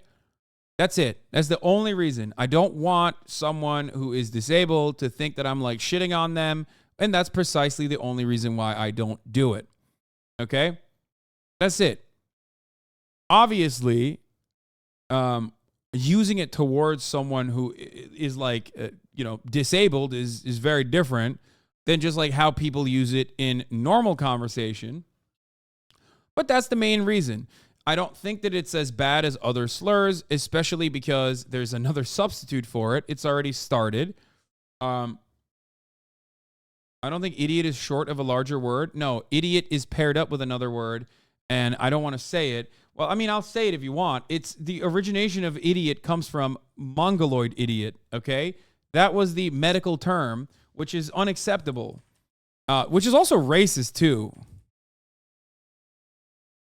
That's it. That's the only reason. I don't want someone who is disabled to think that I'm like shitting on them, and that's precisely the only reason why I don't do it. Okay? That's it. Obviously, using it towards someone who is like, disabled is very different than just like how people use it in normal conversation. But that's the main reason. I don't think that it's as bad as other slurs, especially because there's another substitute for it. It's already started. I don't think idiot is short of a larger word. No, idiot is paired up with another word, and I don't want to say it. Well, I mean, I'll say it if you want. It's the origination of idiot comes from mongoloid idiot, okay? That was the medical term, which is unacceptable, which is also racist too.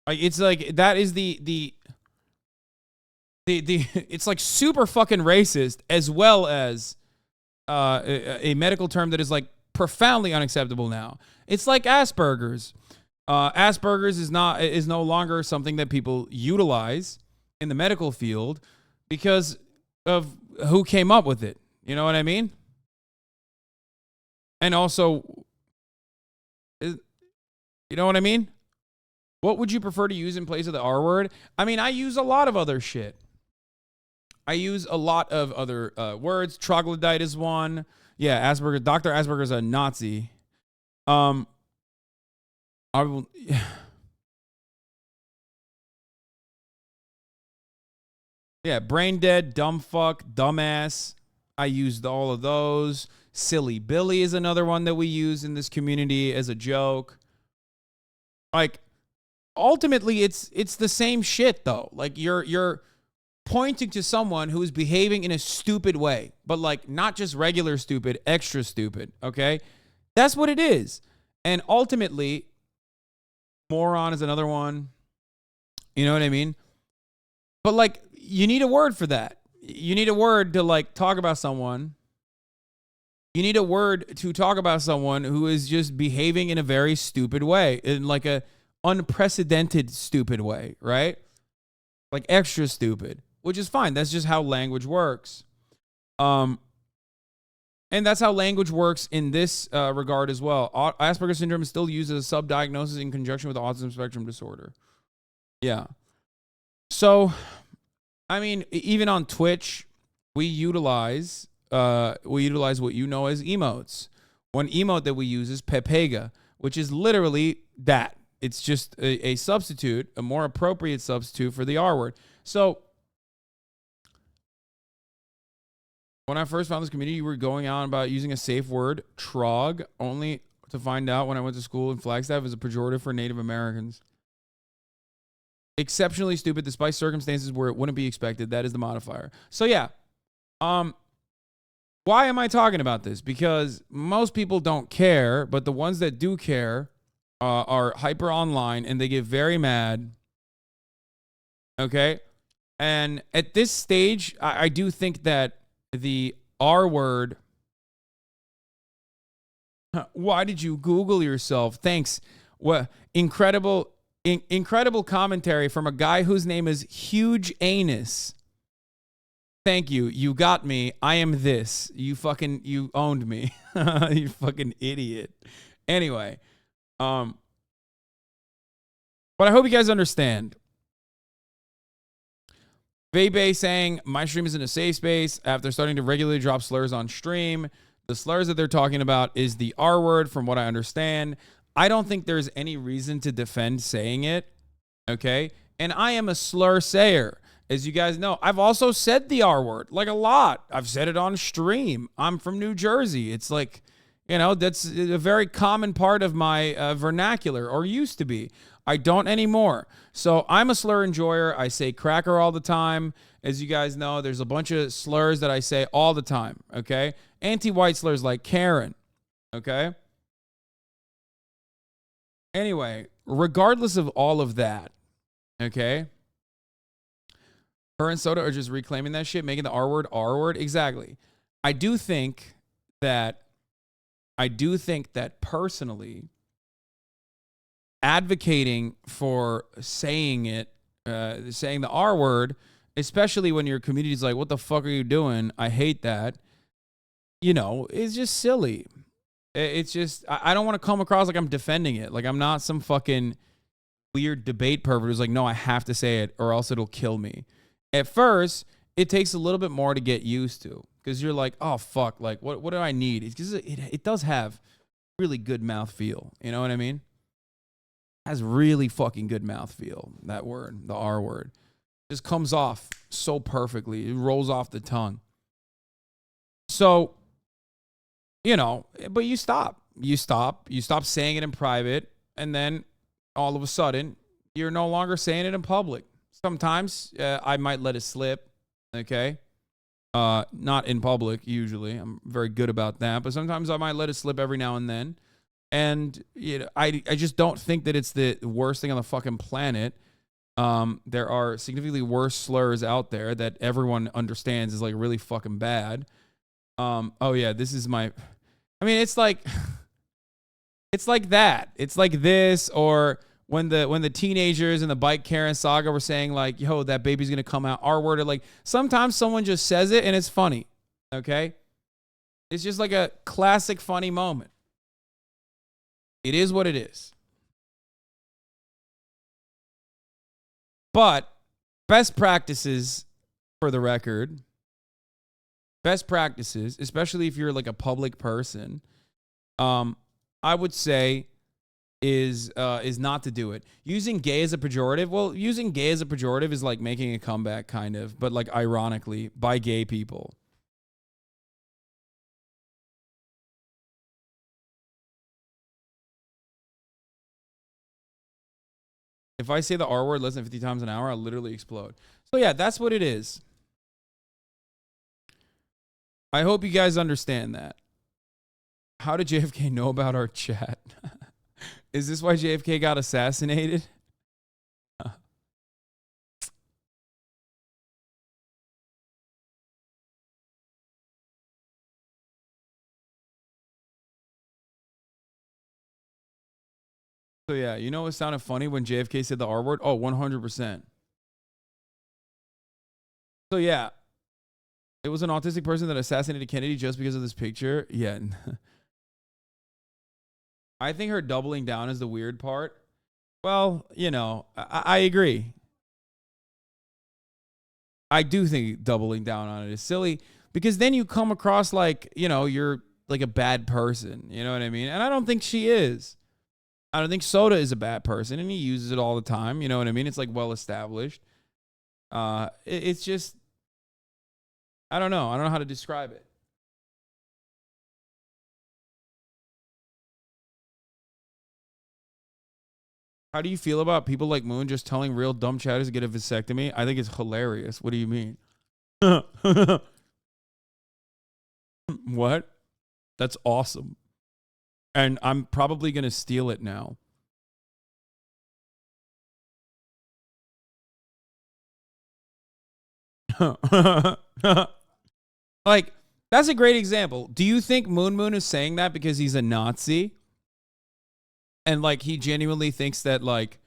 Like, it's like, that is the it's like super fucking racist, as well as a medical term that is like profoundly unacceptable now. It's like Asperger's. Asperger's is no longer something that people utilize in the medical field because of who came up with it. You know what I mean? And also, you know what I mean? What would you prefer to use in place of the R word? I mean, I use a lot of other shit. I use a lot of other words. Troglodyte is one. Yeah, Asperger. Dr. Asperger's a Nazi. I will. Yeah, brain dead, dumb fuck, dumbass. I used all of those. Silly Billy is another one that we use in this community as a joke. Like, ultimately, it's the same shit though. Like, you're pointing to someone who is behaving in a stupid way, but like not just regular stupid, extra stupid. Okay, that's what it is. And ultimately, moron is another one. You know what I mean? But like, you need a word for that. You need a word to like talk about someone. You need a word to talk about someone who is just behaving in a very stupid way, in like a unprecedented stupid way, right? Like extra stupid, which is fine. That's just how language works. And that's how language works in this regard as well. Asperger's syndrome is still used as a sub-diagnosis in conjunction with autism spectrum disorder. Yeah. So, I mean, even on Twitch, we utilize what you know as emotes. One emote that we use is Pepega, which is literally that. It's just a substitute, a more appropriate substitute for the R word. So when I first found this community, you were going on about using a safe word, trog, only to find out when I went to school in Flagstaff is a pejorative for Native Americans. Exceptionally stupid despite circumstances where it wouldn't be expected. That is the modifier. So yeah. Why am I talking about this? Because most people don't care, but the ones that do care are hyper online and they get very mad. Okay? And at this stage, I do think that the R word. Why did you Google yourself? Thanks. What incredible commentary from a guy whose name is Huge Anus. Thank you. You got me. I am this. You owned me. You fucking idiot. Anyway, but I hope you guys understand. Bebe saying my stream isn't a safe space after starting to regularly drop slurs on stream. The slurs that they're talking about is the R word, from what I understand. I don't think there's any reason to defend saying it, okay? And I am a slur sayer. As you guys know, I've also said the R word, like a lot. I've said it on stream. I'm from New Jersey. It's like, that's a very common part of my vernacular, or used to be. I don't anymore. So I'm a slur enjoyer. I say cracker all the time. As you guys know, there's a bunch of slurs that I say all the time, okay? Anti-white slurs like Karen, okay? Anyway, regardless of all of that, okay? Her and Soda are just reclaiming that shit, making the R word. Exactly. I do think that personally, advocating for saying the R word, especially when your community is like, what the fuck are you doing? I hate that. It's just silly. It's just, I don't want to come across like I'm defending it. Like I'm not some fucking weird debate pervert who's like, no, I have to say it or else it'll kill me. At first, it takes a little bit more to get used to because you're like, oh, fuck, like what do I need? It's because it does have really good mouthfeel. You know what I mean? It has really fucking good mouthfeel, that word, the R word. Just comes off so perfectly. It rolls off the tongue. So, but you stop. You stop saying it in private, and then all of a sudden, you're no longer saying it in public. Sometimes I might let it slip, okay? Not in public, usually. I'm very good about that. But sometimes I might let it slip every now and then. And I just don't think that it's the worst thing on the fucking planet. There are significantly worse slurs out there that everyone understands is like really fucking bad. Oh yeah, this is my... I mean, it's like... It's like that. It's like this, or when the teenagers in the Bike Karen saga were saying like, yo, that baby's gonna come out R word, or like sometimes someone just says it and it's funny. Okay? It's just like a classic funny moment. It is what it is. But best practices, for the record, best practices, especially if you're like a public person, I would say is not to do it. Using gay as a pejorative, well, using gay as a pejorative is like making a comeback kind of, but like ironically by gay people. If I say the R word less than 50 times an hour, I'll literally explode. So yeah, that's what it is. I hope you guys understand that. How did JFK know about our chat? Is this why JFK got assassinated? So yeah, you know what sounded funny when JFK said the R word? Oh, 100%. So yeah, it was an autistic person that assassinated Kennedy just because of this picture. Yeah. I think her doubling down is the weird part. Well, I agree. I do think doubling down on it is silly because then you come across like, you're like a bad person. You know what I mean? And I don't think she is. I don't think Soda is a bad person, and he uses it all the time. You know what I mean? It's like well established. It's just, I don't know. I don't know how to describe it. How do you feel about people like Moon just telling real dumb chatters to get a vasectomy? I think it's hilarious. What do you mean? What? That's awesome. And I'm probably going to steal it now. Like, that's a great example. Do you think Moon is saying that because he's a Nazi? And like he genuinely thinks that like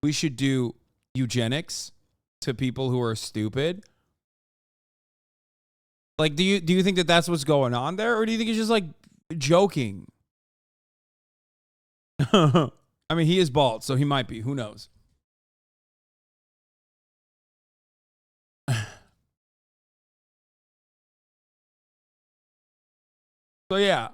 we should do eugenics to people who are stupid? Like, do you think that that's what's going on there, or do you think he's just like joking? I mean, he is bald, so he might be. Who knows? So yeah.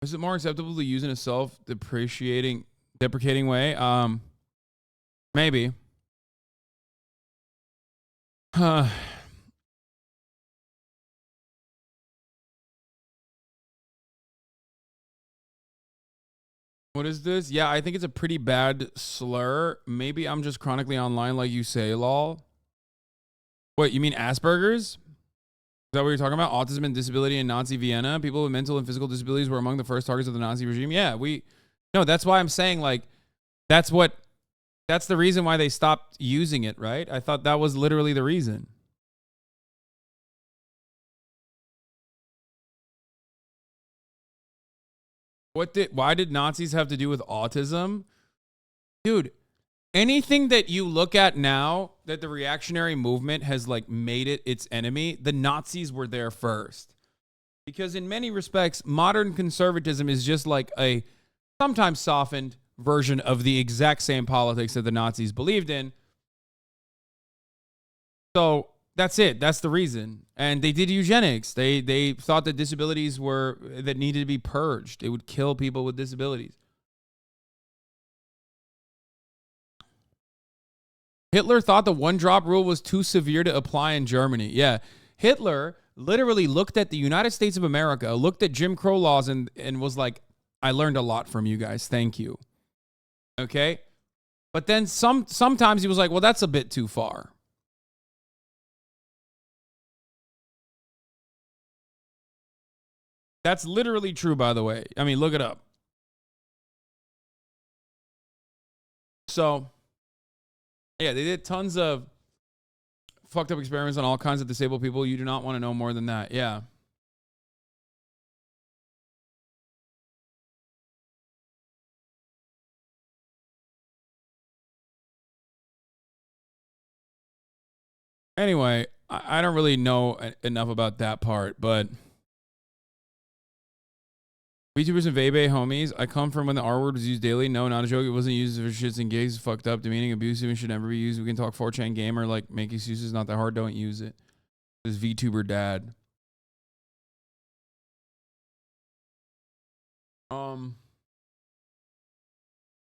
Is it more acceptable to use in a self-deprecating way? Maybe. What is this? Yeah, I think it's a pretty bad slur. Maybe I'm just chronically online like you say, lol. Wait, you mean Asperger's? Is that what you're talking about? Autism and disability in Nazi Vienna? People with mental and physical disabilities were among the first targets of the Nazi regime? Yeah, no, that's why I'm saying, like, that's the reason why they stopped using it, right? I thought that was literally the reason. Why did Nazis have to do with autism? Dude, anything that you look at now that the reactionary movement has like made it its enemy, the Nazis were there first. Because in many respects, modern conservatism is just like a sometimes softened version of the exact same politics that the Nazis believed in. So that's it. That's the reason. And they did eugenics. They thought that disabilities that needed to be purged. It would kill people with disabilities. Hitler thought the one-drop rule was too severe to apply in Germany. Yeah, Hitler literally looked at the United States of America, looked at Jim Crow laws, and was like, I learned a lot from you guys. Thank you. Okay? But then sometimes he was like, well, that's a bit too far. That's literally true, by the way. I mean, look it up. So, yeah, they did tons of fucked up experiments on all kinds of disabled people. You do not want to know more than that. Yeah. Anyway, I don't really know enough about that part, but VTubers and Vebe homies, I come from when the R word was used daily. No, not a joke. It wasn't used for shits and gigs. Fucked up, demeaning, abusive, and should never be used. We can talk 4chan gamer, like make excuses. Not that hard. Don't use it. This VTuber dad.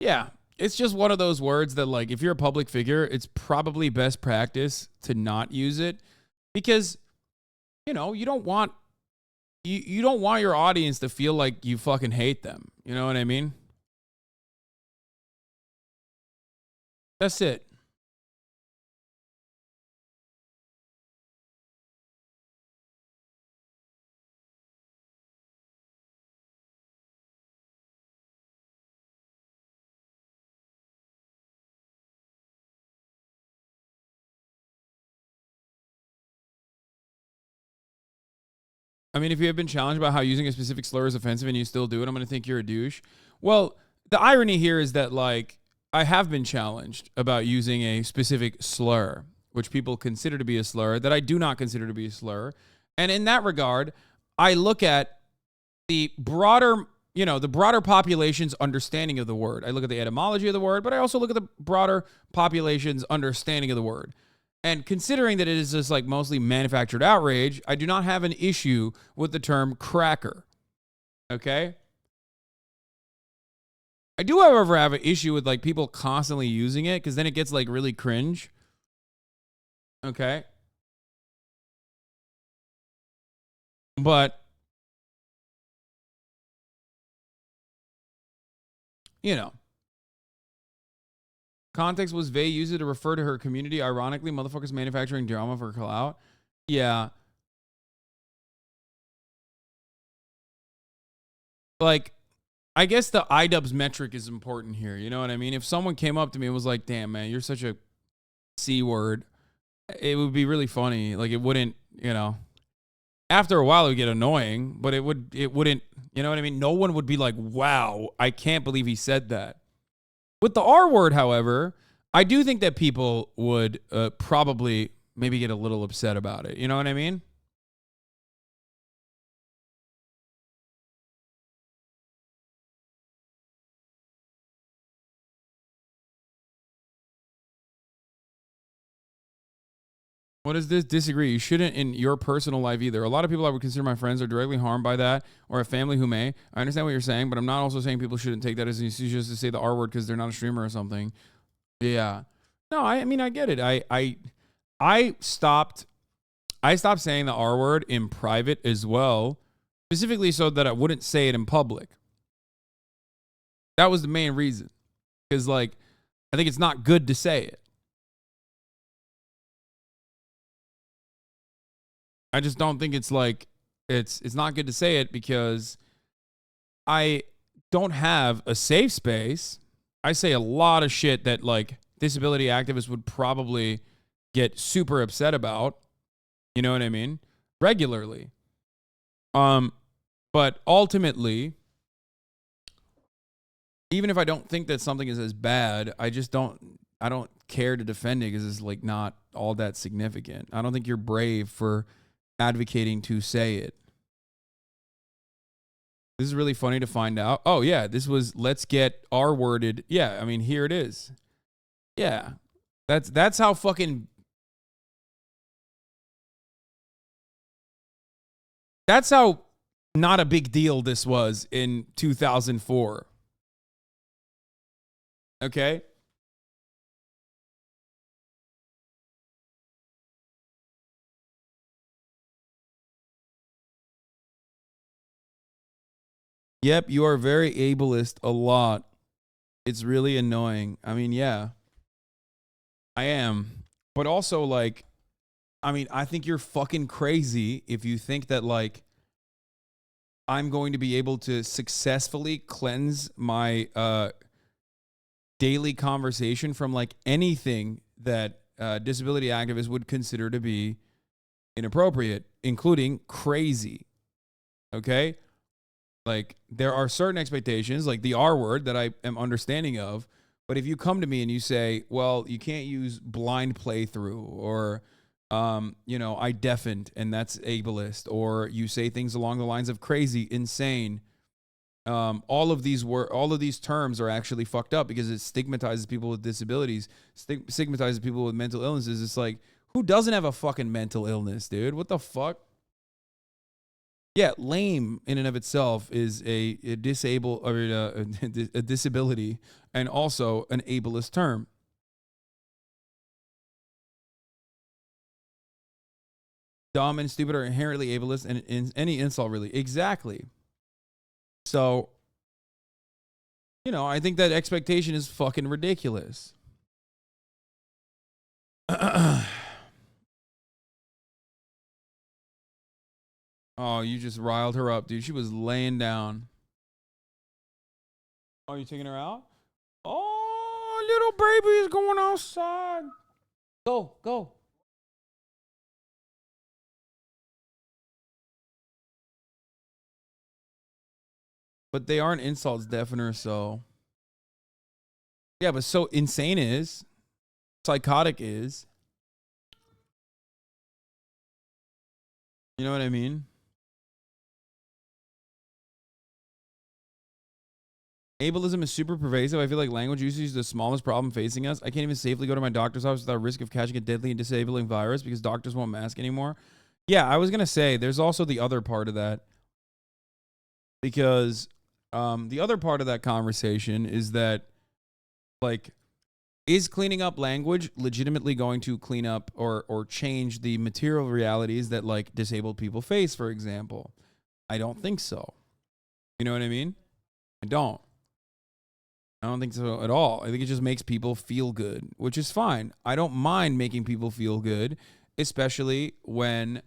Yeah, it's just one of those words that, like, if you're a public figure, it's probably best practice to not use it because, you know, you don't want your audience to feel like you fucking hate them. You know what I mean? That's it. I mean, if you have been challenged about how using a specific slur is offensive and you still do it, I'm going to think you're a douche. Well, the irony here is that, like, I have been challenged about using a specific slur, which people consider to be a slur, that I do not consider to be a slur. And in that regard, I look at the broader, you know, the broader population's understanding of the word. I look at the etymology of the word, but I also look at the broader population's understanding of the word. And considering that it is just like mostly manufactured outrage, I do not have an issue with the term cracker. Okay? I do, however, have an issue with like people constantly using it because then it gets like really cringe. Okay? But, you know, context was Vey used it to refer to her community. Ironically, motherfuckers manufacturing drama for clout. Yeah. Like, I guess the iDubbbz metric is important here. You know what I mean? If someone came up to me and was like, damn, man, you're such a C word, it would be really funny. Like, it wouldn't, you know, after a while it would get annoying, but it wouldn't, you know what I mean? No one would be like, wow, I can't believe he said that. With the R word, however, I do think that people would probably maybe get a little upset about it. You know what I mean? What is this? Disagree. You shouldn't in your personal life either. A lot of people I would consider my friends are directly harmed by that, or a family who may. I understand what you're saying, but I'm not also saying people shouldn't take that as an excuse just to say the R word because they're not a streamer or something. Yeah. No, I mean, I get it. I stopped saying the R word in private as well, specifically so that I wouldn't say it in public. That was the main reason. Because, like, I think it's not good to say it. I just don't think it's like, it's not good to say it because I don't have a safe space. I say a lot of shit that, like, disability activists would probably get super upset about. You know what I mean? Regularly. But ultimately, even if I don't think that something is as bad, I don't care to defend it because it's like not all that significant. I don't think you're brave for advocating to say it. This is really funny to find out. Oh yeah, this was let's get R-worded. Yeah, I mean here it is. Yeah. That's how fucking that's how not a big deal this was in 2004. Okay? Yep, you are very ableist a lot. It's really annoying. I mean, yeah. I am. But also, like, I mean, I think you're fucking crazy if you think that, like, I'm going to be able to successfully cleanse my daily conversation from, like, anything that disability activists would consider to be inappropriate, including crazy. Okay? Like, there are certain expectations, like the R word that I am understanding of. But if you come to me and you say, well, you can't use blind playthrough or, you know, I deafened and that's ableist, or you say things along the lines of crazy, insane. All of these terms are actually fucked up because it stigmatizes people with disabilities, stigmatizes people with mental illnesses. It's like, who doesn't have a fucking mental illness, dude? What the fuck? Yeah, lame in and of itself is a disability and also an ableist term. Dumb and stupid are inherently ableist and in any insult, really. Exactly. So, you know, I think that expectation is fucking ridiculous. Oh, you just riled her up, dude. She was laying down. Oh, you taking her out? Oh, little baby is going outside. Go. But they aren't insults, deafener, so. Yeah, but so insane is. Psychotic is. You know what I mean? Ableism is super pervasive. I feel like language usage is the smallest problem facing us. I can't even safely go to my doctor's office without risk of catching a deadly and disabling virus because doctors won't mask anymore. Yeah, I was going to say there's also the other part of that. Because the other part of that conversation is that, like, is cleaning up language legitimately going to clean up or change the material realities that, like, disabled people face, for example? I don't think so. You know what I mean? I don't think so at all. I think it just makes people feel good, which is fine. I don't mind making people feel good, especially when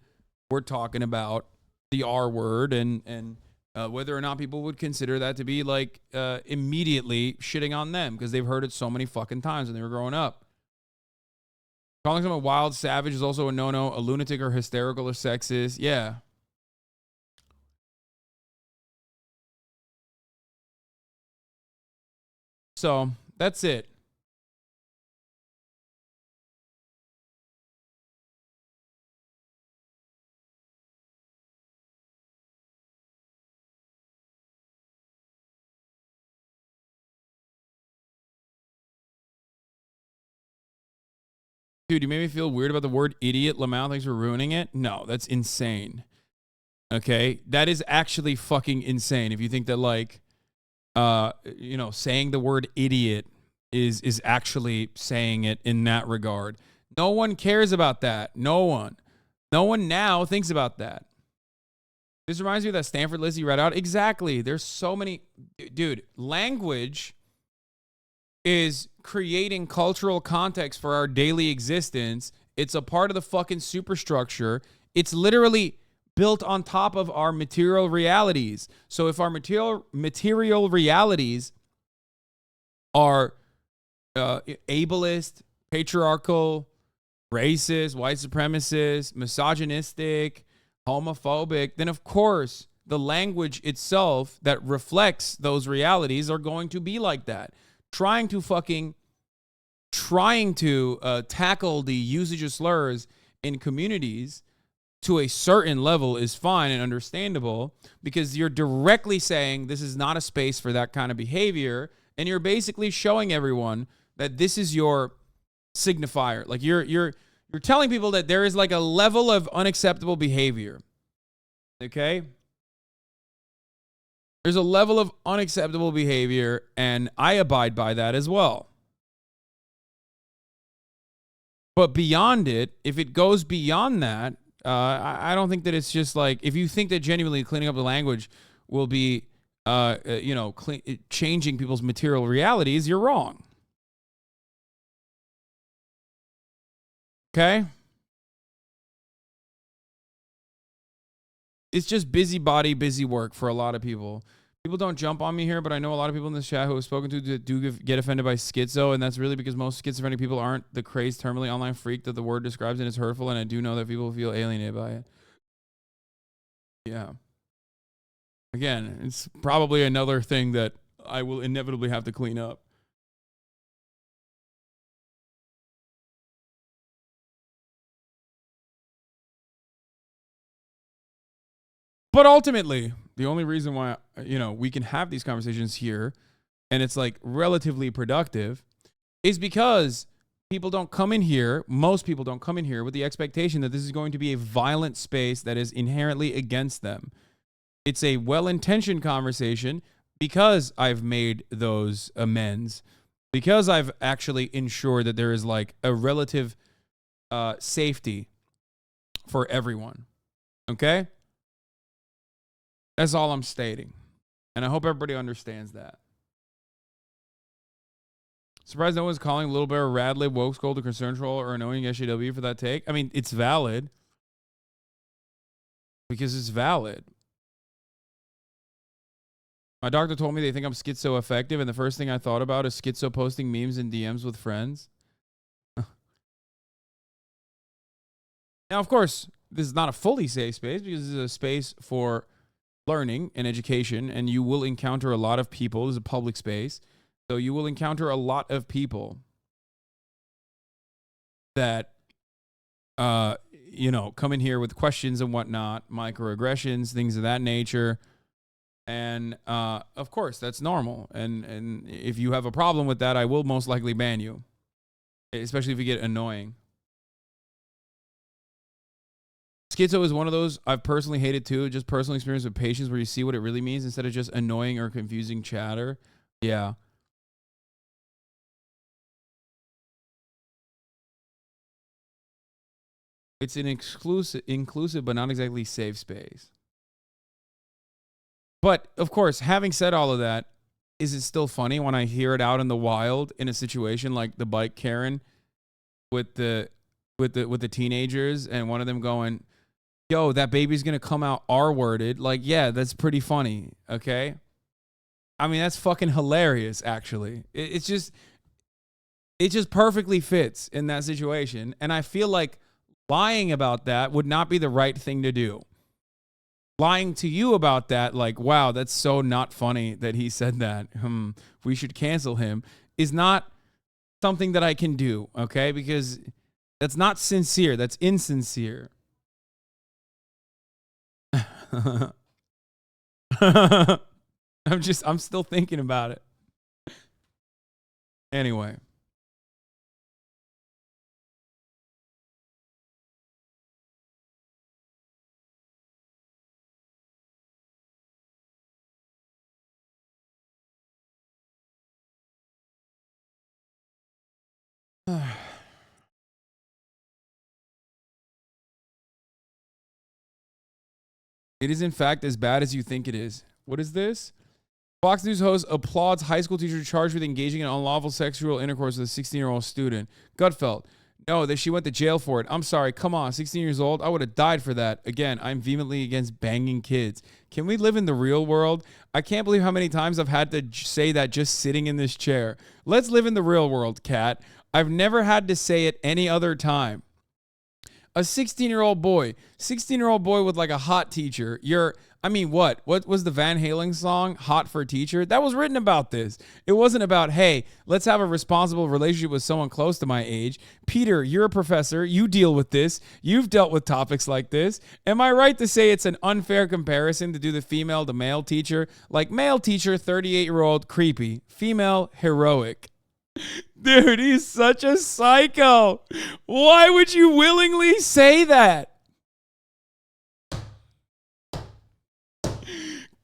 we're talking about the R word and whether or not people would consider that to be, like, immediately shitting on them because they've heard it so many fucking times when they were growing up. Calling someone wild, savage is also a no-no. A lunatic or hysterical or sexist. Yeah. So that's it. Dude, you made me feel weird about the word idiot. Lamau, thanks for ruining it. No, that's insane. Okay? That is actually fucking insane. If you think that, like, saying the word idiot is actually saying it in that regard. No one cares about that. No one. No one now thinks about that. This reminds me of that Stanford list you read out. Exactly. There's so many. Dude, language is creating cultural context for our daily existence. It's a part of the fucking superstructure. It's literally built on top of our material realities. So if our material realities are ableist, patriarchal, racist, white supremacist, misogynistic, homophobic, then of course the language itself that reflects those realities are going to be like that. Trying to tackle the usage of slurs in communities to a certain level is fine and understandable because you're directly saying this is not a space for that kind of behavior, and you're basically showing everyone that this is your signifier. Like you're telling people that there is, like, a level of unacceptable behavior. Okay? There's a level of unacceptable behavior, and I abide by that as well. But beyond it, if it goes beyond that, I don't think that it's just like, if you think that genuinely cleaning up the language will be, changing people's material realities, you're wrong. Okay? It's just busybody, busy work for a lot of people. People don't jump on me here, but I know a lot of people in this chat who I've spoken to that do get offended by schizo, and that's really because most schizophrenic people aren't the crazed, terminally online freak that the word describes, and it's hurtful, and I do know that people feel alienated by it. Yeah. Again, it's probably another thing that I will inevitably have to clean up. But ultimately, the only reason why, we can have these conversations here and it's, like, relatively productive is because people don't come in here, most people don't come in here with the expectation that this is going to be a violent space that is inherently against them. It's a well-intentioned conversation because I've made those amends, because I've actually ensured that there is, like, a relative safety for everyone. Okay? That's all I'm stating. And I hope everybody understands that. Surprised no one's calling Little Bear Radlib, Woke Skull, to Concern Troll, or annoying SJW for that take. I mean, it's valid. Because it's valid. My doctor told me they think I'm schizo effective, and the first thing I thought about is schizo posting memes in DMs with friends. Now, of course, this is not a fully safe space because this is a space for learning and education, and you will encounter a lot of people. This is a public space, so you will encounter a lot of people that come in here with questions and whatnot, microaggressions, things of that nature. And of course, that's normal. And if you have a problem with that, I will most likely ban you, especially if you get annoying. Schizo is one of those I've personally hated too. Just personal experience with patience where you see what it really means instead of just annoying or confusing chatter. Yeah. It's an inclusive, but not exactly safe space. But of course, having said all of that, is it still funny when I hear it out in the wild in a situation like the bike Karen with the teenagers and one of them going, "Yo, that baby's gonna come out R-worded." Like, yeah, that's pretty funny. Okay, I mean that's fucking hilarious. Actually, it just perfectly fits in that situation, and I feel like lying about that would not be the right thing to do. Lying to you about that, like, wow, that's so not funny that he said that. We should cancel him, is not something that I can do, okay? Because that's not sincere. That's insincere. I'm still thinking about it. Anyway. It is, in fact, as bad as you think it is. What is this? Fox News host applauds high school teacher charged with engaging in unlawful sexual intercourse with a 16-year-old student. Gutfeld. No, that she went to jail for it. I'm sorry. Come on. 16 years old. I would have died for that. Again, I'm vehemently against banging kids. Can we live in the real world? I can't believe how many times I've had to say that just sitting in this chair. Let's live in the real world, Kat. I've never had to say it any other time. A 16-year-old boy with like a hot teacher. What was the Van Halen song, Hot for Teacher? That was written about this. It wasn't about, hey, let's have a responsible relationship with someone close to my age. Peter, you're a professor. You deal with this. You've dealt with topics like this. Am I right to say it's an unfair comparison to do the female to male teacher? Like male teacher, 38-year-old, creepy. Female, heroic. Dude, he's such a psycho. Why would you willingly say that?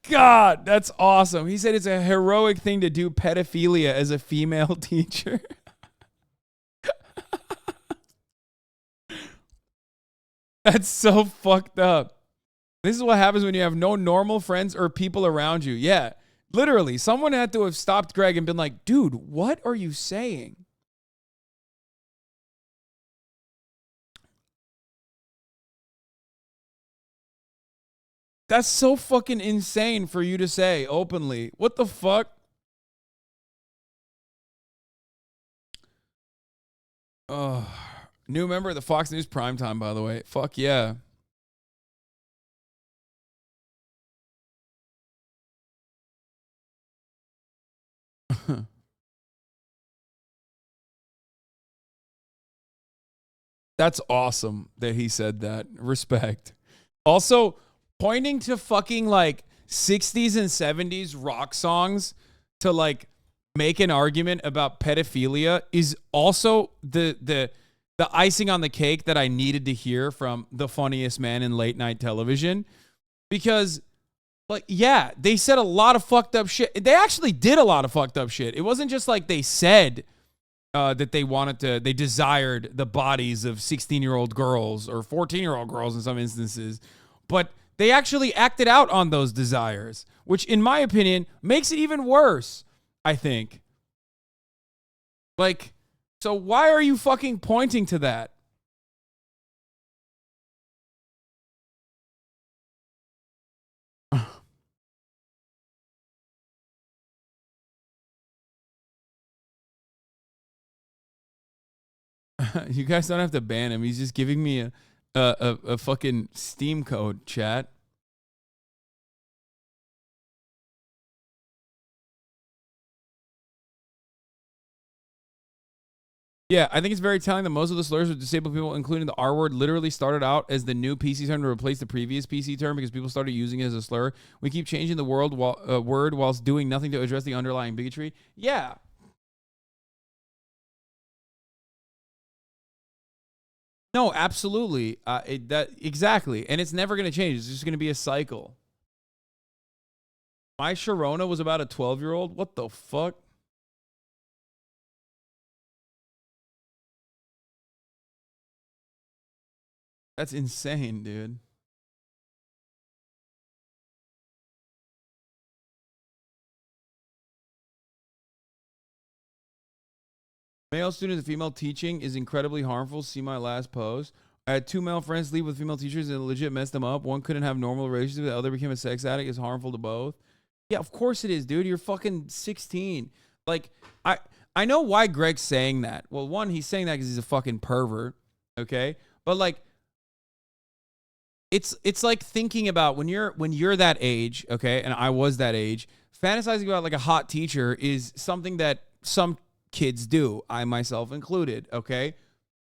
God, that's awesome. He said it's a heroic thing to do pedophilia as a female teacher. That's so fucked up. This is what happens when you have no normal friends or people around you. Yeah, literally, someone had to have stopped Greg and been like, dude, what are you saying? That's so fucking insane for you to say openly. What the fuck? Oh, new member of the Fox News Primetime, by the way. Fuck yeah. That's awesome that he said that. Respect. Also, pointing to fucking like 60s and 70s rock songs to like make an argument about pedophilia is also the icing on the cake that I needed to hear from the funniest man in late night television. Because like, yeah, they said a lot of fucked up shit. They actually did a lot of fucked up shit. It wasn't just like they said that they desired the bodies of 16-year-old girls or 14-year-old girls in some instances, but they actually acted out on those desires, which in my opinion makes it even worse, I think. Like, so why are you fucking pointing to that? You guys don't have to ban him. He's just giving me a fucking Steam code, chat. Yeah, I think it's very telling that most of the slurs with disabled people, including the R word, literally started out as the new PC term to replace the previous PC term because people started using it as a slur. We keep changing the word whilst doing nothing to address the underlying bigotry. Yeah. No, absolutely. Exactly. And it's never going to change. It's just going to be a cycle. My Sharona was about a 12-year-old. What the fuck? That's insane, dude. Male students and female teaching is incredibly harmful. See my last post. I had 2 male friends leave with female teachers and it legit messed them up. One couldn't have normal relationships. The other became a sex addict. It's harmful to both. Yeah, of course it is, dude. You're fucking 16. Like, I know why Greg's saying that. Well, one, he's saying that because he's a fucking pervert. Okay? But like, it's like thinking about when you're that age, okay, and I was that age, fantasizing about like a hot teacher is something that some kids do, I myself included, okay?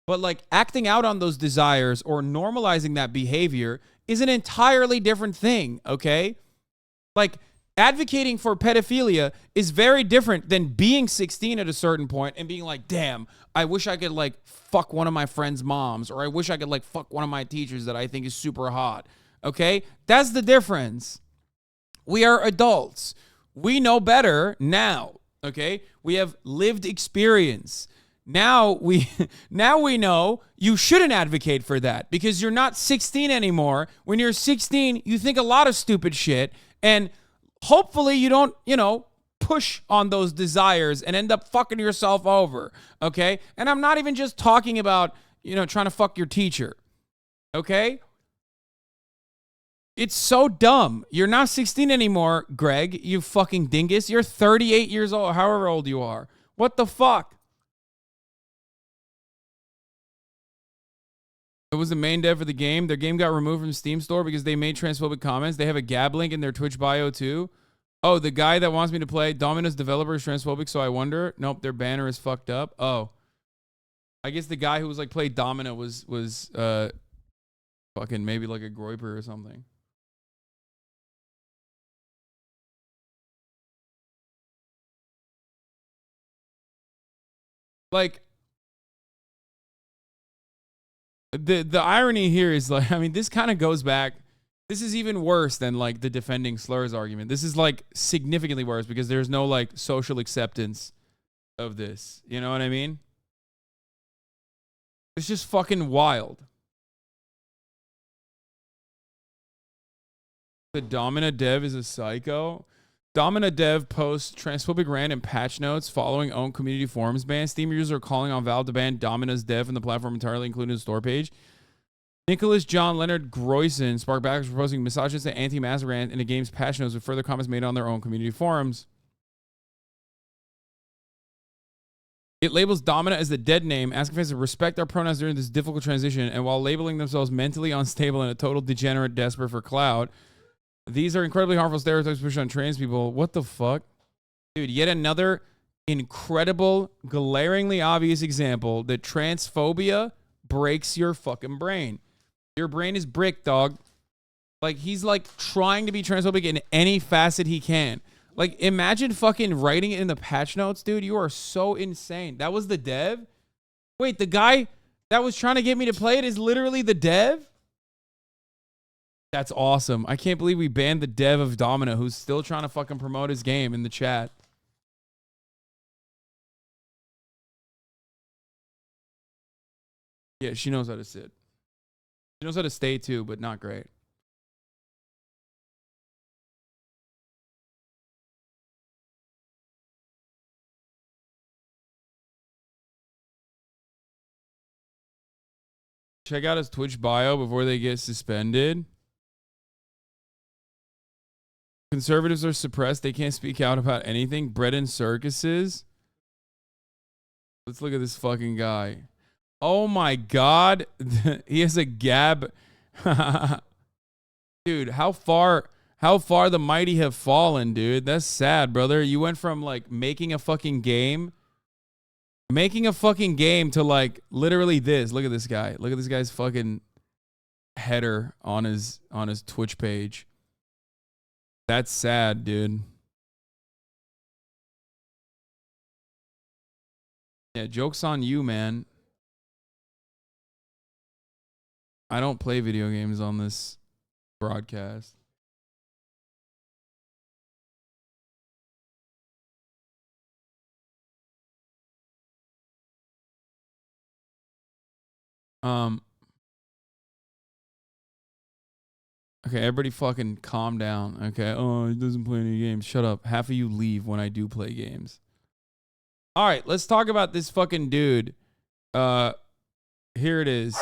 But like acting out on those desires or normalizing that behavior is an entirely different thing, okay? Like advocating for pedophilia is very different than being 16 at a certain point and being like, damn, I wish I could like fuck one of my friend's moms, or I wish I could like fuck one of my teachers that I think is super hot. Okay? That's the difference. We are adults. We know better now. Okay? We have lived experience. Now we know you shouldn't advocate for that because you're not 16 anymore. When you're 16, you think a lot of stupid shit, and hopefully you don't, push on those desires and end up fucking yourself over, okay? And I'm not even just talking about, trying to fuck your teacher, okay? It's so dumb. You're not 16 anymore, Greg, you fucking dingus. You're 38 years old, however old you are. What the fuck? It was the main dev for the game. Their game got removed from Steam store because they made transphobic comments. They have a Gab link in their Twitch bio too. Oh, the guy that wants me to play Domino's developer is transphobic, so I wonder. Nope, their banner is fucked up. Oh. I guess the guy who was like played Domino was fucking maybe like a groiper or something. Like the irony here is like, I mean, this kind of goes back. This is even worse than like the defending slurs argument. This is like significantly worse because there's no like social acceptance of this. You know what I mean? It's just fucking wild. The Domina dev is a psycho. Domina dev posts transphobic rant and patch notes following own community forums ban. Steam users are calling on Valve to ban Domina's dev from the platform entirely, including the store page. Nicholas John Leonard Groyson sparked backlash for posting misogynistic and anti-mask rant in the game's patch notes with further comments made on their own community forums. It labels Domina as the dead name, asking fans to respect our pronouns during this difficult transition, and while labeling themselves mentally unstable and a total degenerate desperate for clout. These are incredibly harmful stereotypes pushed on trans people. What the fuck? Dude, yet another incredible, glaringly obvious example that transphobia breaks your fucking brain. Your brain is brick, dog. Like, he's like trying to be transphobic in any facet he can. Like, imagine fucking writing it in the patch notes, dude. You are so insane. That was the dev? Wait, the guy that was trying to get me to play it is literally the dev? That's awesome. I can't believe we banned the dev of Domino who's still trying to fucking promote his game in the chat. Yeah, she knows how to sit. She knows how to stay too, but not great. Check out his Twitch bio before they get suspended. Conservatives are suppressed. They can't speak out about anything. Bread and circuses. Let's look at this fucking guy. Oh my God. He has a Gab. Dude, how far the mighty have fallen, dude. That's sad, brother. You went from like making a fucking game Making a fucking game to like literally this. Look at this guy. Look at this guy's fucking header on his Twitch page. That's sad, dude. Yeah, joke's on you, man. I don't play video games on this broadcast. Okay, everybody fucking calm down. Okay. Oh, he doesn't play any games. Shut up. Half of you leave when I do play games. All right, let's talk about this fucking dude. Here it is.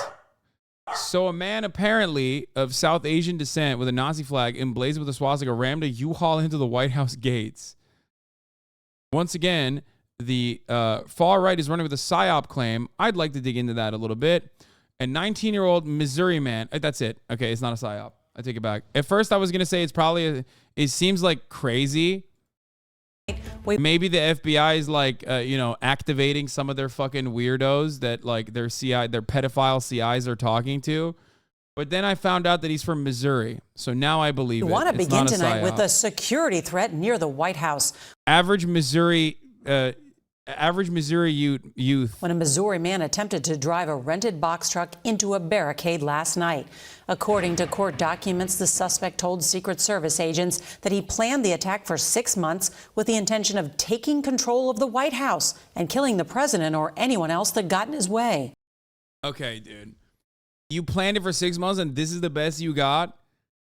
So a man apparently of South Asian descent with a Nazi flag emblazoned with a swastika rammed a U-Haul into the White House gates. Once again, the far right is running with a PSYOP claim. I'd like to dig into that a little bit. A 19-year-old Missouri man. That's it. Okay, it's not a PSYOP. I take it back. At first, I was going to say it's probably, it seems like crazy. Maybe the FBI is like, activating some of their fucking weirdos that like their pedophile CIs are talking to. But then I found out that he's from Missouri. So now I believe it. We want to It's begin not a tonight with PSYOP. a security threat near the White House. Average Missouri youth. When a Missouri man attempted to drive a rented box truck into a barricade last night. According to court documents, the suspect told Secret Service agents that he planned the attack for 6 months with the intention of taking control of the White House and killing the president or anyone else that got in his way. Okay, dude. You planned it for 6 months and this is the best you got?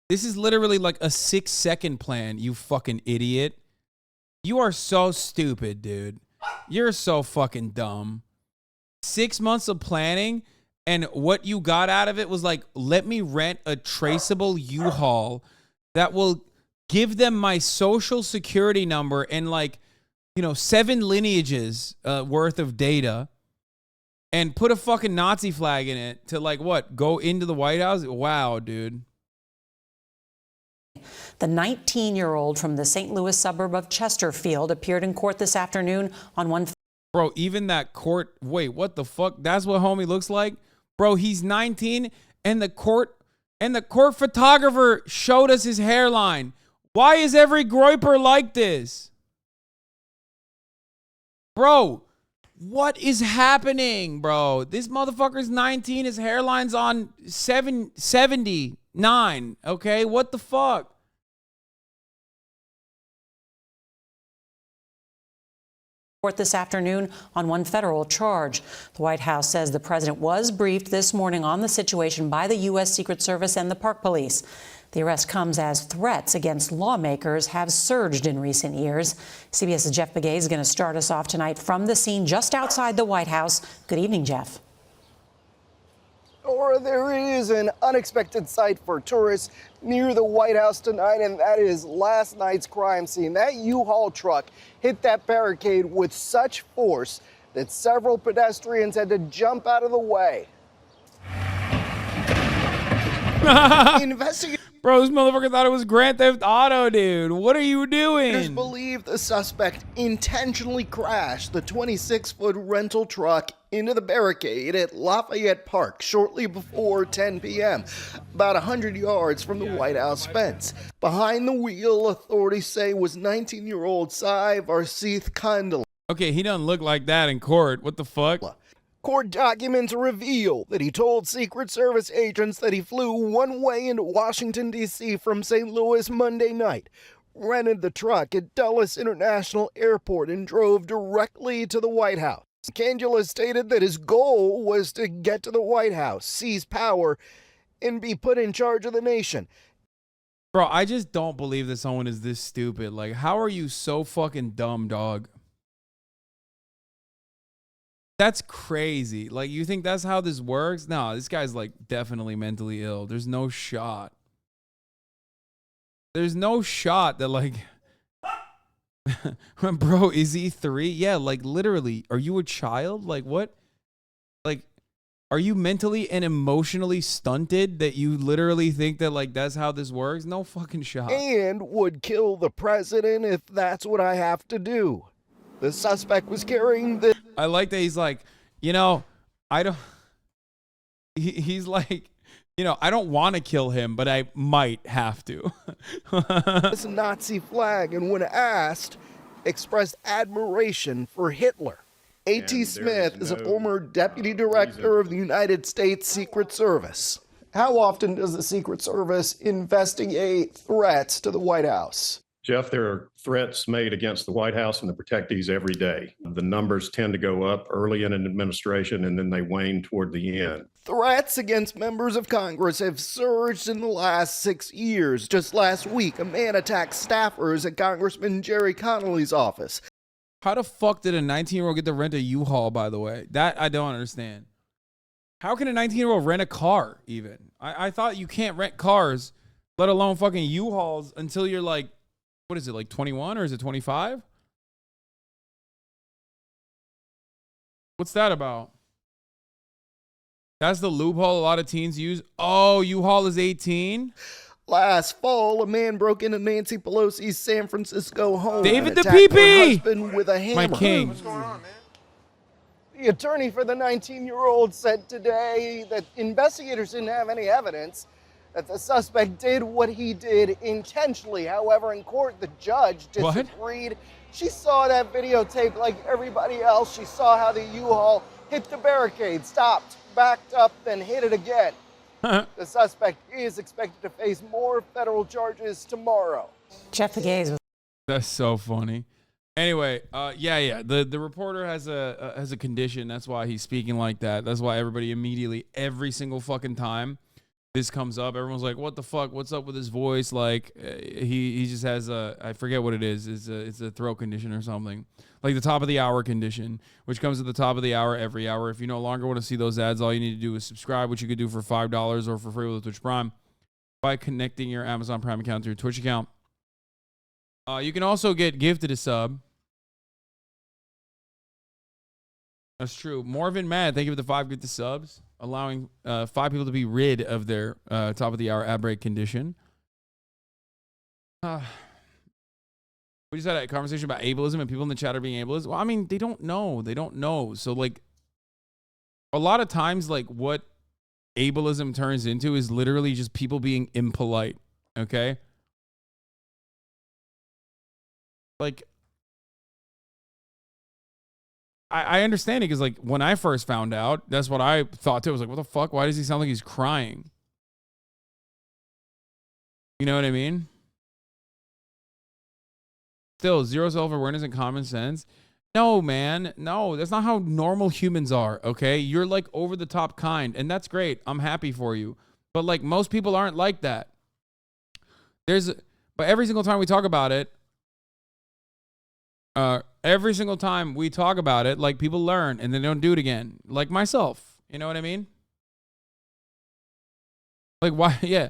This is literally like a 6-second plan, you fucking idiot. You are so stupid, dude. You're so fucking dumb. 6 months of planning, and what you got out of it was like, let me rent a traceable U-Haul that will give them my social security number and 7 lineages worth of data and put a fucking Nazi flag in it to go into the White House. Wow, dude. The 19-year-old from the St. Louis suburb of Chesterfield appeared in court this afternoon on one. Bro, even that court. Wait, what the fuck? That's what homie looks like? Bro, he's 19 and the court photographer showed us his hairline. Why is every groiper like this? Bro, what is happening, bro? This motherfucker's 19. His hairline's on 79. Okay, what the fuck? Court this afternoon on one federal charge. The White House says the president was briefed this morning on the situation by the U.S. Secret Service and the Park Police. The arrest comes as threats against lawmakers have surged in recent years. CBS's Jeff Begay is going to start us off tonight from the scene just outside the White House. Good evening, Jeff. Or there is an unexpected sight for tourists near the White House tonight, and that is last night's crime scene. That U-Haul truck hit that barricade with such force that several pedestrians had to jump out of the way. Bro, this motherfucker thought it was Grand Theft Auto, dude. What are you Investigators doing? believe the suspect intentionally crashed the 26-foot rental truck into the barricade at Lafayette Park shortly before 10 p.m., about 100 yards from the White House fence. Behind the wheel, authorities say, was 19-year-old Sai Varsith Kandala. Okay, he doesn't look like that in court. What the fuck? Court documents reveal that he told Secret Service agents that he flew one way into Washington, D.C. from St. Louis Monday night, rented the truck at Dulles International Airport, and drove directly to the White House. Kandula stated that his goal was to get to the White House, seize power, and be put in charge of the nation. Bro, I just don't believe that someone is this stupid. Like, how are you so fucking dumb, dog? That's crazy. Like, you think that's how this works? No, this guy's like definitely mentally ill. There's no shot. There's no shot that like, bro, is he 3? Yeah, like literally. Are you a child? Like what? Like, are you mentally and emotionally stunted that you literally think that like that's how this works? No fucking shot. And would kill the president if that's what I have to do. The suspect was carrying the... I like that he's like, you know, I don't... He's like, you know, I don't want to kill him, but I might have to. this Nazi flag, and when asked, expressed admiration for Hitler. A.T. Smith is a former deputy director of the United States Secret Service. How often does the Secret Service investigate threats to the White House? Jeff, there are threats made against the White House and the protectees every day. The numbers tend to go up early in an administration and then they wane toward the end. Threats against members of Congress have surged in the last 6 years. Just last week, a man attacked staffers at Congressman Jerry Connolly's office. How the fuck did a 19-year-old get to rent a U-Haul, by the way? That I don't understand. How can a 19-year-old rent a car, even? I thought you can't rent cars, let alone fucking U-Hauls, until you're like, what is it, like 21 or is it 25? What's that about? That's the loophole a lot of teens use. Oh, U-Haul is 18? Last fall, a man broke into Nancy Pelosi's San Francisco home David and the attacked her PP! husband with a hammer. My king. What's going on, man? The attorney for the 19-year-old said today that investigators didn't have any evidence that the suspect did what he did intentionally. However, in court, the judge disagreed. She saw that videotape like everybody else. She saw how the U-Haul hit the barricade, stopped, backed up, then hit it again. The suspect is expected to face more federal charges tomorrow. Jeff the Gaze. That's so funny. Anyway, yeah. The reporter has a condition. That's why he's speaking like that. That's why everybody immediately, every single fucking time this comes up, everyone's like, "What the fuck? What's up with his voice?" Like he just has I forget what it is. It's a throat condition or something, like the top of the hour condition, which comes at the top of the hour every hour. If you no longer want to see those ads, all you need to do is subscribe, which you could do for $5 or for free with Twitch Prime by connecting your Amazon Prime account to your Twitch account. You can also get gifted a sub. That's true. Morvin Mad, thank you for the 5 gifted subs, allowing 5 people to be rid of their top of the hour ad break condition. We just had a conversation about ableism and people in the chat are being ableist. Well, I mean, they don't know. They don't know. So, like, a lot of times, like, what ableism turns into is literally just people being impolite. Okay? Like, I understand it because, like, when I first found out, that's what I thought too. I was like, what the fuck? Why does he sound like he's crying? You know what I mean? Still, zero self-awareness and common sense. No, man. No, that's not how normal humans are, okay? You're, like, over-the-top kind, and that's great. I'm happy for you. But, like, most people aren't like that. But every single time we talk about it, every single time we talk about it, like, people learn and they don't do it again. Like myself. You know what I mean? Like, why? Yeah.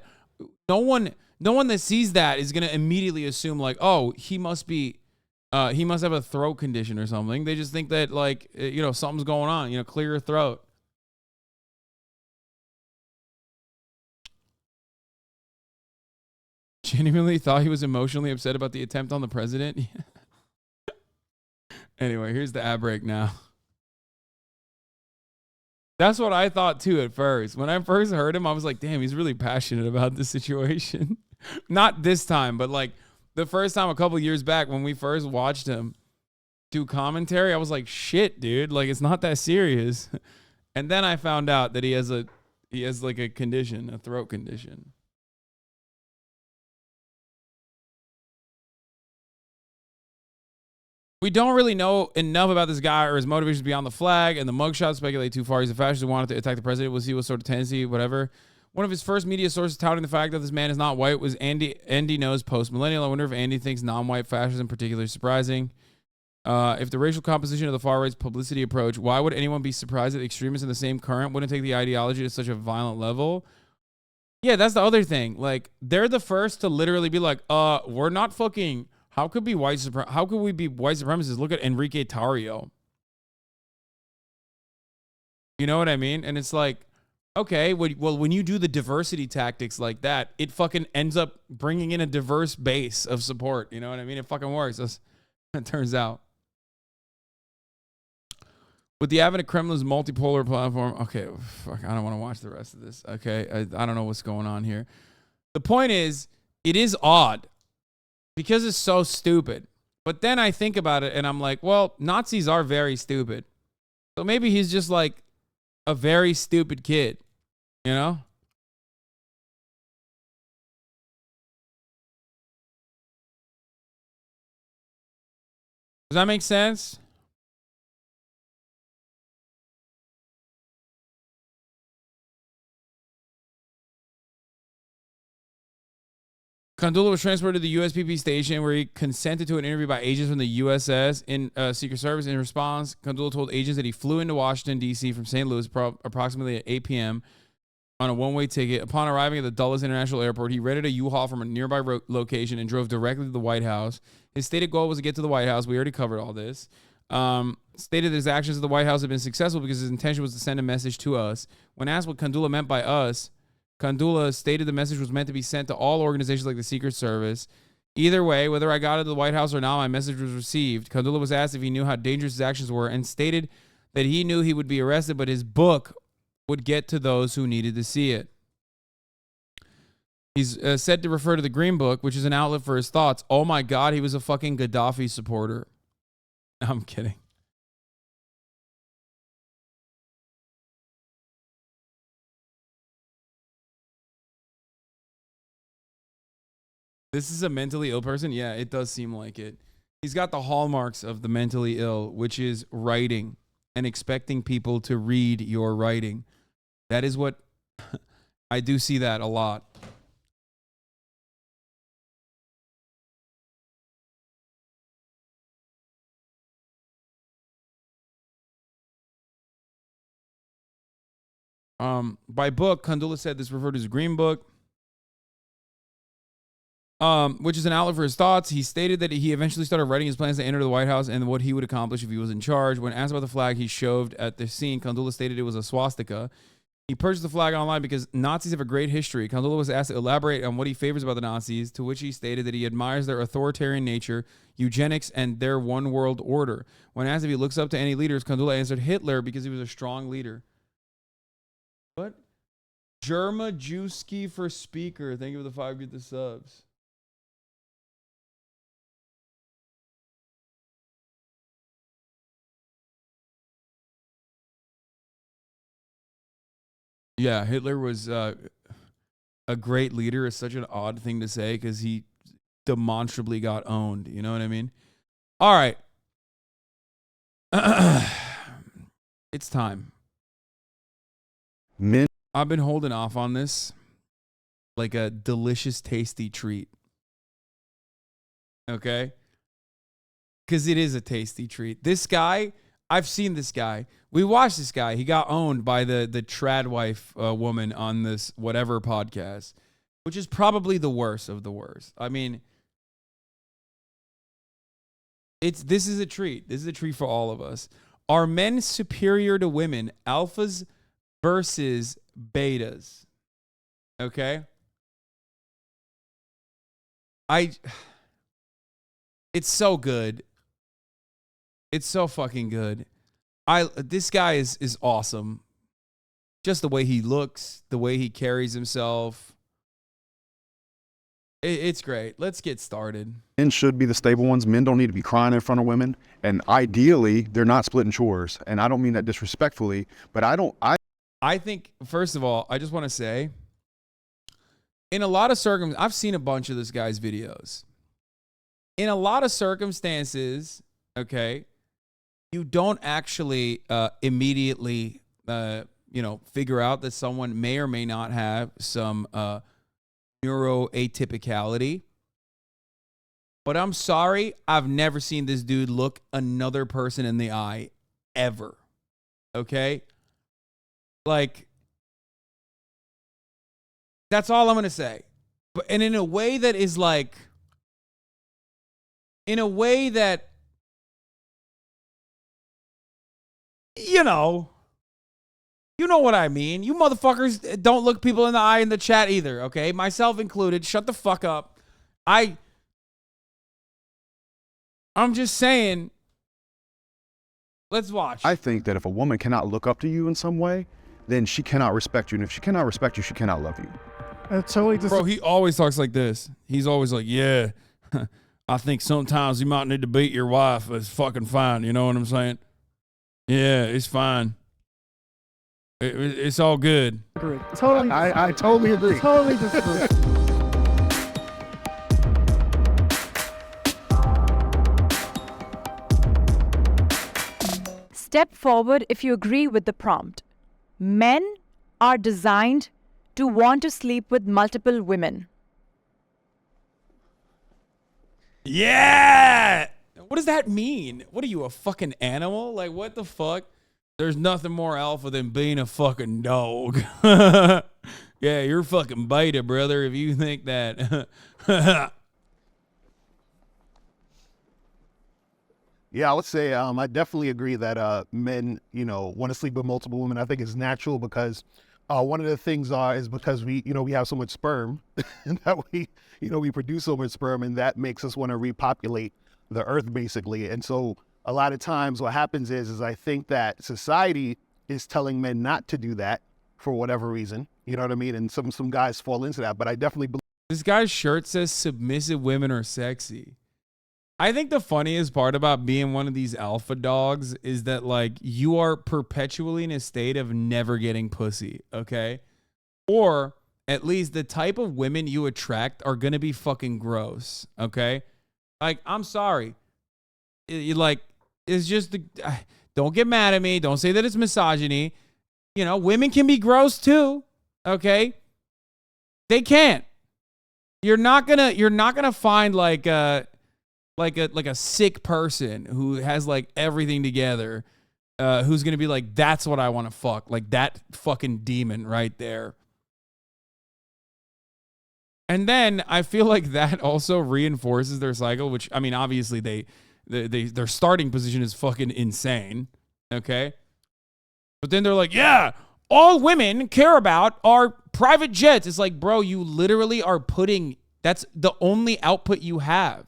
No one that sees that is going to immediately assume, like, oh, he must have a throat condition or something. They just think that, like, you know, something's going on. You know, clear your throat. Genuinely thought he was emotionally upset about the attempt on the president. Anyway, here's the ad break now. That's what I thought too at first. When I first heard him, I was like, damn, he's really passionate about the situation. Not this time, but like the first time a couple years back when we first watched him do commentary, I was like, shit, dude, like, it's not that serious. And then I found out that he has like a condition, a throat condition. We don't really know enough about this guy or his motivations beyond the flag, and the mugshot speculate too far. He's a fascist who wanted to attack the president. We'll see what sort of tendency, whatever. One of his first media sources touting the fact that this man is not white was Andy Knows Post-Millennial. I wonder if Andy thinks non-white fascism particularly surprising. If the racial composition of the far-right's publicity approach, why would anyone be surprised that extremists in the same current wouldn't take the ideology to such a violent level? Yeah, that's the other thing. Like, they're the first to literally be like, we're not fucking... How could we be white supremacists? Look at Enrique Tarrio. You know what I mean? And it's like, okay, well, when you do the diversity tactics like that, it fucking ends up bringing in a diverse base of support. You know what I mean? It fucking works. It turns out. With the advent of Kremlin's multipolar platform, okay, fuck, I don't want to watch the rest of this. Okay, I don't know what's going on here. The point is, it is odd because it's so stupid. But then I think about it and I'm like, well, Nazis are very stupid. So maybe he's just like a very stupid kid, you know? Does that make sense? Kandula was transported to the USPP station where he consented to an interview by agents from the USS in Secret Service. In response, Kandula told agents that he flew into Washington, D.C. from St. Louis approximately at 8 p.m. on a one-way ticket. Upon arriving at the Dulles International Airport, he rented a U-Haul from a nearby location and drove directly to the White House. His stated goal was to get to the White House. We already covered all this. Stated that his actions at the White House had been successful because his intention was to send a message to us. When asked what Kandula meant by us, Kandula stated the message was meant to be sent to all organizations like the Secret Service. Either way, whether I got into the White House or not, my message was received. Kandula was asked if he knew how dangerous his actions were and stated that he knew he would be arrested, but his book would get to those who needed to see it. He's said to refer to the Green Book, which is an outlet for his thoughts. Oh my God, he was a fucking Gaddafi supporter. I'm kidding. This is a mentally ill person? Yeah, it does seem like it. He's got the hallmarks of the mentally ill, which is writing and expecting people to read your writing. That is what I do see that a lot. By book, Kandula said this referred to his Green Book, which is an outlet for his thoughts. He stated that he eventually started writing his plans to enter the White House and what he would accomplish if he was in charge. When asked about the flag he shoved at the scene, Kandula stated it was a swastika. He purchased the flag online because Nazis have a great history. Kandula was asked to elaborate on what he favors about the Nazis, to which he stated that he admires their authoritarian nature, eugenics, and their one world order. When asked if he looks up to any leaders, Kandula answered Hitler because he was a strong leader. What? Jerma Juski for speaker. Thank you for the 5 get the subs. Yeah, Hitler was a great leader. It's such an odd thing to say because he demonstrably got owned. You know what I mean? All right. It's time. I've been holding off on this like a delicious, tasty treat. Okay? Because it is a tasty treat. This guy, I've seen this guy. We watched this guy. He got owned by the trad wife woman on this whatever podcast, which is probably the worst of the worst. I mean, this is a treat. This is a treat for all of us. Are men superior to women? Alphas versus betas. Okay? It's so good. It's so fucking good. This guy is awesome. Just the way he looks, the way he carries himself. It's great. Let's get started. Men should be the stable ones. Men don't need to be crying in front of women. And ideally, they're not splitting chores. And I don't mean that disrespectfully, but I think, first of all, I just want to say, in a lot of circumstances, I've seen a bunch of this guy's videos. In a lot of circumstances, okay, you don't actually immediately, figure out that someone may or may not have some neuroatypicality. But I'm sorry, I've never seen this dude look another person in the eye ever. Okay? Like, that's all I'm going to say. And in a way that is like, in a way that, you know what I mean. You motherfuckers don't look people in the eye in the chat either, okay? Myself included. Shut the fuck up. I'm just saying, Let's watch. I think that if a woman cannot look up to you in some way, then she cannot respect you. And if she cannot respect you, she cannot love you. Totally Bro, he always talks like this. He's always like, yeah, I think sometimes you might need to beat your wife. It's fucking fine. You know what I'm saying? Yeah, it's fine. It's all good. Totally. I totally agree. Totally disagree. Step forward if you agree with the prompt. Men are designed to want to sleep with multiple women. Yeah! What does that mean? What are you, a fucking animal? Like, what the fuck? There's nothing more alpha than being a fucking dog. Yeah, you're fucking beta, brother, if you think that. Yeah, I would say I definitely agree that men, want to sleep with multiple women. I think it's natural because one of the things is because we have so much sperm and that we produce so much sperm, and that makes us want to repopulate the earth basically. And so a lot of times what happens is I think that society is telling men not to do that for whatever reason. You know what I mean? And some guys fall into that, but I definitely believe this guy's shirt says submissive women are sexy. I think the funniest part about being one of these alpha dogs is that, like, you are perpetually in a state of never getting pussy, okay? Or at least the type of women you attract are going to be fucking gross, okay? Like, I'm sorry. It's just, don't get mad at me. Don't say that it's misogyny. Women can be gross too, okay? They can't. You're not gonna find like a sick person who has like everything together, who's gonna be like, that's what I want to fuck, like that fucking demon right there. And then I feel like that also reinforces their cycle, which, I mean, obviously their starting position is fucking insane, okay? But then they're like, yeah, all women care about are private jets. It's like, bro, you literally are that's the only output you have.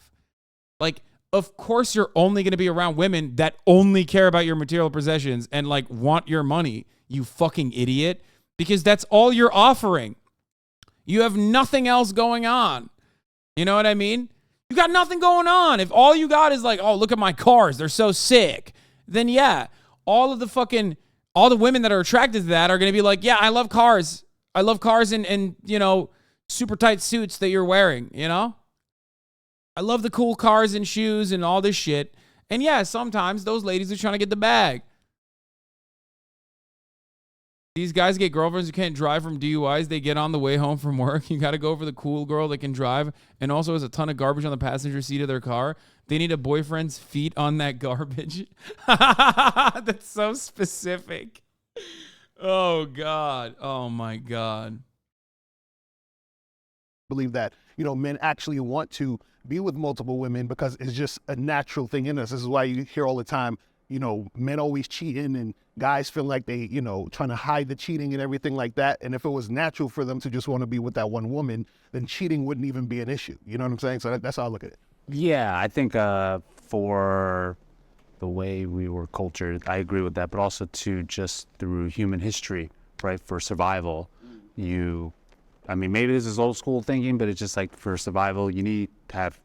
Like, of course you're only going to be around women that only care about your material possessions and like want your money, you fucking idiot, because that's all you're offering. You have nothing else going on. You know what I mean? You got nothing going on. If all you got is like, oh, look at my cars, they're so sick, then yeah, all the women that are attracted to that are going to be like, yeah, I love cars. I love cars and super tight suits that you're wearing, I love the cool cars and shoes and all this shit. And yeah, sometimes those ladies are trying to get the bag. These guys get girlfriends who can't drive from DUIs. They get on the way home from work. You got to go for the cool girl that can drive and also has a ton of garbage on the passenger seat of their car. They need a boyfriend's feet on that garbage. That's so specific. Oh, God. Oh, my God. Believe that, men actually want to be with multiple women because it's just a natural thing in us. This is why you hear all the time, men always cheating and guys feel like they, trying to hide the cheating and everything like that. And if it was natural for them to just want to be with that one woman, then cheating wouldn't even be an issue. You know what I'm saying? So that's how I look at it. Yeah, I think for the way we were cultured, I agree with that, but also just through human history, right? For survival, maybe this is old school thinking, but it's just like for survival, you need to have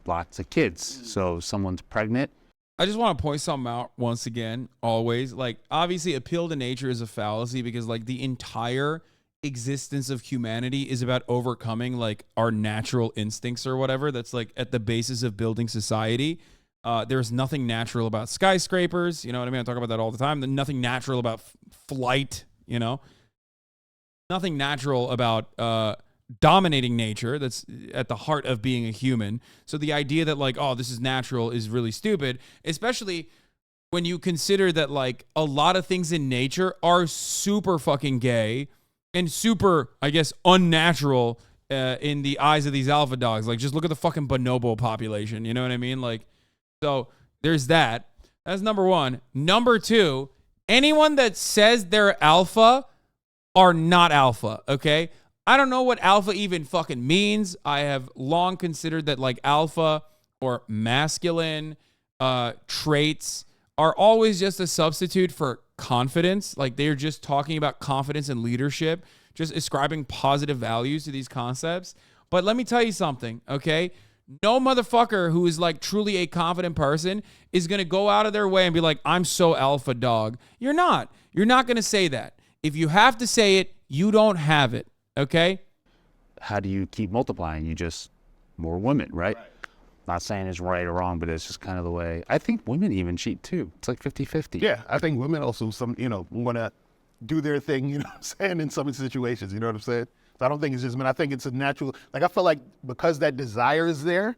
lots of kids. So if someone's pregnant. I just want to point something out once again, always. Like, obviously, appeal to nature is a fallacy because, like, the entire existence of humanity is about overcoming, like, our natural instincts or whatever. That's, like, at the basis of building society. There's nothing natural about skyscrapers. You know what I mean? I talk about that all the time. There's nothing natural about flight, Nothing natural about dominating nature. That's at the heart of being a human. So the idea that like, oh, this is natural is really stupid, especially when you consider that like a lot of things in nature are super fucking gay and super, I guess, unnatural in the eyes of these alpha dogs. Like, just look at the fucking bonobo population. You know what I mean? Like, so there's that. That's number one. Number two, anyone that says they're alpha are not alpha, okay? I don't know what alpha even fucking means. I have long considered that like alpha or masculine traits are always just a substitute for confidence. Like they're just talking about confidence and leadership, just ascribing positive values to these concepts. But let me tell you something, okay? No motherfucker who is like truly a confident person is going to go out of their way and be like, I'm so alpha dog. You're not. You're not going to say that. If you have to say it, you don't have it, okay? How do you keep multiplying? You just, more women, right? Not saying it's right or wrong, but it's just kind of the way. I think women even cheat too. It's like 50-50. Yeah, I think women also want to do their thing, you know what I'm saying, in some situations, you know what I'm saying? So I don't think it's just men. I think it's a natural, like I feel like because that desire is there,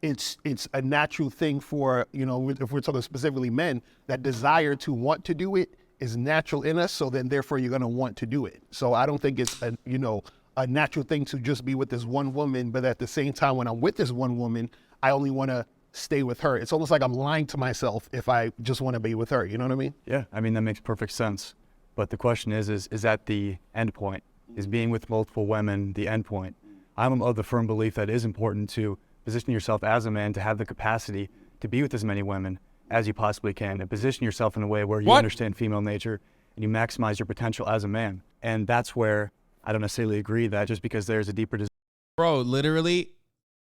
it's a natural thing for, you know, if we're talking specifically men, that desire to want to do it is natural in us, so then therefore you're going to want to do it. So I don't think it's a natural thing to just be with this one woman, but at the same time when I'm with this one woman, I only want to stay with her. It's almost like I'm lying to myself if I just want to be with her, you know what I mean? Yeah, I mean, that makes perfect sense. But the question is that the end point? Is being with multiple women the end point? I'm of the firm belief that it is important to position yourself as a man to have the capacity to be with as many women as you possibly can and position yourself in a way where you understand female nature and you maximize your potential as a man. And that's where I don't necessarily agree that just because there's a deeper desire. Bro, literally,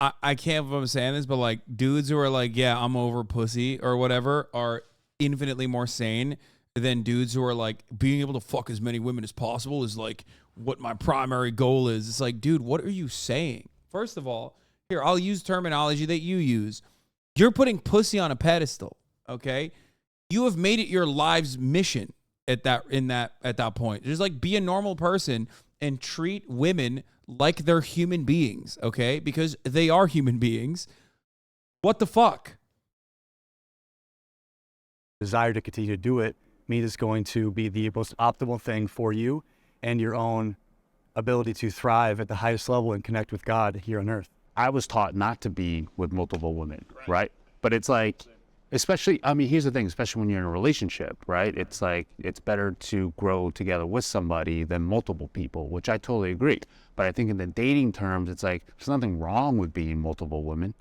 I can't believe I'm saying this, but like dudes who are like, yeah, I'm over pussy or whatever are infinitely more sane than dudes who are like, being able to fuck as many women as possible is like what my primary goal is. It's like, dude, what are you saying? First of all, here, I'll use terminology that you use. You're putting pussy on a pedestal, okay? You have made it your life's mission at that point. Just like be a normal person and treat women like they're human beings, okay? Because they are human beings. What the fuck? Desire to continue to do it means it's going to be the most optimal thing for you and your own ability to thrive at the highest level and connect with God here on earth. I was taught not to be with multiple women, right? But it's like, especially, I mean, here's the thing, especially when you're in a relationship, right? It's like, it's better to grow together with somebody than multiple people, which I totally agree. But I think in the dating terms, it's like, there's nothing wrong with being multiple women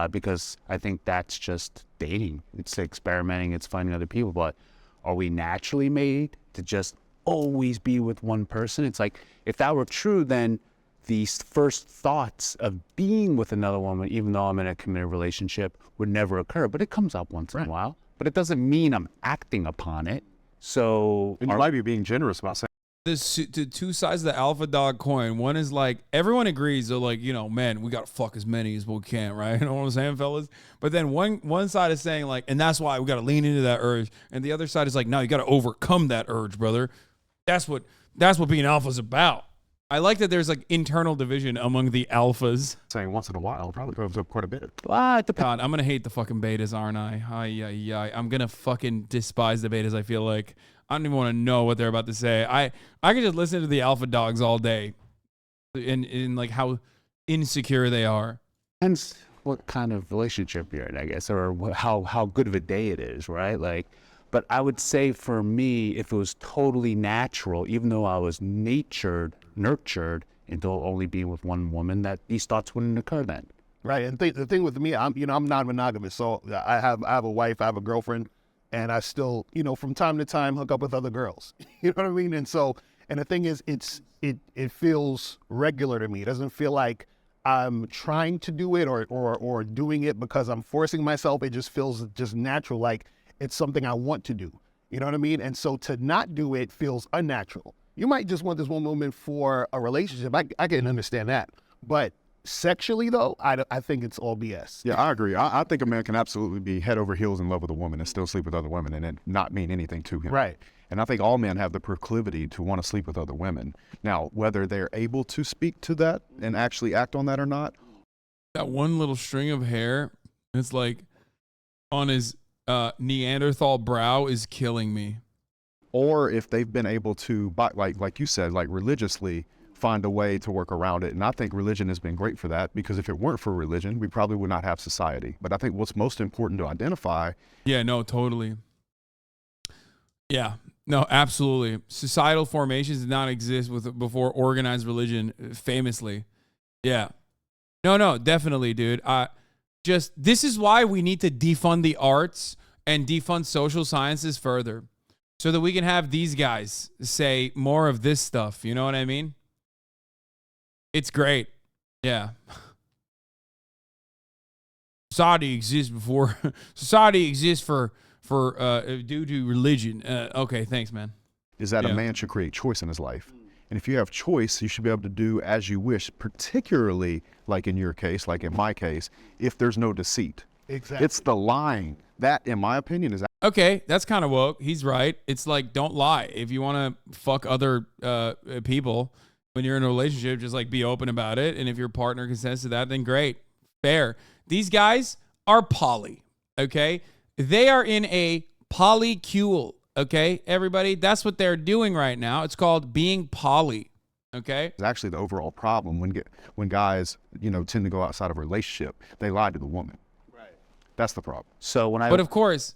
because I think that's just dating. It's experimenting, it's finding other people. But are we naturally made to just always be with one person? It's like, if that were true, then these first thoughts of being with another woman, even though I'm in a committed relationship, would never occur. But it comes up once in a while. But it doesn't mean I'm acting upon it. So and you might be being generous about saying. There's two sides of the alpha dog coin. One is like, everyone agrees, they're like, you know, man, we got to fuck as many as we can, right? You know what I'm saying, fellas? But then one side is saying like, and that's why we got to lean into that urge. And the other side is like, no, you got to overcome that urge, brother. That's what being alpha is about. I like that there's like internal division among the alphas. Saying once in a while probably goes up quite a bit. God, I'm going to hate the fucking betas, aren't I? I'm going to fucking despise the betas, I feel like. I don't even want to know what they're about to say. I can just listen to the alpha dogs all day in like how insecure they are. Depends what kind of relationship you're in, I guess, or how good of a day it is, right? Like, but I would say for me, if it was totally natural, even though I was nurtured into only being with one woman, that these thoughts wouldn't occur then. Right, and the thing with me, I'm non-monogamous, so I have a wife, I have a girlfriend, and I still, from time to time hook up with other girls. You know what I mean? And so, and the thing is, it feels regular to me. It doesn't feel like I'm trying to do it or doing it because I'm forcing myself. It just feels just natural, like it's something I want to do. You know what I mean? And so to not do it feels unnatural. You might just want this one woman for a relationship. I can understand that. But sexually, though, I think it's all BS. Yeah, I agree. I think a man can absolutely be head over heels in love with a woman and still sleep with other women and it not mean anything to him. Right. And I think all men have the proclivity to want to sleep with other women. Now, whether they're able to speak to that and actually act on that or not. That one little string of hair, it's like on his Neanderthal brow is killing me. Or if they've been able to, like you said, like religiously find a way to work around it. And I think religion has been great for that, because if it weren't for religion, we probably would not have society. But I think what's most important to identify. Yeah, no, totally. Yeah, no, absolutely. Societal formations did not exist before organized religion, famously. Yeah. No, definitely, dude. This is why we need to defund the arts and defund social sciences further so that we can have these guys say more of this stuff. You know what I mean? It's great. Yeah. Society exists before society exists for due to religion. Okay, thanks, man. Is that a man should create choice in his life. And if you have choice, you should be able to do as you wish, particularly like in your case, like in my case, if there's no deceit. Exactly. It's the lying. That, in my opinion, is... Okay, that's kind of woke. He's right. It's like, don't lie. If you want to fuck other people when you're in a relationship, just like be open about it. And if your partner consents to that, then great. Fair. These guys are poly, okay? They are in a polycule, okay, everybody? That's what they're doing right now. It's called being poly, okay? It's actually the overall problem when guys, tend to go outside of a relationship, they lie to the woman. Right. That's the problem. So when But of course,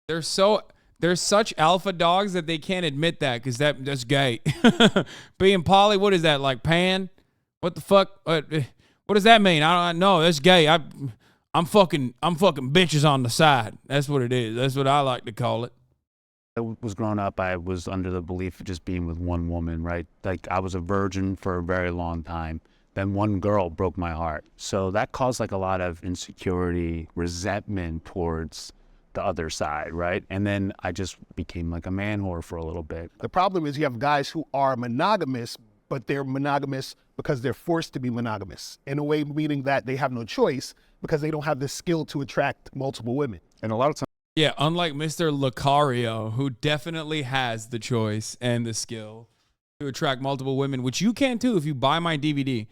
they're such alpha dogs that they can't admit that because that's gay. Being poly, what is that, like pan? What the fuck? What does that mean? I don't know. That's gay. I'm fucking bitches on the side. That's what it is. That's what I like to call it. I was growing up, I was under the belief of just being with one woman, right? Like I was a virgin for a very long time. Then one girl broke my heart. So that caused like a lot of insecurity, resentment towards the other side, right? And then I just became like a man whore for a little bit. The problem is you have guys who are monogamous, but they're monogamous because they're forced to be monogamous. In a way, meaning that they have no choice because they don't have the skill to attract multiple women. And a lot of times, yeah, unlike Mr. Lucario, who definitely has the choice and the skill to attract multiple women, which you can too if you buy my DVD.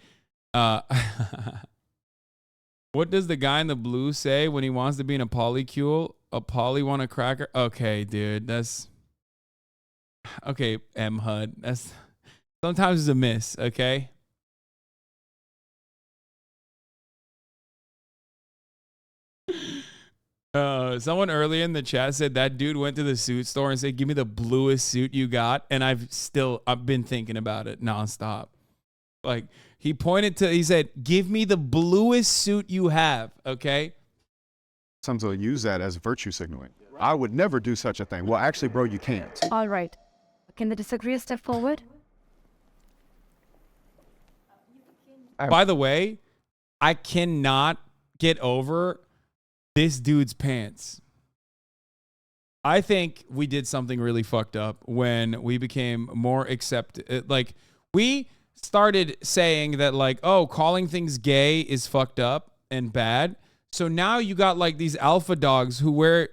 What does the guy in the blue say when he wants to be in a polycule? A poly want a cracker? Okay, dude, that's... Okay, M. HUD. That's... Sometimes it's a miss, okay? Someone earlier in the chat said that dude went to the suit store and said, give me the bluest suit you got. And I've been thinking about it nonstop. Like he said, give me the bluest suit you have. Okay. Sometimes they'll use that as virtue signaling. I would never do such a thing. Well, actually, bro, you can't. All right. Can the disagree step forward? By the way, I cannot get over this dude's pants. I think we did something really fucked up when we became more accepted. Like, we started saying that, like, oh, calling things gay is fucked up and bad. So now you got, like, these alpha dogs who wear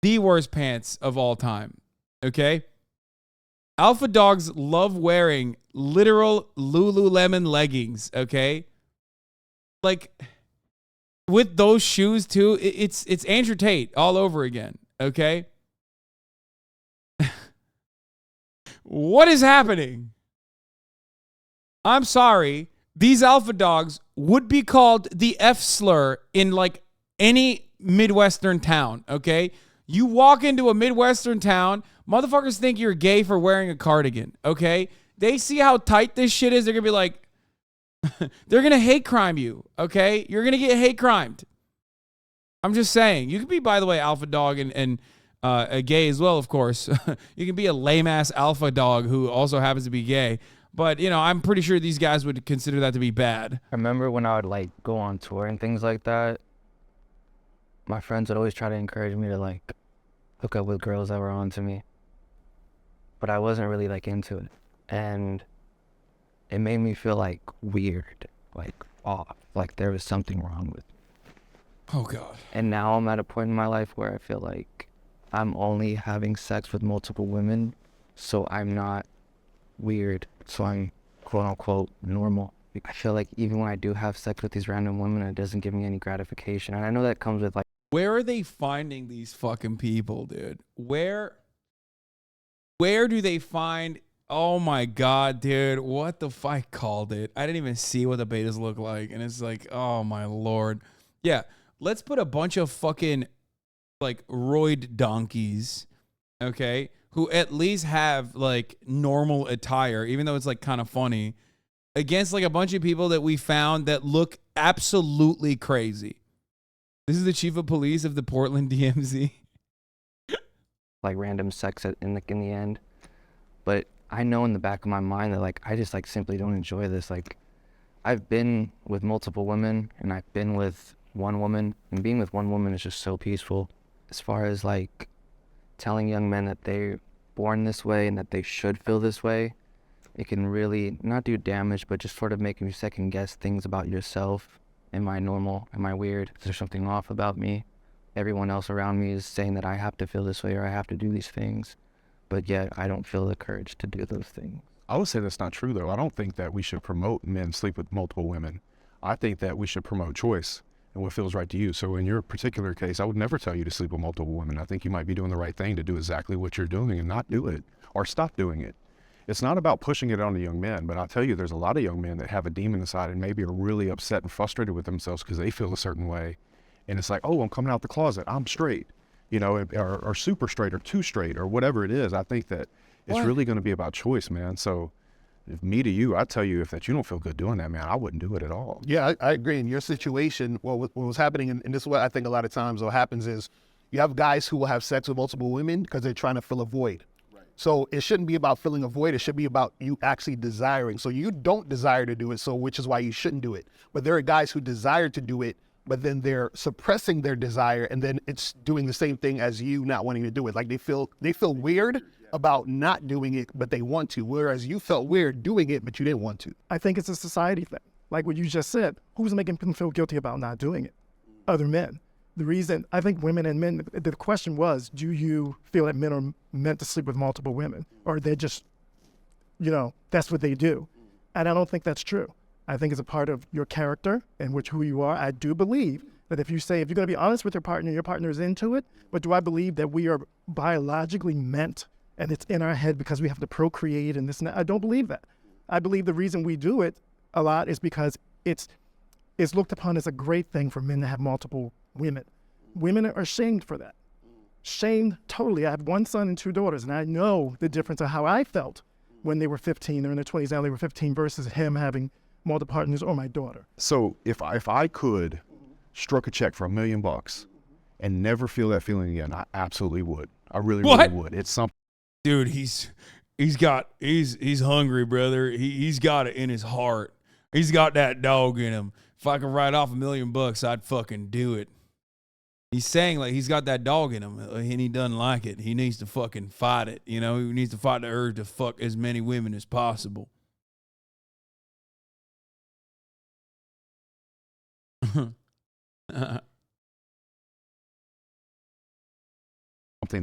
the worst pants of all time. Okay? Alpha dogs love wearing literal Lululemon leggings. Okay? Like... with those shoes too, it's Andrew Tate all over again, okay? What is happening? I'm sorry. These alpha dogs would be called the F slur in like any Midwestern town, okay? You walk into a Midwestern town, motherfuckers think you're gay for wearing a cardigan, okay? They see how tight this shit is, they're gonna be like, they're going to hate crime you, okay? You're going to get hate crimed. I'm just saying. You could be, by the way, alpha dog and a gay as well, of course. You can be a lame-ass alpha dog who also happens to be gay. But, I'm pretty sure these guys would consider that to be bad. I remember when I would, like, go on tour and things like that, my friends would always try to encourage me to, like, hook up with girls that were on to me. But I wasn't really, like, into it. And... it made me feel like weird, like off, like there was something wrong with me. Oh God. And now I'm at a point in my life where I feel like I'm only having sex with multiple women, so I'm not weird, so I'm quote unquote normal. I feel like even when I do have sex with these random women, it doesn't give me any gratification. And I know that comes with like... where are they finding these fucking people, dude? Where do they find... oh my God, dude. What the fuck? I called it. I didn't even see what the betas look like. And it's like, oh my Lord. Yeah. Let's put a bunch of fucking like roid donkeys, okay, who at least have like normal attire, even though it's like kind of funny, against like a bunch of people that we found that look absolutely crazy. This is the chief of police of the Portland DMZ. like random sex in the end. But I know in the back of my mind that like I just like simply don't enjoy this. Like I've been with multiple women and I've been with one woman, and being with one woman is just so peaceful. As far as like telling young men that they're born this way and that they should feel this way, it can really not do damage, but just sort of make you second guess things about yourself. Am I normal? Am I weird? Is there something off about me? Everyone else around me is saying that I have to feel this way or I have to do these things, but yet I don't feel the courage to do those things. I would say that's not true, though. I don't think that we should promote men sleep with multiple women. I think that we should promote choice and what feels right to you. So in your particular case, I would never tell you to sleep with multiple women. I think you might be doing the right thing to do exactly what you're doing and not do it or stop doing it. It's not about pushing it on the young men, but I'll tell you, there's a lot of young men that have a demon inside and maybe are really upset and frustrated with themselves because they feel a certain way. And it's like, oh, I'm coming out the closet, I'm straight, you know, or super straight or too straight or whatever it is. I think that it's really going to be about choice, man. So if me to you, I tell you, if that you don't feel good doing that, man, I wouldn't do it at all. Yeah, I agree. In your situation, well, what was happening, and this is what I think a lot of times what happens is you have guys who will have sex with multiple women because they're trying to fill a void. So it shouldn't be about filling a void. It should be about you actually desiring. So you don't desire to do it, so which is why you shouldn't do it. But there are guys who desire to do it, but then they're suppressing their desire, and then it's doing the same thing as you not wanting to do it. Like they feel weird about not doing it, but they want to, whereas you felt weird doing it, but you didn't want to. I think it's a society thing. Like what you just said, who's making them feel guilty about not doing it? Other men. The reason, I think women and men, the question was, do you feel that men are meant to sleep with multiple women? Or they're just, you know, that's what they do. And I don't think that's true. I think it's a part of your character and who you are. I do believe that if you're going to be honest with your partner is into it, but do I believe that we are biologically meant and it's in our head because we have to procreate and this and that? I don't believe that. I believe the reason we do it a lot is because it's looked upon as a great thing for men to have multiple women. Women are shamed for that. Shamed totally. I have one son and two daughters, and I know the difference of how I felt when they were 15. They're in their 20s now. They were 15 versus him having multiple partners or my daughter. So if I could stroke a check for $1 million and never feel that feeling again, I absolutely would. I really would. It's something. Dude, he's hungry, brother. He's got it in his heart. He's got that dog in him. If I could write off $1 million, I'd fucking do it. He's saying like he's got that dog in him and he doesn't like it. He needs to fucking fight it. You know, he needs to fight the urge to fuck as many women as possible. Something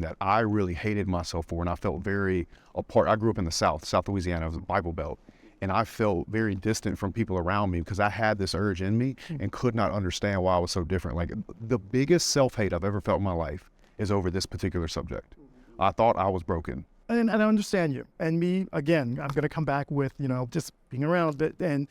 that I really hated myself for, and I felt very apart. I grew up in the South Louisiana. It was a Bible Belt. And I felt very distant from people around me because I had this urge in me and could not understand why I was so different. Like the biggest self-hate I've ever felt in my life is over this particular subject. I thought I was broken. And I understand you. And me, again, I'm going to come back with, you know, just being around it. And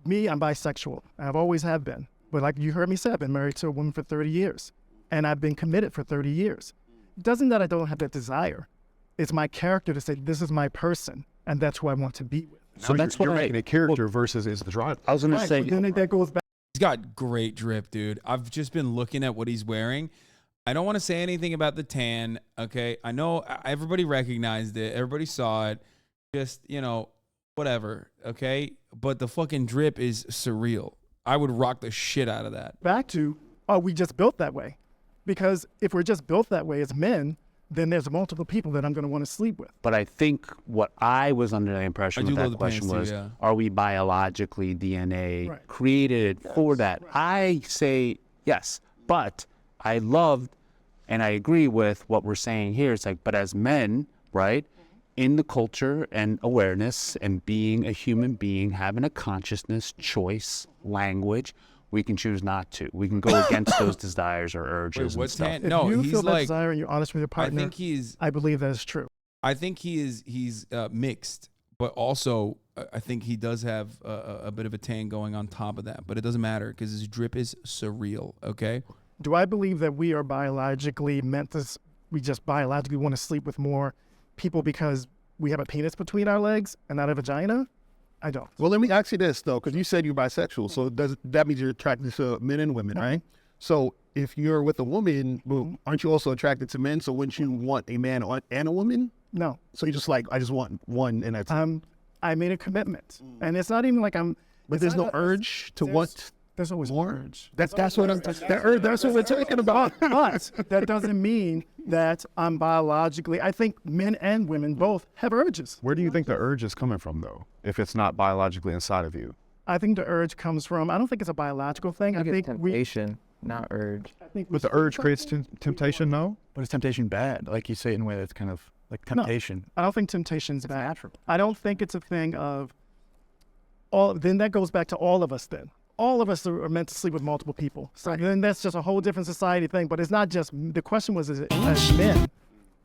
me, I'm bisexual. I've always have been. But like you heard me say, I've been married to a woman for 30 years. And I've been committed for 30 years. It doesn't that I don't have that desire. It's my character to say, this is my person. And that's who I want to be with. So that's what you're making a character versus is the drive. I was going to say. Then that goes back. He's got great drip, dude. I've just been looking at what he's wearing. I don't want to say anything about the tan, okay? I know everybody recognized it. Everybody saw it. Just, you know, whatever, okay? But the fucking drip is surreal. I would rock the shit out of that. Back to, are we just built that way? Because if we're just built that way as men, then there's multiple people that I'm going to want to sleep with. But I think what I was under the impression with that question was, are we biologically DNA created for that? I say yes, but I loved and I agree with what we're saying here. It's like, but as men, right, in the culture and awareness and being a human being, having a consciousness, choice, language, we can choose not to. We can go against those desires or urges and stuff. If you feel that desire and you're honest with your partner, I believe that is true. I think he's mixed, but also I think he does have a bit of a tan going on top of that. But it doesn't matter because his drip is surreal, okay? Do I believe that we are biologically meant to, we just biologically want to sleep with more people because we have a penis between our legs and not a vagina? I don't. Well, let me ask you this, though, because you said you're bisexual. So that means you're attracted to men and women, right? So if you're with a woman, well, aren't you also attracted to men? So wouldn't you want a man and a woman? No. So you just like, I just want one, and that's I made a commitment, and it's not even like I'm. But there's no urge to want. There's always more. urge. That's what I'm. That's what we're talking about. But that doesn't mean that I'm biologically. I think men and women both have urges. Where do you think the urge is coming from, though, if it's not biologically inside of you? I think the urge comes from. I don't think it's a biological thing. I think temptation, not urge. But the urge creates temptation, no? But is temptation bad? Like you say it in a way that's kind of like temptation. No, I don't think temptation's bad. Natural. I don't think it's a thing of all. Then that goes back to all of us. Then all of us are meant to sleep with multiple people. So then that's just a whole different society thing. But it's not just. The question was, as men,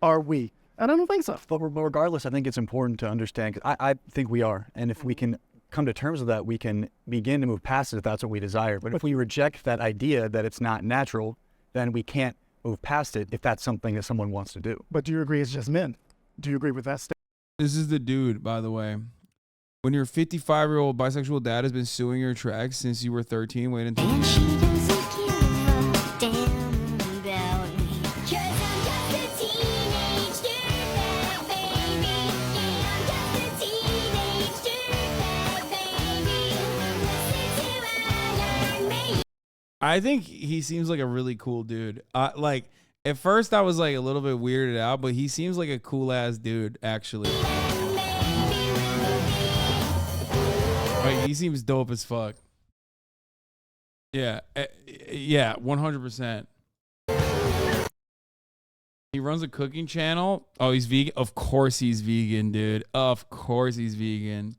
are we? And I don't think so. But regardless, I think it's important to understand. 'Cause I think we are, and if we can come to terms with that, we can begin to move past it if that's what we desire. But if we reject that idea that it's not natural, then we can't move past it if that's something that someone wants to do. But do you agree it's just men? Do you agree with that statement? This is the dude, by the way. When your 55-year-old bisexual dad has been suing your tracks since you were 13, wait until I think he seems like a really cool dude. Like at first I was like a little bit weirded out, but he seems like a cool ass dude actually. Like he seems dope as fuck. Yeah, yeah, 100%. He runs a cooking channel. Oh, he's vegan. Of course he's vegan, dude. Of course he's vegan.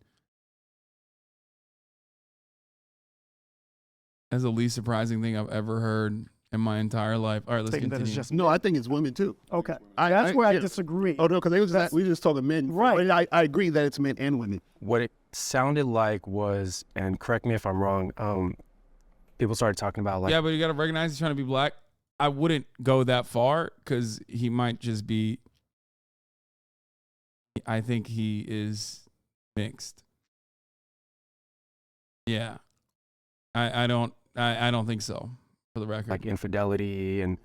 That's the least surprising thing I've ever heard in my entire life. All right, let's continue. No, I think it's women too. Okay, that's where I disagree. Oh no, because we just talking men. Right. I agree that it's men and women. What it sounded like was, and correct me if I'm wrong, people started talking about like. Yeah, but you got to recognize he's trying to be black. I wouldn't go that far because he might just be. I think he is mixed. Yeah, I don't think so. For the record, like infidelity and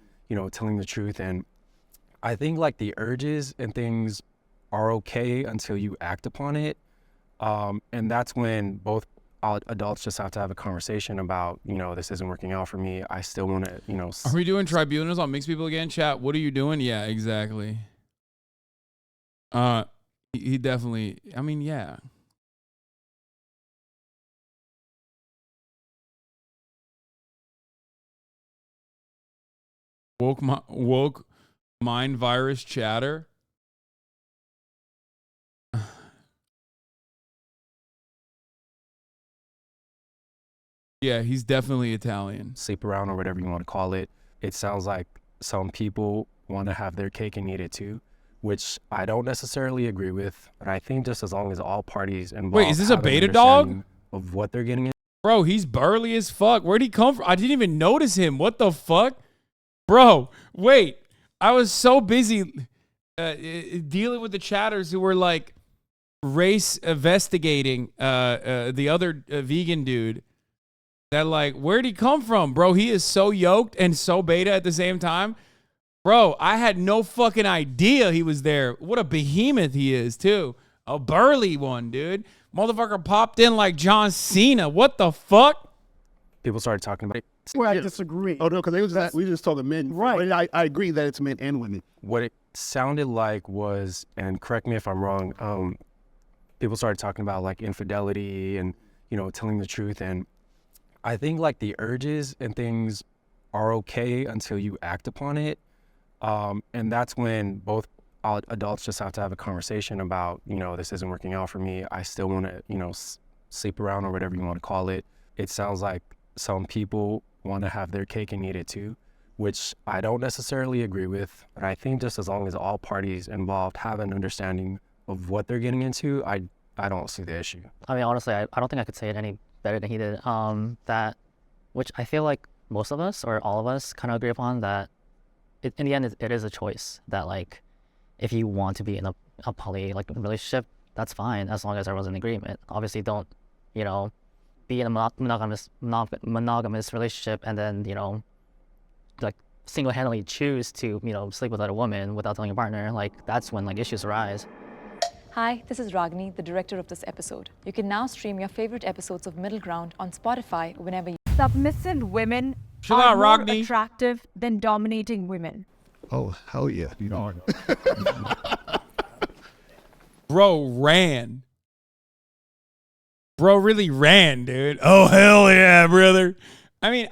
telling the truth, and I think like the urges and things are okay until you act upon it, and that's when both adults just have to have a conversation about this isn't working out for me. I still want to Are we doing tribunals on mixed people again, chat? What are you doing? Yeah, exactly. He definitely. I mean, yeah. Woke mind virus chatter. Yeah, he's definitely Italian. Sleep around or whatever you want to call it. It sounds like some people want to have their cake and eat it too, which I don't necessarily agree with. But I think just as long as all parties involved. Wait, is this a have an beta dog? understanding of what they're getting in. Bro, he's burly as fuck. Where'd he come from? I didn't even notice him. What the fuck? Bro, wait. I was so busy dealing with the chatters who were like race investigating the other vegan dude. That like, where'd he come from? Bro, he is so yoked and so beta at the same time. Bro, I had no fucking idea he was there. What a behemoth he is, too. A burly one, dude. Motherfucker popped in like John Cena. What the fuck? People started talking about it. Where I disagree. Oh no, because we just talking men. Right. I agree that it's men and women. What it sounded like was, and correct me if I'm wrong, people started talking about like infidelity and telling the truth, and I think like the urges and things are okay until you act upon it, and that's when both adults just have to have a conversation about this isn't working out for me. I still want to sleep around or whatever you want to call it. It sounds like some people want to have their cake and eat it too, which I don't necessarily agree with. But I think just as long as all parties involved have an understanding of what they're getting into, I don't see the issue. I mean, honestly, I don't think I could say it any better than he did. Which I feel like most of us or all of us kind of agree upon, that in the end it is a choice. That like, if you want to be in a poly relationship, that's fine as long as everyone's in agreement. Obviously, don't be in a monogamous relationship and then single-handedly choose to, sleep with a woman without telling your partner, like that's when like issues arise. Hi, this is Ragini, the director of this episode. You can now stream your favorite episodes of Middle Ground on Spotify whenever you... Submissive women are more attractive than dominating women. Oh, hell yeah. You know. Bro ran. Bro really ran, dude. Oh, hell yeah, brother. I mean,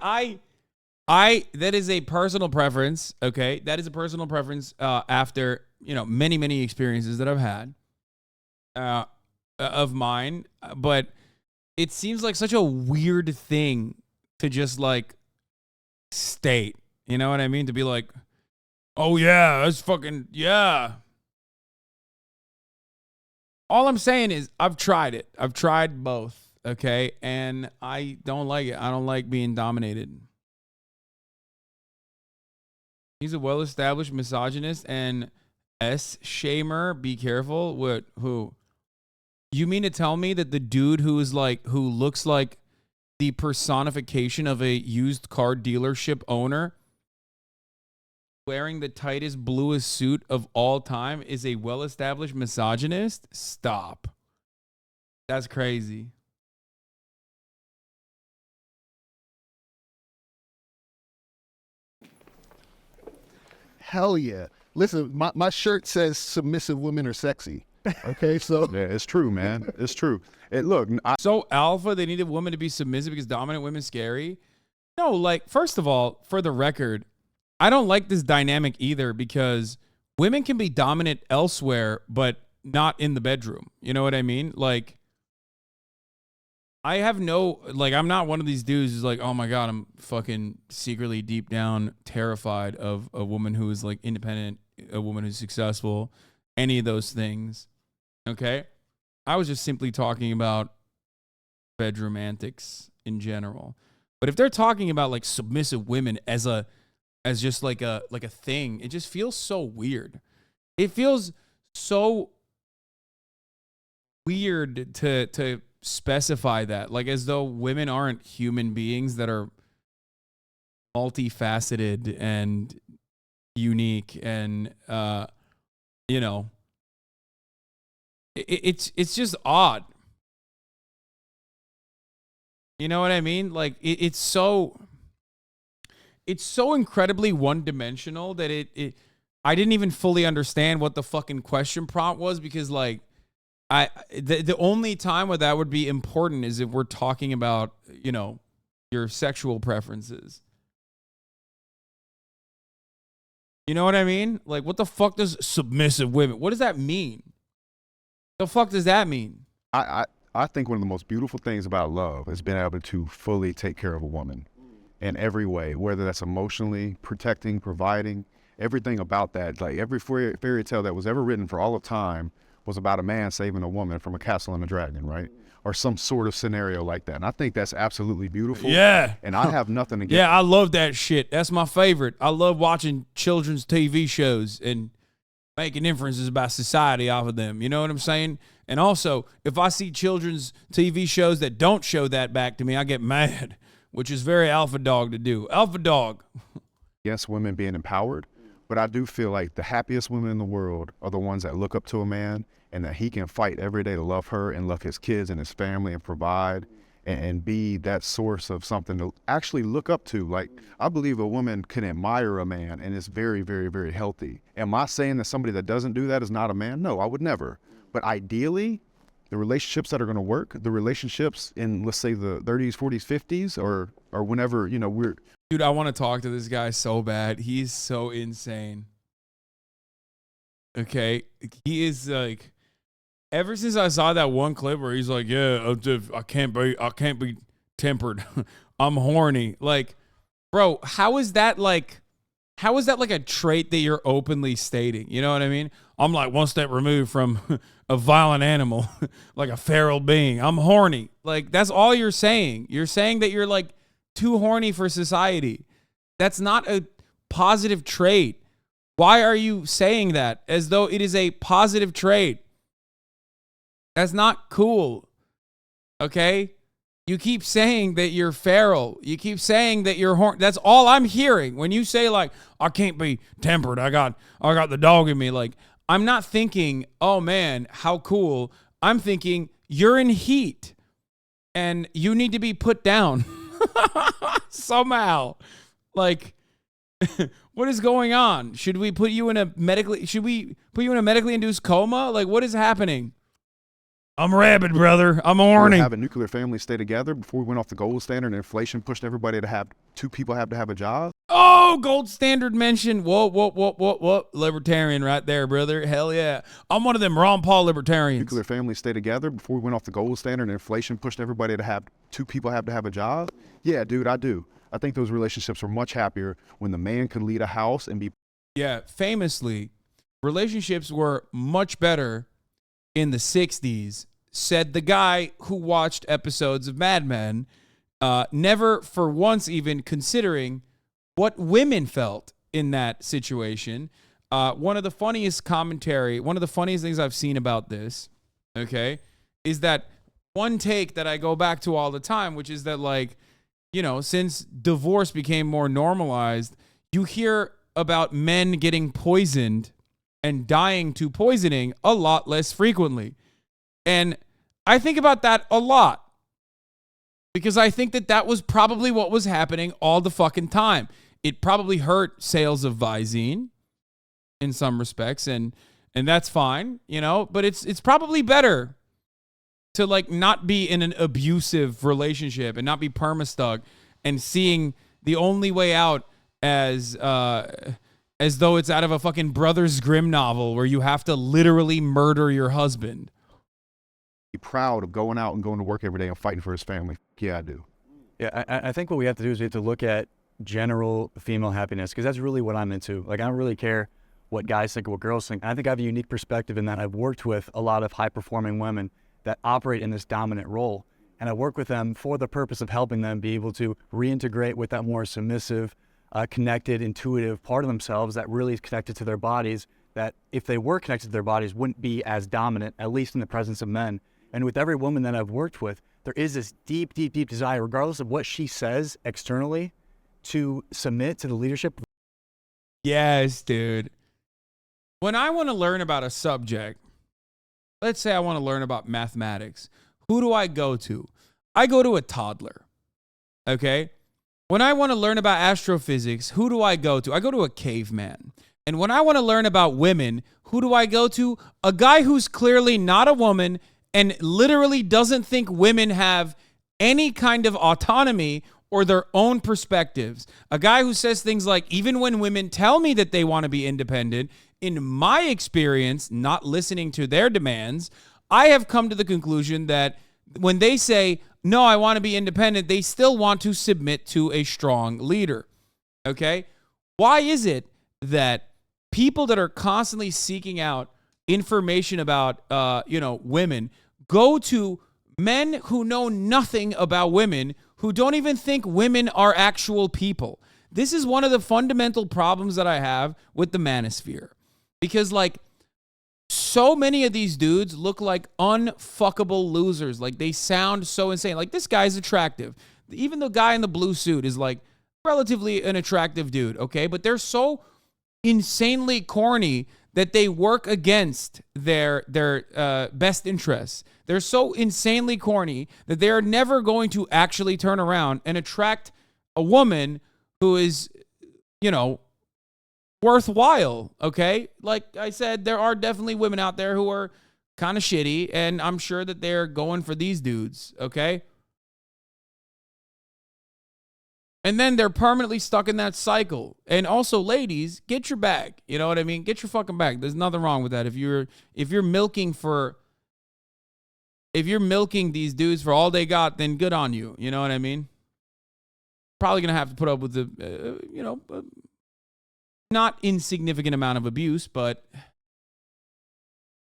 that is a personal preference, okay? That is a personal preference after, many, many experiences that I've had of mine. But it seems like such a weird thing to just, like, state. You know what I mean? To be like, oh, yeah, that's fucking, yeah. All I'm saying is I've tried it. I've tried both, okay? And I don't like it. I don't like being dominated. He's a well-established misogynist and S-shamer. Be careful. What? Who? You mean to tell me that the dude who looks like the personification of a used car dealership owner wearing the tightest, bluest suit of all time is a well-established misogynist? Stop. That's crazy. Hell yeah. Listen, my shirt says submissive women are sexy. Okay, so. Yeah, it's true, man. It's true. So alpha, they need a woman to be submissive because dominant women scary? No, like, first of all, for the record, I don't like this dynamic either because women can be dominant elsewhere, but not in the bedroom. You know what I mean? Like, I'm not one of these dudes who's like, oh my God, I'm fucking secretly deep down terrified of a woman who is like independent, a woman who's successful, any of those things. Okay? I was just simply talking about bedroom antics in general. But if they're talking about like submissive women as just like a thing, it just feels so weird. It feels so weird to specify that, like as though women aren't human beings that are multifaceted and unique and it's just odd. You know what I mean? Like it's so incredibly one-dimensional that I didn't even fully understand what the fucking question prompt was because like the only time where that would be important is if we're talking about, your sexual preferences. You know what I mean? Like, what the fuck does submissive women, what does that mean? The fuck does that mean? I think one of the most beautiful things about love is being able to fully take care of a woman in every way, whether that's emotionally, protecting, providing, everything about that. Like every fairy tale that was ever written for all of time was about a man saving a woman from a castle and a dragon, right? Or some sort of scenario like that. And I think that's absolutely beautiful. Yeah. And I have nothing against. Yeah, I love that shit. That's my favorite. I love watching children's TV shows and making inferences about society off of them. You know what I'm saying? And also, if I see children's TV shows that don't show that back to me, I get mad, which is very alpha dog to do. Alpha dog. Yes, women being empowered. But I do feel like the happiest women in the world are the ones that look up to a man and that he can fight every day to love her and love his kids and his family and provide and be that source of something to actually look up to. Like, I believe a woman can admire a man and it's very, very, very healthy. Am I saying that somebody that doesn't do that is not a man? No, I would never. But ideally, the relationships that are going to work, the relationships in, let's say, the 30s, 40s, 50s, or whenever, we're... Dude, I want to talk to this guy so bad. He's so insane. Okay? He is like... Ever since I saw that one clip where he's like, yeah, I can't be tempered. I'm horny. Like, bro, how is that like a trait that you're openly stating? You know what I mean? I'm like one step removed from a violent animal, like a feral being. I'm horny. Like, that's all you're saying. You're saying that you're like too horny for society. That's not a positive trait. Why are you saying that as though it is a positive trait? That's not cool. Okay? You keep saying that you're feral. You keep saying that you're horny. That's all I'm hearing. When you say like, I can't be tempered. I got the dog in me. Like, I'm not thinking, oh man, how cool. I'm thinking you're in heat and you need to be put down somehow. Like, what is going on? Should we put you in a medically induced coma? Like, what is happening? I'm rabid, brother. I'm horny. Have a nuclear family stay together before we went off the gold standard and inflation pushed everybody to have two people have to have a job. Oh, gold standard mention. Whoa. Libertarian right there, brother. Hell yeah. I'm one of them Ron Paul libertarians. Nuclear families stay together before we went off the gold standard and inflation pushed everybody to have two people have to have a job. Yeah, dude, I do. I think those relationships were much happier when the man could lead a house and be. Yeah, famously, relationships were much better in the 60s, said the guy who watched episodes of Mad Men, never for once even considering what women felt in that situation. One of the funniest things I've seen about this, okay, is that one take that I go back to all the time, which is that, like, you know, since divorce became more normalized, you hear about men getting poisoned and dying to poisoning a lot less frequently. And I think about that a lot because I think that was probably what was happening all the fucking time. It probably hurt sales of Visine in some respects, and that's fine, you know, but it's probably better to like not be in an abusive relationship and not be perma-stuck and seeing the only way out as though it's out of a fucking Brothers Grimm novel where you have to literally murder your husband. Be proud of going out and going to work every day and fighting for his family. Yeah, I do. Yeah, I think what we have to do is we have to look at general female happiness, because that's really what I'm into. Like, I don't really care what guys think or what girls think. I think I have a unique perspective in that I've worked with a lot of high-performing women that operate in this dominant role. And I work with them for the purpose of helping them be able to reintegrate with that more submissive, connected, intuitive part of themselves that really is connected to their bodies, that if they were connected to their bodies wouldn't be as dominant, at least in the presence of men. And with every woman that I've worked with, there is this deep, deep, deep desire, regardless of what she says externally, to submit to the leadership. Yes, dude. When I want to learn about a subject, let's say I want to learn about mathematics, who do I go to? I go to a toddler, okay? When I want to learn about astrophysics, who do I go to? I go to a caveman. And when I want to learn about women, who do I go to? A guy who's clearly not a woman and literally doesn't think women have any kind of autonomy or their own perspectives. A guy who says things like, even when women tell me that they want to be independent, in my experience, not listening to their demands, I have come to the conclusion that when they say, no, I want to be independent, they still want to submit to a strong leader. Okay? Why is it that people that are constantly seeking out information about, women go to men who know nothing about women, who don't even think women are actual people? This is one of the fundamental problems that I have with the manosphere. Because, like, so many of these dudes look like unfuckable losers. Like, they sound so insane. Like, this guy's attractive. Even the guy in the blue suit is, like, relatively an attractive dude, okay? But they're so insanely corny that they work against their best interests. They're so insanely corny that they're never going to actually turn around and attract a woman who is, worthwhile, okay? Like I said, there are definitely women out there who are kind of shitty, and I'm sure that they're going for these dudes, okay? And then they're permanently stuck in that cycle. And also, ladies, get your bag. You know what I mean? Get your fucking bag. There's nothing wrong with that. If you're milking these dudes for all they got, then good on you. You know what I mean? Probably gonna have to put up with the, not insignificant amount of abuse, but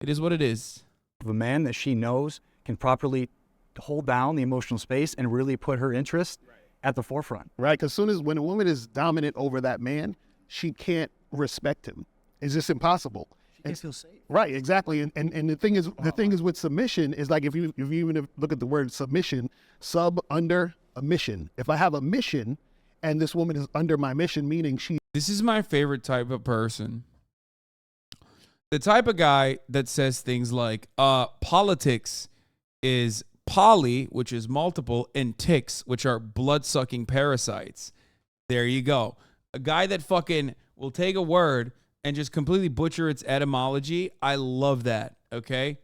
it is what it is. A man that she knows can properly hold down the emotional space and really put her interest at the forefront. Right, because when a woman is dominant over that man, she can't respect him. It's just impossible. And feel safe. Right, exactly. And the thing is with submission is like if you even look at the word submission, sub, under, a mission. If I have a mission and this woman is under my mission, meaning This is my favorite type of person. The type of guy that says things like, politics is poly, which is multiple, and ticks, which are blood-sucking parasites. There you go. A guy that fucking will take a word and just completely butcher its etymology. I love that, okay?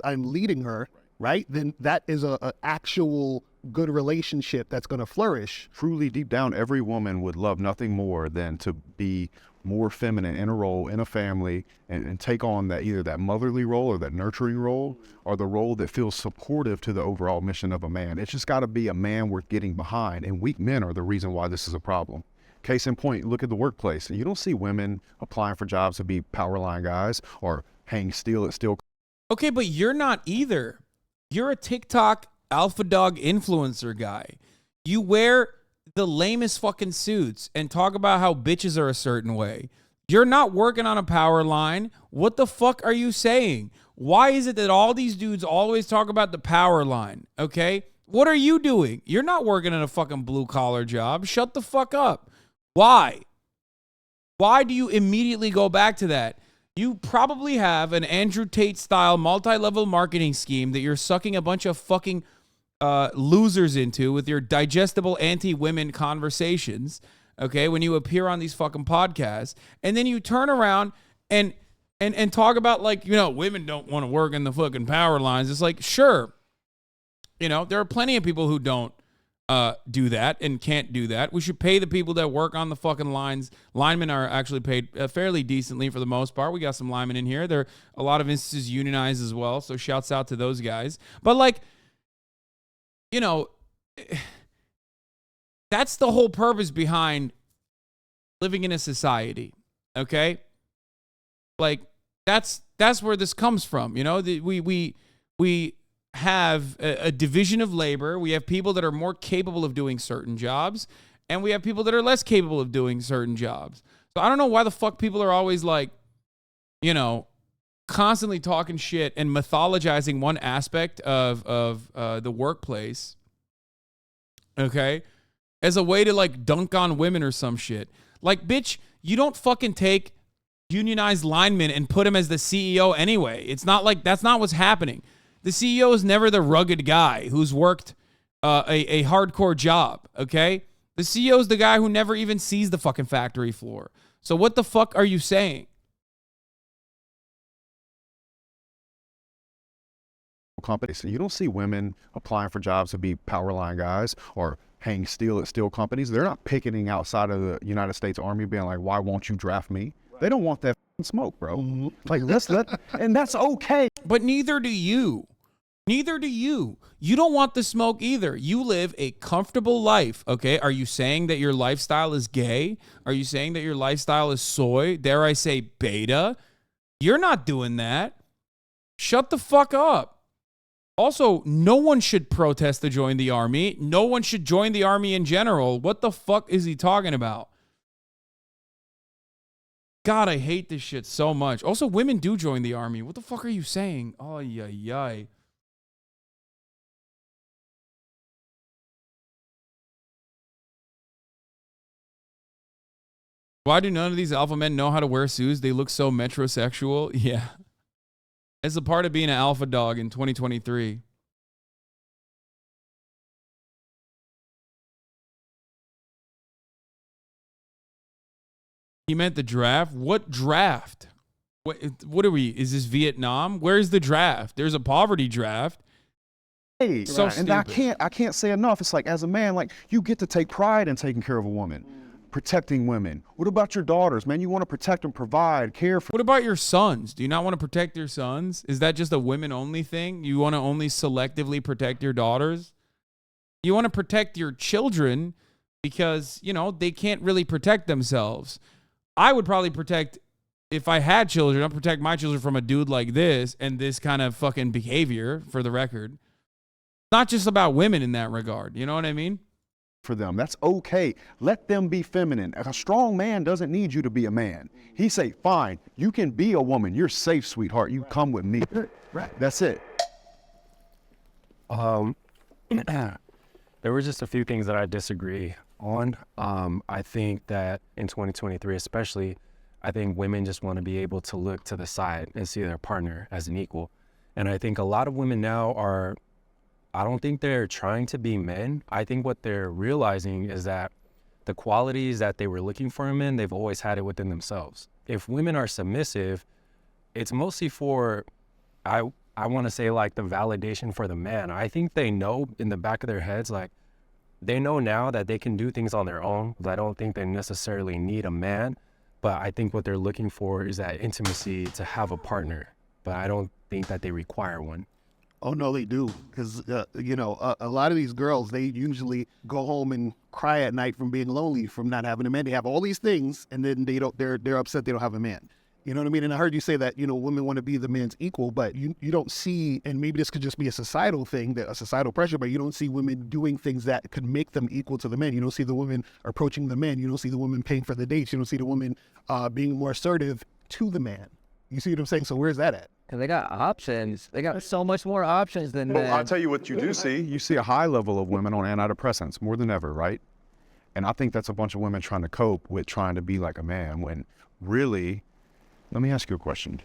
I'm leading her, right? Then that is a actual good relationship that's going to flourish. Truly, deep down, every woman would love nothing more than to be more feminine in a role, in a family, and take on that either that motherly role or that nurturing role or the role that feels supportive to the overall mission of a man. It's just got to be a man worth getting behind, and weak men are the reason why this is a problem. Case in point, look at the workplace. You don't see women applying for jobs to be power line guys or hang steel at steel. Okay, but you're not either. You're a TikTok alpha dog influencer guy. You wear the lamest fucking suits and talk about how bitches are a certain way. You're not working on a power line. What the fuck are you saying? Why is it that all these dudes always talk about the power line? Okay? What are you doing? You're not working in a fucking blue collar job. Shut the fuck up. Why? Why do you immediately go back to that? You probably have an Andrew Tate style multi-level marketing scheme that you're sucking a bunch of fucking losers into with your digestible anti-women conversations, okay, when you appear on these fucking podcasts, and then you turn around and talk about, like, you know, women don't want to work in the fucking power lines. It's like, sure, you know, there are plenty of people who don't do that and can't do that. We should pay the people that work on the fucking lines. Linemen are actually paid fairly decently for the most part. We got some linemen in here. There are a lot of instances unionized as well, so shouts out to those guys. But, like, you know, that's the whole purpose behind living in a society, okay? Like, that's where this comes from, you know? We have a division of labor. We have people that are more capable of doing certain jobs, and we have people that are less capable of doing certain jobs. So I don't know why the fuck people are always, like, you know, constantly talking shit and mythologizing one aspect of the workplace, okay, as a way to, like, dunk on women or some shit. Like, bitch, you don't fucking take unionized linemen and put him as the CEO anyway. It's not like that's not what's happening. The CEO is never the rugged guy who's worked a hardcore job, okay? The CEO is the guy who never even sees the fucking factory floor. So what the fuck are you saying? Companies. So you don't see women applying for jobs to be power line guys or hang steel at steel companies. They're not picketing outside of the United States Army being like, why won't you draft me? They don't want that smoke, bro. Like, and that's okay. But neither do you. Neither do you. You don't want the smoke either. You live a comfortable life, okay? Are you saying that your lifestyle is gay? Are you saying that your lifestyle is soy? Dare I say beta? You're not doing that. Shut the fuck up. Also, no one should protest to join the army. No one should join the army in general. What the fuck is he talking about? God, I hate this shit so much. Also, women do join the army. What the fuck are you saying? Oh, yeah. Why do none of these alpha men know how to wear suits? They look so metrosexual. Yeah. As a part of being an alpha dog in 2023. He meant the draft? What draft? What are we? Is this Vietnam? Where's the draft? There's a poverty draft. Hey, so and I can't say enough. It's like, as a man, like, you get to take pride in taking care of a woman, protecting women. What about your daughters, man? You want to protect and provide, care for. What about your sons? Do you not want to protect your sons? Is that just a women-only thing? You want to only selectively protect your daughters? You want to protect your children because, you know, they can't really protect themselves. I would probably protect, if I had children, I'd protect my children from a dude like this and this kind of fucking behavior, for the record. Not just about women in that regard. You know what I mean? for them. That's okay. Let them be feminine. A strong man doesn't need you to be a man. He say, fine, you can be a woman. You're safe, sweetheart. You come with me. Right. That's it. There were just a few things that I disagree on. I think that in 2023 especially, I think women just want to be able to look to the side and see their partner as an equal. And I think a lot of women now are, I don't think they're trying to be men. I think what they're realizing is that the qualities that they were looking for in men, they've always had it within themselves. If women are submissive, it's mostly for, I want to say like the validation for the man. I think they know in the back of their heads, like they know now that they can do things on their own. I don't think they necessarily need a man, but I think what they're looking for is that intimacy to have a partner. But I don't think that they require one. Oh, no, they do. Because, you know, a lot of these girls, they usually go home and cry at night from being lonely, from not having a man. They have all these things, and then they're upset they don't have a man. You know what I mean? And I heard you say that, you know, women want to be the man's equal, but you don't see, and maybe this could just be a societal thing, a societal pressure, but you don't see women doing things that could make them equal to the men. You don't see the women approaching the men. You don't see the women paying for the dates. You don't see the women being more assertive to the man. You see what I'm saying? So where's that at? Because they got options. They got so much more options than men. Well, I'll tell you what you do see. You see a high level of women on antidepressants more than ever, right? And I think that's a bunch of women trying to cope with trying to be like a man when really, let me ask you a question.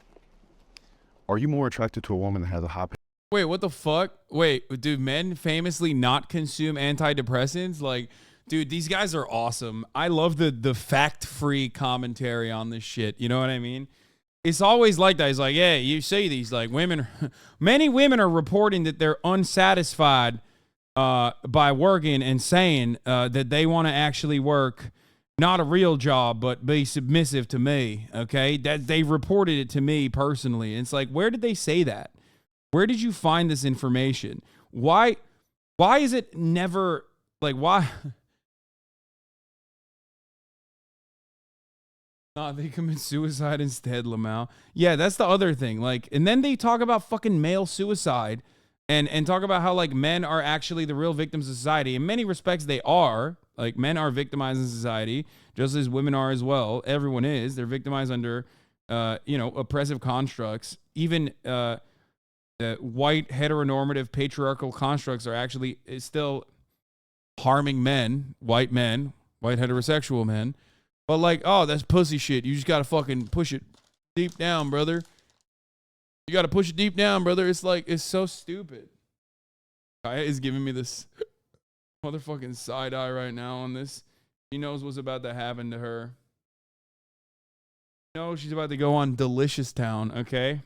Are you more attracted to a woman that has a high... Wait, what the fuck? Wait, do men famously not consume antidepressants? Like, dude, these guys are awesome. I love the fact-free commentary on this shit. You know what I mean? It's always like that. It's like, yeah, you see these, like, women. Many women are reporting that they're unsatisfied by working and saying that they want to actually work not a real job, but be submissive to me, okay? That they reported it to me personally. And it's like, where did they say that? Where did you find this information? Why is it never, like, why? No, they commit suicide instead, Lamau. Yeah, that's the other thing. Like, and then they talk about fucking male suicide and talk about how, like, men are actually the real victims of society. In many respects, they are. Like, men are victimized in society, just as women are as well. Everyone is. They're victimized under, oppressive constructs. Even white, heteronormative, patriarchal constructs are actually still harming men, white heterosexual men. But, like, oh, that's pussy shit. You just got to fucking push it deep down, brother. You got to push it deep down, brother. It's like, it's so stupid. Kaya is giving me this motherfucking side eye right now on this. She knows what's about to happen to her. You know she's about to go on Delicious Town, okay?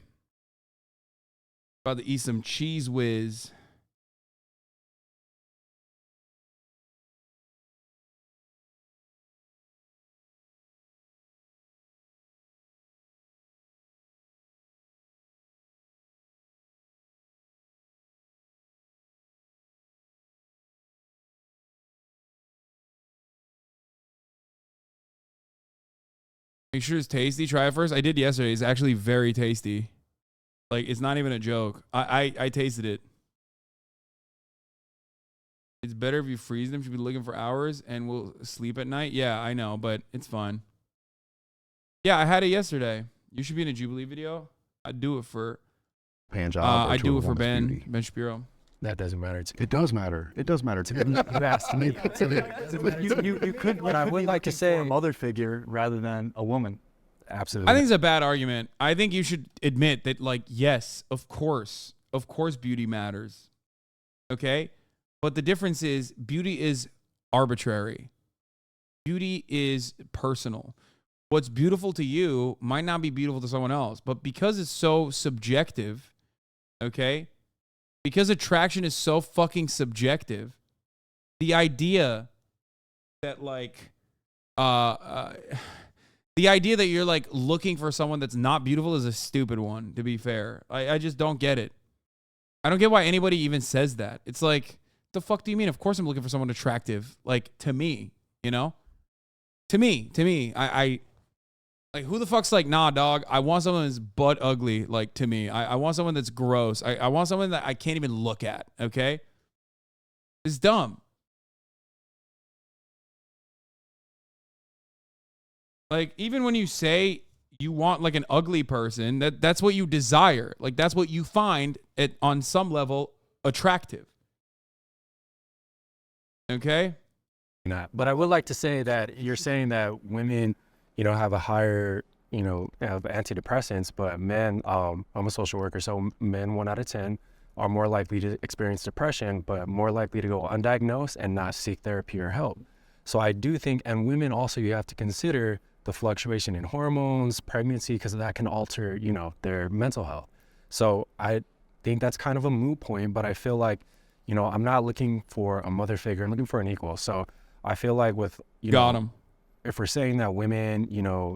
About to eat some Cheese Whiz. Make sure it's tasty. Try it first. I did yesterday. It's actually very tasty. Like, it's not even a joke. I tasted it. It's better if you freeze them. Should be looking for hours and we'll sleep at night. Yeah, I know, but it's fine. Yeah, I had it yesterday. You should be in a Jubilee video. I'd do it for Pan job. I do it for Ben Shapiro. That doesn't matter to me. It does matter. It does matter to me. You asked me. You could, but I would like to say a mother figure rather than a woman. Absolutely. I think it's a bad argument. I think you should admit that, like, yes, of course beauty matters. Okay? But the difference is beauty is arbitrary. Beauty is personal. What's beautiful to you might not be beautiful to someone else. But because it's so subjective, okay? Because attraction is so fucking subjective, the idea that, like, the idea that you're, like, looking for someone that's not beautiful is a stupid one, to be fair. I just don't get it. I don't get why anybody even says that. It's like, the fuck do you mean? Of course I'm looking for someone attractive. Like, to me, you know? To me. I like, who the fuck's like, nah, dog, I want someone that's butt ugly, like, to me. I want someone that's gross. I want someone that I can't even look at, okay? It's dumb. Like, even when you say you want like an ugly person, that's what you desire. Like, that's what you find on some level attractive. Okay? Not. But I would like to say that you're saying that women, have a higher, have antidepressants, but men, I'm a social worker, so men 1 out of 10 are more likely to experience depression, but more likely to go undiagnosed and not seek therapy or help. So I do think, and women also, you have to consider the fluctuation in hormones, pregnancy, because that can alter, their mental health. So I think that's kind of a moot point, but I feel like, I'm not looking for a mother figure, I'm looking for an equal. So I feel like with, Got him. If we're saying that women,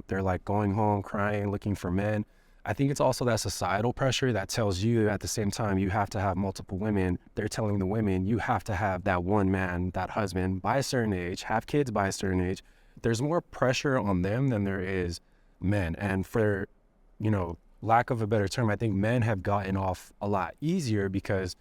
they're like going home crying, looking for men, I think it's also that societal pressure that tells you at the same time you have to have multiple women. They're telling the women you have to have that one man, that husband by a certain age, have kids by a certain age. There's more pressure on them than there is men. And for, lack of a better term, I think men have gotten off a lot easier because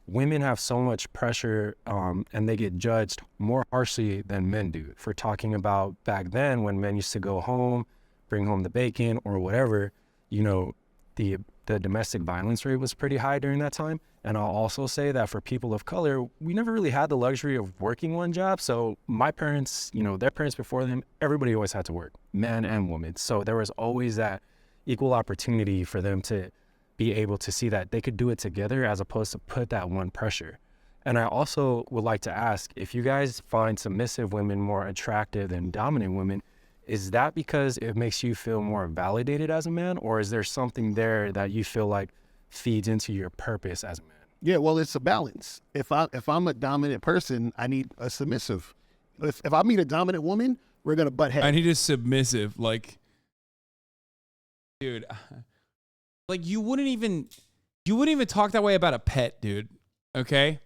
women have so much pressure and they get judged more harshly than men do for talking about back then when men used to go home, bring home the bacon or whatever, the domestic violence rate was pretty high during that time. And I'll also say that for people of color, we never really had the luxury of working one job. So my parents, their parents before them, everybody always had to work, man and woman. So there was always that equal opportunity for them to be able to see that they could do it together as opposed to put that one pressure. And I also would like to ask, if you guys find submissive women more attractive than dominant women, is that because it makes you feel more validated as a man, or is there something there that you feel like feeds into your purpose as a man? Yeah, well, it's a balance. If I'm a dominant person, I need a submissive. If I meet a dominant woman, we're gonna butt heads. I need a submissive. Like, dude, like you wouldn't even talk that way about a pet, dude. Okay.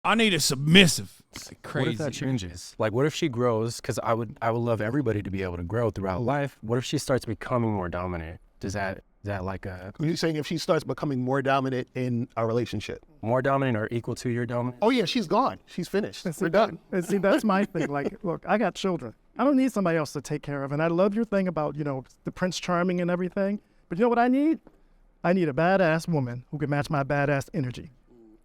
I need a submissive. It's like crazy. What if that changes? Like, what if she grows? Because I would love everybody to be able to grow throughout life. What if she starts becoming more dominant? Is that like a? Are you saying if she starts becoming more dominant in our relationship? More dominant or equal to your dominant? Oh yeah, she's gone. She's finished. We're done. And see, that's my thing. Like, look, I got children. I don't need somebody else to take care of. And I love your thing about, the Prince Charming and everything. But you know what I need? I need a badass woman who can match my badass energy.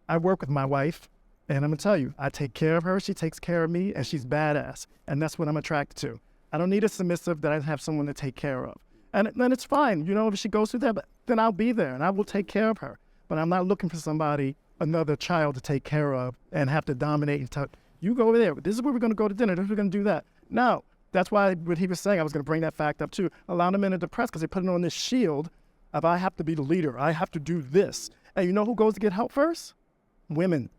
I work with my wife. And I'm going to tell you, I take care of her, she takes care of me, and she's badass. And that's what I'm attracted to. I don't need a submissive that I have someone to take care of. And then it's fine. If she goes through that, then I'll be there and I will take care of her. But I'm not looking for somebody, another child to take care of and have to dominate and tell, you go over there. This is where we're going to go to dinner. This is where we're going to do that. No, that's why what he was saying, I was going to bring that fact up too. A lot of men are depressed because they put it on this shield of I have to be the leader. I have to do this. And you know who goes to get help first? Women.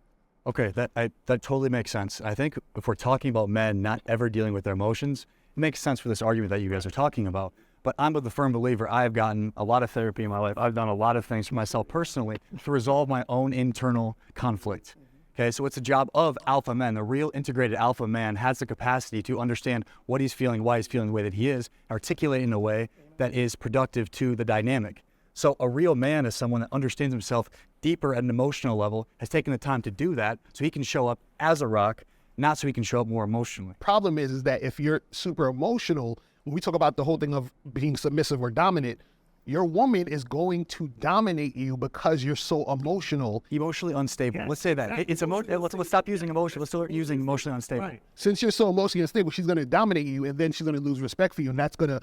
Okay, that totally makes sense. I think if we're talking about men not ever dealing with their emotions, it makes sense for this argument that you guys are talking about. But I'm a firm believer. I've gotten a lot of therapy in my life. I've done a lot of things for myself personally to resolve my own internal conflict. Okay, so it's a job of alpha men. The real integrated alpha man has the capacity to understand what he's feeling, why he's feeling the way that he is, articulate in a way that is productive to the dynamic. So a real man is someone that understands himself deeper at an emotional level, has taken the time to do that so he can show up as a rock, not so he can show up more emotionally. Problem is that if you're super emotional, when we talk about the whole thing of being submissive or dominant, your woman is going to dominate you because you're so emotional. Emotionally unstable. Let's say that. It's let's stop using emotion. Let's start using emotionally unstable. Right. Since you're so emotionally unstable, she's going to dominate you and then she's going to lose respect for you, and that's going to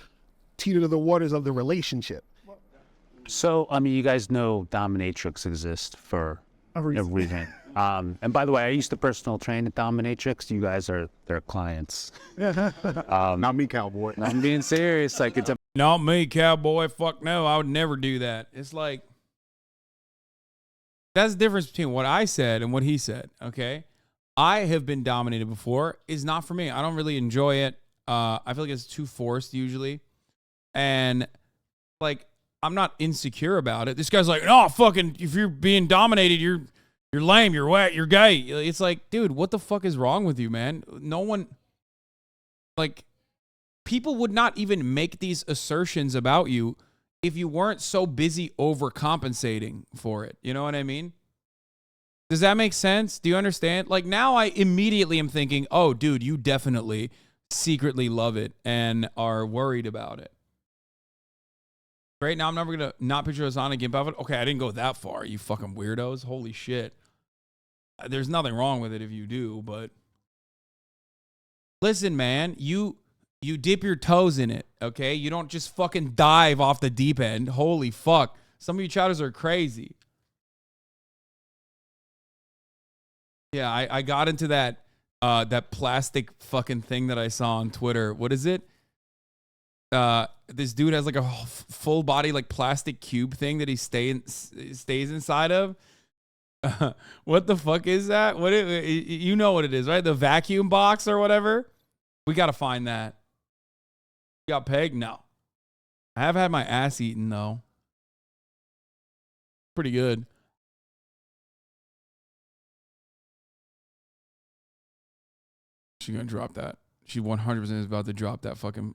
teeter the waters of the relationship. So, you guys know dominatrix exists for a reason. And by the way, I used to personal train at dominatrix. You guys are their clients. Not me, cowboy. I'm being serious. Like, it's a... Not me, cowboy. Fuck no. I would never do that. It's like, that's the difference between what I said and what he said. Okay. I have been dominated before. It's not for me. I don't really enjoy it. I feel like it's too forced usually. And like, I'm not insecure about it. This guy's like, oh, fucking, if you're being dominated, you're lame, you're wet, you're gay. It's like, dude, what the fuck is wrong with you, man? No one, like, people would not even make these assertions about you if you weren't so busy overcompensating for it. You know what I mean? Does that make sense? Do you understand? Like, now I immediately am thinking, oh, dude, you definitely secretly love it and are worried about it. Right now, I'm never going to not picture Hasan and gimp outfit. Okay, I didn't go that far, you fucking weirdos. Holy shit. There's nothing wrong with it if you do, but listen, man, you dip your toes in it, okay? You don't just fucking dive off the deep end. Holy fuck. Some of you chatters are crazy. Yeah, I got into that plastic fucking thing that I saw on Twitter. What is it? This dude has like a full body like plastic cube thing that he stays inside of. What the fuck is that? You know what it is, right? The vacuum box or whatever. We got to find that. You got pegged? No. I have had my ass eaten though. Pretty good. She's gonna drop that. She 100% is about to drop that fucking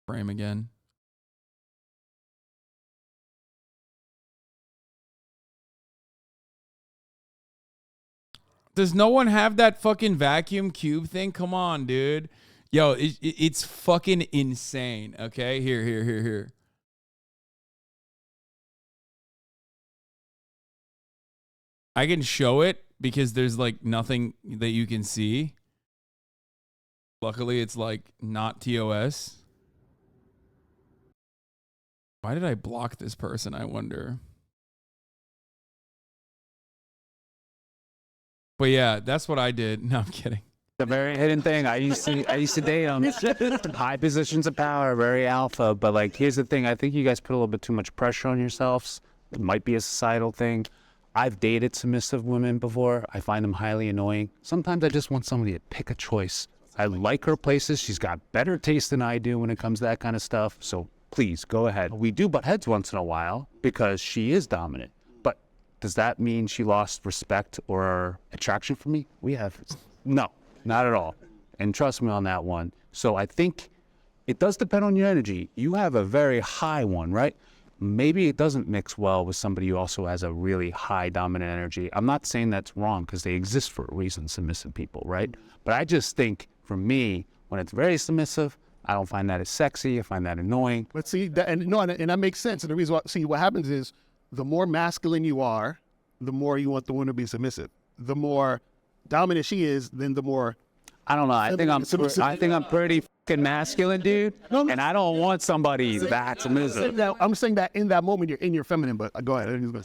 frame again. Does no one have that fucking vacuum cube thing? Come on, dude. Yo, it's fucking insane. Okay, here. I can show it because there's like nothing that you can see. Luckily, it's like not TOS. Why did I block this person, I wonder? But yeah, that's what I did. No, I'm kidding. A very hidden thing. I used to date high positions of power, very alpha. But like, here's the thing. I think you guys put a little bit too much pressure on yourselves. It might be a societal thing. I've dated submissive women before. I find them highly annoying. Sometimes I just want somebody to pick a choice. I like her places. She's got better taste than I do when it comes to that kind of stuff. So please go ahead. We do butt heads once in a while because she is dominant. But does that mean she lost respect or attraction for me? No, not at all. And trust me on that one. So I think it does depend on your energy. You have a very high one, right? Maybe it doesn't mix well with somebody who also has a really high dominant energy. I'm not saying that's wrong because they exist for a reason, submissive people, right? But I just think for me, when it's very submissive, I don't find that as sexy. I find that annoying. But see, and that makes sense. And the reason why, see, what happens is the more masculine you are, the more you want the woman to be submissive. The more dominant she is, then the more. I don't know. I think I'm pretty fucking masculine, dude. And I don't want somebody that submissive. I'm saying that in that moment you're in your feminine, but go ahead.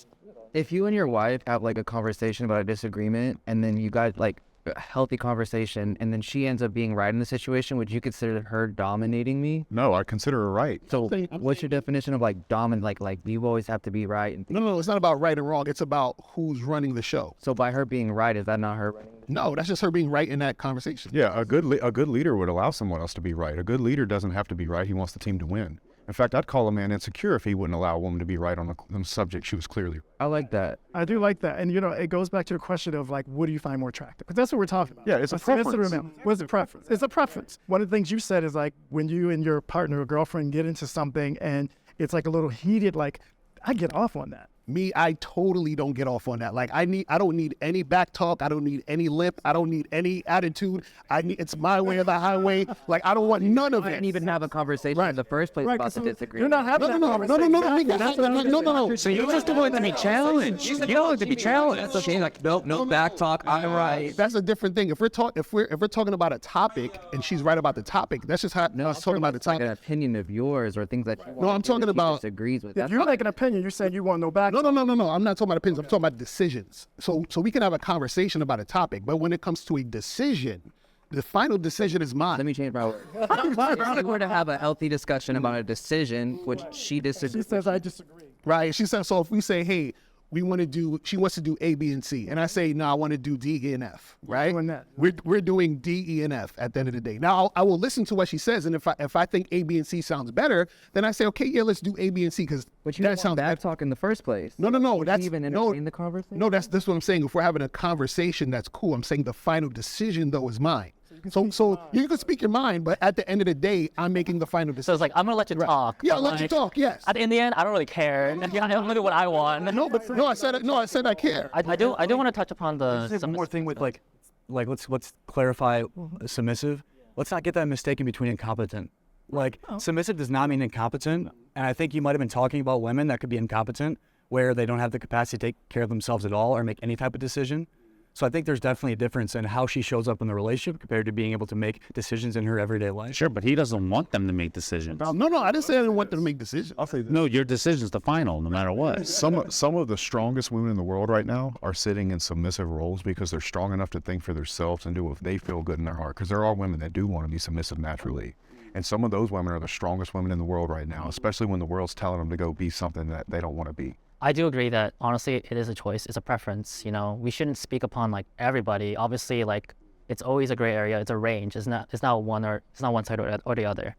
If you and your wife have like a conversation about a disagreement, and then you guys like a healthy conversation, and then she ends up being right in the situation, would you consider her dominating me? No, I consider her right. So what's your definition of like dominant? Like you always have to be right? No, it's not about right and wrong. It's about who's running the show. So by her being right, is that not her running the show? No, that's just her being right in that conversation. Yeah, a good leader would allow someone else to be right. A good leader doesn't have to be right. He wants the team to win. In fact, I'd call a man insecure if he wouldn't allow a woman to be right on the subject she was clearly. I like that. I do like that. And, it goes back to the question of, like, what do you find more attractive? Because that's what we're talking about. Yeah, it's a preference. What's the preference? It's a preference. One of the things you said is, like, when you and your partner or girlfriend get into something and it's, like, a little heated, like, I get off on that. Me, I totally don't get off on that. Like I don't need any back talk. I don't need any lip. I don't need any attitude. It's my way or the highway. Like I don't want none of it. I didn't even have a conversation in the first place about the disagreement. You're not having that conversation. No. So you just want to be challenged. You don't want to be challenged. That's okay. Like no back talk. I'm right. That's a different thing. If we're talking about a topic and she's right about the topic, that's just how. No, it's talking about the topic. Like an opinion of yours or things that. No, I'm talking about. Disagrees with. If you're making an opinion, you're saying you want no back. No. I'm not talking about opinions. I'm talking about decisions. So we can have a conversation about a topic, but when it comes to a decision, the final decision is mine. Let me change my word. If we're to have a healthy discussion about a decision, which she disagrees. She says I disagree. Right. She says, so if we say, hey, she wants to do A, B, and C. And I say, no, I want to do D, E, and F, right? We're doing D, E, and F at the end of the day. Now, I will listen to what she says, and if I think A, B, and C sounds better, then I say, okay, yeah, let's do A, B, and C, because that sounds back talk in the first place. No. That's even entertain the conversation. No, that's what I'm saying. If we're having a conversation, that's cool. I'm saying the final decision, though, is mine. So you can speak your mind, but at the end of the day, I'm making the final decision. So it's like, I'm going to let you talk. Yeah, let you talk, yes. In the end, I don't really care. I'm going to do what I want. I said I care. I do want to touch upon the... One more thing with, like let's clarify submissive. let's not get that mistaken between incompetent. Like, submissive does not mean incompetent. And I think you might have been talking about women that could be incompetent, where they don't have the capacity to take care of themselves at all or make any type of decision. So I think there's definitely a difference in how she shows up in the relationship compared to being able to make decisions in her everyday life. Sure, but he doesn't want them to make decisions. No, I didn't say I didn't want them to make decisions. I'll say this. No, your decision's the final, no matter what. Some of the strongest women in the world right now are sitting in submissive roles because they're strong enough to think for themselves and do what they feel good in their heart. Because there are women that do want to be submissive naturally. And some of those women are the strongest women in the world right now, especially when the world's telling them to go be something that they don't want to be. I do agree that honestly it is a choice, it's a preference. You know, we shouldn't speak upon like everybody. Obviously, like it's always a gray area. It's a range. It's not one side or the other.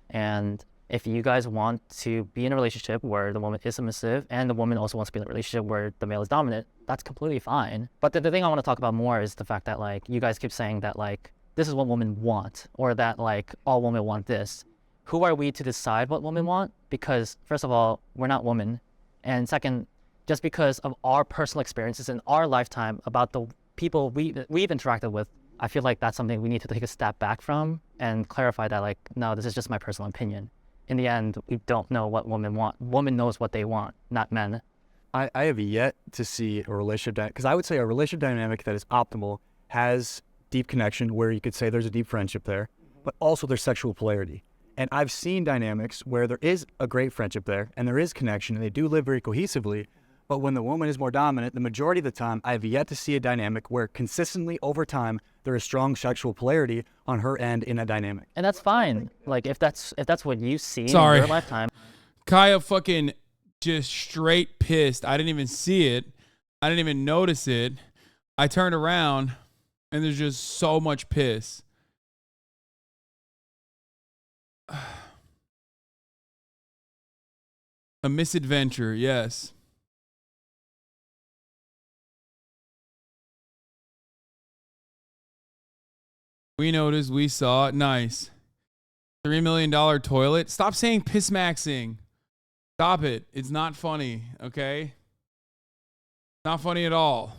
And if you guys want to be in a relationship where the woman is submissive and the woman also wants to be in a relationship where the male is dominant, that's completely fine. But the thing I want to talk about more is the fact that like you guys keep saying that like this is what women want, or that like all women want this. Who are we to decide what women want? Because first of all, we're not women. And second, just because of our personal experiences in our lifetime about the people we've interacted with, I feel like that's something we need to take a step back from and clarify that like, no, this is just my personal opinion. In the end, we don't know what women want. Woman knows what they want, not men. I have yet to see a relationship, because I would say a relationship dynamic that is optimal has deep connection where you could say there's a deep friendship there, but also there's sexual polarity. And I've seen dynamics where there is a great friendship there and there is connection and they do live very cohesively. But when the woman is more dominant, the majority of the time, I've yet to see a dynamic where consistently over time, there is strong sexual polarity on her end in a dynamic. And that's fine. Like if that's what you see in your lifetime. Kaya fucking just straight pissed. I didn't even see it. I didn't even notice it. I turned around and there's just so much piss. A misadventure, yes. We noticed, we saw it. Nice. $3 million toilet. Stop saying piss maxing. Stop it. It's not funny, okay? Not funny at all.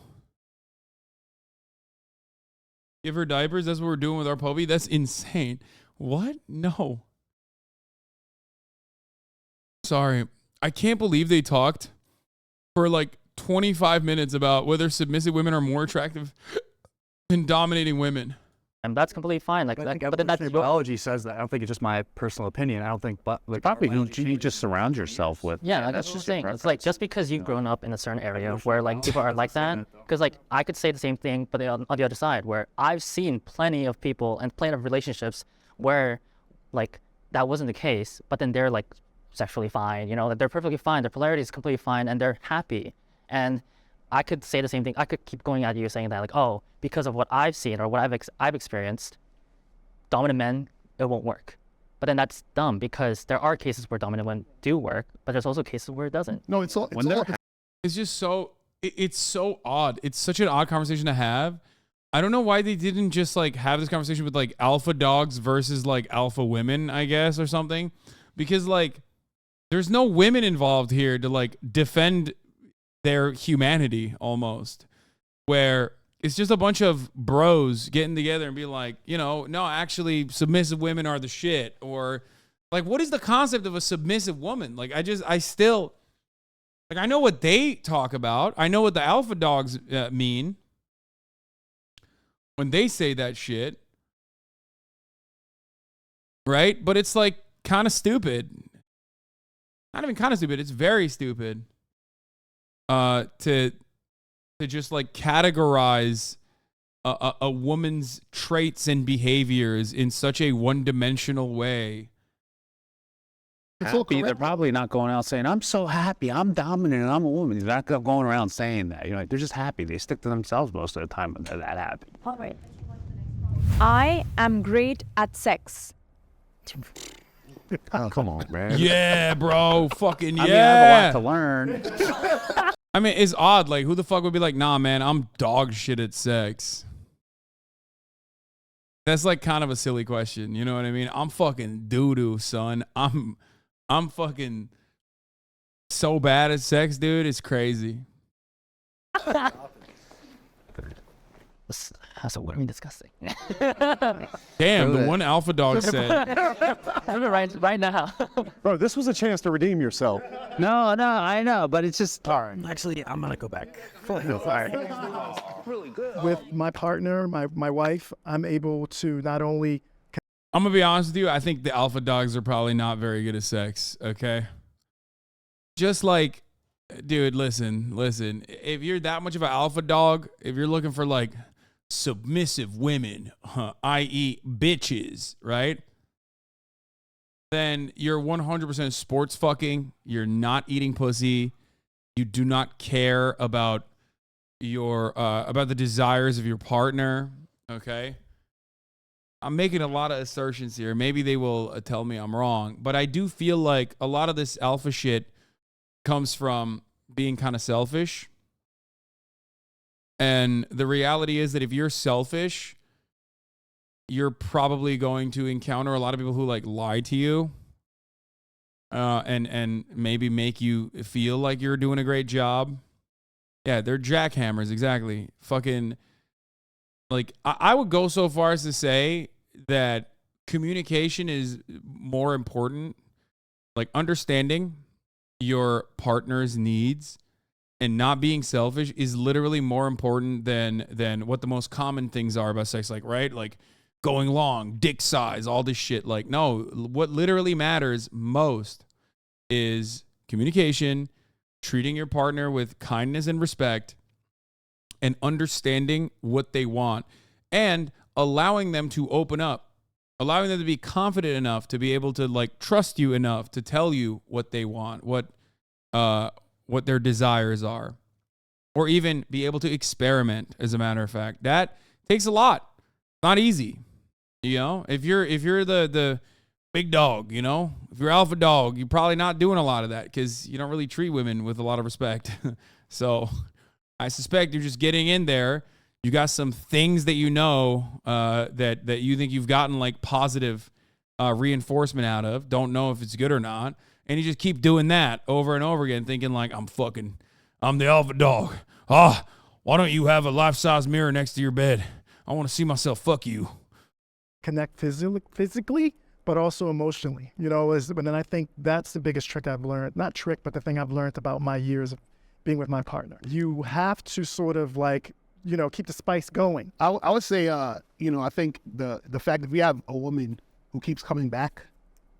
Give her diapers? That's what we're doing with our puppy? That's insane. What? No. Sorry. I can't believe they talked for like 25 minutes about whether submissive women are more attractive than dominating women. And that's completely fine. Like, but then that's biology says that. I don't think it's just my personal opinion. I don't think, but like, probably you just surround yourself with. Yeah, like, that's just saying. It's like just because you've grown up in a certain area where like people are like that, because like I could say the same thing, but on the other side, where I've seen plenty of people and plenty of relationships where like that wasn't the case, but then they're like sexually fine, you know, that they're perfectly fine, their polarity is completely fine, and they're happy. And I could say the same thing. I could keep going at you saying that, like, oh, because of what I've seen or what I've experienced, dominant men, it won't work. But then that's dumb, because there are cases where dominant women do work, but there's also cases where it doesn't. No, it's just so, it's so odd. It's such an odd conversation to have. I don't know why they didn't just like have this conversation with like alpha dogs versus like alpha women, I guess, or something. Because like, there's no women involved here to like defend their humanity almost, where it's just a bunch of bros getting together and be like, you know, no, actually submissive women are the shit. Or like, what is the concept of a submissive woman? Like, I still, like, I know what they talk about. I know what the alpha dogs mean when they say that shit. Right? But it's like kind of stupid. Not even kind of stupid. It's very stupid. To just like categorize a woman's traits and behaviors in such a one-dimensional way. Happy, they're probably not going out saying, I'm so happy, I'm dominant, I'm a woman. They're not going around saying that. You know, they're just happy. They stick to themselves most of the time when they're that happy. All right. I am great at sex. Oh, come on, man. Yeah, bro. Fucking yeah. I mean, I have a lot to learn. I mean, it's odd. Like, who the fuck would be like, nah, man, I'm dog shit at sex? That's like kind of a silly question. You know what I mean? I'm fucking doo-doo, son. I'm fucking so bad at sex, dude. It's crazy. So what are we discussing? Damn, the one alpha dog said. right now. Bro, this was a chance to redeem yourself. No, I know, but it's just. All right. Actually, I'm gonna go back. With my partner, my wife, I'm able to not only. I'm gonna be honest with you. I think the alpha dogs are probably not very good at sex. Okay. Just like, dude, listen. If you're that much of an alpha dog, if you're looking for like submissive women, i.e., bitches, right? Then you're 100% sports fucking. You're not eating pussy. You do not care about about the desires of your partner. Okay. I'm making a lot of assertions here. Maybe they will tell me I'm wrong, but I do feel like a lot of this alpha shit comes from being kind of selfish. And the reality is that if you're selfish, you're probably going to encounter a lot of people who like lie to you, and maybe make you feel like you're doing a great job. Yeah, they're jackhammers, exactly. Fucking, like, I would go so far as to say that communication is more important. Like, understanding your partner's needs and not being selfish is literally more important than what the most common things are about sex, like, right? Like going long, dick size, all this shit. Like, no, what literally matters most is communication, treating your partner with kindness and respect, and understanding what they want, and allowing them to open up, allowing them to be confident enough to be able to like trust you enough to tell you what they want, what their desires are, or even be able to experiment. As a matter of fact, that takes a lot. Not easy. You know, if you're the big dog, you know, if you're alpha dog, you're probably not doing a lot of that because you don't really treat women with a lot of respect. So I suspect you're just getting in there. You got some things that you know that you think you've gotten like positive reinforcement out of. Don't know if it's good or not. And you just keep doing that over and over again, thinking like, I'm the alpha dog. Why don't you have a life-size mirror next to your bed? I want to see myself fuck you. Connect physically, but also emotionally. You know, and I think that's the biggest trick I've learned. Not trick, but the thing I've learned about my years of being with my partner. You have to sort of like, you know, keep the spice going. I would say, you know, I think the fact that we have a woman who keeps coming back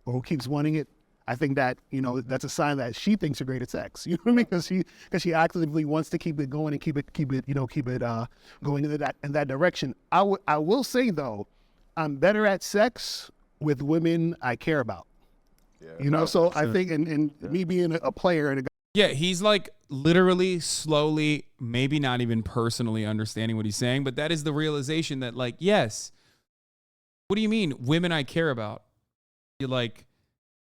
or who keeps wanting it, I think that, you know, that's a sign that she thinks you're great at sex. You know what I mean? Because she actively wants to keep it going and keep it going in that direction. I will say though, I'm better at sex with women I care about. Yeah, you know, so I think, and me being a player and a guy. Yeah, he's like literally slowly, maybe not even personally understanding what he's saying, but that is the realization that like, yes, what do you mean women I care about? You're like,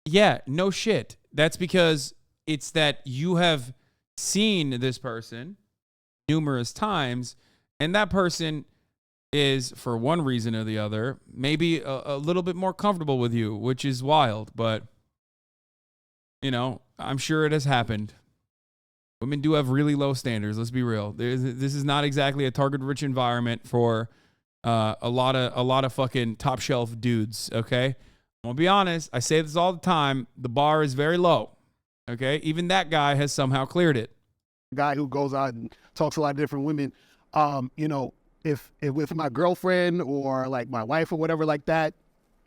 yeah, no shit. That's because it's that you have seen this person numerous times, and that person is, for one reason or the other, maybe a little bit more comfortable with you, which is wild. But, you know, I'm sure it has happened. Women do have really low standards. Let's be real. This is not exactly a target-rich environment for a lot of fucking top shelf dudes. Okay. I'm gonna be honest. I say this all the time. The bar is very low. Okay. Even that guy has somehow cleared it. Guy who goes out and talks to a lot of different women. You know, if with my girlfriend or like my wife or whatever like that,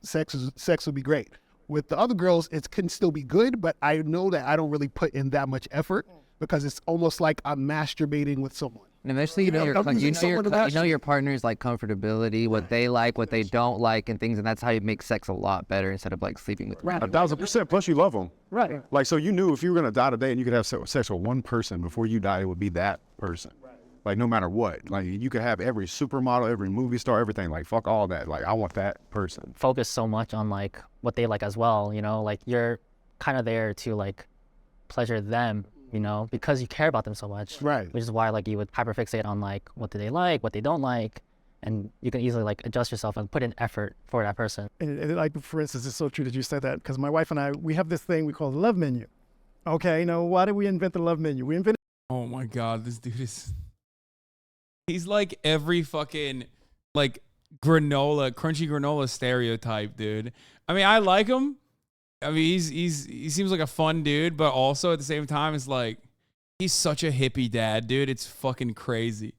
sex would be great. With the other girls, it can still be good, but I know that I don't really put in that much effort because it's almost like I'm masturbating with someone. And eventually, you know your partner's like comfortability, what they like, what they don't like, and things, and that's how you make sex a lot better instead of like sleeping with. Right. 1,000%. Plus, you love them. Right. Like, so you knew if you were gonna die today and you could have sex with one person before you die, it would be that person. Right. Like, no matter what. Like, you could have every supermodel, every movie star, everything. Like, fuck all that. Like, I want that person. Focus so much on like what they like as well. You know, like you're kind of there to like pleasure them. You know, because you care about them so much. Right. Which is why like you would hyperfixate on like what do they like, what they don't like, and you can easily like adjust yourself and put in effort for that person. And like, for instance, it's so true that you said that, because my wife and I, we have this thing we call the love menu. Okay, you know, why did we invent the love menu? We invented. Oh my God, this dude is. He's like every fucking like granola, crunchy granola stereotype, dude. I mean, I like him. I mean, he seems like a fun dude, but also at the same time, it's like he's such a hippie dad, dude. It's fucking crazy.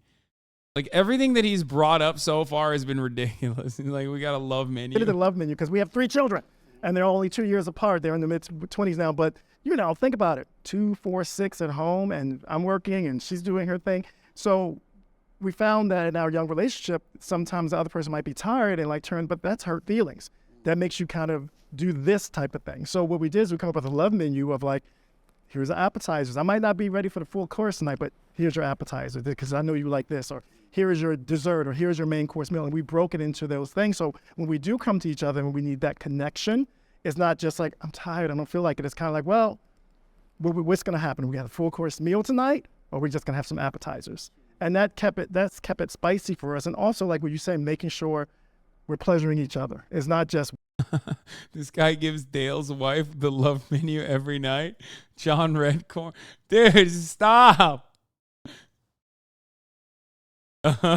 Like everything that he's brought up so far has been ridiculous. He's like, we got a love menu. The love menu because we have 3 children, and they're only 2 years apart. They're in the mid-20s now, but you know, think about it: 2, 4, 6 at home, and I'm working, and she's doing her thing. So we found that in our young relationship, sometimes the other person might be tired and like but that's hurt feelings. That makes you kind of do this type of thing. So what we did is we come up with a love menu of like, here's the appetizers. I might not be ready for the full course tonight, but here's your appetizer because I know you like this, or here is your dessert, or here's your main course meal. And we broke it into those things. So when we do come to each other and we need that connection, it's not just like, I'm tired, I don't feel like it. It's kind of like, well, what's going to happen? We got a full course meal tonight, or we're just going to have some appetizers. And that's kept it spicy for us. And also, like what you say, making sure we're pleasuring each other. It's not just. This guy gives Dale's wife the love menu every night. John Redcorn. Dude, stop. What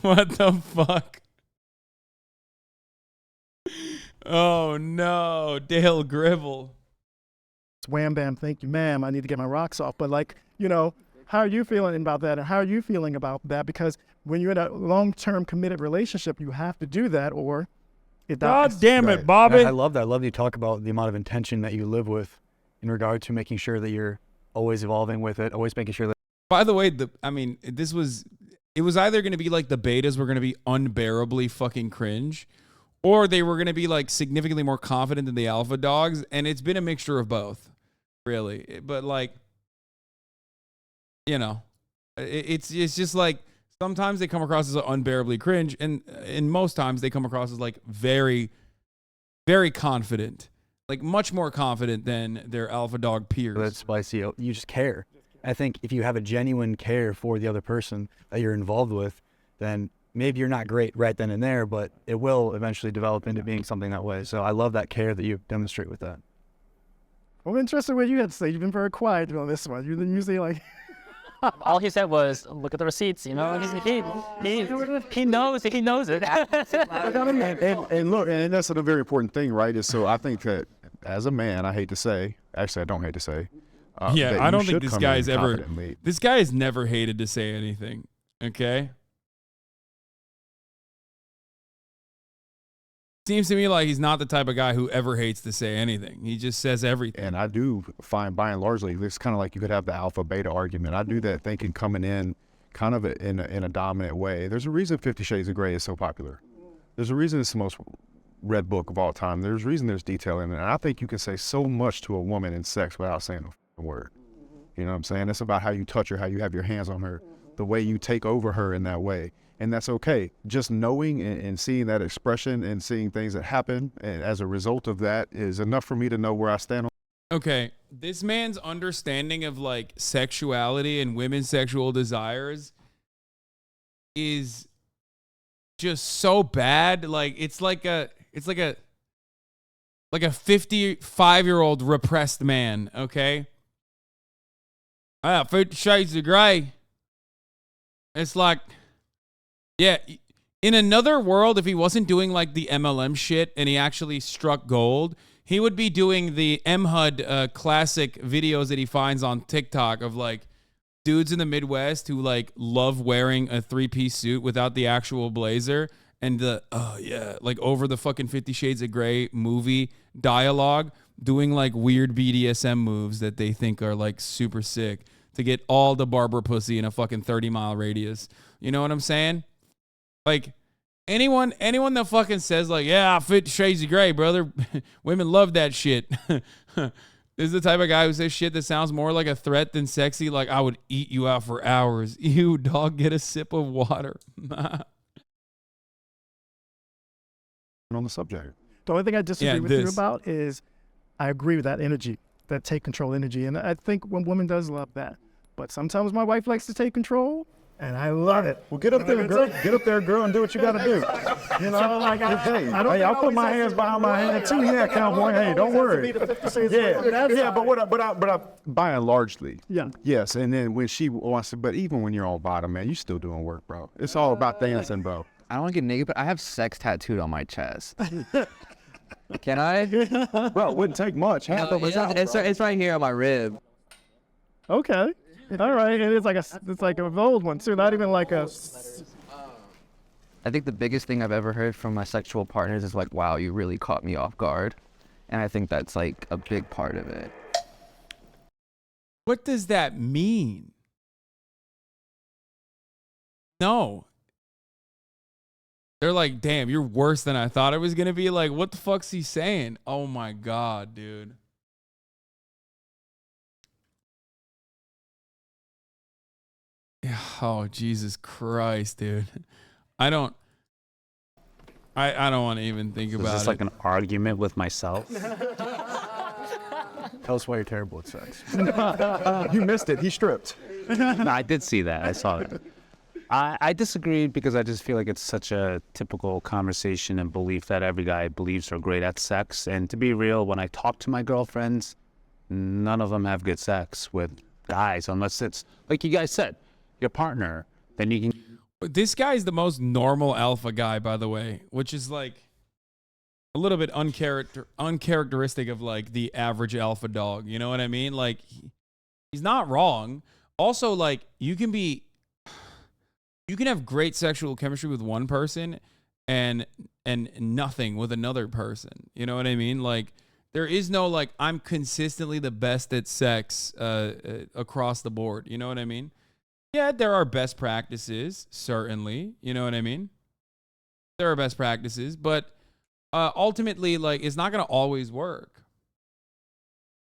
the fuck? Oh no, Dale Gribble. Wham bam, thank you, ma'am. I need to get my rocks off. But like, you know, how are you feeling about that? And how are you feeling about that? Because when you're in a long-term committed relationship, you have to do that or it dies. God damn it, Bobby. I love that. I love that you talk about the amount of intention that you live with in regard to making sure that you're always evolving with it, always making sure that. By the way, it was either going to be like the betas were going to be unbearably fucking cringe, or they were going to be like significantly more confident than the alpha dogs, and it's been a mixture of both, really. But like, you know, it's just like sometimes they come across as unbearably cringe, and most times they come across as like very, very confident, like much more confident than their alpha dog peers. That's spicy. You just care. I think if you have a genuine care for the other person that you're involved with, then maybe you're not great right then and there, but it will eventually develop into being something that way. So I love that care that you demonstrate with that. I'm interested in what you had to say. You've been very quiet on this one. You're usually like. All he said was, look at the receipts, you know? He knows it. and look, and that's a very important thing, right? Is so I think that as a man, I hate to say, actually I don't hate to say. Yeah, I don't think this guy's ever. This guy has never hated to say anything. Okay. Seems to me like he's not the type of guy who ever hates to say anything. He just says everything. And I do find, by and largely, it's kind of like you could have the alpha beta argument. I do that thinking coming in kind of in a dominant way. There's a reason 50 Shades of Grey is so popular. There's a reason it's the most read book of all time. There's a reason there's detail in it. And I think you can say so much to a woman in sex without saying a word. You know what I'm saying? It's about how you touch her, how you have your hands on her, the way you take over her in that way. And that's okay. Just knowing and seeing that expression and seeing things that happen and as a result of that is enough for me to know where I stand. Okay, this man's understanding of like sexuality and women's sexual desires is just so bad. Like it's like a 55-year-old repressed man. Okay. 50 Shades of Grey. It's like. Yeah, in another world, if he wasn't doing like the MLM shit and he actually struck gold, he would be doing the MHUD classic videos that he finds on TikTok of like dudes in the Midwest who like love wearing a 3-piece suit without the actual blazer and the, like over the fucking 50 Shades of Grey movie dialogue, doing like weird BDSM moves that they think are like super sick to get all the barber pussy in a fucking 30-mile radius. You know what I'm saying? Like, anyone that fucking says, like, yeah, 50 Shades of Grey, brother, women love that shit. This is the type of guy who says shit that sounds more like a threat than sexy, like, I would eat you out for hours. Ew, dog, get a sip of water. On the subject. The only thing I disagree with you about is I agree with that energy, that take control energy. And I think one woman does love that. But sometimes my wife likes to take control. And I love it. Well, get up there, girl. Get up there, girl, and do what you got to do. You know, So, like, hey, I don't I'll put my hands behind my head too. Yeah, cowboy. Hey, don't worry. Yeah, but by and largely, yes. And then when she wants to, but even when you're on bottom, man, you still doing work, bro. It's all about dancing, bro. I don't want to get naked, but I have sex tattooed on my chest. Can I? Bro, it wouldn't take much. It's right here on my rib. Okay. All right. And it's like an old one too. Not even like a. I think the biggest thing I've ever heard from my sexual partners is like, wow, you really caught me off guard. And I think that's like a big part of it. What does that mean? No. They're like, damn, you're worse than I thought I was going to be. Like, what the fuck's he saying? Oh my God, dude. Oh, Jesus Christ, dude. I don't want to even think about it. Is this like an argument with myself? Tell us why you're terrible at sex. You missed it. He stripped. No, I did see that. I saw that. I disagreed because I just feel like it's such a typical conversation and belief that every guy believes they're great at sex. And to be real, when I talk to my girlfriends, none of them have good sex with guys unless it's, like you guys said, your partner. Then you can... This guy's the most normal alpha guy, by the way, which is like a little bit uncharacteristic of like the average alpha dog. You know what I mean? Like he's not wrong. Also, like you can have great sexual chemistry with one person and nothing with another person. You know what I mean? Like there is no like I'm consistently the best at sex across the board. You know what I mean? Yeah, there are best practices, certainly. You know what I mean? There are best practices, but ultimately, like, it's not going to always work. Have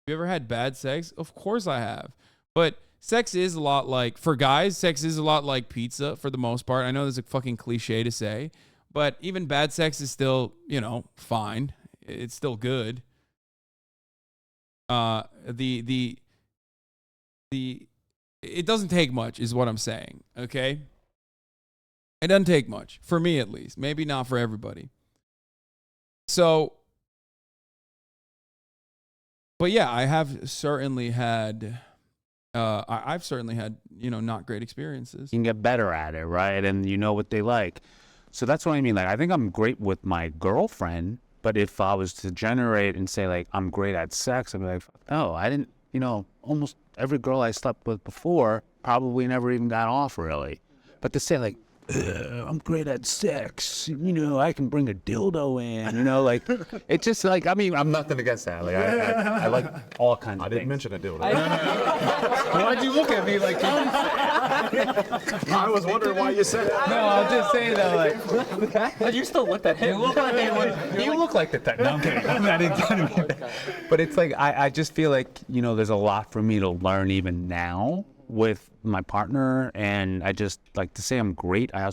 you ever had bad sex? Of course I have. But sex is a lot like, for guys, sex is a lot like pizza for the most part. I know there's a fucking cliche to say, but even bad sex is still, you know, fine. It's still good. It doesn't take much is what I'm saying, okay? It doesn't take much, for me at least. Maybe not for everybody. So, but yeah, I have certainly had, I've certainly had, you know, not great experiences. You can get better at it, right? And you know what they like. So that's what I mean. Like, I think I'm great with my girlfriend, but if I was to generate and say, like, I'm great at sex, I'd be like, oh, I didn't, you know, almost every girl I slept with before probably never even got off really. But to say like, I'm great at sex, you know, I can bring a dildo in, you know, like, it's just like, I mean, I'm nothing against that. Like, I like all kinds of things. I didn't mention a dildo. Why'd you look at me like I was wondering why you said that. No, I'm just saying though, like, But you still looked at him. You look like the type. No, I'm kidding. I didn't get that. But it's like, I just feel like, you know, there's a lot for me to learn even now with my partner. And I just like to say I'm great. I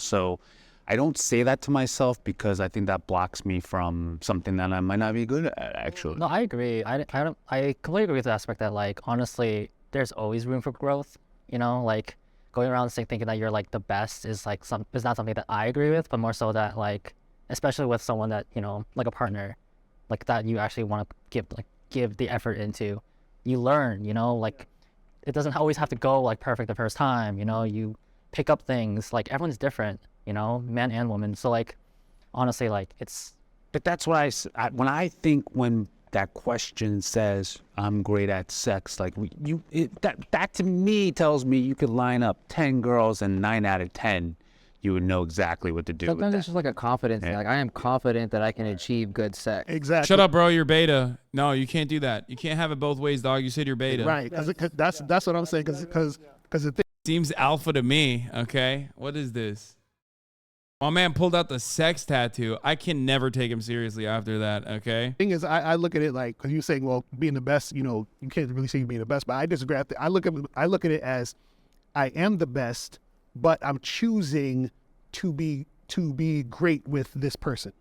don't say that to myself because I think that blocks me from something that I might not be good at, actually. No, I agree. I completely agree with the aspect that, like, honestly, there's always room for growth. You know, like, going around thinking that you're, like, the best is, like, is not something that I agree with, but more so that, like, especially with someone that, you know, like a partner, like, that you actually want to give the effort into. You learn, you know, like, it doesn't always have to go, like, perfect the first time, you know? You pick up things. Like, everyone's different, you know, man and woman. So, like, honestly, like, it's... But that's what when that question says, I'm great at sex, like, that to me tells me you could line up 10 girls and 9 out of 10, you would know exactly what to do. Sometimes it's just like a confidence thing. Like, I am confident that I can achieve good sex. Exactly. Shut up, bro. You're beta. No, you can't do that. You can't have it both ways, dog. You said you're beta. Right. That's what I'm saying. Because the thing seems alpha to me. Okay. What is this? My man pulled out the sex tattoo. I can never take him seriously after that. Okay. Thing is, I look at it like, because you're saying, well, being the best, you know, you can't really say you're being the best, but I disagree. I look at it as I am the best, but I'm choosing to be great with this person.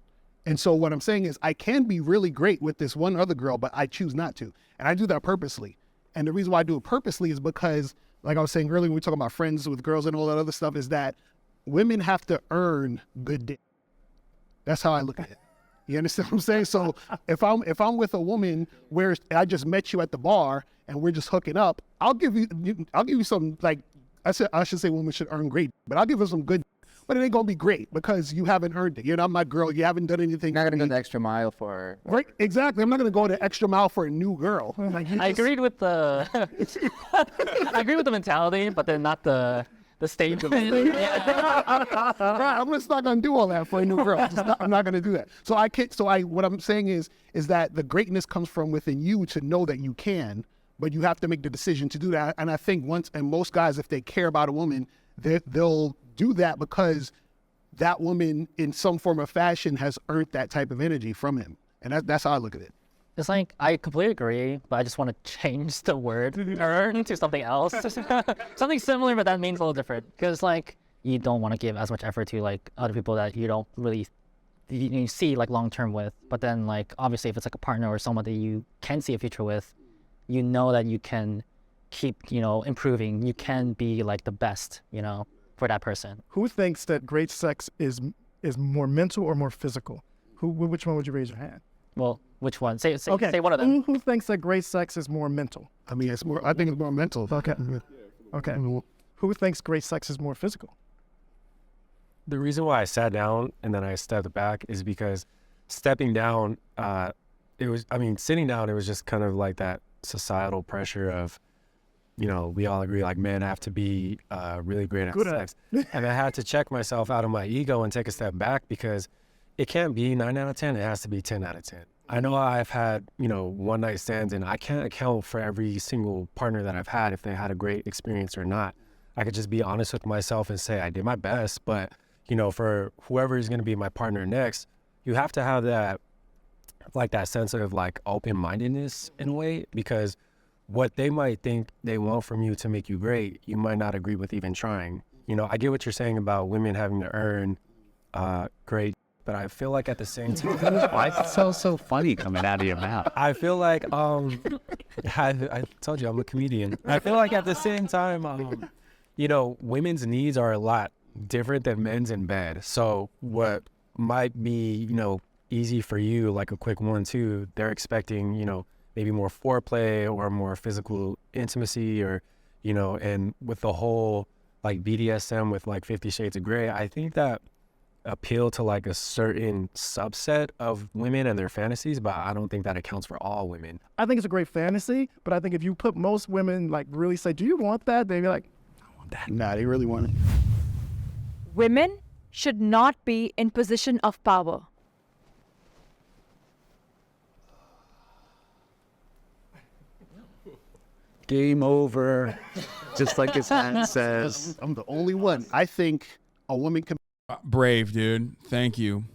And so what I'm saying is I can be really great with this one other girl, but I choose not to. And I do that purposely. And the reason why I do it purposely is because like I was saying earlier when we talk about friends with girls and all that other stuff, is that women have to earn good dick. That's how I look at it. You understand what I'm saying? So if I'm with a woman where I just met you at the bar and we're just hooking up, I'll give you some, like I should say women should earn great, but I'll give her some good, but it ain't gonna be great because you haven't earned it. You're not my girl. You haven't done anything. You're not gonna go the extra mile for her. Right? Exactly. I'm not gonna go the extra mile for a new girl. Like, I agreed with the I agree with the mentality, but then not the stage of it. Right, I'm just not gonna do all that for a new girl. I'm not gonna do that. So what I'm saying is that the greatness comes from within you to know that you can, but you have to make the decision to do that. And I think most guys, if they care about a woman, they'll do that because that woman in some form or fashion has earned that type of energy from him. And that's how I look at it. It's like, I completely agree, but I just want to change the word earn to something else. Something similar, but that means a little different. Because, like, you don't want to give as much effort to, like, other people that you don't really you see, like, long-term with. But then, like, obviously, if it's, like, a partner or someone that you can see a future with, you know that you can keep, improving. You can be, like, the best, for that person. Who thinks that great sex is more mental or more physical? Which one would you raise your hand? Well, which one? Say one of them. Who thinks that great sex is more mental? I think it's more mental. Okay. Who thinks great sex is more physical? The reason why I sat down and then I stepped back is because stepping down, sitting down, it was just kind of like that societal pressure of, we all agree like men have to be really great at sex. And I had to check myself out of my ego and take a step back because it can't be 9 out of 10. It has to be 10 out of 10. I know I've had, one night stands and I can't account for every single partner that I've had if they had a great experience or not. I could just be honest with myself and say I did my best, but, for whoever is going to be my partner next, you have to have that, like that sense of like open-mindedness in a way, because what they might think they want from you to make you great, you might not agree with even trying. I get what you're saying about women having to earn great, but I feel like at the same time, why is it so funny coming out of your mouth? I feel like I told you I'm a comedian. I feel like at the same time, women's needs are a lot different than men's in bed. So what might be easy for you, like a quick 1-2, they're expecting maybe more foreplay or more physical intimacy, or and with the whole like BDSM with like 50 Shades of Grey, I think that appeal to like a certain subset of women and their fantasies, but I don't think that accounts for all women. I think it's a great fantasy, but I think if you put most women like really say, do you want that? They'd be like, I want that. Nah, they really want it. Women should not be in position of power. Game over. Just like his hand says. I'm the only one. I think a woman can. Brave, dude. Thank you.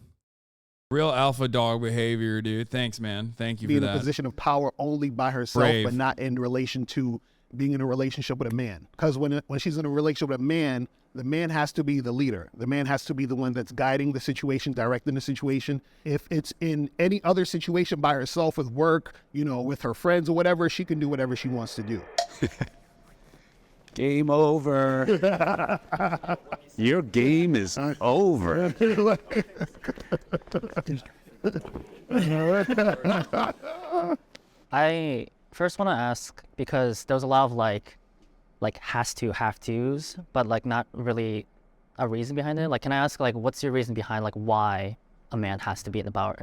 Real alpha dog behavior, dude. Thanks, man. Thank you be for in that. a position of power only by herself, Brave. but not in relation to being in a relationship with a man. Because when she's in a relationship with a man, the man has to be the leader. The man has to be the one that's guiding the situation, directing the situation. If it's in any other situation by herself with work, with her friends or whatever, she can do whatever she wants to do. Game over. Your game is over. I first want to ask, because there was a lot of like has to, have to's, but like not really a reason behind it. Like, can I ask, like, what's your reason behind like why a man has to be in power?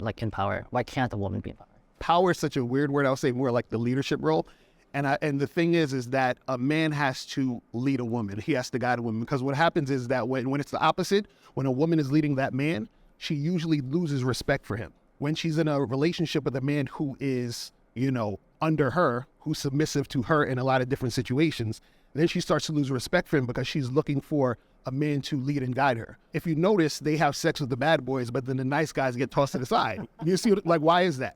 Why can't a woman be in power? Power is such a weird word. I would say more like the leadership role. And the thing is that a man has to lead a woman. He has to guide a woman, because what happens is that when it's the opposite, when a woman is leading that man, she usually loses respect for him. When she's in a relationship with a man who is, under her, who's submissive to her in a lot of different situations, then she starts to lose respect for him because she's looking for a man to lead and guide her. If you notice, they have sex with the bad boys, but then the nice guys get tossed to the side. You see, like, why is that?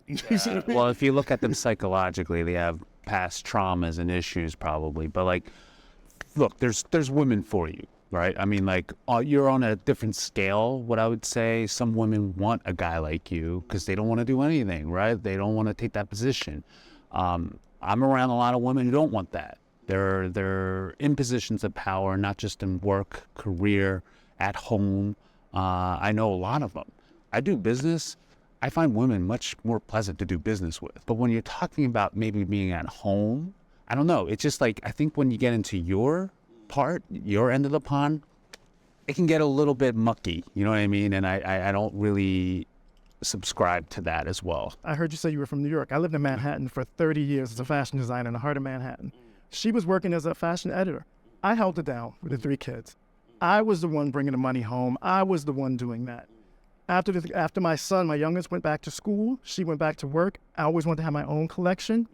Well, if you look at them psychologically, they have past traumas and issues probably. But like, look, there's women for you, right? I mean, like, you're on a different scale, what I would say. Some women want a guy like you because they don't want to do anything, right? They don't want to take that position. I'm around a lot of women who don't want that. They're in positions of power, not just in work, career, at home. I know a lot of them. I do business. I find women much more pleasant to do business with. But when you're talking about maybe being at home, I don't know. It's just like, I think when you get into your part, your end of the pond, it can get a little bit mucky. You know what I mean? And I don't really subscribe to that as well. I heard you say you were from New York. I lived in Manhattan for 30 years as a fashion designer in the heart of Manhattan. She was working as a fashion editor. I held it down with the 3 kids. I was the one bringing the money home. I was the one doing that. After my son, my youngest, went back to school, she went back to work. I always wanted to have my own collection.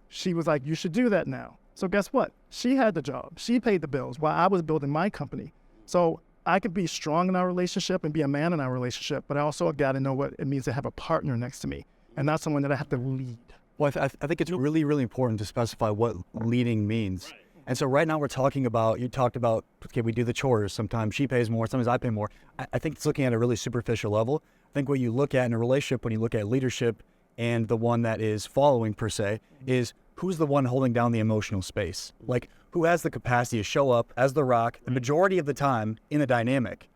She was like, you should do that now. So guess what? She had the job. She paid the bills while I was building my company. So I could be strong in our relationship and be a man in our relationship, but I also got to know what it means to have a partner next to me and not someone that I have to lead. Well, I think it's really, really important to specify what leading means. And so right now we're talking about, you talked about, okay, we do the chores. Sometimes she pays more, sometimes I pay more. I think it's looking at a really superficial level. I think what you look at in a relationship, when you look at leadership and the one that is following per se, is who's the one holding down the emotional space? Like, who has the capacity to show up as the rock the majority of the time in a dynamic?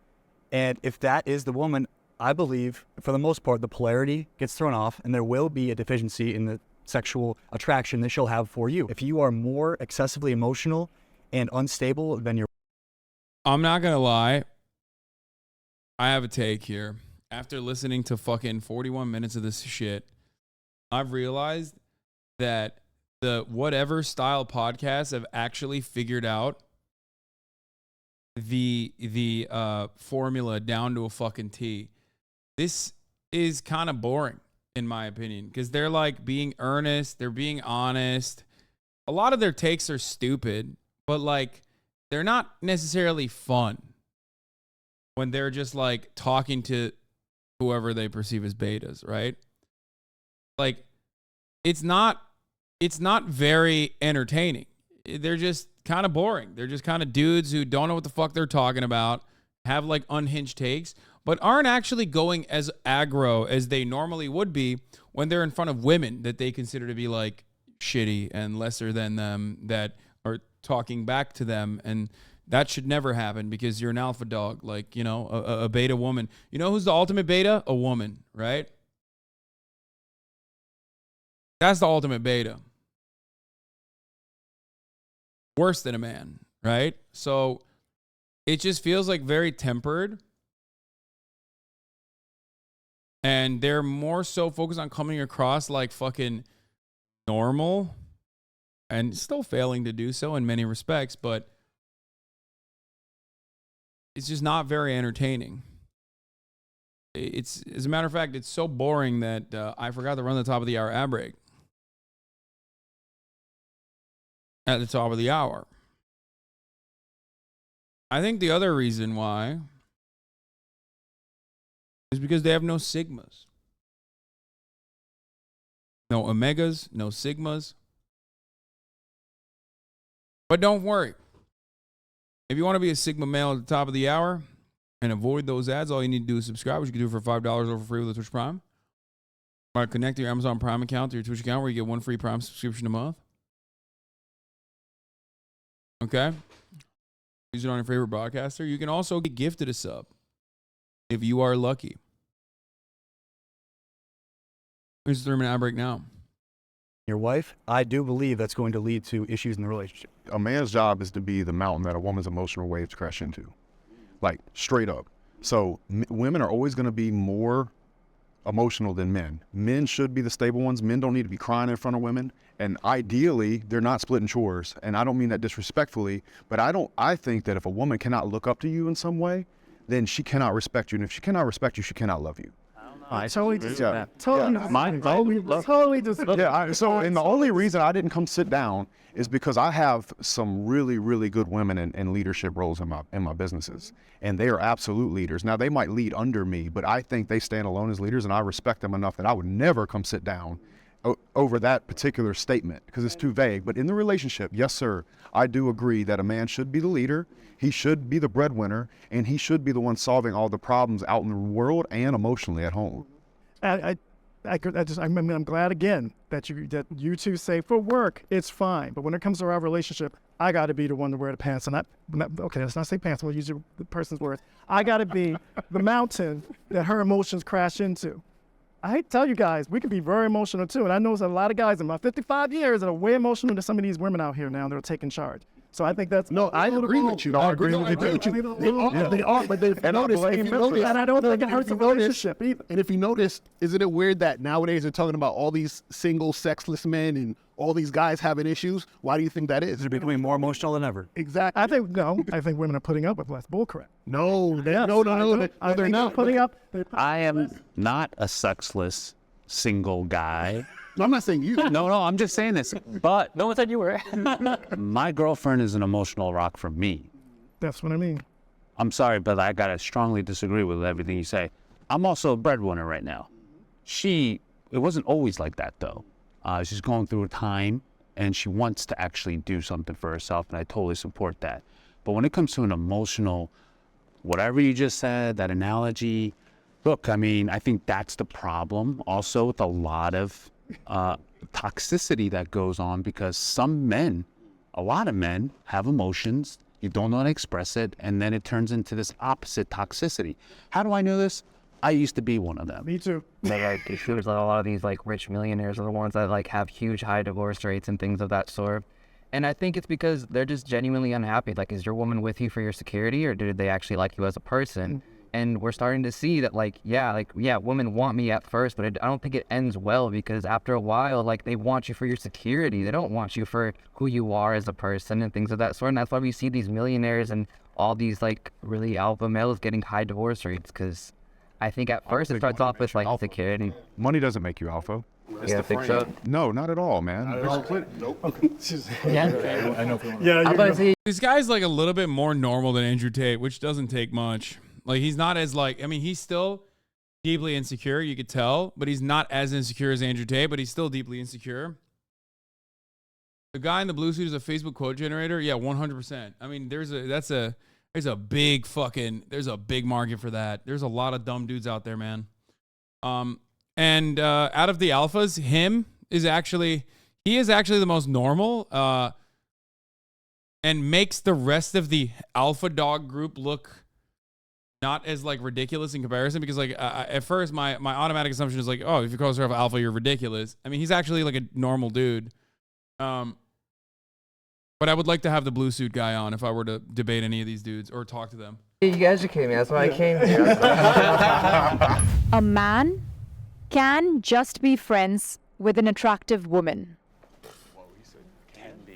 And if that is the woman, I believe, for the most part, the polarity gets thrown off and there will be a deficiency in the sexual attraction that she'll have for you. If you are more excessively emotional and unstable than your... I'm not going to lie. I have a take here. After listening to fucking 41 minutes of this shit, I've realized that the whatever style podcasts have actually figured out the formula down to a fucking T. This is kind of boring, in my opinion, because they're like being earnest, they're being honest. A lot of their takes are stupid, but like they're not necessarily fun when they're just like talking to whoever they perceive as betas, right? Like it's not very entertaining. They're just kind of boring. They're just kind of dudes who don't know what the fuck they're talking about, have like unhinged takes, but aren't actually going as aggro as they normally would be when they're in front of women that they consider to be like shitty and lesser than them, that are talking back to them. And that should never happen because you're an alpha dog, like, you know, a beta woman. You know who's the ultimate beta? A woman, right? That's the ultimate beta. Worse than a man, right? So it just feels like very tempered. And they're more so focused on coming across like fucking normal and still failing to do so in many respects, but it's just not very entertaining. It's, as a matter of fact, it's so boring that I forgot to run the top of the hour ad break. At the top of the hour. I think the other reason why is because they have no sigmas. No omegas, no sigmas. But don't worry. If you want to be a sigma male at the top of the hour and avoid those ads, all you need to do is subscribe, which you can do for $5 over free with the Twitch Prime. Or connect your Amazon Prime account to your Twitch account where you get 1 free Prime subscription a month. Okay? Use it on your favorite broadcaster. You can also get gifted a sub if you are lucky. Here's the 3-minute ad break now. Your wife, I do believe that's going to lead to issues in the relationship. A man's job is to be the mountain that a woman's emotional waves crash into. Like, straight up. So women are always going to be more emotional than men. Men should be the stable ones. Men don't need to be crying in front of women. And ideally, they're not splitting chores. And I don't mean that disrespectfully, but I think that if a woman cannot look up to you in some way, then she cannot respect you. And if she cannot respect you, she cannot love you. I totally disagree. Yeah. Totally disagree. Yeah, so and the only reason I didn't come sit down is because I have some really, really good women in leadership roles in my businesses, and they are absolute leaders. Now, they might lead under me, but I think they stand alone as leaders, and I respect them enough that I would never come sit down over that particular statement because it's too vague. But in the relationship, yes, sir, I do agree that a man should be the leader. He should be the breadwinner, and he should be the one solving all the problems out in the world and emotionally at home. I'm glad again that you two say for work it's fine, but when it comes to our relationship, I got to be the one to wear the pants. And okay, let's not say pants. We'll use the person's words. I got to be the mountain that her emotions crash into. I hate to tell you guys, we can be very emotional too. And I know there's a lot of guys in my 55 years that are way emotional than some of these women out here now that are taking charge. So I think that's... No, I agree with you. I agree with you. They are, but if you notice, and I don't think it hurts the relationship either. And if you notice, isn't it weird that nowadays they're talking about all these single, sexless men and all these guys having issues? Why do you think that is? They're becoming more emotional than ever. Exactly. I think women are putting up with less bullcrap. No, they're not putting up. I am not a sexless single guy. No, I'm not saying you. No, I'm just saying this. But no one said you were. My girlfriend is an emotional rock for me. That's what I mean. I'm sorry, but I gotta strongly disagree with everything you say. I'm also a breadwinner right now. It wasn't always like that though. She's going through a time and she wants to actually do something for herself, and I totally support that. But when it comes to an emotional, whatever you just said, that analogy, look, I mean, I think that's the problem also with a lot of toxicity that goes on, because a lot of men have emotions, you don't know how to express it, and then it turns into this opposite toxicity. How do I know this? I used to be one of them. Me too. Like, it feels like a lot of these like rich millionaires are the ones that like have huge high divorce rates and things of that sort. And I think it's because they're just genuinely unhappy. Like, is your woman with you for your security, or did they actually like you as a person? And we're starting to see that, women want me at first, but I don't think it ends well, because after a while, like, they want you for your security. They don't want you for who you are as a person and things of that sort. And that's why we see these millionaires and all these, like, really alpha males getting high divorce rates, because I think at first it starts off with, like, security. Money doesn't make you alpha. Yeah, I think so. No, not at all, man. Nope. Yeah. I know. Yeah. This guy's like a little bit more normal than Andrew Tate, which doesn't take much. Like, he's not as he's still deeply insecure, you could tell, but he's not as insecure as Andrew Tate, but he's still deeply insecure. The guy in the blue suit is a Facebook quote generator. Yeah, 100%. I mean, there's a big market for that. There's a lot of dumb dudes out there, man. And out of the alphas, he is actually the most normal, and makes the rest of the alpha dog group look not as like ridiculous in comparison, because like at first my automatic assumption is like, oh, if you call yourself alpha, you're ridiculous. I mean, he's actually like a normal dude. But I would like to have the blue suit guy on if I were to debate any of these dudes or talk to them. You educate me. That's why I came here. A man can just be friends with an attractive woman.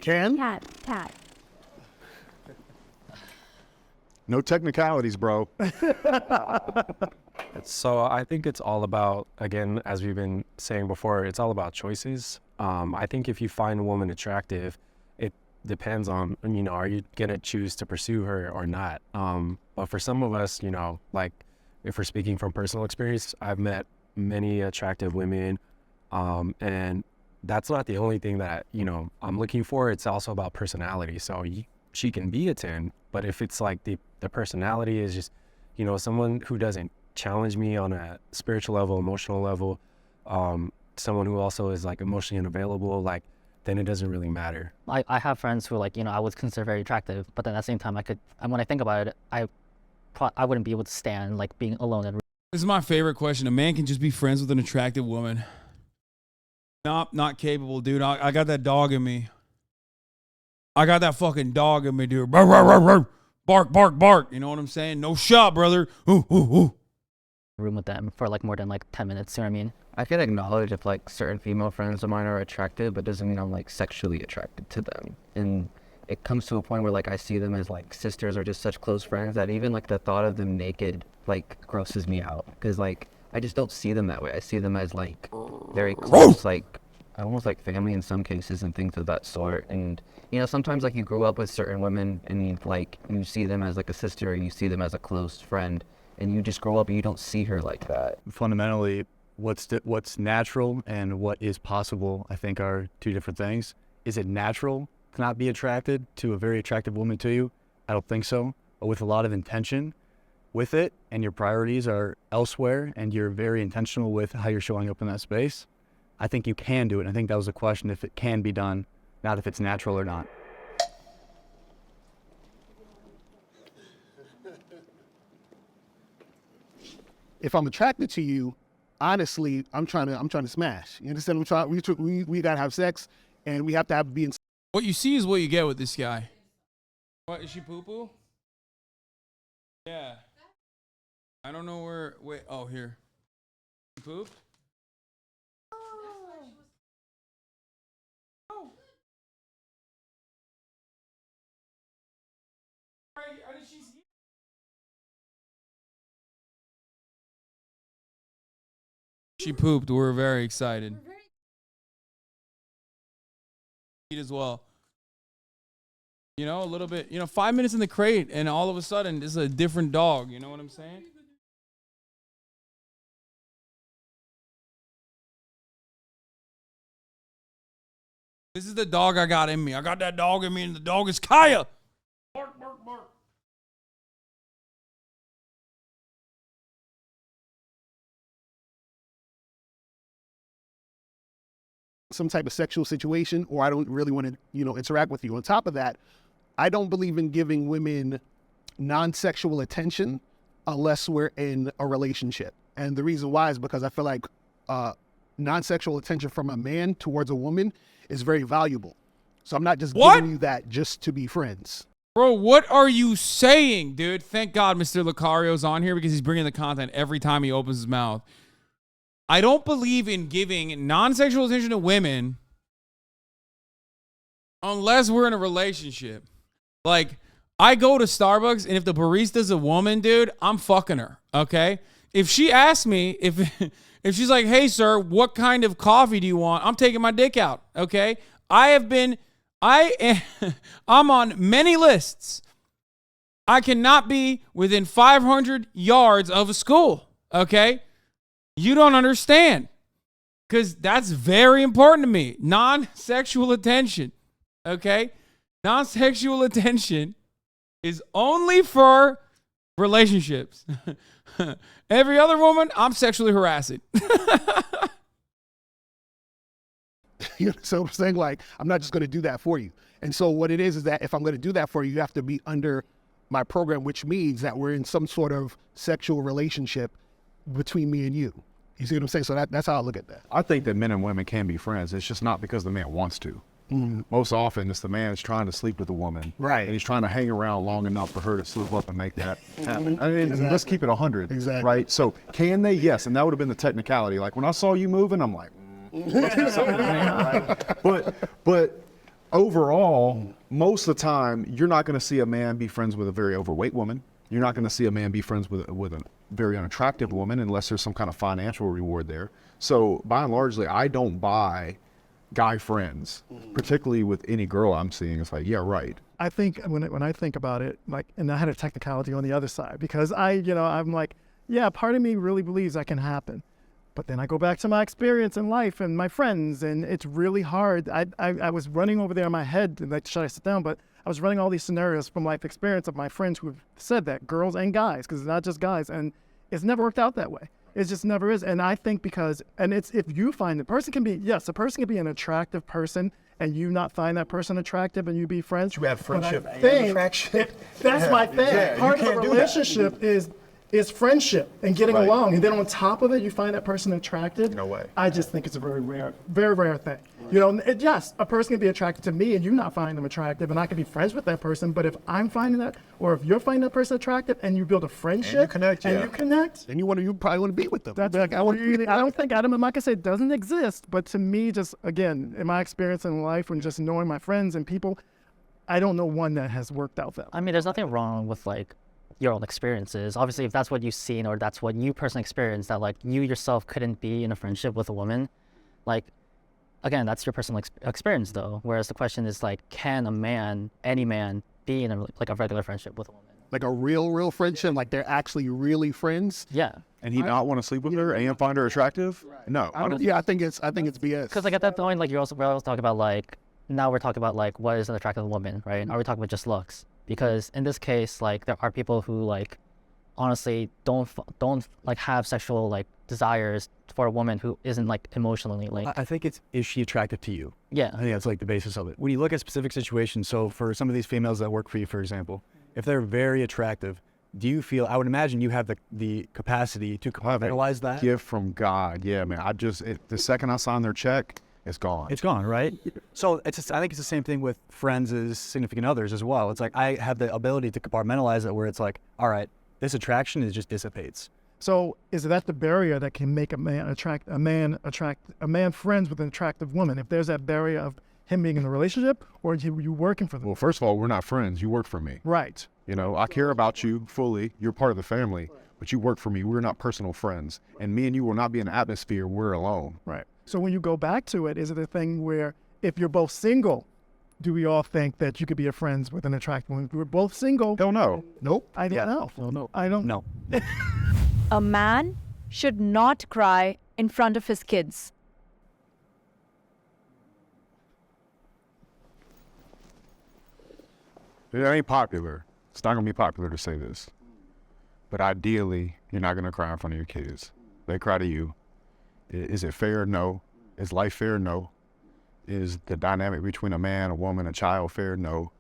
Can? Cat. No technicalities, bro. So I think it's all about, again, as we've been saying before, it's all about choices. I think if you find a woman attractive, it depends on, are you going to choose to pursue her or not? But for some of us, like if we're speaking from personal experience, I've met many attractive women, and that's not the only thing that, I'm looking for. It's also about personality. So she can be a 10, but if it's like the personality is just, someone who doesn't challenge me on a spiritual level, emotional level, someone who also is like emotionally unavailable, like, then it doesn't really matter. I have friends who I would consider very attractive, but then at the same time when I think about it, I wouldn't be able to stand like being alone. This is my favorite question. A man can just be friends with an attractive woman. Not capable, dude. I got that dog in me. I got that fucking dog in me, dude. Bark, bark, bark, bark. Bark, bark, bark. You know what I'm saying? No shot, brother. Ooh, ooh, ooh. Room with them for like more than like 10 minutes. You know what I mean? I can acknowledge if like certain female friends of mine are attractive, but doesn't mean I'm like sexually attracted to them. And it comes to a point where like I see them as like sisters or just such close friends that even like the thought of them naked like grosses me out, because like I just don't see them that way. I see them as like very close, like almost like family in some cases and things of that sort. And sometimes like you grow up with certain women and you see them as like a sister, or you see them as a close friend, and you just grow up and you don't see her like that. Fundamentally, what's natural and what is possible, I think, are two different things. Is it natural to not be attracted to a very attractive woman to you? I don't think so. But with a lot of intention with it, and your priorities are elsewhere, and you're very intentional with how you're showing up in that space, I think you can do it. And I think that was the question, if it can be done, not if it's natural or not. if I'm attracted to you, honestly, I'm trying to smash. You understand? We gotta have sex, and we have to be in. What you see is what you get with this guy. What, is she poo-poo? Yeah. I don't know where. Wait. Oh, here. She pooped. She pooped. We're very excited. As well. You know, a little bit. You know, 5 minutes in the crate, and all of a sudden, this is a different dog. You know what I'm saying? This is the dog I got in me. I got that dog in me, and the dog is Kaya. Bark, bark, bark. Some type of sexual situation, or I don't really want to, interact with you. On top of that, I don't believe in giving women non-sexual attention unless we're in a relationship. And the reason why is because I feel like non-sexual attention from a man towards a woman is very valuable. So I'm not just giving you that just to be friends. Bro, what are you saying, dude? Thank God Mr. Lucario's on here because he's bringing the content every time he opens his mouth. I don't believe in giving non-sexual attention to women unless we're in a relationship. Like, I go to Starbucks, and if the barista's a woman, dude, I'm fucking her, okay? If she asks me, if she's like, hey, sir, what kind of coffee do you want? I'm taking my dick out, okay? I'm on many lists. I cannot be within 500 yards of a school, okay? You don't understand, because that's very important to me. Non-sexual attention, okay? Non-sexual attention is only for relationships. Every other woman, I'm sexually harassing. So I'm saying, like, I'm not just going to do that for you. And so what it is that if I'm going to do that for you, you have to be under my program, which means that we're in some sort of sexual relationship between me and you. You see what I'm saying? So that's how I look at that. I think that men and women can be friends. It's just not because the man wants to. Most often, it's the man is trying to sleep with a woman. Right. And he's trying to hang around long enough for her to slip up and make that happen. I mean, let's keep it 100. Exactly. Right? So can they? Yes. And that would have been the technicality. Like when I saw you moving, I'm like, must be something there, right? But overall, most of the time, you're not going to see a man be friends with a very overweight woman. You're not going to see a man be friends with a very unattractive woman unless there's some kind of financial reward there. So by and largely, I don't buy guy friends, particularly with any girl I'm seeing. It's like, yeah, right. I think when I think about it, like, and I had a technicality on the other side because I'm like, yeah, part of me really believes that can happen. But then I go back to my experience in life and my friends, and it's really hard. I was running over there in my head, and like, should I sit down? But I was running all these scenarios from life experience of my friends who have said that, girls and guys, because it's not just guys, and it's never worked out that way. It just never is. And I think it's if you find the person can be, yes, a person can be an attractive person, and you not find that person attractive, and you be friends. You have friendship and attraction. That's my thing. Yeah, part of a relationship is friendship and getting along, and then on top of it, you find that person attractive. No way. I just think it's a very rare thing. Yes, a person can be attracted to me and you not find them attractive, and I can be friends with that person. But if I'm finding that, or if you're finding that person attractive, and you build a friendship, and you connect, and you probably want to be with them. That's like, I don't think I'm not gonna say it doesn't exist, but to me, just again, in my experience in life and just knowing my friends and people, I don't know one that has worked out that way. I mean, there's nothing wrong with like your own experiences. Obviously, if that's what you've seen or that's what you personally experienced, that like you yourself couldn't be in a friendship with a woman, like, again, that's your personal experience though. Whereas the question is like, can a man, any man, be in a regular friendship with a woman? Like a real friendship, like they're actually really friends. Yeah. And he not want to sleep with her and find her attractive? Right. No. I think it's BS. Because like at that point, like we're also talking about like, now we're talking about like what is an attractive woman, right? Are we talking about just looks? Because in this case, like there are people who like honestly don't like have sexual like desires for a woman who isn't like emotionally linked. I think it's, is she attractive to you? Yeah. I think that's like the basis of it. When you look at specific situations, so for some of these females that work for you, for example, if they're very attractive, do you feel, I would imagine you have the capacity to compartmentalize that? Gift from God. Yeah, man. The second I sign their check, it's gone. It's gone, right? So I think it's the same thing with friends as significant others as well. It's like I have the ability to compartmentalize it where it's like, all right, this attraction is just dissipates. So is that the barrier that can make a man friends with an attractive woman? If there's that barrier of him being in a relationship, or are you working for them? Well, first of all, we're not friends. You work for me. Right. You know, I care about you fully. You're part of the family, but you work for me. We're not personal friends. And me and you will not be in an atmosphere we're alone. Right. So when you go back to it, is it a thing where if you're both single, do we all think that you could be friends with an attractive woman? If we're both single. Hell no. Nope. I don't know. No. I don't know. A man should not cry in front of his kids. It ain't popular. It's not going to be popular to say this. But ideally, you're not going to cry in front of your kids. They cry to you. Is it fair? No. Is life fair? No. Is the dynamic between a man, a woman, a child fair? No.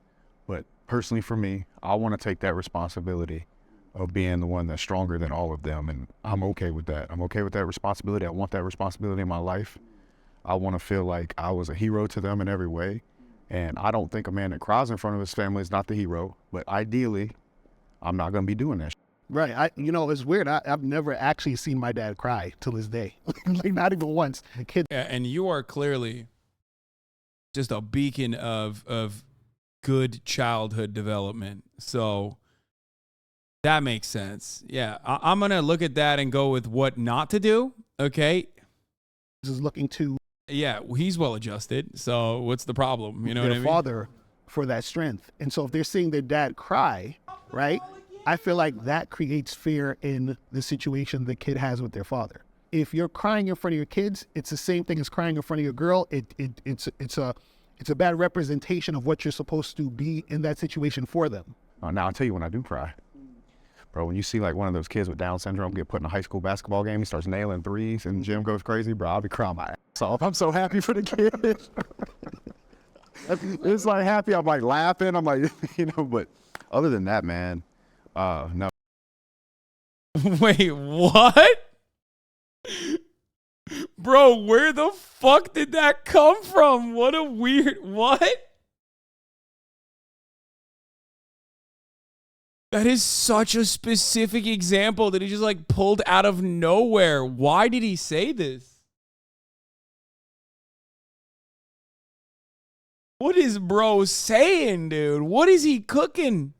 But personally for me, I want to take that responsibility of being the one that's stronger than all of them. And I'm okay with that. I'm okay with that responsibility. I want that responsibility in my life. I want to feel like I was a hero to them in every way. And I don't think a man that cries in front of his family is not the hero. But ideally, I'm not going to be doing that. Right. It's weird. I've never actually seen my dad cry till this day. Like, not even once. The kid. Yeah, and you are clearly just a beacon of good childhood development. So that makes sense. Yeah, I'm going to look at that and go with what not to do. Okay. This is looking to. Yeah, he's well adjusted. So what's the problem? You know what I mean? Their father for that strength. And so if they're seeing their dad cry, right, I feel like that creates fear in the situation the kid has with their father. If you're crying in front of your kids, it's the same thing as crying in front of your girl. It's a bad representation of what you're supposed to be in that situation for them. Now, I'll tell you when I do cry. Bro, when you see like one of those kids with Down syndrome get put in a high school basketball game, he starts nailing threes and the gym goes crazy, bro, I'll be crying my ass off. I'm so happy for the kid. It's like happy, I'm like laughing, I'm like, but other than that, man, no. Wait, what? Bro, where the fuck did that come from? What a weird, what? That is such a specific example that he just like pulled out of nowhere. Why did he say this? What is bro saying, dude? What is he cooking?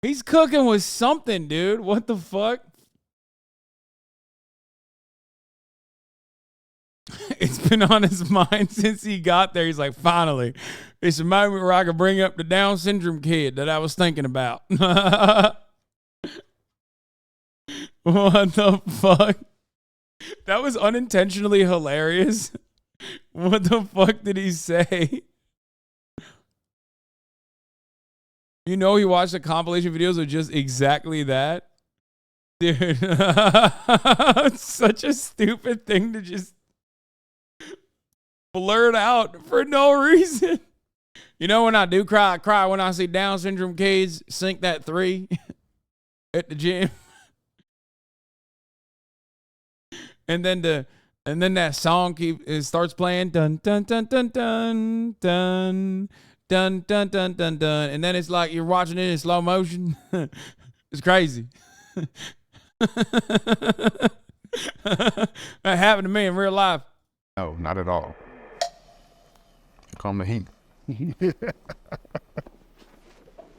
He's cooking with something, dude. What the fuck? It's been on his mind since he got there. He's like, finally, it's a moment where I can bring up the Down syndrome kid that I was thinking about. What the fuck? That was unintentionally hilarious. What the fuck did he say? You know he watched the compilation videos of just exactly that? Dude, it's such a stupid thing to just blurt out for no reason. You know when I do cry, I cry when I see Down syndrome kids sink that 3 at the gym. And then that song starts playing, dun dun dun dun dun dun dun dun dun dun dun, and then it's like you're watching it in slow motion. It's crazy. That happened to me in real life. No, not at all. Call him the heat.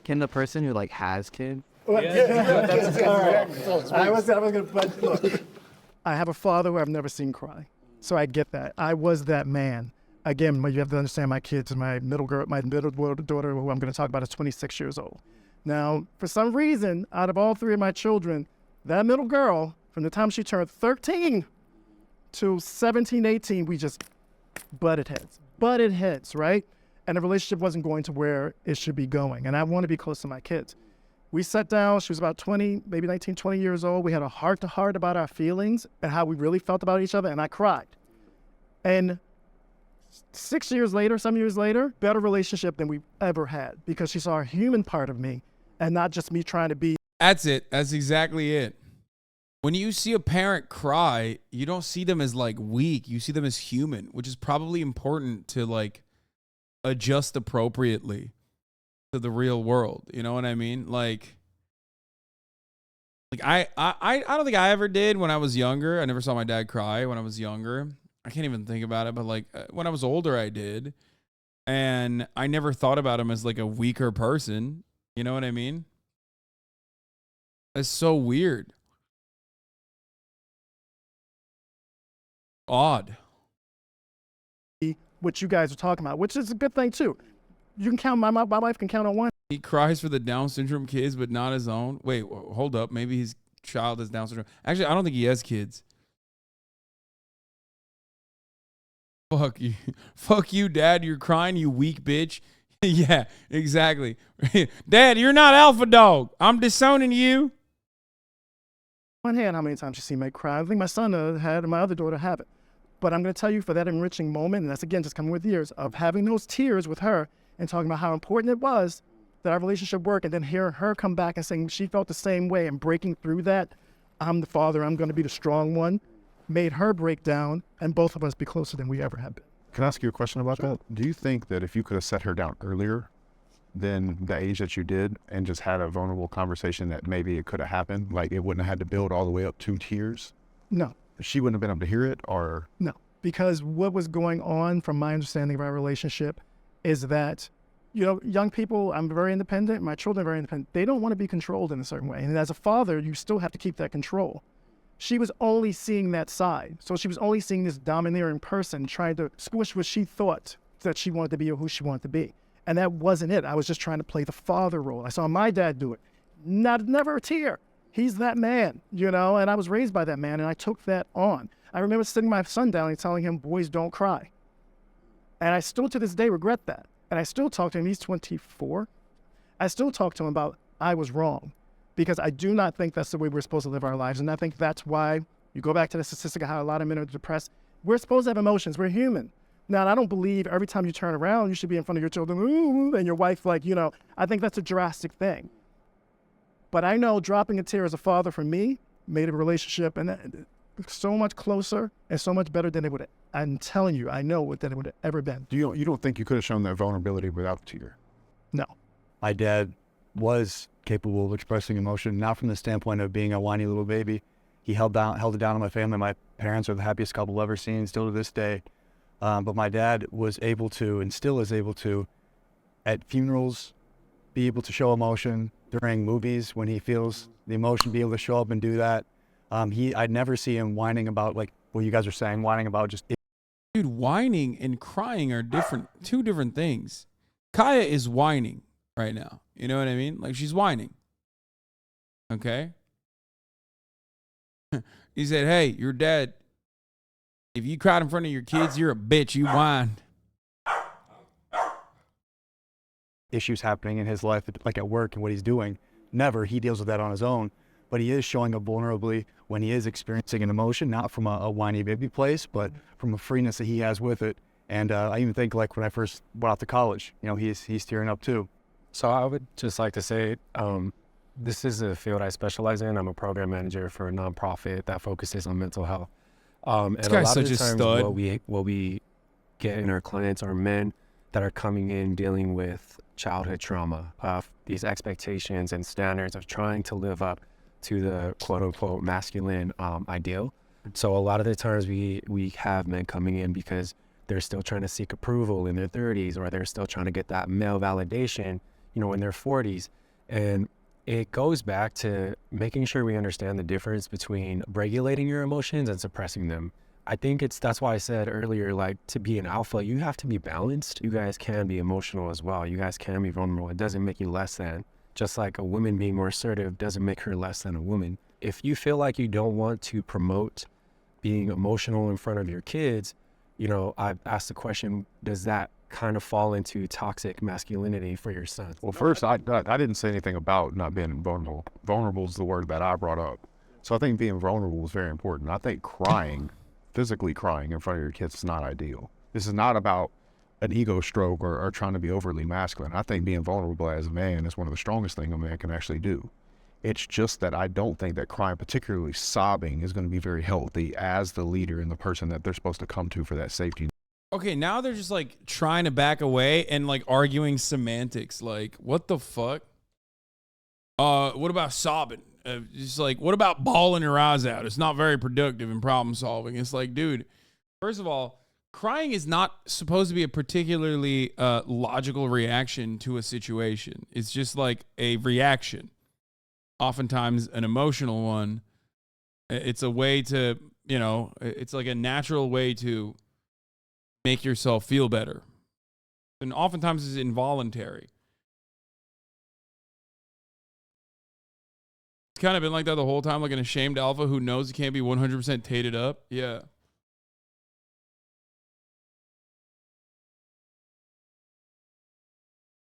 Can the person who like has kids? I was gonna. But look, I have a father who I've never seen cry, so I get that. I was that man. Again, you have to understand my kids. My middle daughter, who I'm going to talk about, is 26 years old. Now, for some reason, out of all 3 of my children, that middle girl, from the time she turned 13 to 17, 18, we just butted heads, right? And the relationship wasn't going to where it should be going. And I want to be close to my kids. We sat down, she was about 20, maybe 19, 20 years old. We had a heart-to-heart about our feelings and how we really felt about each other, and I cried. And 6 years later, some years later, better relationship than we've ever had because she saw a human part of me and not just me trying to be That's it. That's exactly it. When you see a parent cry, you don't see them as like weak. You see them as human, which is probably important to like adjust appropriately to the real world. You know what I mean? Like I don't think I ever did when I was younger. I never saw my dad cry when I was younger. I can't even think about it, but like when I was older, I did. And I never thought about him as like a weaker person. You know what I mean? It's so weird. Odd. What you guys are talking about, which is a good thing too. You can count, my wife can count on one. He cries for the Down syndrome kids, but not his own. Wait, hold up. Maybe his child has Down syndrome. Actually, I don't think he has kids. Fuck you. Fuck you, Dad. You're crying, you weak bitch. Yeah, exactly. Dad, you're not alpha dog. I'm disowning you. One hand, how many times you see me cry. I think my son had, and my other daughter have it. But I'm going to tell you, for that enriching moment, and that's again just coming with years, of having those tears with her and talking about how important it was that our relationship worked, and then hearing her come back and saying she felt the same way and breaking through that, I'm the father, I'm going to be the strong one, made her break down and both of us be closer than we ever have been. Can I ask you a question about that? Do you think that if you could have set her down earlier than the age that you did and just had a vulnerable conversation, that maybe it could have happened? Like it wouldn't have had to build all the way up to tears? No. She wouldn't have been able to hear it, or? No, because what was going on from my understanding of our relationship is that, you know, young people, I'm very independent, my children are very independent. They don't want to be controlled in a certain way. And as a father, you still have to keep that control. She was only seeing that side. So she was only seeing this domineering person trying to squish what she thought that she wanted to be or who she wanted to be. And that wasn't it. I was just trying to play the father role. I saw my dad do it. Never a tear. He's that man, you know, and I was raised by that man, and I took that on. I remember sitting my son down and telling him, boys don't cry. And I still to this day regret that. And I still talk to him, he's 24. I still talk to him about I was wrong, because I do not think that's the way we're supposed to live our lives. And I think that's why you go back to the statistic of how a lot of men are depressed. We're supposed to have emotions. We're human. Now, I don't believe every time you turn around, you should be in front of your children, ooh, and your wife, like, you know, I think that's a drastic thing. But I know dropping a tear as a father for me made a relationship and so much closer and so much better than it would. I'm telling you, I know what that it would have ever been. You don't think you could have shown that vulnerability without the tear? No. My dad was capable of expressing emotion, not from the standpoint of being a whiny little baby. He held it down on my family. My parents are the happiest couple I've ever seen, still to this day. But my dad was able to, and still is able to, at funerals, be able to show emotion. During movies, when he feels the emotion, be able to show up and do that. I'd never see him whining about, like what you guys are saying, whining about just. Dude, whining and crying are two different things. Kaya is whining right now. You know what I mean? Like, she's whining. Okay? He said, hey, your dad, if you cried in front of your kids, you're a bitch. You whined. Issues happening in his life, like at work and what he's doing. Never. He deals with that on his own. But he is showing up vulnerably when he is experiencing an emotion, not from a whiny baby place, but from a freeness that he has with it. And I even think, like, when I first went out to college, you know, he's tearing up too. So I would just like to say, this is a field I specialize in. I'm a program manager for a nonprofit that focuses on mental health. And this guy's such a stud. What we get in our clients are men that are coming in dealing with childhood trauma, these expectations and standards of trying to live up to the quote unquote masculine ideal. So a lot of the times we have men coming in because they're still trying to seek approval in their 30s, or they're still trying to get that male validation, you know, in their 40s. And it goes back to making sure we understand the difference between regulating your emotions and suppressing them. I think that's why I said earlier, like, to be an alpha, you have to be balanced. You guys can be emotional as well. You guys can be vulnerable. It doesn't make you less than. Just like a woman being more assertive doesn't make her less than a woman. If you feel like you don't want to promote being emotional in front of your kids, you know, I've asked the question, does that kind of fall into toxic masculinity for your son? Well, first, I didn't say anything about not being vulnerable. Vulnerable is the word that I brought up. So I think being vulnerable is very important. I think crying, physically crying in front of your kids is not ideal. This is not about an ego stroke or trying to be overly masculine. I think being vulnerable as a man is one of the strongest things a man can actually do. It's just that I don't think that crying, particularly sobbing, is going to be very healthy as the leader and the person that they're supposed to come to for that safety. Okay, now they're just like trying to back away and like arguing semantics. Like, what the fuck? What about sobbing? Just like, what about bawling your eyes out? It's not very productive in problem solving. It's like, dude, first of all, crying is not supposed to be a particularly logical reaction to a situation. It's just like a reaction. Oftentimes an emotional one. It's a way to, you know, it's like a natural way to make yourself feel better. And oftentimes it's involuntary. It's kind of been like that the whole time, like an ashamed alpha who knows he can't be 100% tated up. Yeah.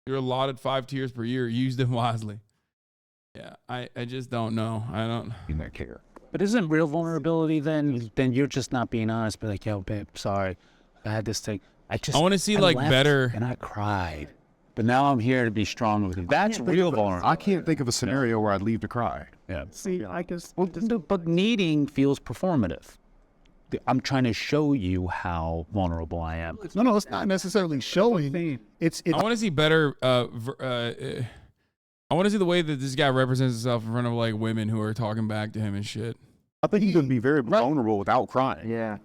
You're allotted 5 tiers per year. Use them wisely. Yeah, I just don't know. I don't. In that care. But isn't real vulnerability then you're just not being honest? Be like, yo, babe, sorry, I had this thing. I want to see like left better. And I cried. But now I'm here to be strong with you. That's real vulnerability. I can't think of a scenario where I'd leave to cry. Yeah. See, I guess. Well, but needing feels performative. I'm trying to show you how vulnerable I am. No, it's not necessarily showing. It's I want to see better. I want to see the way that this guy represents himself in front of like women who are talking back to him and shit. I think he could be very vulnerable without crying. Yeah.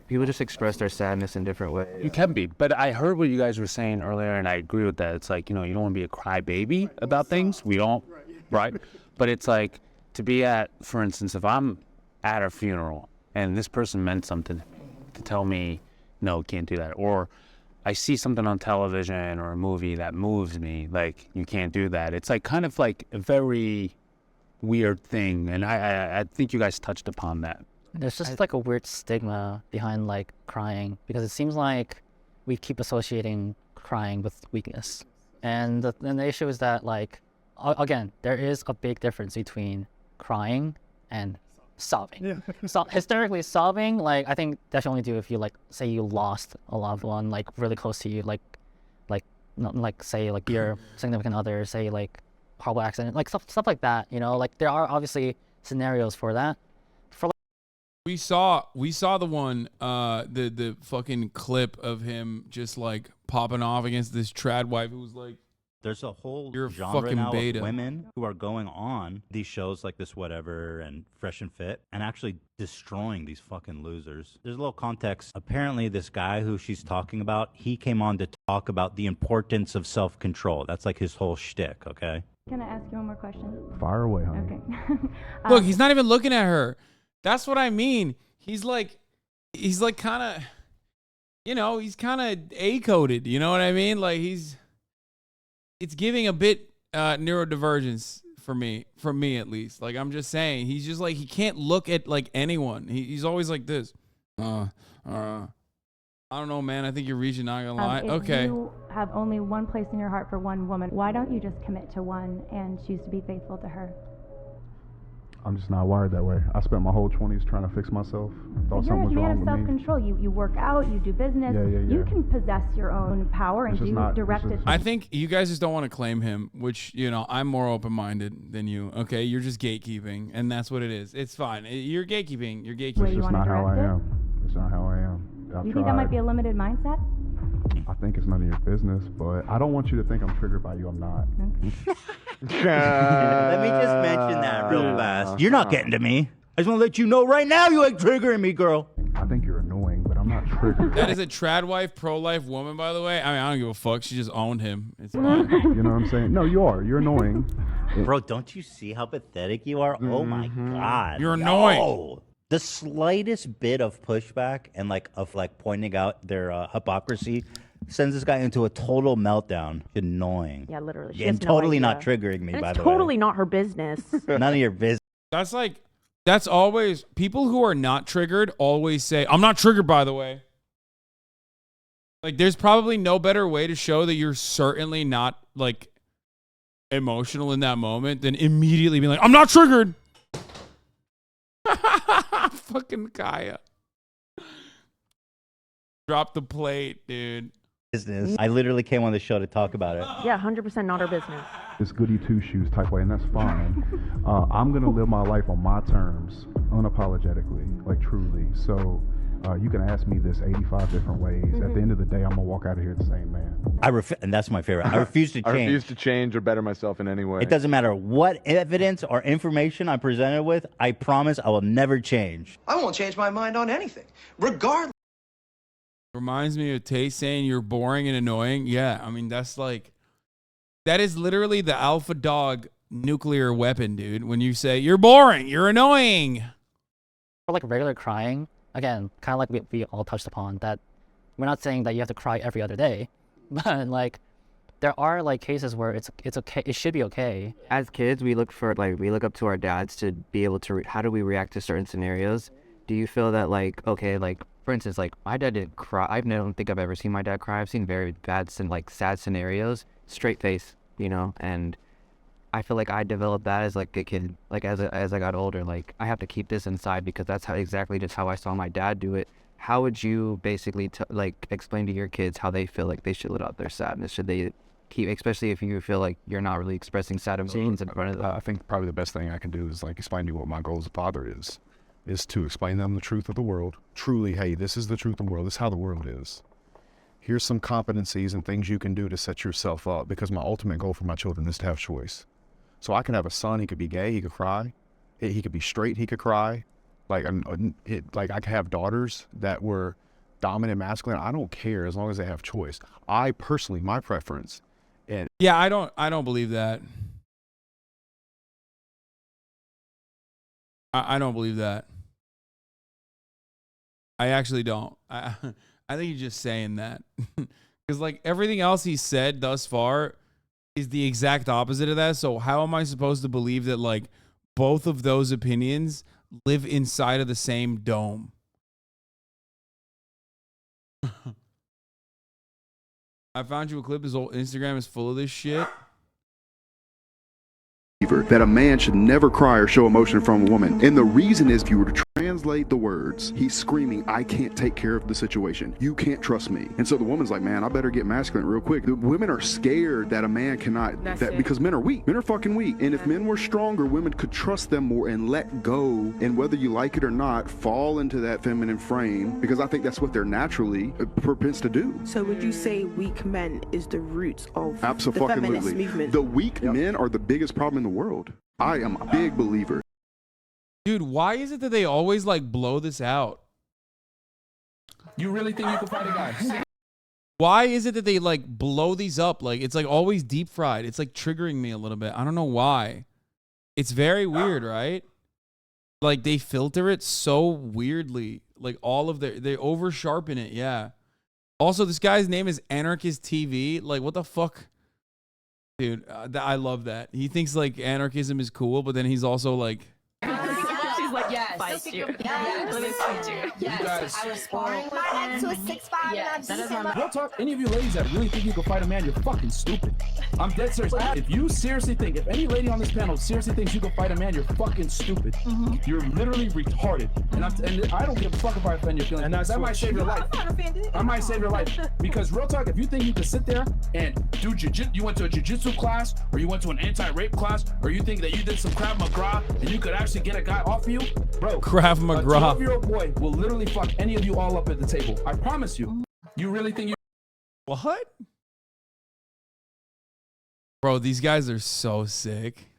People just express their sadness in different ways. You can be, but I heard what you guys were saying earlier, and I agree with that. It's like, you know, you don't want to be a crybaby about things. We don't, right? But it's like to be at, for instance, if I'm at a funeral and this person meant something to tell me, no, can't do that. Or I see something on television or a movie that moves me, like, you can't do that. It's like kind of like a very weird thing. And I think you guys touched upon that. There's just like a weird stigma behind like crying because it seems like we keep associating crying with weakness. And the issue is that like, again, there is a big difference between crying and sobbing. Yeah. So hysterically sobbing, like I think that should only do if you like say you lost a loved one like really close to you, like say like your significant other, say like horrible accident, like stuff like that. You know, like there are obviously scenarios for that. For like, we saw the one the fucking clip of him just like popping off against this trad wife who was like, there's a whole you're genre fucking now beta. of women who are going on these shows like This Whatever and Fresh and Fit and actually destroying these fucking losers. There's a little context. Apparently this guy who she's talking about, he came on to talk about the importance of self-control. That's like his whole shtick, okay? Can I ask you one more question? Fire away, honey. Okay. Look, he's not even looking at her. That's what I mean. He's like kind of, you know, he's kind of A-coded. You know what I mean? Like it's giving a bit neurodivergence for me at least. Like I'm just saying, he's just like he can't look at like anyone. He's always like this. I don't know, man. I think you're reaching. Not gonna lie. Okay. If you have only one place in your heart for one woman, why don't you just commit to one and choose to be faithful to her? I'm just not wired that way. I spent my whole 20s trying to fix myself. Thought You're something a was man wrong of with me. self-control. You work out, you do business. Yeah. You can possess your own power and It's just do not- directed. I think you guys just don't want to claim him, which, you know, I'm more open-minded than you. Okay, you're just gatekeeping, and that's what it is. It's fine. You're gatekeeping. You're gatekeeping. It's just not how I am. It's not how I am. I've You think that might be a limited mindset? I think it's none of your business, but I don't want you to think I'm triggered by you. I'm not. Let me just mention that real fast. You're not getting to me. I just want to let you know right now you ain't triggering me, girl. I think you're annoying, but I'm not triggered. That is a trad wife, pro-life woman, by the way. I mean, I don't give a fuck. She just owned him. It's fine. You know what I'm saying? No, you are. You're annoying. Bro, don't you see how pathetic you are? Oh my God. You're annoying. No. The slightest bit of pushback and of pointing out their hypocrisy sends this guy into a total meltdown. Annoying. Yeah, literally. She And has no totally idea. not triggering me, And by it's the way. totally not her business. None of your business. That's always, people who are not triggered always say, I'm not triggered, by the way. Like, there's probably no better way to show that you're certainly not, like, emotional in that moment than immediately being like, I'm not triggered. Fucking Kaya. Drop the plate, dude. business. I literally came on the show to talk about it. Yeah, 100% not our business. This goody two shoes type way, and that's fine. I'm gonna live my life on my terms, unapologetically, like truly. So you can ask me this 85 different ways. At the end of the day, I'm gonna walk out of here the same man. And that's my favorite. I refuse to change. I refuse to change or better myself in any way. It doesn't matter what evidence or information I'm presented with. I promise I will never change. I won't change my mind on anything, regardless. Reminds me of Tay saying you're boring and annoying. Yeah, I mean, that is literally the alpha dog nuclear weapon, dude. When you say you're boring, you're annoying. For like regular crying, again, kind of like we all touched upon, that we're not saying that you have to cry every other day, but like there are like cases where it's okay, it should be okay. As kids, we look up to our dads to be able to how do we react to certain scenarios. Do you feel that like, okay, like for instance, like my dad didn't cry. I don't think I've ever seen my dad cry. I've seen very bad like sad scenarios, straight face, you know, and I feel like I developed that as like a kid. Like as I got older, like I have to keep this inside because that's exactly just how I saw my dad do it. How would you basically like explain to your kids how they feel like they should let out their sadness? Should they keep, especially if you feel like you're not really expressing sad emotions in front of them? I think probably the best thing I can do is like explain to you what my goal as a father is to explain them the truth of the world. Truly, hey, this is the truth of the world. This is how the world is. Here's some competencies and things you can do to set yourself up, because my ultimate goal for my children is to have choice. So I can have a son, he could be gay, he could cry. He could be straight, he could cry. Like I could have daughters that were dominant masculine. I don't care as long as they have choice. I personally, my preference. And yeah, I don't believe that. I don't believe that. I actually don't. I think he's just saying that. Because like everything else he said thus far is the exact opposite of that. So how am I supposed to believe that like both of those opinions live inside of the same dome? I found you a clip. His old Instagram is full of this shit. That a man should never cry or show emotion from a woman. And the reason is, if you were to translate the words, he's screaming, I can't take care of the situation. You can't trust me. And so the woman's like, man, I better get masculine real quick. The women are scared that a man cannot, because men are weak. Men are fucking weak. And if men were stronger, women could trust them more and let go. And whether you like it or not, fall into that feminine frame, because I think that's what they're naturally propense to do. So would you say weak men is the root of the feminist Absolutely. movement? The weak men are the biggest problem in the world. I am a big believer. Dude, why is it that they always like blow this out? You really think you can fight a guy? Why is it that they like blow these up? Like it's like always deep fried. It's like triggering me a little bit. I don't know why. It's very weird, right? Like they filter it so weirdly. Like all of they over sharpen it. Yeah. Also, this guy's name is Anarchist TV. Like what the fuck? Dude, I love that. He thinks like anarchism is cool, but then he's also like, She's like, yes. Fight you. Let me fight you. Yes. I was sparring with him. To a 6'5" Yes. and I beat him up. Real talk, any of you ladies that really think you can fight a man, you're fucking stupid. I'm dead serious. If you seriously think, if any lady on this panel seriously thinks you can fight a man, you're fucking stupid. You're literally retarded. And I don't give a fuck if I offend your feelings. And that might save your life. I'm not offended. I might save your life. Because real talk, if you think you can sit there and do jiu-jitsu, you went to a jiu-jitsu class, or you went to an anti-rape class, or you think that you did some Krav Maga and you could actually get a guy off of you, bro. Krav Maga. A 12-year-old boy will literally fuck any of you all up at the table. I promise you. You really think you... what? Bro, these guys are so sick.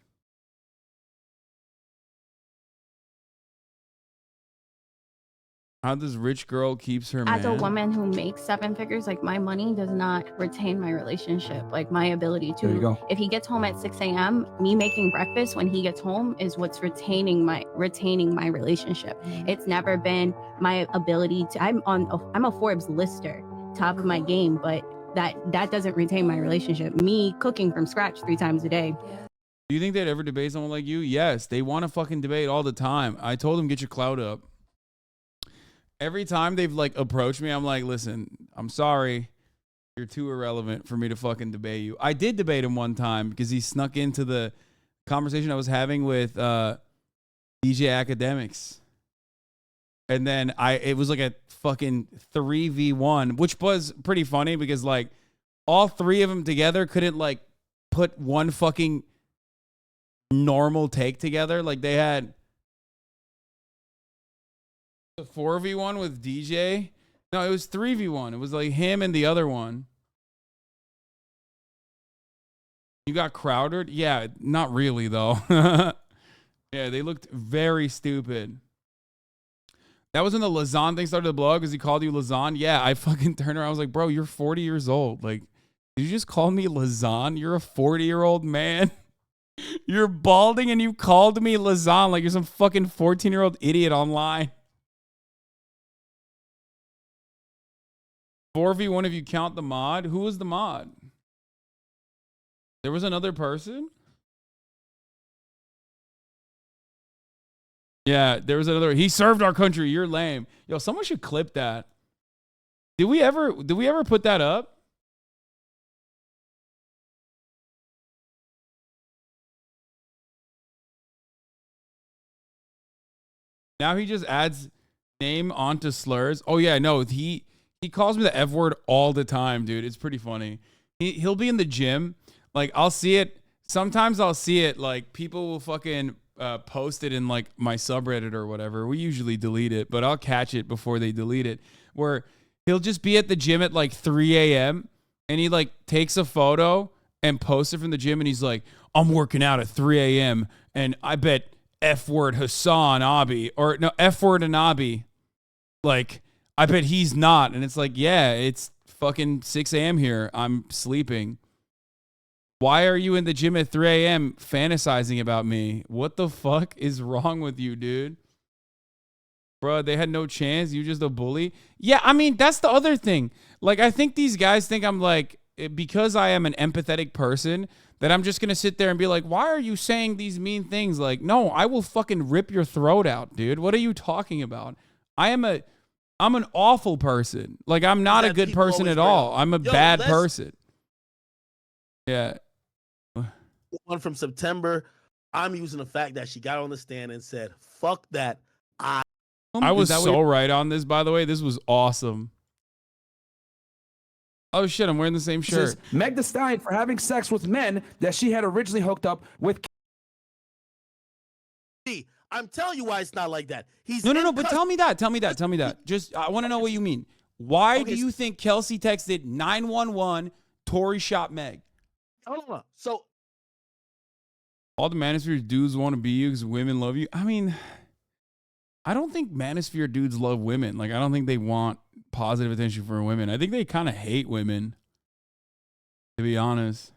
How this rich girl keeps her man. As a woman who makes 7 figures, like my money does not retain my relationship. Like my ability to, There you go. if he gets home at 6 a.m., me making breakfast when he gets home is what's retaining my relationship. It's never been my ability to, I'm a Forbes lister, top of my game, but that doesn't retain my relationship. Me cooking from scratch 3 times a day. Do you think they'd ever debate someone like you? Yes, they want to fucking debate all the time. I told them, get your clout up. Every time they've like approached me, I'm like, listen, I'm sorry. You're too irrelevant for me to fucking debate you. I did debate him one time because he snuck into the conversation I was having with DJ Academics. And then it was like a fucking 3v1, which was pretty funny because like all three of them together couldn't like put one fucking normal take together. Like they had the 4v1 with DJ. No, it was 3v1. It was like him and the other one. You got Crowdered? Yeah, not really though. Yeah, they looked very stupid. That was when the Lazan thing started to blow up because he called you Lazan. Yeah, I fucking turned around. I was like, bro, you're 40 years old. Like, did you just call me Lazan? You're a 40-year-old man. You're balding and you called me Lazan like you're some fucking 14-year-old idiot online. 4v1 if you count the mod. Who was the mod? There was another person? Yeah, there was another. He served our country. You're lame. Yo, someone should clip that. Did we ever put that up? Now he just adds name onto slurs. Oh yeah, no, he calls me the F word all the time, dude. It's pretty funny. He'll be in the gym. Like I'll see it. Sometimes I'll see it. Like people will fucking post it in like my subreddit or whatever. We usually delete it, but I'll catch it before they delete it. Where he'll just be at the gym at like 3 a.m. and he like takes a photo and posts it from the gym and he's like, I'm working out at 3 a.m. and I bet F word HasanAbi or no F word Anabi. Like I bet he's not. And it's like, yeah, it's fucking 6 a.m. here. I'm sleeping. Why are you in the gym at 3 a.m. fantasizing about me? What the fuck is wrong with you, dude? Bro, they had no chance. You just a bully. Yeah, I mean, that's the other thing. Like, I think these guys think I'm like, because I am an empathetic person, that I'm just going to sit there and be like, why are you saying these mean things? Like, no, I will fucking rip your throat out, dude. What are you talking about? I'm an awful person. Like, I'm not a good person at all. I'm a bad person. Yeah. One from September, I'm using the fact that she got on the stand and said, fuck that. I was so right on this, by the way. This was awesome. Oh, shit, I'm wearing the same shirt. Meg Thee Stallion for having sex with men that she had originally hooked up with. I'm telling you why it's not like that. No, but tell me that. Just, I want to know what you mean. Why do you think Kelsey texted 911, Tory shot Meg? Hold on. So, all the Manosphere dudes want to be you because women love you. I mean, I don't think Manosphere dudes love women. Like, I don't think they want positive attention from women. I think they kind of hate women, to be honest.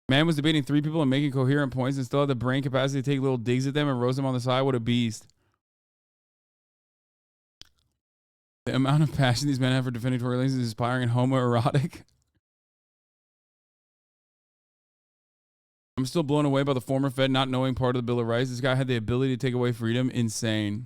Man was debating 3 people and making coherent points and still had the brain capacity to take little digs at them and roast them on the side. What a beast. The amount of passion these men have for defending Tory Lanez is inspiring and homoerotic. I'm still blown away by the former Fed not knowing part of the Bill of Rights. This guy had the ability to take away freedom. Insane.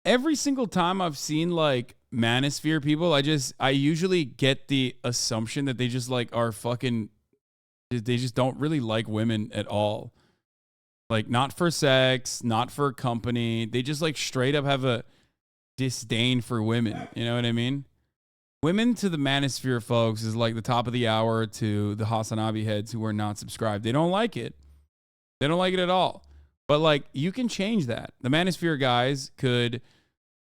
Every single time I've seen like Manosphere people, I usually get the assumption that they just like are fucking, they just don't really like women at all. Like not for sex, not for company. They just like straight up have a disdain for women. You know what I mean? Women to the Manosphere folks is like the top of the hour to the HasanAbi heads who are not subscribed. They don't like it. They don't like it at all. But like you can change that. The Manosphere guys could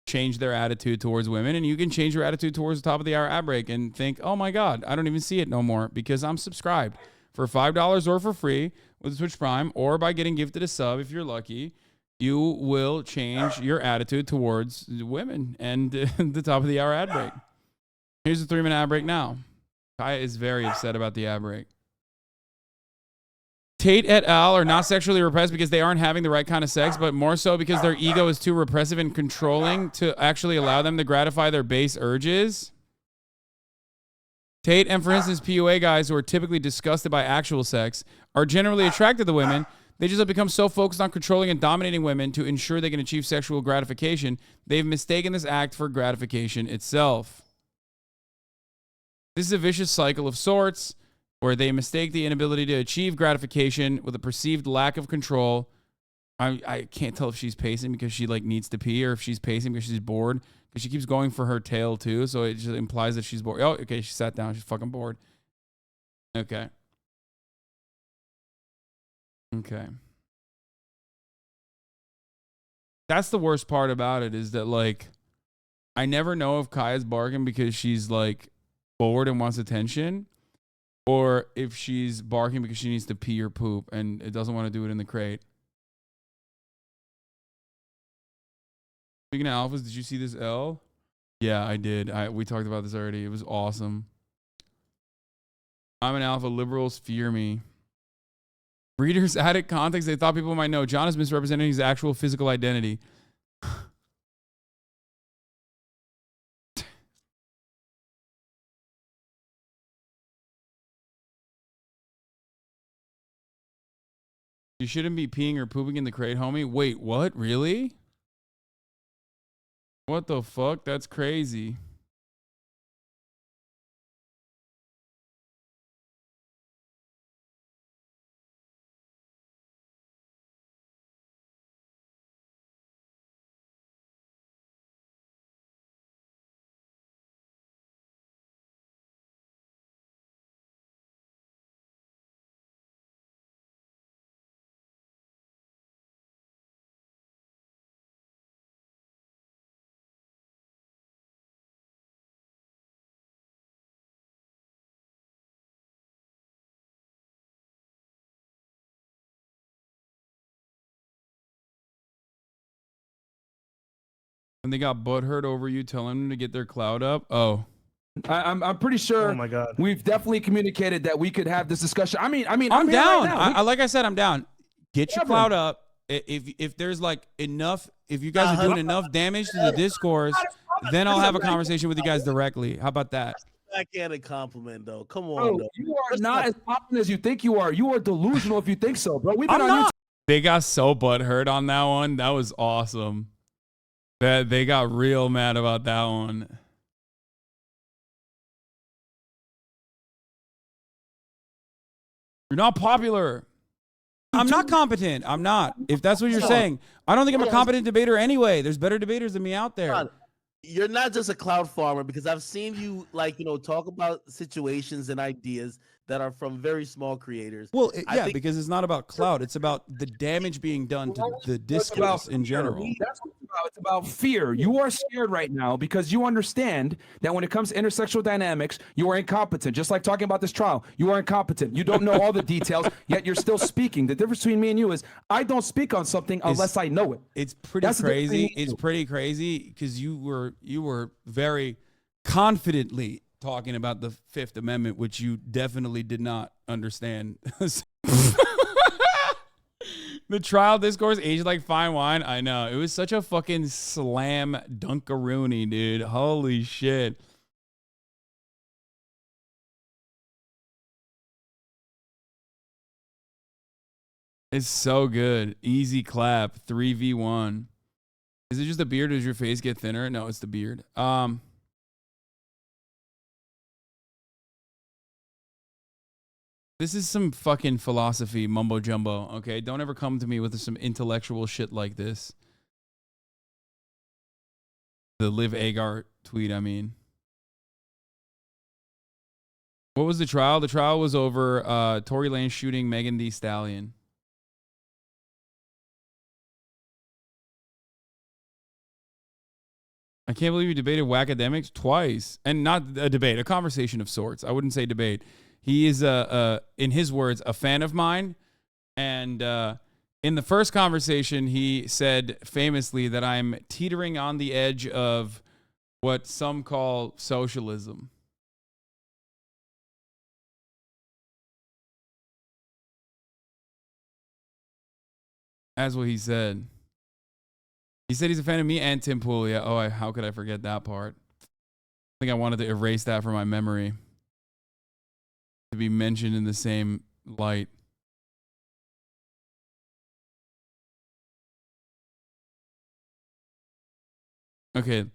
change their attitude towards women, and you can change your attitude towards the top of the hour ad break and think, oh my God, I don't even see it no more because I'm subscribed for $5 or for free with Twitch Prime or by getting gifted a sub if you're lucky. You will change your attitude towards women and the top of the hour ad break. Here's the 3-minute ad break now. Kaya is very upset about the ad break. Tate et al. Are not sexually repressed because they aren't having the right kind of sex, but more so because their ego is too repressive and controlling to actually allow them to gratify their base urges. Tate and, for instance, PUA guys who are typically disgusted by actual sex are generally attracted to women. They just have become so focused on controlling and dominating women to ensure they can achieve sexual gratification, they've mistaken this act for gratification itself. This is a vicious cycle of sorts where they mistake the inability to achieve gratification with a perceived lack of control. I can't tell if she's pacing because she like needs to pee or if she's pacing because she's bored because she keeps going for her tail too. So it just implies that she's bored. Oh, okay. She sat down. She's fucking bored. Okay. Okay. That's the worst part about it is that like I never know if Kaya's barking because she's like bored and wants attention or if she's barking because she needs to pee or poop and it doesn't want to do it in the crate. Speaking of alphas, did you see this L? Yeah, I did. We talked about this already. It was awesome. I'm an alpha. Liberals fear me. Readers added context they thought people might know. John is misrepresenting his actual physical identity. You shouldn't be peeing or pooping in the crate, homie. Wait, what? Really? What the fuck? That's crazy. And they got butthurt over you telling them to get their cloud up. Oh. I'm pretty sure. Oh my God. We've definitely communicated that we could have this discussion. I mean, I'm here down. right now. Like I said, I'm down. Get your Yeah, bro. cloud up. If there's like enough, if you guys are doing enough damage to the discourse, then I'll have a conversation with you guys directly. How about that? Backhanded compliment, though. Come on, Bro, though. you are not as popular as you think you are. You are delusional if you think so, bro. We've been I'm on not. They got so butthurt on that one. That was awesome. That they got real mad about that one. You're not popular. I'm not competent. I'm not. If that's what you're saying, I don't think I'm a competent debater anyway. There's better debaters than me out there. You're not just a cloud farmer because I've seen you talk about situations and ideas that are from very small creators. Well, because it's not about clout. It's about the damage being done to the discourse in general. That's what it's about. It's about fear. You are scared right now because you understand that when it comes to intersexual dynamics, you are incompetent. Just like talking about this trial, you are incompetent. You don't know all the details, yet you're still speaking. The difference between me and you is I don't speak on something unless I know it. It's pretty crazy. It's pretty crazy because you were very confidently talking about the Fifth Amendment, which you definitely did not understand. The trial discourse aged like fine wine. I know. It was such a fucking slam dunkaroony, dude. Holy shit. It's so good. Easy clap. 3v1. Is it just the beard or does your face get thinner? No, it's the beard. This is some fucking philosophy mumbo jumbo, okay? Don't ever come to me with some intellectual shit like this. The Liv Agar tweet, I mean. What was the trial? The trial was over Tory Lane shooting Megan Thee Stallion. I can't believe you debated Wackademics twice. And not a debate, a conversation of sorts. I wouldn't say debate. He is, in his words, a fan of mine. And in the first conversation, he said famously that I'm teetering on the edge of what some call socialism. That's what he said. He said he's a fan of me and Tim Pool. Yeah. Oh, how could I forget that part? I think I wanted to erase that from my memory. To be mentioned in the same light. Okay.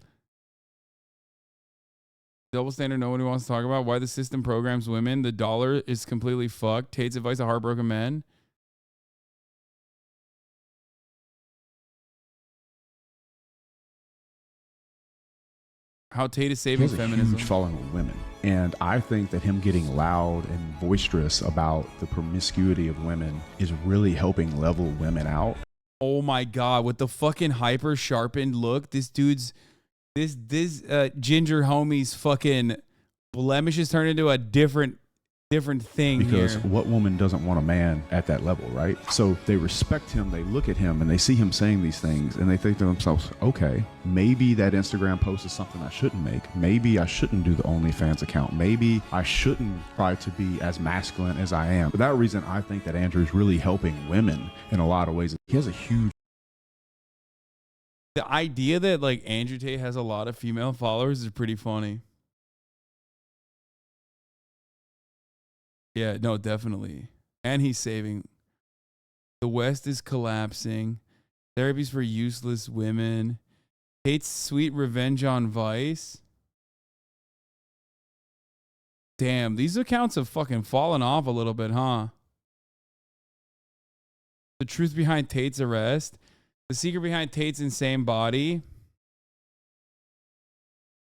Double standard nobody wants to talk about. Why the system programs women. The dollar is completely fucked. Tate's advice to heartbroken men. How Tate is saving feminism. He has a huge following with women. And I think that him getting loud and boisterous about the promiscuity of women is really helping level women out. Oh my God, with the fucking hyper sharpened look, this dude's this ginger homie's fucking blemishes turn into a different thing Because here. what woman doesn't want a man at that level, right? So they respect him, they look at him, and they see him saying these things, and they think to themselves, okay, maybe that Instagram post is something I shouldn't make. Maybe I shouldn't do the OnlyFans account. Maybe I shouldn't try to be as masculine as I am. For that reason, I think that Andrew is really helping women in a lot of ways. He has a huge... The idea that like Andrew Tate has a lot of female followers is pretty funny. Yeah, no, definitely. And he's saving. The West is collapsing. Therapies for useless women. Tate's sweet revenge on Vice. Damn, these accounts have fucking fallen off a little bit, huh? The truth behind Tate's arrest. The secret behind Tate's insane body.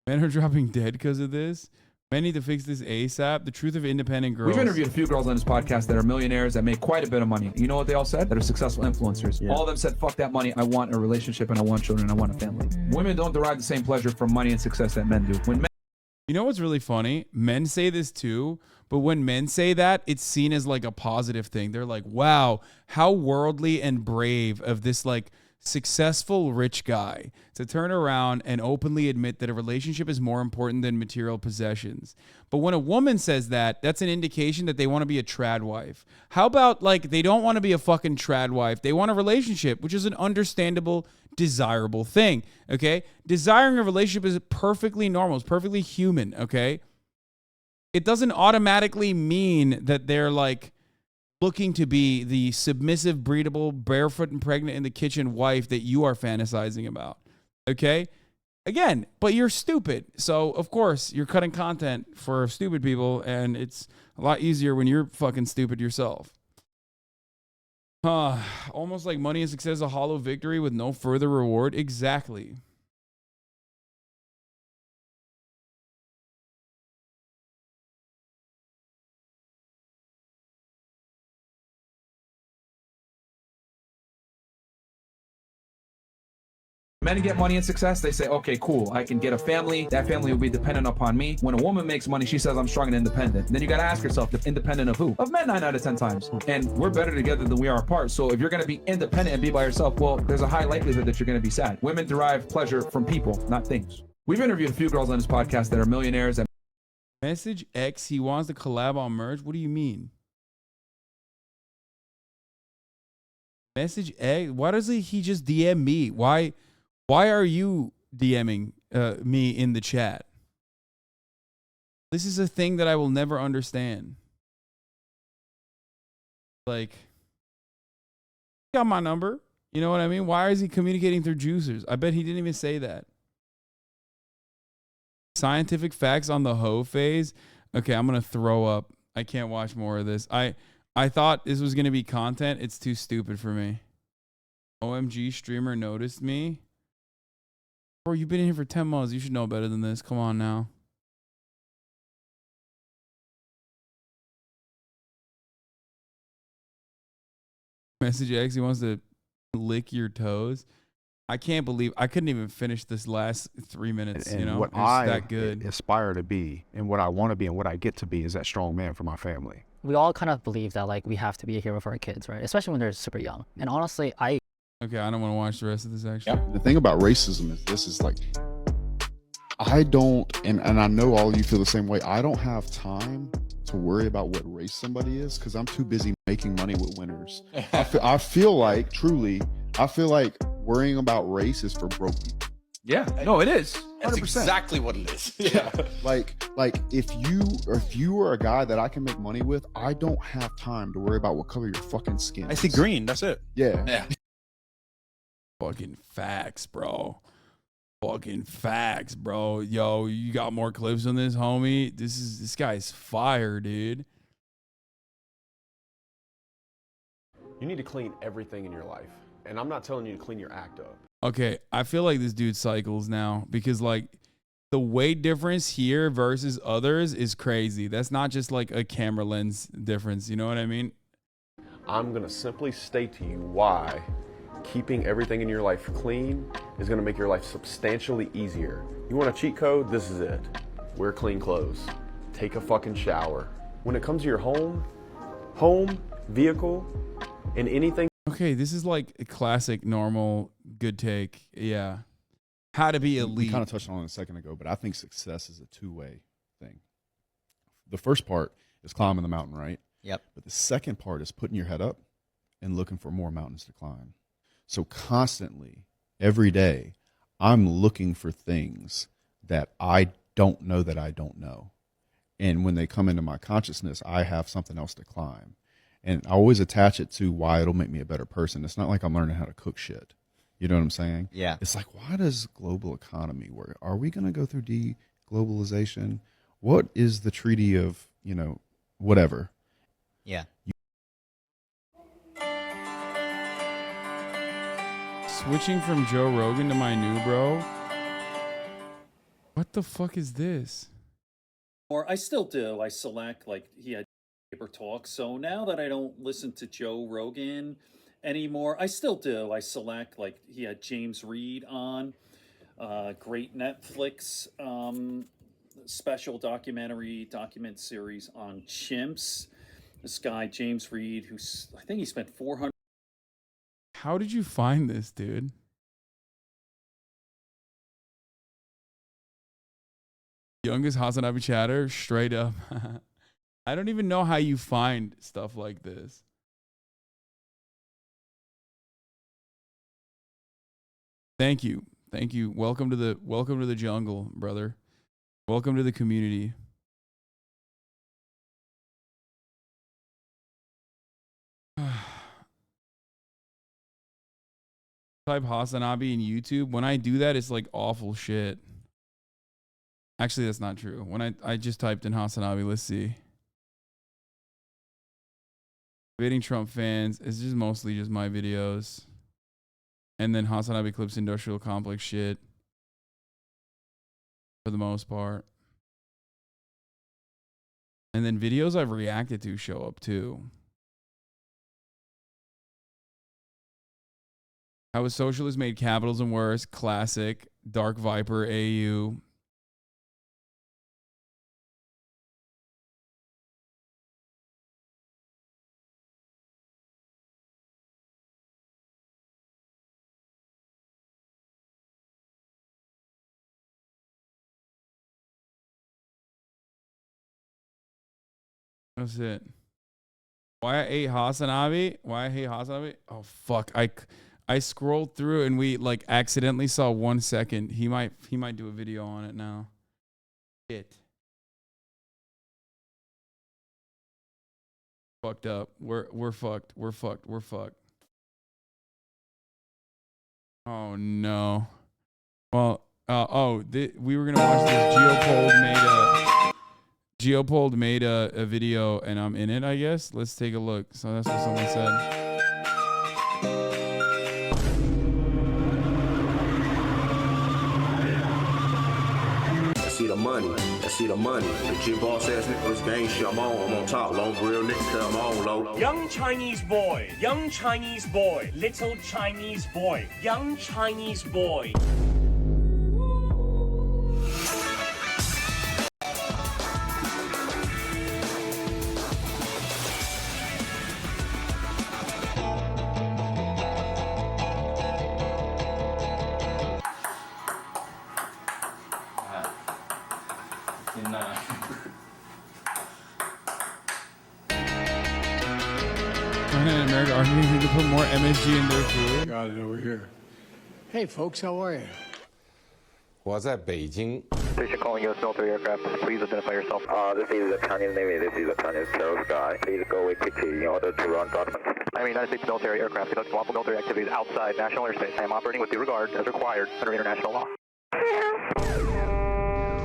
Men are dropping dead because of this. Men need to fix this ASAP. The truth of independent girls. We've interviewed a few girls on this podcast that are millionaires that make quite a bit of money. You know what they all said? That are successful influencers. Yeah. All of them said, fuck that money. I want a relationship and I want children. I want a family. Women don't derive the same pleasure from money and success that men do. When men You know what's really funny? Men say this too, but when men say that, it's seen as like a positive thing. They're like, wow, how worldly and brave of this like successful rich guy to turn around and openly admit that a relationship is more important than material possessions. But when a woman says that, that's an indication that they want to be a trad wife. How about like they don't want to be a fucking trad wife? They want a relationship, which is an understandable, desirable thing. Okay? Desiring a relationship is perfectly normal. It's perfectly human. Okay? It doesn't automatically mean that they're like looking to be the submissive, breedable, barefoot and pregnant in the kitchen wife that you are fantasizing about. Okay? Again, but you're stupid. So, of course, you're cutting content for stupid people, and it's a lot easier when you're fucking stupid yourself. Almost like money and success is a hollow victory with no further reward. Exactly. men get money and success, they say, okay, cool, I can get a family. That family will be dependent upon me. When a woman makes money, she says, I'm strong and independent. Then you got to ask yourself, independent of who? Of men 9 out of 10 times. And we're better together than we are apart. So if you're going to be independent and be by yourself, well, there's a high likelihood that you're going to be sad. Women derive pleasure from people, not things. We've interviewed a few girls on this podcast that are millionaires. And Message X, he wants to collab on merch. What do you mean? Message X, why doesn't he just DM me? Why are you DMing me in the chat? This is a thing that I will never understand. Like, got my number. You know what I mean? Why is he communicating through juicers? I bet he didn't even say that. Scientific facts on the hoe phase. Okay, I'm going to throw up. I can't watch more of this. I thought this was going to be content. It's too stupid for me. OMG streamer noticed me. Bro, you've been in here for 10 months. You should know better than this. Come on now. Message X, he wants to lick your toes. I can't believe I couldn't even finish this last 3 minutes. And you know, what it's I that good. aspire to be and what I want to be and what I get to be is that strong man for my family. We all kind of believe that like we have to be a hero for our kids, right? Especially when they're super young. And honestly, Okay, I don't want to watch the rest of this actually. The thing about racism is this is like, I don't, and I know all of you feel the same way. I don't have time to worry about what race somebody is because I'm too busy making money with winners. I feel like, truly, I feel like worrying about race is for broke people. Yeah, no, it is. 100%. That's exactly what it is. Yeah. Like if you are a guy that I can make money with, I don't have time to worry about what color your fucking skin is. I see green. That's it. Yeah. Fucking facts, bro. Fucking facts, bro. Yo, you got more clips on this, homie? This guy's fire, dude. You need to clean everything in your life. And I'm not telling you to clean your act up. Okay, I feel like this dude cycles now because like the weight difference here versus others is crazy. That's not just like a camera lens difference. You know what I mean? I'm going to simply state to you why keeping everything in your life clean is going to make your life substantially easier. You want a cheat code? This is it. Wear clean clothes. Take a fucking shower. When it comes to your home, vehicle, and anything. Okay, this is like a classic, normal, good take. Yeah. How to be elite. We kind of touched on it a second ago, but I think success is a two-way thing. The first part is climbing the mountain, right? Yep. But the second part is putting your head up and looking for more mountains to climb. So constantly, every day, I'm looking for things that I don't know that I don't know. And when they come into my consciousness, I have something else to climb. And I always attach it to why it'll make me a better person. It's not like I'm learning how to cook shit. You know what I'm saying? Yeah. It's like, why does global economy work? Are we going to go through de-globalization? What is the treaty of, whatever? Yeah. Switching from Joe Rogan to my new bro. What the fuck is this? Or I still do. I select, like, he had paper talk. So now that I don't listen to Joe Rogan anymore, I still do. I select, like, he had James Reed on. Great Netflix special document series on chimps. This guy, James Reed, I think he spent 400. How did you find this, dude? Youngest HasanAbi chatter, straight up. I don't even know how you find stuff like this. Thank you. Thank you. Welcome to the jungle, brother. Welcome to the community. Type HasanAbi in YouTube. When I do that, it's like awful shit. Actually, that's not true. When I just typed in HasanAbi, let's see. Debating Trump fans. It's just mostly just my videos. And then HasanAbi clips industrial complex shit. For the most part. And then videos I've reacted to show up too. How a socialist made capitalism worse. Classic. Dark Viper AU. That's it. Why I hate HasanAbi? Why I hate HasanAbi? Oh fuck! I scrolled through and we like accidentally saw 1 second. He might do a video on it now. Shit. Fucked up. We're fucked. We're fucked. We're fucked. Oh no. Well, we were gonna watch this. Geopold made a video and I'm in it, I guess. Let's take a look. So that's what someone said. See the money, I see the money. The G boss ass niggas gang shit, I'm on top. Long grill niggas, I'm on low. Young Chinese boy, little Chinese boy, young Chinese boy. In America, are you to put more MSG in their food? Got it over here. Hey, folks, how are you? 我在北京。 Station calling U.S. military aircraft. Please identify yourself. This is the Chinese Navy. This is the Chinese terror sky. Please go away quickly in order to run documents. I am a United States military aircraft conducting lawful military activities outside national airspace. I am operating with due regard as required under international law.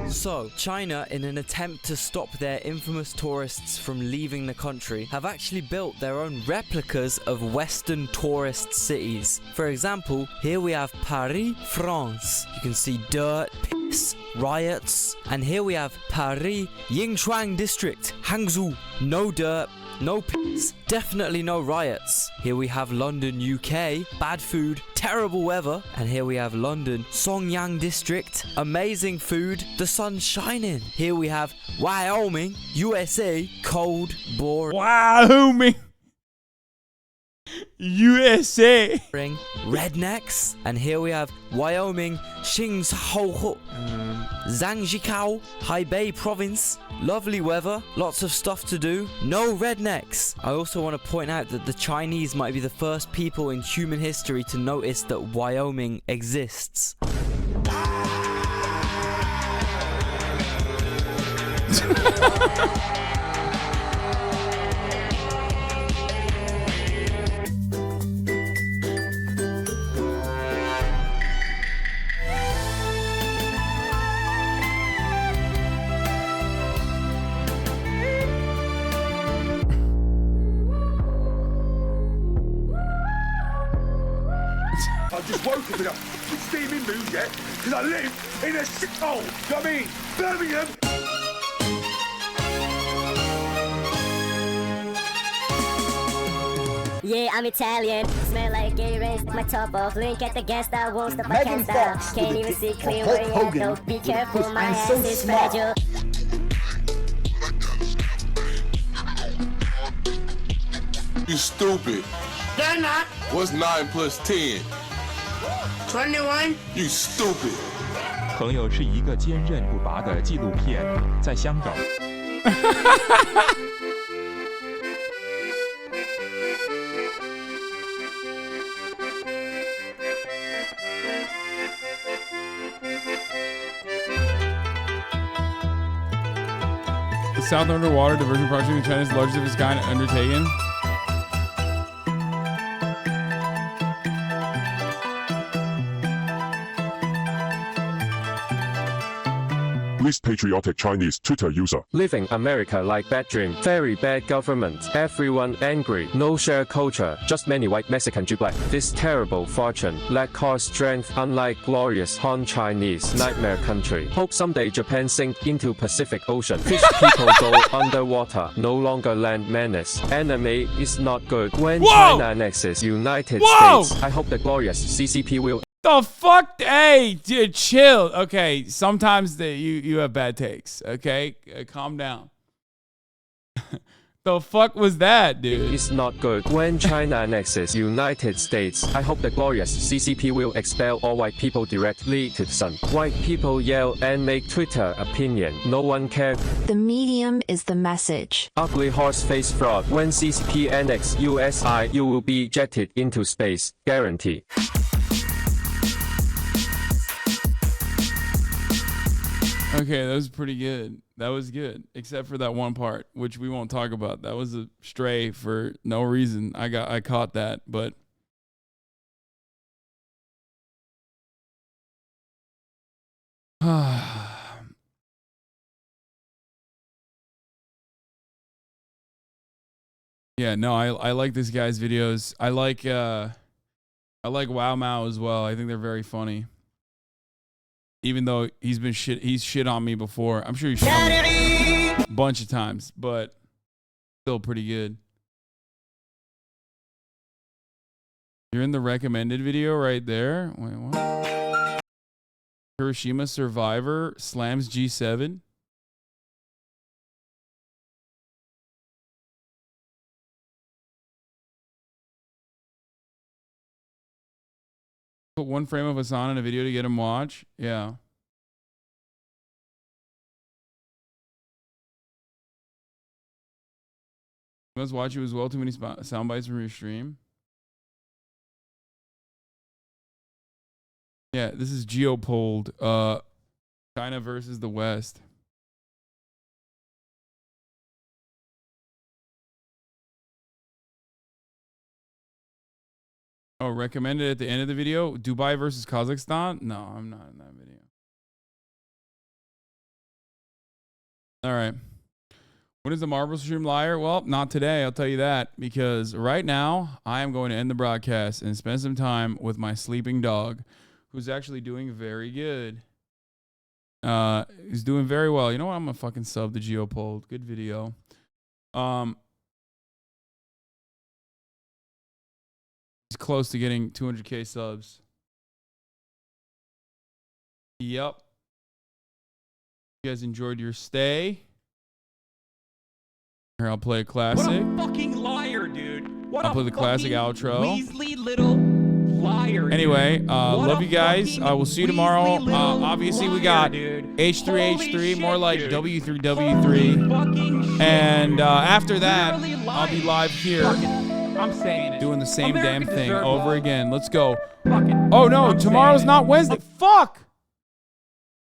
So, China, in an attempt to stop their infamous tourists from leaving the country, have actually built their own replicas of Western tourist cities. For example, here we have Paris, France. You can see dirt, piss, riots. And here we have Paris, Yingshuang district, Hangzhou, no dirt, no piss, definitely no riots. Here we have London, UK, bad food, terrible weather. And here we have London, Songyang district, amazing food, the sun's shining. Here we have Wyoming, USA, cold, boring. Wyoming, USA. Rednecks. And here we have Wyoming, Xingzhou, Zhangjiakou, Hebei province. Lovely weather, lots of stuff to do, no rednecks. I also want to point out that the Chinese might be the first people in human history to notice that Wyoming exists. I just woke up in a steaming mood, yeah? Because I live in a shithole. Do you know what I mean? Birmingham. Yeah, I'm Italian. Smell like gay race. My top off. Link at the gas that won't stop. I can't stop. Can't even see clean where you at though. Be careful, my ass is fragile. You stupid. They're not. What's 9 plus 10? 21. You stupid. 朋友是一个坚韧不拔的纪录片，在香港。The South Underwater Diversion Project in China is the largest of its kind undertaken. Least patriotic Chinese Twitter user. Living America like bad dream. Very bad government. Everyone angry. No share culture. Just many white Mexican Jubilee. This terrible fortune. Lack core strength. Unlike glorious Han Chinese. Nightmare country. Hope someday Japan sink into Pacific Ocean. Fish people go underwater. No longer land menace. Enemy is not good. When China annexes United States. I hope the glorious CCP will. The fuck? Hey, dude, chill. Okay, sometimes you have bad takes. Okay, calm down. The fuck was that, dude? It's not good. When China annexes United States, I hope the glorious CCP will expel all white people directly to the sun. White people yell and make Twitter opinion. No one cares. The medium is the message. Ugly horse face fraud. When CCP annex USI, you will be jetted into space. Guarantee. Okay, that was pretty good. That was good, except for that one part, which we won't talk about. That was a stray for no reason. I caught that, but yeah, no, I like this guy's videos. I like Wow Mao as well. I think they're very funny. Even though he's shit on me before. I'm sure he's shit on me a bunch of times, but still pretty good. You're in the recommended video right there. Wait, what? Hiroshima survivor slams G7. Put one frame of Hasan in a video to get him watch. Yeah. You must watch you as well. Too many sound bites from your stream. Yeah, this is Geopold. China versus the West. Oh, recommended at the end of the video. Dubai versus Kazakhstan? No, I'm not in that video. All right. When is the Marvel stream liar? Well, not today. I'll tell you that, because right now I am going to end the broadcast and spend some time with my sleeping dog, who's actually doing very good. He's doing very well. You know what? I'm gonna fucking sub the Geopold. Good video. He's close to getting 200K subs. Yep. You guys enjoyed your stay. Here, I'll play a classic. What a fucking liar, dude. What I'll play the classic outro. Weasley little liar. Dude. Anyway, love you guys. I will see you tomorrow. Obviously, we got H3H3, more like W3W3. And after that, I'll be live here. I'm saying it. Doing the same damn thing over again. Let's go. Oh, no. Tomorrow's not Wednesday. Fuck.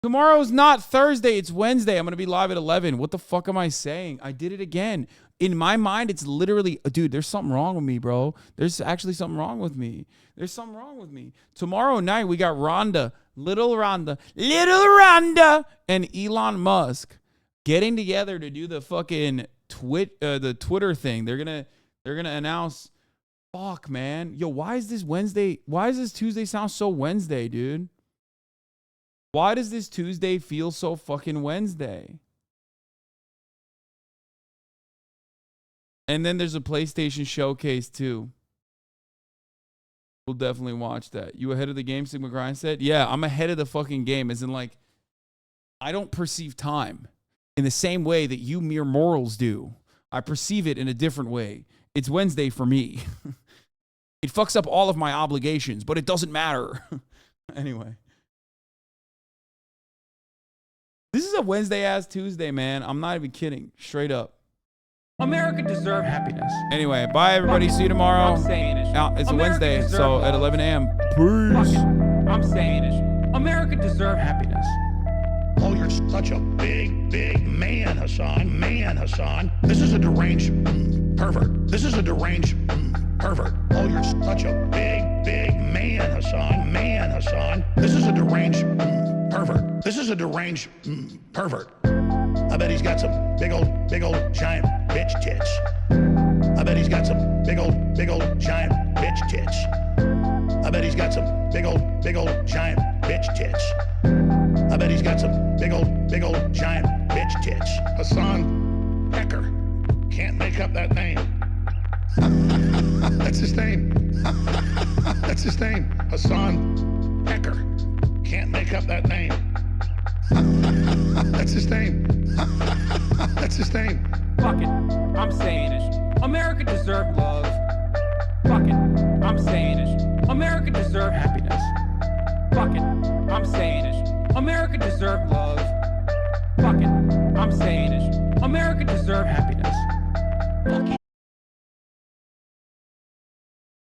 Tomorrow's not Thursday. It's Wednesday. I'm going to be live at 11. What the fuck am I saying? I did it again. In my mind, it's literally, dude, there's something wrong with me, bro. There's actually something wrong with me. There's something wrong with me. Tomorrow night, we got Little Rhonda, and Elon Musk getting together to do the fucking the Twitter thing. They're gonna announce. Fuck, man. Yo, why is this Wednesday? Why does this Tuesday sound so Wednesday, dude? Why does this Tuesday feel so fucking Wednesday? And then there's a PlayStation showcase too. We'll definitely watch that. You ahead of the game, Sigma Grind said? Yeah, I'm ahead of the fucking game. As in, like, I don't perceive time in the same way that you mere mortals do. I perceive it in a different way. It's Wednesday for me. It fucks up all of my obligations, but it doesn't matter. Anyway. This is a Wednesday-ass Tuesday, man. I'm not even kidding. Straight up. America deserves happiness. Anyway, bye, everybody. See you tomorrow. I'm saying it. It's a Wednesday, so at 11 a.m. Peace. I'm saying it. America deserves happiness. Oh, you're such a big, big man, Hasan. Man, Hasan. This is a deranged pervert. This is a deranged pervert. Oh, you're such a big, big man, Hasan. Man, Hasan. This is a deranged pervert. This is a deranged pervert. I bet he's got some big old, giant bitch tits. I bet he's got some big old, giant bitch tits. I bet he's got some big old, giant bitch tits. I bet he's got some big old, giant bitch tits. Hasan Pecker. Can't make up that name. That's his name. That's his name. Hasan Pecker. Can't make up that name. That's his name. That's his name. Fuck it. I'm saying it. America deserves love. Fuck it. I'm saying it. America deserves happiness. Fuck it. I'm saying it. America deserves love. Fuck it. I'm saying it. America deserves happiness.